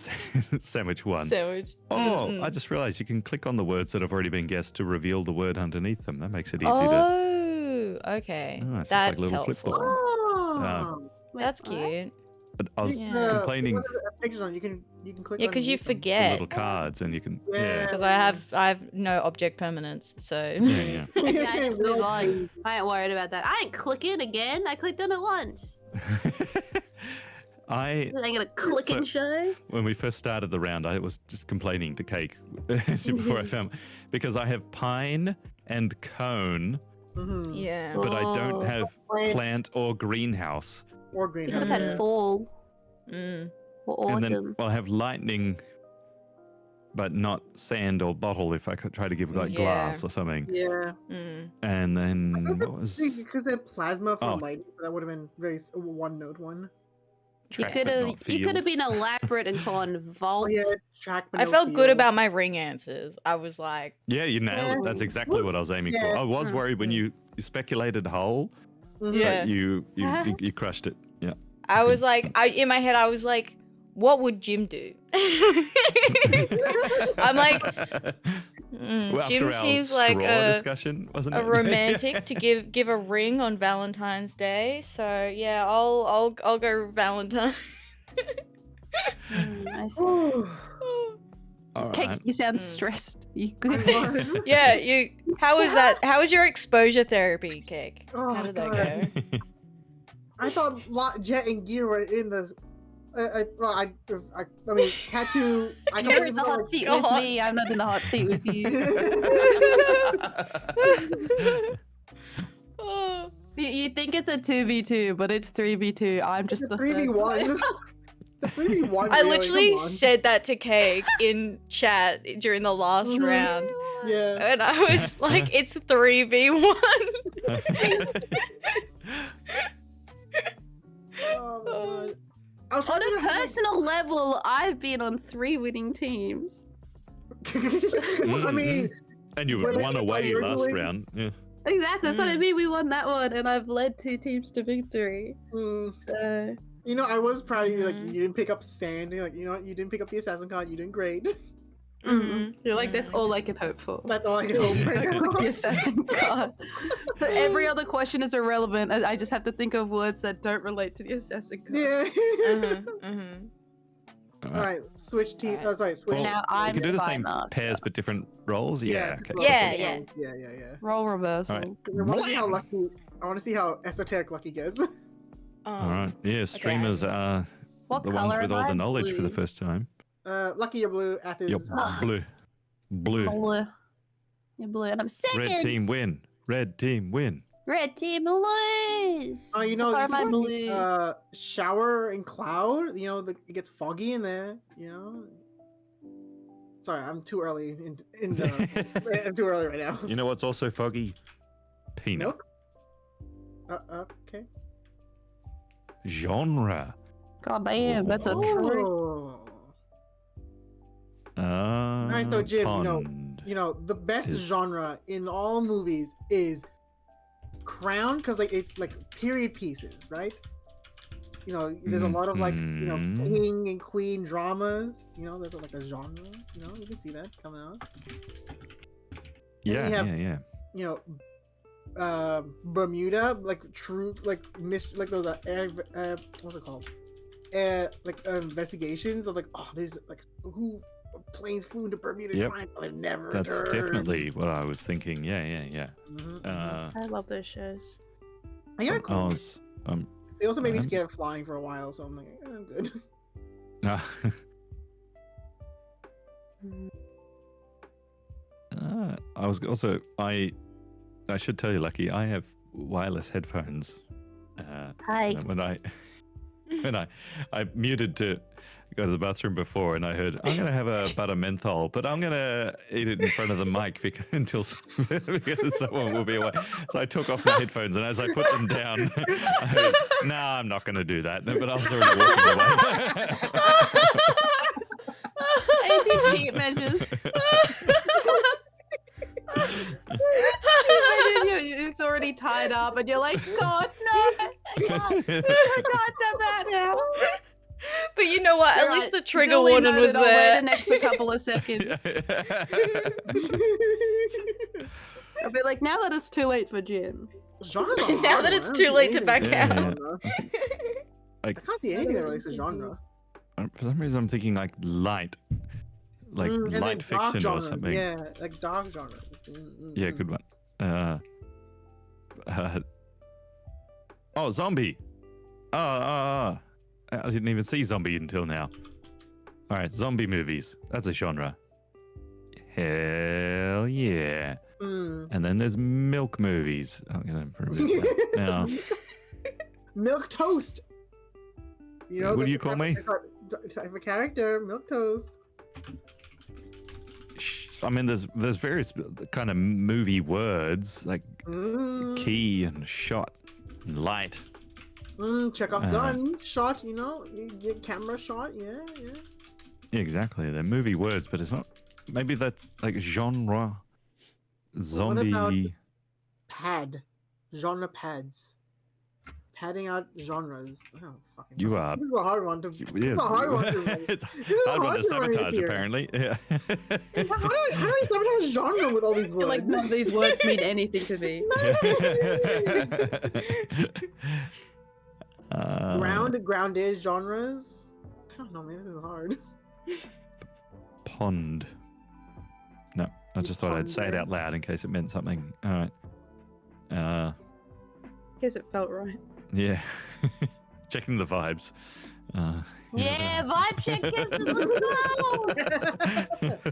sandwich one. Sandwich. Oh, I just realized you can click on the words that have already been guessed to reveal the word underneath them. That makes it easy to. Oh, okay. Oh, it's just That's like little flip helpful. book. Oh. That's cute. But I was Yeah. complaining One of the pictures on you can click. Yeah, because you underneath them. the forget. little cards, and you can. Yeah. Because I have no object permanence, so. Yeah. Okay, I just move on. I ain't worried about that. I ain't clicking again. I clicked on it once. I I ain't gonna click and show. when we first started the round, I was just complaining to Cake before I found because I have pine and cone, Mhm. Yeah. but I don't Oh. have plant or greenhouse. Or You greenhouse. could have had fall Mm. or And autumn. then I have lightning, but not sand or bottle. If I could try to give like Yeah. glass or something, Yeah. Mm. and then what was Because they had plasma for Oh. lighting, so that would have been very one note one. You track could but have not field? been elaborate and gone Oh vault. yeah, track. But I no felt good field. about my ring answers. I was like, Yeah, you nailed it. That's exactly what I was aiming for. Yeah. I was worried when you speculated whole, Mhm. Yeah. but you crushed it. Yeah. I was like, in my head, I was like, what would Jim do? I'm like, Well, Jim after our seems like straw discussion, wasn't a it? romantic to give a ring on Valentine's Day. So yeah, I'll go Valentine. I see. Ooh. All Cakes, right. you sound Mm. stressed. You good? Yeah, you. How was that? How was your exposure therapy, Cake? Oh, How did that God. go? I thought Jet and Gear were in the. I mean, Tattoo. I You're can't in the even hot like, seat God. with me. I'm not in the hot seat with you. Oh. You think it's a 2v2, but it's 3v2. I'm just it's a the third 3v1. It's a 3v1. I really, literally come on. said that to Cake in chat during the last Mhm. round. Yeah. And I was like, it's 3v1. Oh my God. I was On trying a to have, personal level, I've been on 3 winning teams. I mean, And you So they won think away you're last doing- round. Yeah. Exactly, that's what I Mm. mean. We won that one, and I've led 2 teams to victory. So you know, I was proud of you. Like, Mhm. you didn't pick up sand. You're like, you know what? You didn't pick up the assassin card. You did great. Mhm. you're like, that's all I can hope for. That's all I can hope for. the assassin card. But every other question is irrelevant. I just have to think of words that don't relate to the assassin card. Yeah. All All right, switch team. Oh, sorry, switch. Well, Now we I'm can do the spy same master. pairs but different roles. Yeah. Okay. well, Yeah, yeah. Roll reversal. All right. I want to see how lucky. I want to see how esoteric Lucky gets. All right. Yeah. Streamers are What the color ones with am all the I? knowledge for the Blue. first time. Lucky, you're blue. Ath is Yep. Blue. Blue. Blue. You're blue, and I'm second. Red team win. Red team win. Red team lose. Oh, you know, What you color am I can, blue? shower and cloud. You know, it gets foggy in there. You know. Sorry, I'm too early. I'm too early right now. You know what's also foggy? Peanut. Milk. Okay. Genre. God damn, that's a trick. Oh. Alright, so Jim, Pond. you know, the best Is- genre in all movies is crown, because like it's like period pieces, right? You know, there's a lot of like, you know, Mhm. king and queen dramas. You know, there's like a genre. You know, you can see that coming out. Yeah, you have, yeah. You know, Bermuda, like true, like like those what's it called? Like investigations of like, oh, there's like who planes flew into Bermuda Triangle and never That's returned. definitely what I was thinking. Yeah. I love those shows. Yeah, cool. They also made me scared of flying for a while, so I'm like, I'm good. I was also I should tell you, Lucky, I have wireless headphones. Hi. When I muted to go to the bathroom before, and I heard I'm gonna have a butter menthol, but I'm gonna eat it in front of the mic because someone will be away. So I took off my headphones, and as I put them down, I heard, "Nah, I'm not gonna do that." But I was already walking away. Anti-cheat measures. It's already tied up, and you're like, God, no, I can't do that now. But you know what? You're At least right. the trigger Duly warning was noted, I'll wait there. an extra couple of seconds. I'll be like, now that it's too late for gym. Now that it's too late to back out. I can't see anything that relates to genre. For some reason, I'm thinking like light light fiction or something. Yeah, like dark genres. Yeah, good one. Zombie. I didn't even see zombie until now. All right, zombie movies. That's a genre. Hell yeah. And then there's milk movies. I'm gonna improve it. Milk toast. You know, what do you call me? Type of character, milk toast. I mean, there's various kind of movie words like key and shot and light. Check off gun shot. You know, camera shot. Yeah. Yeah, exactly. They're movie words, but it's not. Maybe that's like genre. Zombie. What about genre pads. Padding out genres. Oh, fucking. You are. This is a hard one to. Yeah, This is a hard one to. It's hard one to sabotage, apparently. Yeah. How do I sabotage genre with all these words? Like none of these words mean anything to me. Grounded genres. I don't know, man. This is hard. Pond. No, I just thought I'd say it out loud in case it meant something. All right. Guess it felt right. Yeah. Checking the vibes. Yeah, vibe checkers. Let's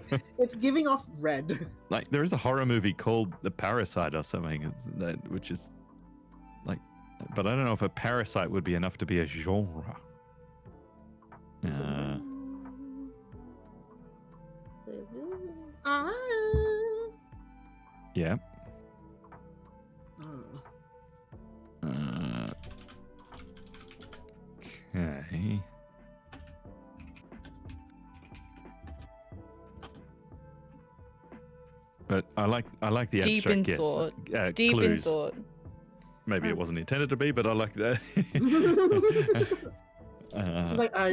go. It's giving off red. Like there is a horror movie called The Parasite or something, which is like, but I don't know if a parasite would be enough to be a genre. Yeah. Okay. But I like the Deep abstract in guess. thought. Deep clues. in thought. Maybe it wasn't intended to be, but I like that.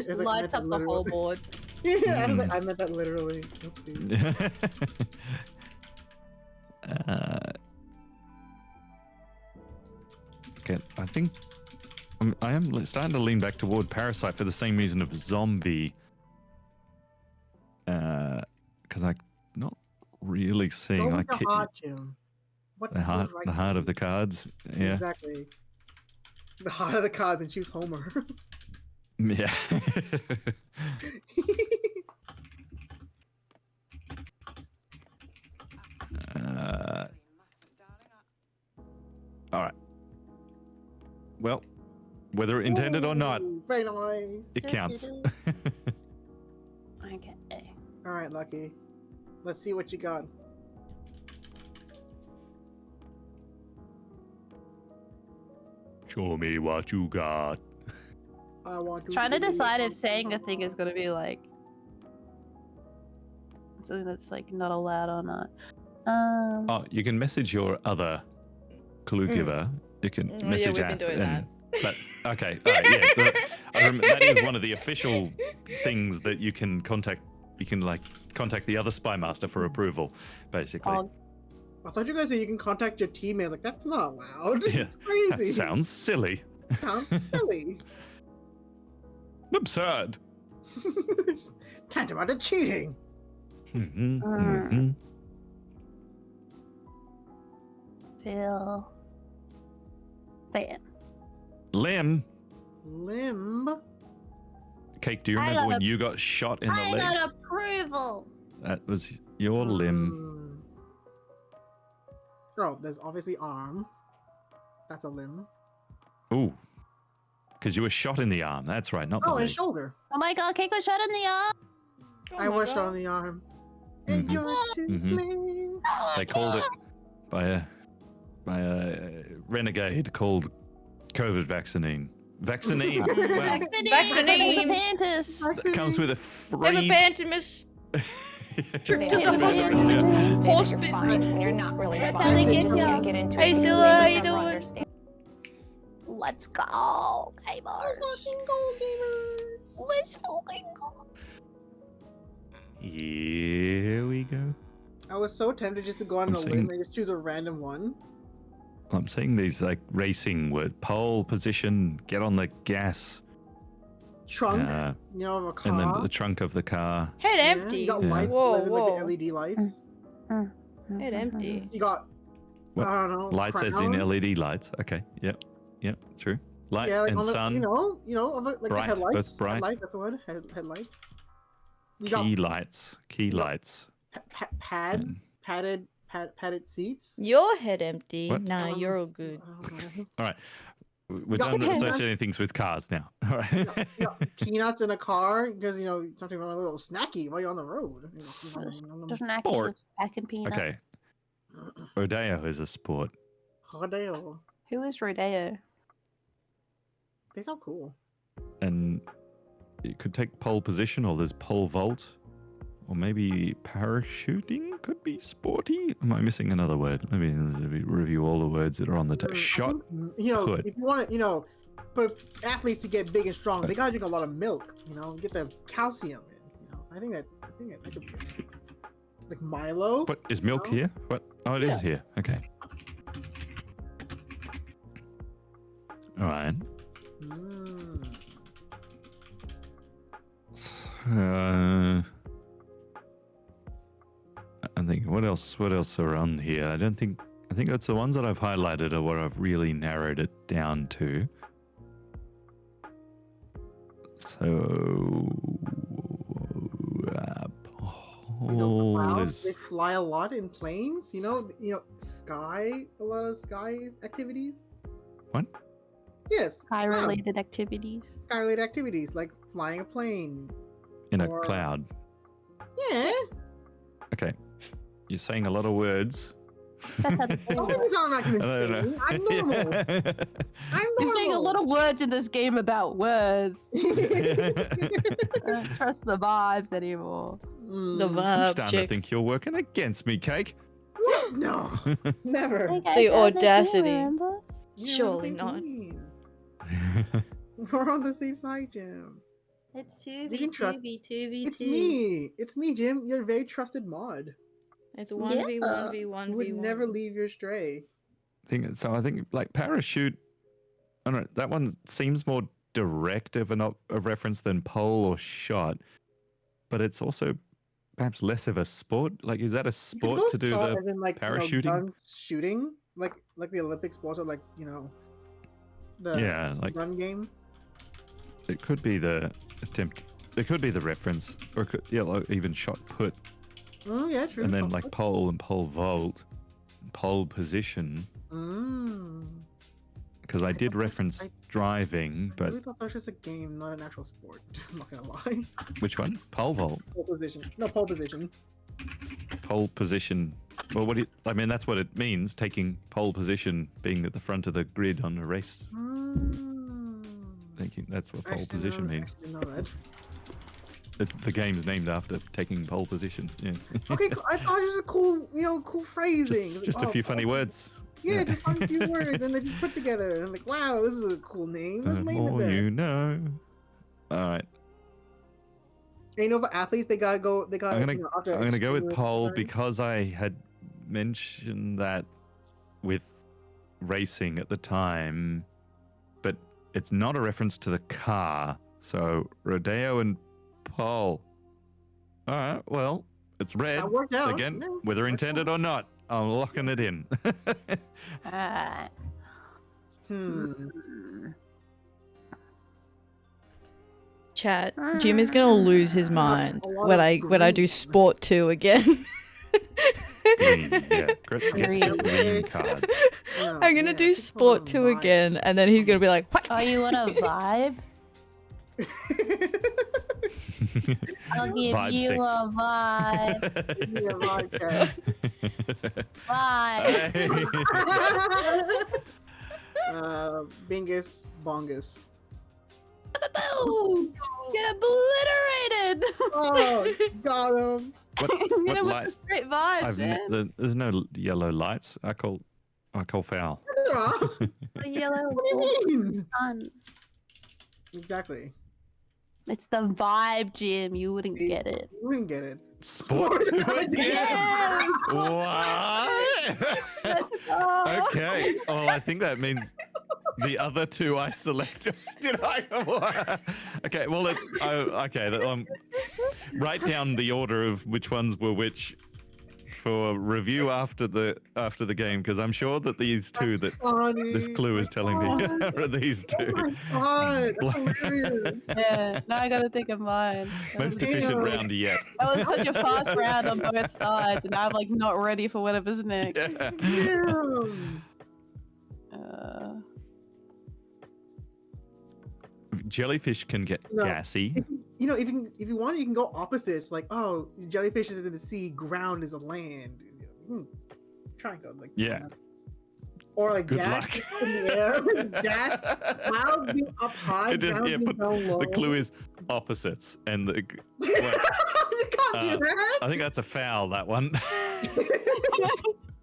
Just lights up the whole board. Yeah, I meant that literally. Oopsies. Okay, I think I am starting to lean back toward Parasite for the same reason of Zombie. Because I'm not really seeing like the heart, Jim. the heart of the cards. Yeah, exactly. The heart of the cards, and choose Homer. Yeah. All right. Well, whether intended or not, very nice. it counts. Okay. All right, Lucky. Let's see what you got. Show me what you got. I want to Trying to see decide what if saying a thing is gonna be like something that's like not allowed or not. Oh, you can message your other clue giver. You can message we've been doing that. That's okay. All right, yeah. That is one of the official things that you can contact. You can like contact the other spy master for approval, basically. I thought you guys said you can contact your teammates. Like, that's not allowed. Yeah, It's crazy. that sounds silly. Sounds silly. Absurd. Tantamount to cheating. Phil. Wait. Limb. Limb. Cake, do you remember when you got shot in the leg? I got approval. That was your limb. Oh, there's obviously arm. That's a limb. Ooh. Because you were shot in the arm. That's right, not the Oh, leg. and shoulder. Oh my god, Cake was shot in the arm. I was shot on the arm. And you're to blame. They called it by a renegade called COVID vaccine. Vaccine. Wow. Vaccine. Pantis. That comes with a free. Hippopotamus. Trip to the hospital. Hospital. You're not really That's fine. how they You're get just you. gonna get into Hey, it. Scylla, how you Never doing? understand. Let's go, gamers. Let's fucking go, gamers. Let's fucking go. Here we go. I was so tempted just to go on I'm a saying- limb and just choose a random one. I'm saying these like racing word. Pole position, get on the gas, Trunk, you know, of a car. and then the trunk of the car. Head Yeah, empty. You got Yeah. lights, Whoa, as in, like whoa. the LED lights. Head empty. You got, What? I don't know, Lights as in crowns. LED lights. Okay. Yep. True. Light Yeah, like and on the, sun. you know, of it, like Bright, the headlights. both bright. Headlight, that's the word. Headlights. You Key got lights. Key got- lights. padded seats. Your head empty. What? Nah, you're all good. I don't know. All right. We're got- done associating things with cars now. All right. You got peanuts in a car because you know something a little snacky while you're on the road. Doesn't act Sport. packing peanuts. Okay. Rodeo is a sport. Rodeo. Who is Rodeo? They sound cool. And you could take pole position, or there's pole vault, or maybe parachuting could be sporty. Am I missing another word? Let me review all the words that are on the text. Shot. You know, put. if you want to, you know, for athletes to get big and strong, they gotta drink a lot of milk. You know, get the calcium in. You know, so I think that could be like Milo. What is milk No. here? What? Oh, it is here. Okay. All right. I think what else are on here? I think that's the ones that I've highlighted are what I've really narrowed it down to. So You know, pole clouds, they is fly a lot in planes. You know, a lot of sky activities. what? Yes, Sky-related activities. sky-related activities like flying a plane. In a Or- cloud. Yeah, Okay. You're saying a lot of words. That's how don't make me sound like an I don't know. insane. I'm normal. I'm normal. You're saying a lot of words in this game about words. I don't trust the vibes anymore. The Mm, I'm vibe starting to check. think you're working against me, Cake. What? No, never. Hey guys, The how's that audacity. too, remember? You're on the Surely same not. team. We're on the same side, Jim. It's You can trust- 2v2v2v2. It's me, Jim. You're a very trusted mod. It's 1v1v1v1. You would never leave your stray. I think like parachute. I don't know. That one seems more direct of a reference than pole or shot, but it's also perhaps less of a sport. Like, is that a You could sport go to do shot the as in, like, parachuting? guns shooting, like the Olympic sports are like the yeah, like gun game. it could be the attempt. It could be the reference, or it could, like even shot put, Oh yeah, true. and then like pole and pole vault, pole position. Because I did reference driving, I but really thought that was just a game, not an actual sport. I'm not gonna lie. which one? Pole vault, Pole position. No, pole position. pole position. Well, that's what it means. Taking pole position, being at the front of the grid on a race. Thinking that's what pole position means. I didn't know that. It's the game's named after taking pole position. Yeah. Okay, cool. I thought it was a cool, cool phrasing. just a few funny words. Yeah, just a few words, and they just put together. And I'm like, wow, this is a cool name. Let's name it More that. you know. All right, And, for athletes, they gotta go. They gotta. I'm gonna go with pole because I had mention that with racing at the time, but it's not a reference to the car. So Rodeo and Paul. All right, well, it's red. That worked out. Again, No, whether intended or not, I'm locking it in. Alright. Chat. Jim is gonna lose his mind when I do Sport 2 again. Green, yeah. Green cards. no, I'm gonna do just Sport hold 2 on, again, and then he's gonna be like, "What?" Oh, you want a vibe? I'll give Vibe you 6. a vibe. Yeah, okay. Vibe. Bingus Bongus. Boom! Get obliterated! Oh, got him. What I'm gonna light? with the straight vibes, man. There's no yellow lights. I call foul. The yellow What do you mean? sun. Exactly. It's the vibe, Jim. You wouldn't get it. You wouldn't get it. Sport. Yes! What? Let's go! Okay. Well, I think that means the other two I selected. Did I? Okay. Well, okay. Write down the order of which ones were which for review after the game, because I'm sure that these two That's that funny. this clue is telling me are these Oh two. my god, that's hilarious. Yeah, now I gotta think of mine. Most efficient round yet. That was such a fast round on both sides, and now I'm like not ready for whatever's next. Yeah. Damn. Jellyfish can get No. gassy. You know, if you want, you can go opposites. Like, oh, jellyfish is in the sea, ground is a land. Try and go like Yeah. that. Or like Good gas luck. in the air. Gas, clouds being up high, It is, ground yeah, being but down low. the clue is opposites, and the you can't do that. I think that's a foul. That one.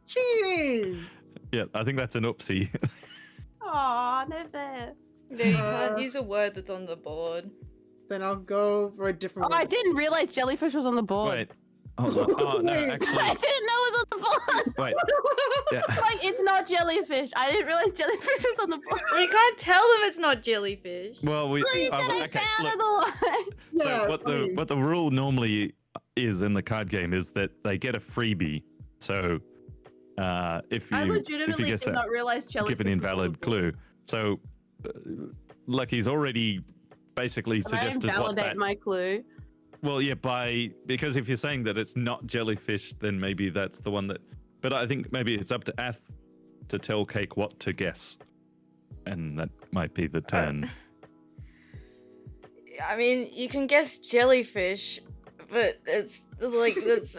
Cheating. Yeah, I think that's an oopsie. Aw, never. No, you can't use a word that's on the board. Then I'll go for a different Oh, I one. didn't realize jellyfish was on the board. Wait. Hold on. Oh no, Wait. I actually, didn't know it was on the board. wait. Yeah. Like, it's not jellyfish. I didn't realize jellyfish was on the board. Well, you can't tell them it's not jellyfish. Well, we. Well, you said I okay, found look, otherwise. so Yeah, what the rule normally is in the card game is that they get a freebie. So if I you legitimately guess did that, not realize jellyfish give an was on the invalid board. clue. So Lucky's already basically Can I suggested what invalidate that. my clue? Well, yeah, because if you're saying that it's not jellyfish, then maybe that's the one that. But I think maybe it's up to Ath to tell Cake what to guess, and that might be the turn. I mean, you can guess jellyfish, but it's like that's.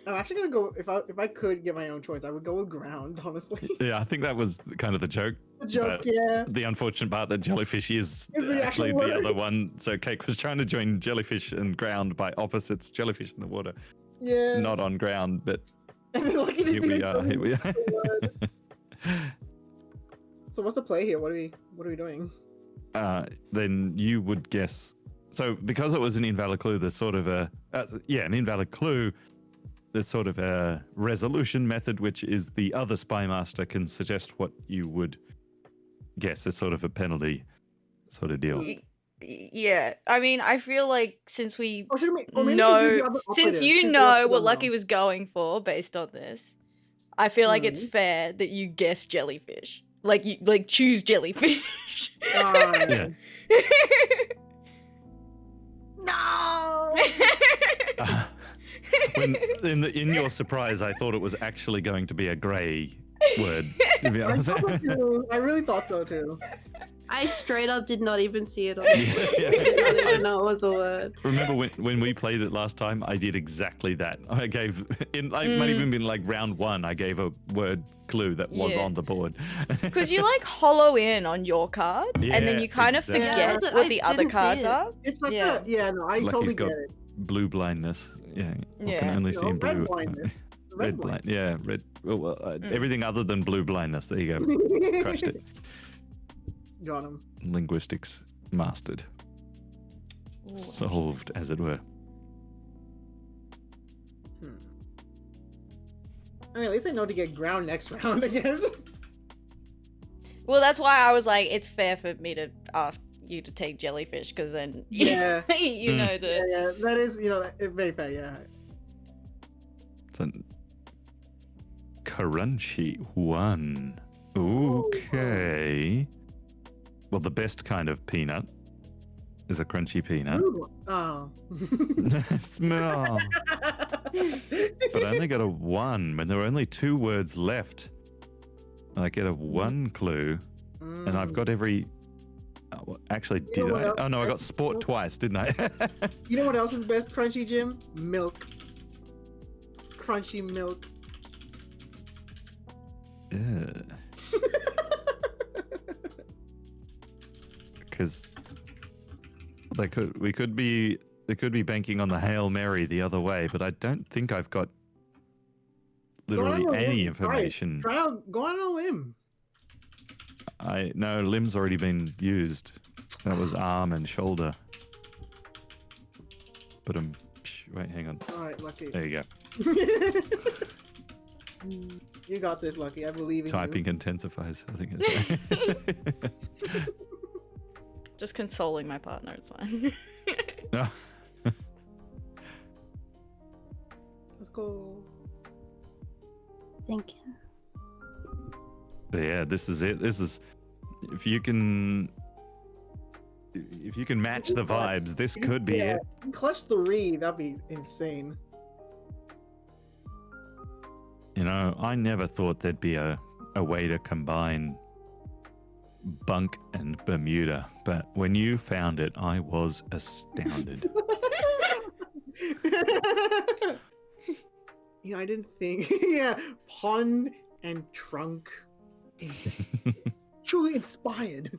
I'm actually gonna go if I could get my own choice, I would go with ground, honestly. Yeah, I think that was kind of the joke. The joke, But yeah. The unfortunate part that jellyfish is Is the actually actual the word. other one. So Cake was trying to join jellyfish and ground by opposites. Jellyfish in the water, Yeah. not on ground. But And then look at here we are. Here we are. So what's the play here? What are we doing? Then you would guess. So because it was an invalid clue, there's sort of an invalid clue. There's sort of a resolution method, which is the other spy master can suggest what you would guess as sort of a penalty sort of deal. Yeah, I mean, I feel like since we Or should we, or maybe know, should we do the other since operative, you since know we what don't Lucky know. was going for based on this, I feel like it's Mhm. fair that you guess jellyfish. Like you choose jellyfish. Yeah. No. When in your surprise, I thought it was actually going to be a grey word. To be I honest. thought so too. I really thought so too. I straight up did not even see it on the Yeah, board. yeah. I did not even know it was a word. Remember when we played it last time? I did exactly that. I gave might even been like round 1. I gave a word clue that was Yeah. on the board. Because you like hollow in on your cards, and then Yeah, you kind of exactly. forget Yeah, what I the other didn't see cards it. are. It's like Yeah. no, I Lucky's totally got get it. blue blindness. Yeah, you Yeah. can only No, see in red blue. blindness. Red blind. Yeah, red. Well, everything other than blue blindness. There you go. Crushed it. Got him. Linguistics mastered. solved, as it were. I mean, at least I know to get ground next round, I guess. Well, that's why I was like, it's fair for me to ask you to take jellyfish, because then Yeah. you know the. Yeah, that is, very fair, yeah. So, crunchy one. Okay. Well, the best kind of peanut is a crunchy peanut. Ooh. Oh. Smell. But I only got a 1 when there were only 2 words left. I get a 1 clue, and I've got every. Oh, actually, did I? Oh no, I got sport twice, didn't I? You know what else is best crunchy, Jim? Milk. Crunchy milk. Because we could be banking on the Hail Mary the other way, but I don't think I've got literally any information. Try out, go on a limb. No, limb's already been used. That was arm and shoulder. But wait, hang on. All right, Lucky. There you go. You got this, Lucky. I believe in Typing you. intensifies, I think it's Just consoling my partner, it's fine. No. Let's go. Thinking. Yeah, this is it. This is if you can match the vibes, this could be it. Clutch 3, that'd be insane. You know, I never thought there'd be a way to combine bunk and Bermuda, but when you found it, I was astounded. I didn't think. Yeah, pun and trunk. Insane. Truly inspired.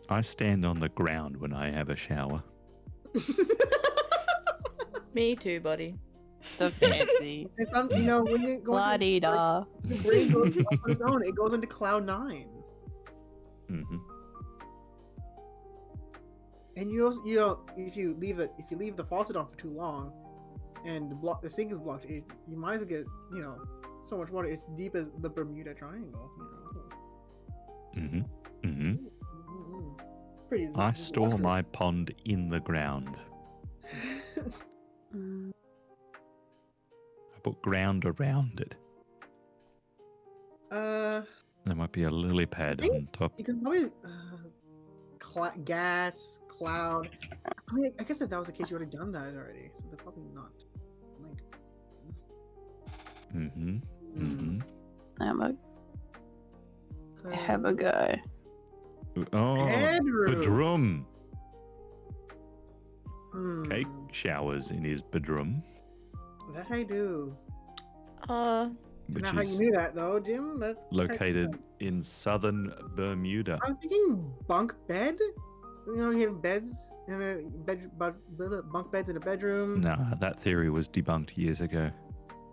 I stand on the ground when I have a shower. Me too, buddy. The fancy. When you go La-dee-da. the brain goes up on its own. It goes into cloud 9. Mm-hmm. And you also, if you leave the faucet on for too long, and the sink is blocked, you might as well get so much water. It's deep as the Bermuda Triangle. Mm-hmm. Mm-hmm. Pretty. I store my pond in the ground. I put ground around it. There might be a lily pad on top. You can probably gas, cloud. I mean, I guess if that was the case, you would have done that already. So they're probably not linked. Mm-hmm. Mm-hmm. Have a go. Oh, bedroom. Hmm. Cake showers in his bedroom. That I do. Which Not how you is knew that though, Jim. That's located in southern Bermuda. I'm thinking bunk bed. You have beds in a bunk beds in a bedroom. No, that theory was debunked years ago.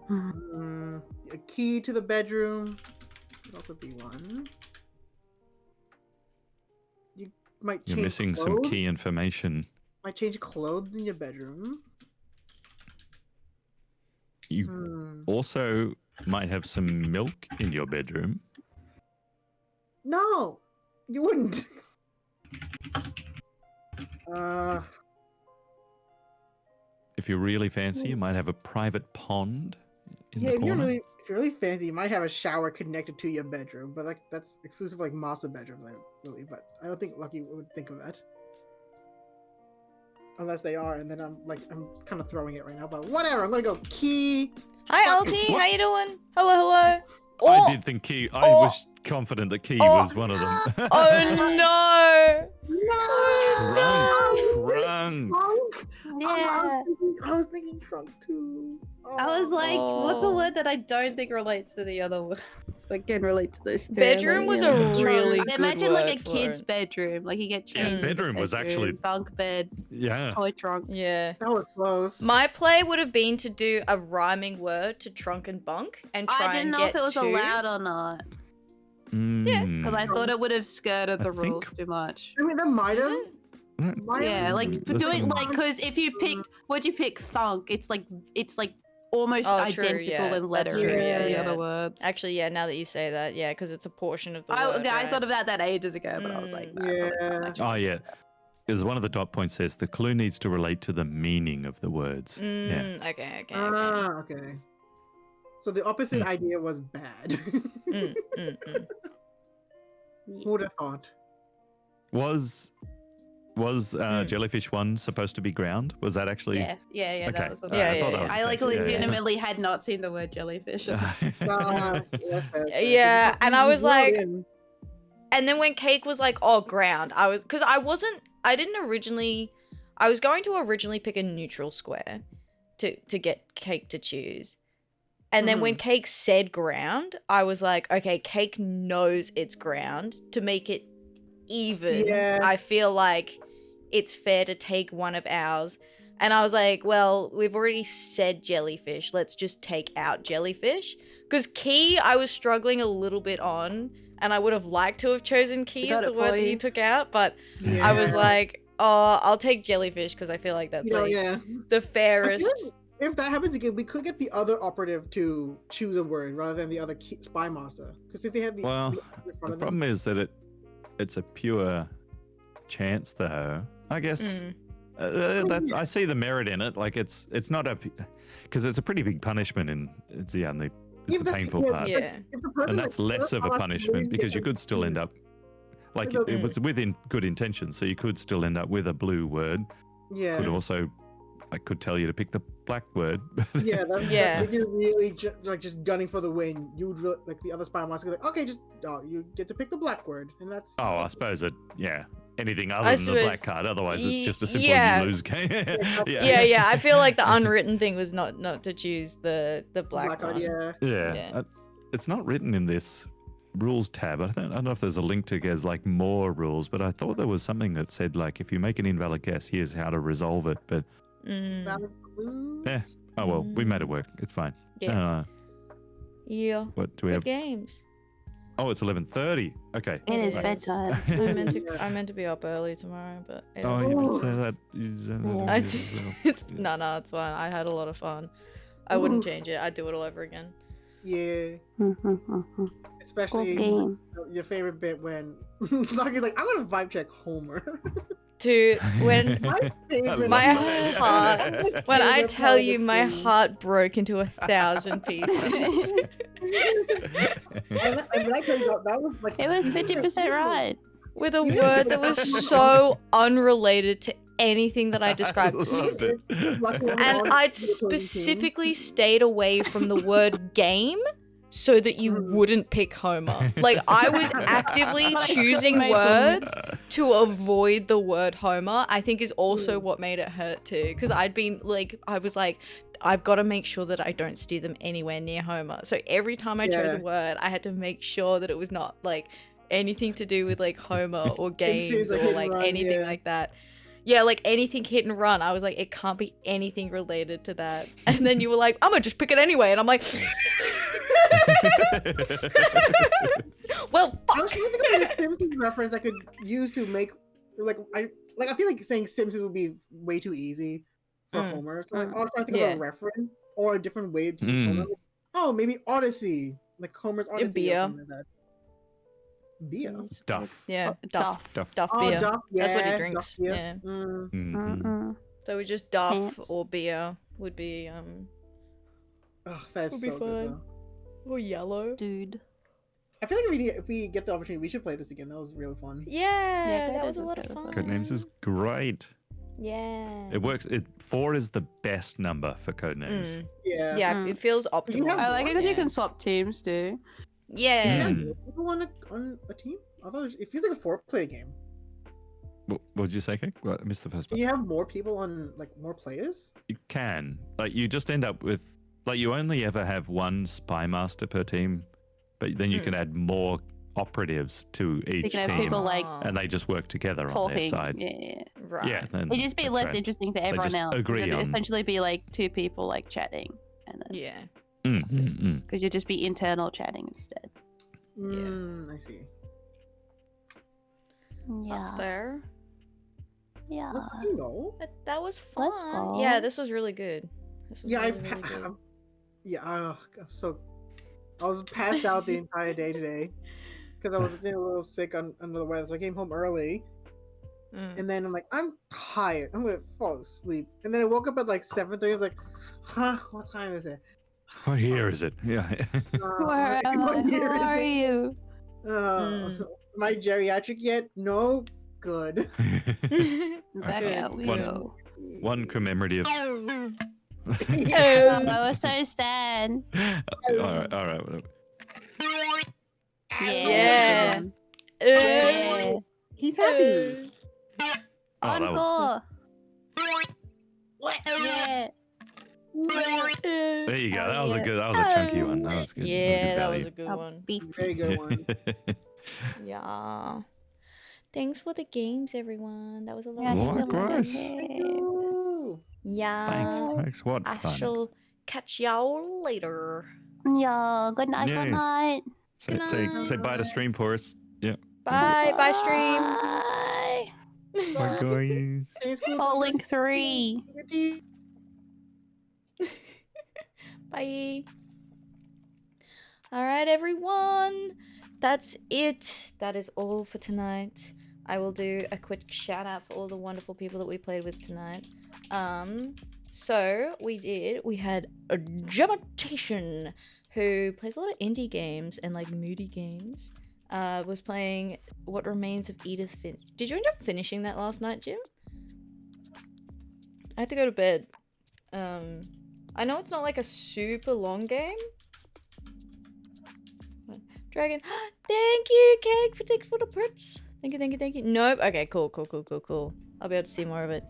A key to the bedroom could also be one. You might change. You're missing some key information. Might change clothes in your bedroom. You also might have some milk in your bedroom. No, you wouldn't. If you're really fancy, you might have a private pond in the if you're corner. if you're really fancy, you might have a shower connected to your bedroom, but that's exclusive master bedrooms, but I don't think Lucky would think of that. Unless they are, and then I'm kind of throwing it right now, but whatever. I'm gonna go key. Hi, LT. How you doing? Hello. I did think key. I was confident that key was one of them. Oh no! Trunk. Yeah. I was thinking trunk too. I was like, what's a word that I don't think relates to the other words, but can relate to this? Bedroom was a really good Imagine like a word for kid's it. bedroom, like you get changed. bedroom was actually- bunk bed, Yeah. toy trunk. Yeah. That was close. My play would have been to do a rhyming word to trunk and bunk and try I didn't and know get if it was two. allowed or not. Because I thought it would have skirted the rules too much. I mean, that might have. Yeah, like doing like because if you picked, what'd you pick? Thunk. It's like almost identical in lettering to the other words. Actually, yeah. Now that you say that, yeah, because it's a portion of the word. I right? thought of that ages ago, but I was like, Yeah. Oh yeah. Because one of the dot points says the clue needs to relate to the meaning of the words. Yeah. Okay. Okay. So the opposite idea was bad. Who would have thought? Was jellyfish 1 supposed to be ground? Was that actually? yeah. Okay. That was what I thought that was I the like case. legitimately had not seen the word jellyfish. Yeah, and I was like, and then when Cake was like, "Oh, ground," I was I was going to originally pick a neutral square to get Cake to choose. And then when Cake said ground, I was like, okay, Cake knows it's ground. To make it even, I feel like it's fair to take one of ours. And I was like, well, we've already said jellyfish. Let's just take out jellyfish. Because key, I was struggling a little bit on. And I would have liked to have chosen key as the word that you took out. But I was like, oh, I'll take jellyfish because I feel like that's the fairest. If that happens again, we could get the other operative to choose a word rather than the other spy master. Because since they have the the problem is that it's a pure chance, though. I guess I see the merit in it. Like it's not because it's a pretty big punishment in the painful part. Yeah. And that's less of a punishment because you could still end up like it was within good intentions, so you could still end up with a blue word. Yeah. Could also. I could tell you to pick the black word. If you're really just gunning for the win, you would like the other spy master would be like, okay, just you get to pick the black word, and that's. Oh, I suppose anything other than the black card. Otherwise, it's just a simple you lose game. Yeah. I feel like the unwritten thing was not to choose the black one. Card, yeah. It's not written in this rules tab. I don't know if there's a link to there's like more rules, but I thought there was something that said like if you make an invalid guess, here's how to resolve it. But yeah. Oh well, we made it work. It's fine. Yeah. What do we have? Games. Oh, it's 11:30. Okay. It is bedtime. I meant to be up early tomorrow, but you didn't say that. You said that it's it's fine. I had a lot of fun. I wouldn't change it. I'd do it all over again. Yeah. Especially your favorite bit when Lucky's like, I'm gonna vibe check Homer. To when my heart, when I tell you my heart broke into 1,000 pieces. And I tell you that was like it was 50% right. With a word that was so unrelated to anything that I described. And I'd specifically stayed away from the word game so that you wouldn't pick Homer. Like, I was actively choosing words to avoid the word Homer, I think is also what made it hurt too. Because I was like, I've got to make sure that I don't steer them anywhere near Homer. So every time I chose a word, I had to make sure that it was not like anything to do with like Homer or games or like anything like that. Yeah, like anything hit and run. I was like, it can't be anything related to that. And then you were like, I'm gonna just pick it anyway. And I'm like, well, fuck. I was trying to think of a Simpsons reference I could use to make I feel like saying Simpsons would be way too easy for Homer. So I was trying to think of a reference or a different way to use Homer. Like, oh, maybe Odyssey, like Homer's Odyssey or something like that. Beer. Duff. Yeah, Duff. Duff Oh, beer. Duff, That's what he Duff drinks. beer. Yeah. So it was just Duff Pants. or beer would be That's would so be fun. good though. Or yellow. Dude. I feel like if we get the opportunity, we should play this again. That was really fun. Yeah, that was a lot of fun. Codenames is great. Yeah. It works. 4 is the best number for Codenames. Yeah, it feels optimal. have I like it because yeah. you can swap teams too. Yeah. People on a team? Although it feels like a 4-player game. What did you say, Kate? Well, I missed the first Can part. you have more people on, like, more players? You can. Like, you just end up with... Like, you only ever have one spy master per team, but then you can add more operatives to each You can have team, people like and they just work together on their talking. side. Yeah. Right. Yeah, then It'd just be that's less right. interesting for everyone just else. agree It'd on- essentially be like 2 people like chatting, and then Yeah. because you'd just be internal chatting instead. I see. Yeah. That's fair. Yeah. Let's fucking go. But that was fun. Let's go. Yeah, this was really good. This was Yeah, really, really good. I was passed out the entire day today because I was feeling a little sick under the weather. So I came home early, and then I'm like, I'm tired. I'm gonna fall asleep. And then I woke up at like 7:30. I was like, huh, what time is it? What year is it? Yeah. Where am I? Who are you? Am I geriatric yet? No. Good. Back out we go. One commemorative. Oh, I was so sad. All right. Yeah. Yeah. He's happy. Oh, that was... Yeah. There you go. That was a chunky one. That was good. Yeah, that was value. a good one. Very good one. Yeah. Thanks for the games, everyone. That was a lot Yeah, of fun. Likewise. Yeah. Thanks. What I fun. shall catch y'all later. Yeah. Good night. Yes. Good night. Say bye to stream for us. Yeah. Bye stream. Bye. Bye, guys. Oh, Link 3. Bye. All right, everyone. That's it. That is all for tonight. I will do a quick shout out for all the wonderful people that we played with tonight. So we had a Gemutation who plays a lot of indie games and like moody games. Was playing What Remains of Edith Finch. Did you end up finishing that last night, Jim? I had to go to bed. I know it's not like a super long game. Dragon. Thank you, Cake, for the Brits. Thank you. Nope. Okay, cool. I'll be able to see more of it.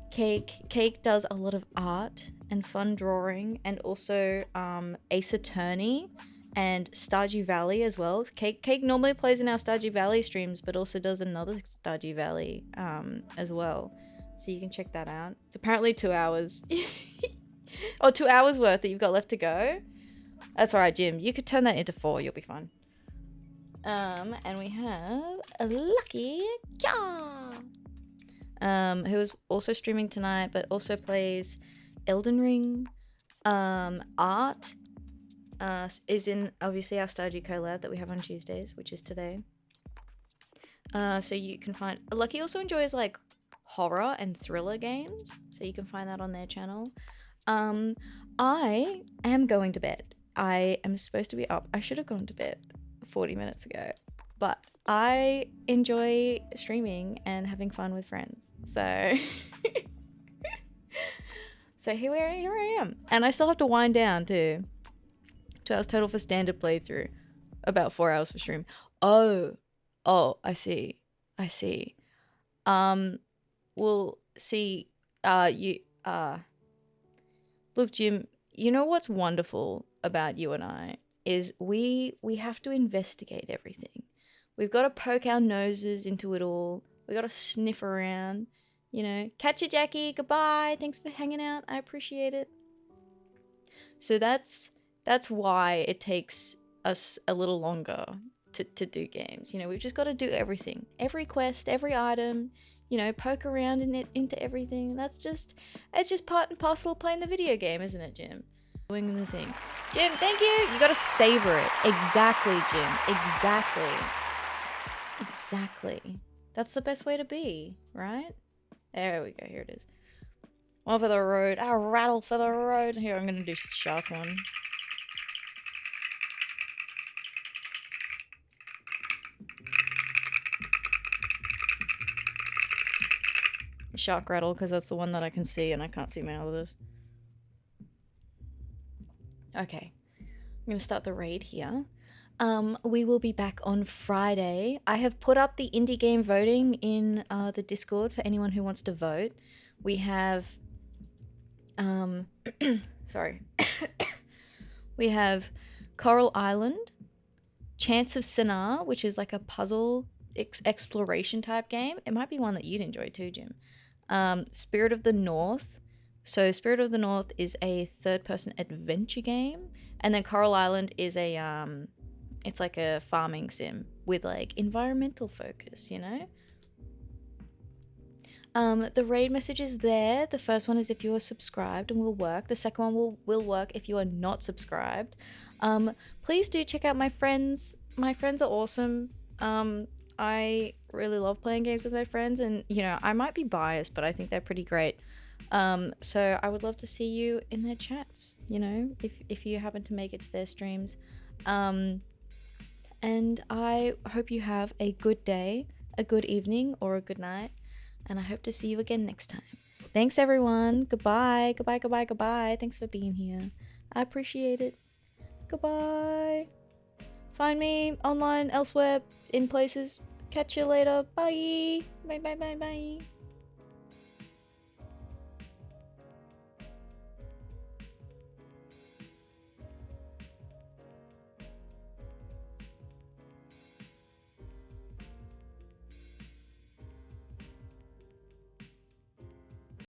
Cake does a lot of art and fun drawing, and also Ace Attorney and Stardew Valley as well. Cake normally plays in our Stardew Valley streams, but also does another Stardew Valley as well. So you can check that out. It's apparently 2 hours. Oh, 2 hours worth that you've got left to go. That's alright, Jim. You could turn that into 4. You'll be fine. And we have a LuckyKyaaa, who is also streaming tonight, but also plays Elden Ring. Art is in obviously our Stardew collab that we have on Tuesdays, which is today. So you can find Lucky also enjoys like horror and thriller games, so you can find that on their channel. I am going to bed. I am supposed to be up. I should have gone to bed 40 minutes ago, but I enjoy streaming and having fun with friends. So here I am. And I still have to wind down too. 2 hours total for standard playthrough. About 4 hours for stream. Oh, I see. Well, see, look, Jim, you know what's wonderful about you and I is we have to investigate everything. We've got to poke our noses into it all. We got to sniff around, you know. Catch you, Jackie. Goodbye. Thanks for hanging out. I appreciate it. So that's why it takes us a little longer to do games. You know, we've just got to do everything. Every quest, every item, you know, poke around into everything. It's just part and parcel of playing the video game, isn't it, Jim? Doing the thing. Jim, thank you. You got to savor it. Exactly, Jim. Exactly. That's the best way to be, right? There we go. Here it is. One for the road. A rattle for the road. Here, I'm going to do shark one. Shark rattle, because that's the one that I can see and I can't see my others. Okay. I'm going to start the raid here. We will be back on Friday. I have put up the indie game voting in the Discord for anyone who wants to vote. We have sorry. We have Coral Island, Chance of Sinar, which is like a puzzle exploration type game. It might be one that you'd enjoy too, Jim. Spirit of the North. So Spirit of the North is a third-person adventure game, and then Coral Island is a It's like a farming sim with like environmental focus, you know? The raid message is there. The first one is if you are subscribed and will work. The second one will work if you are not subscribed. Please do check out my friends. My friends are awesome. I really love playing games with my friends, and you know, I might be biased, but I think they're pretty great. So I would love to see you in their chats, you know, if you happen to make it to their streams. And I hope you have a good day, a good evening, or a good night. And I hope to see you again next time. Thanks, everyone. Goodbye. Goodbye, goodbye, goodbye. Thanks for being here. I appreciate it. Goodbye. Find me online, elsewhere, in places. Catch you later. Bye. Bye, bye, bye, bye.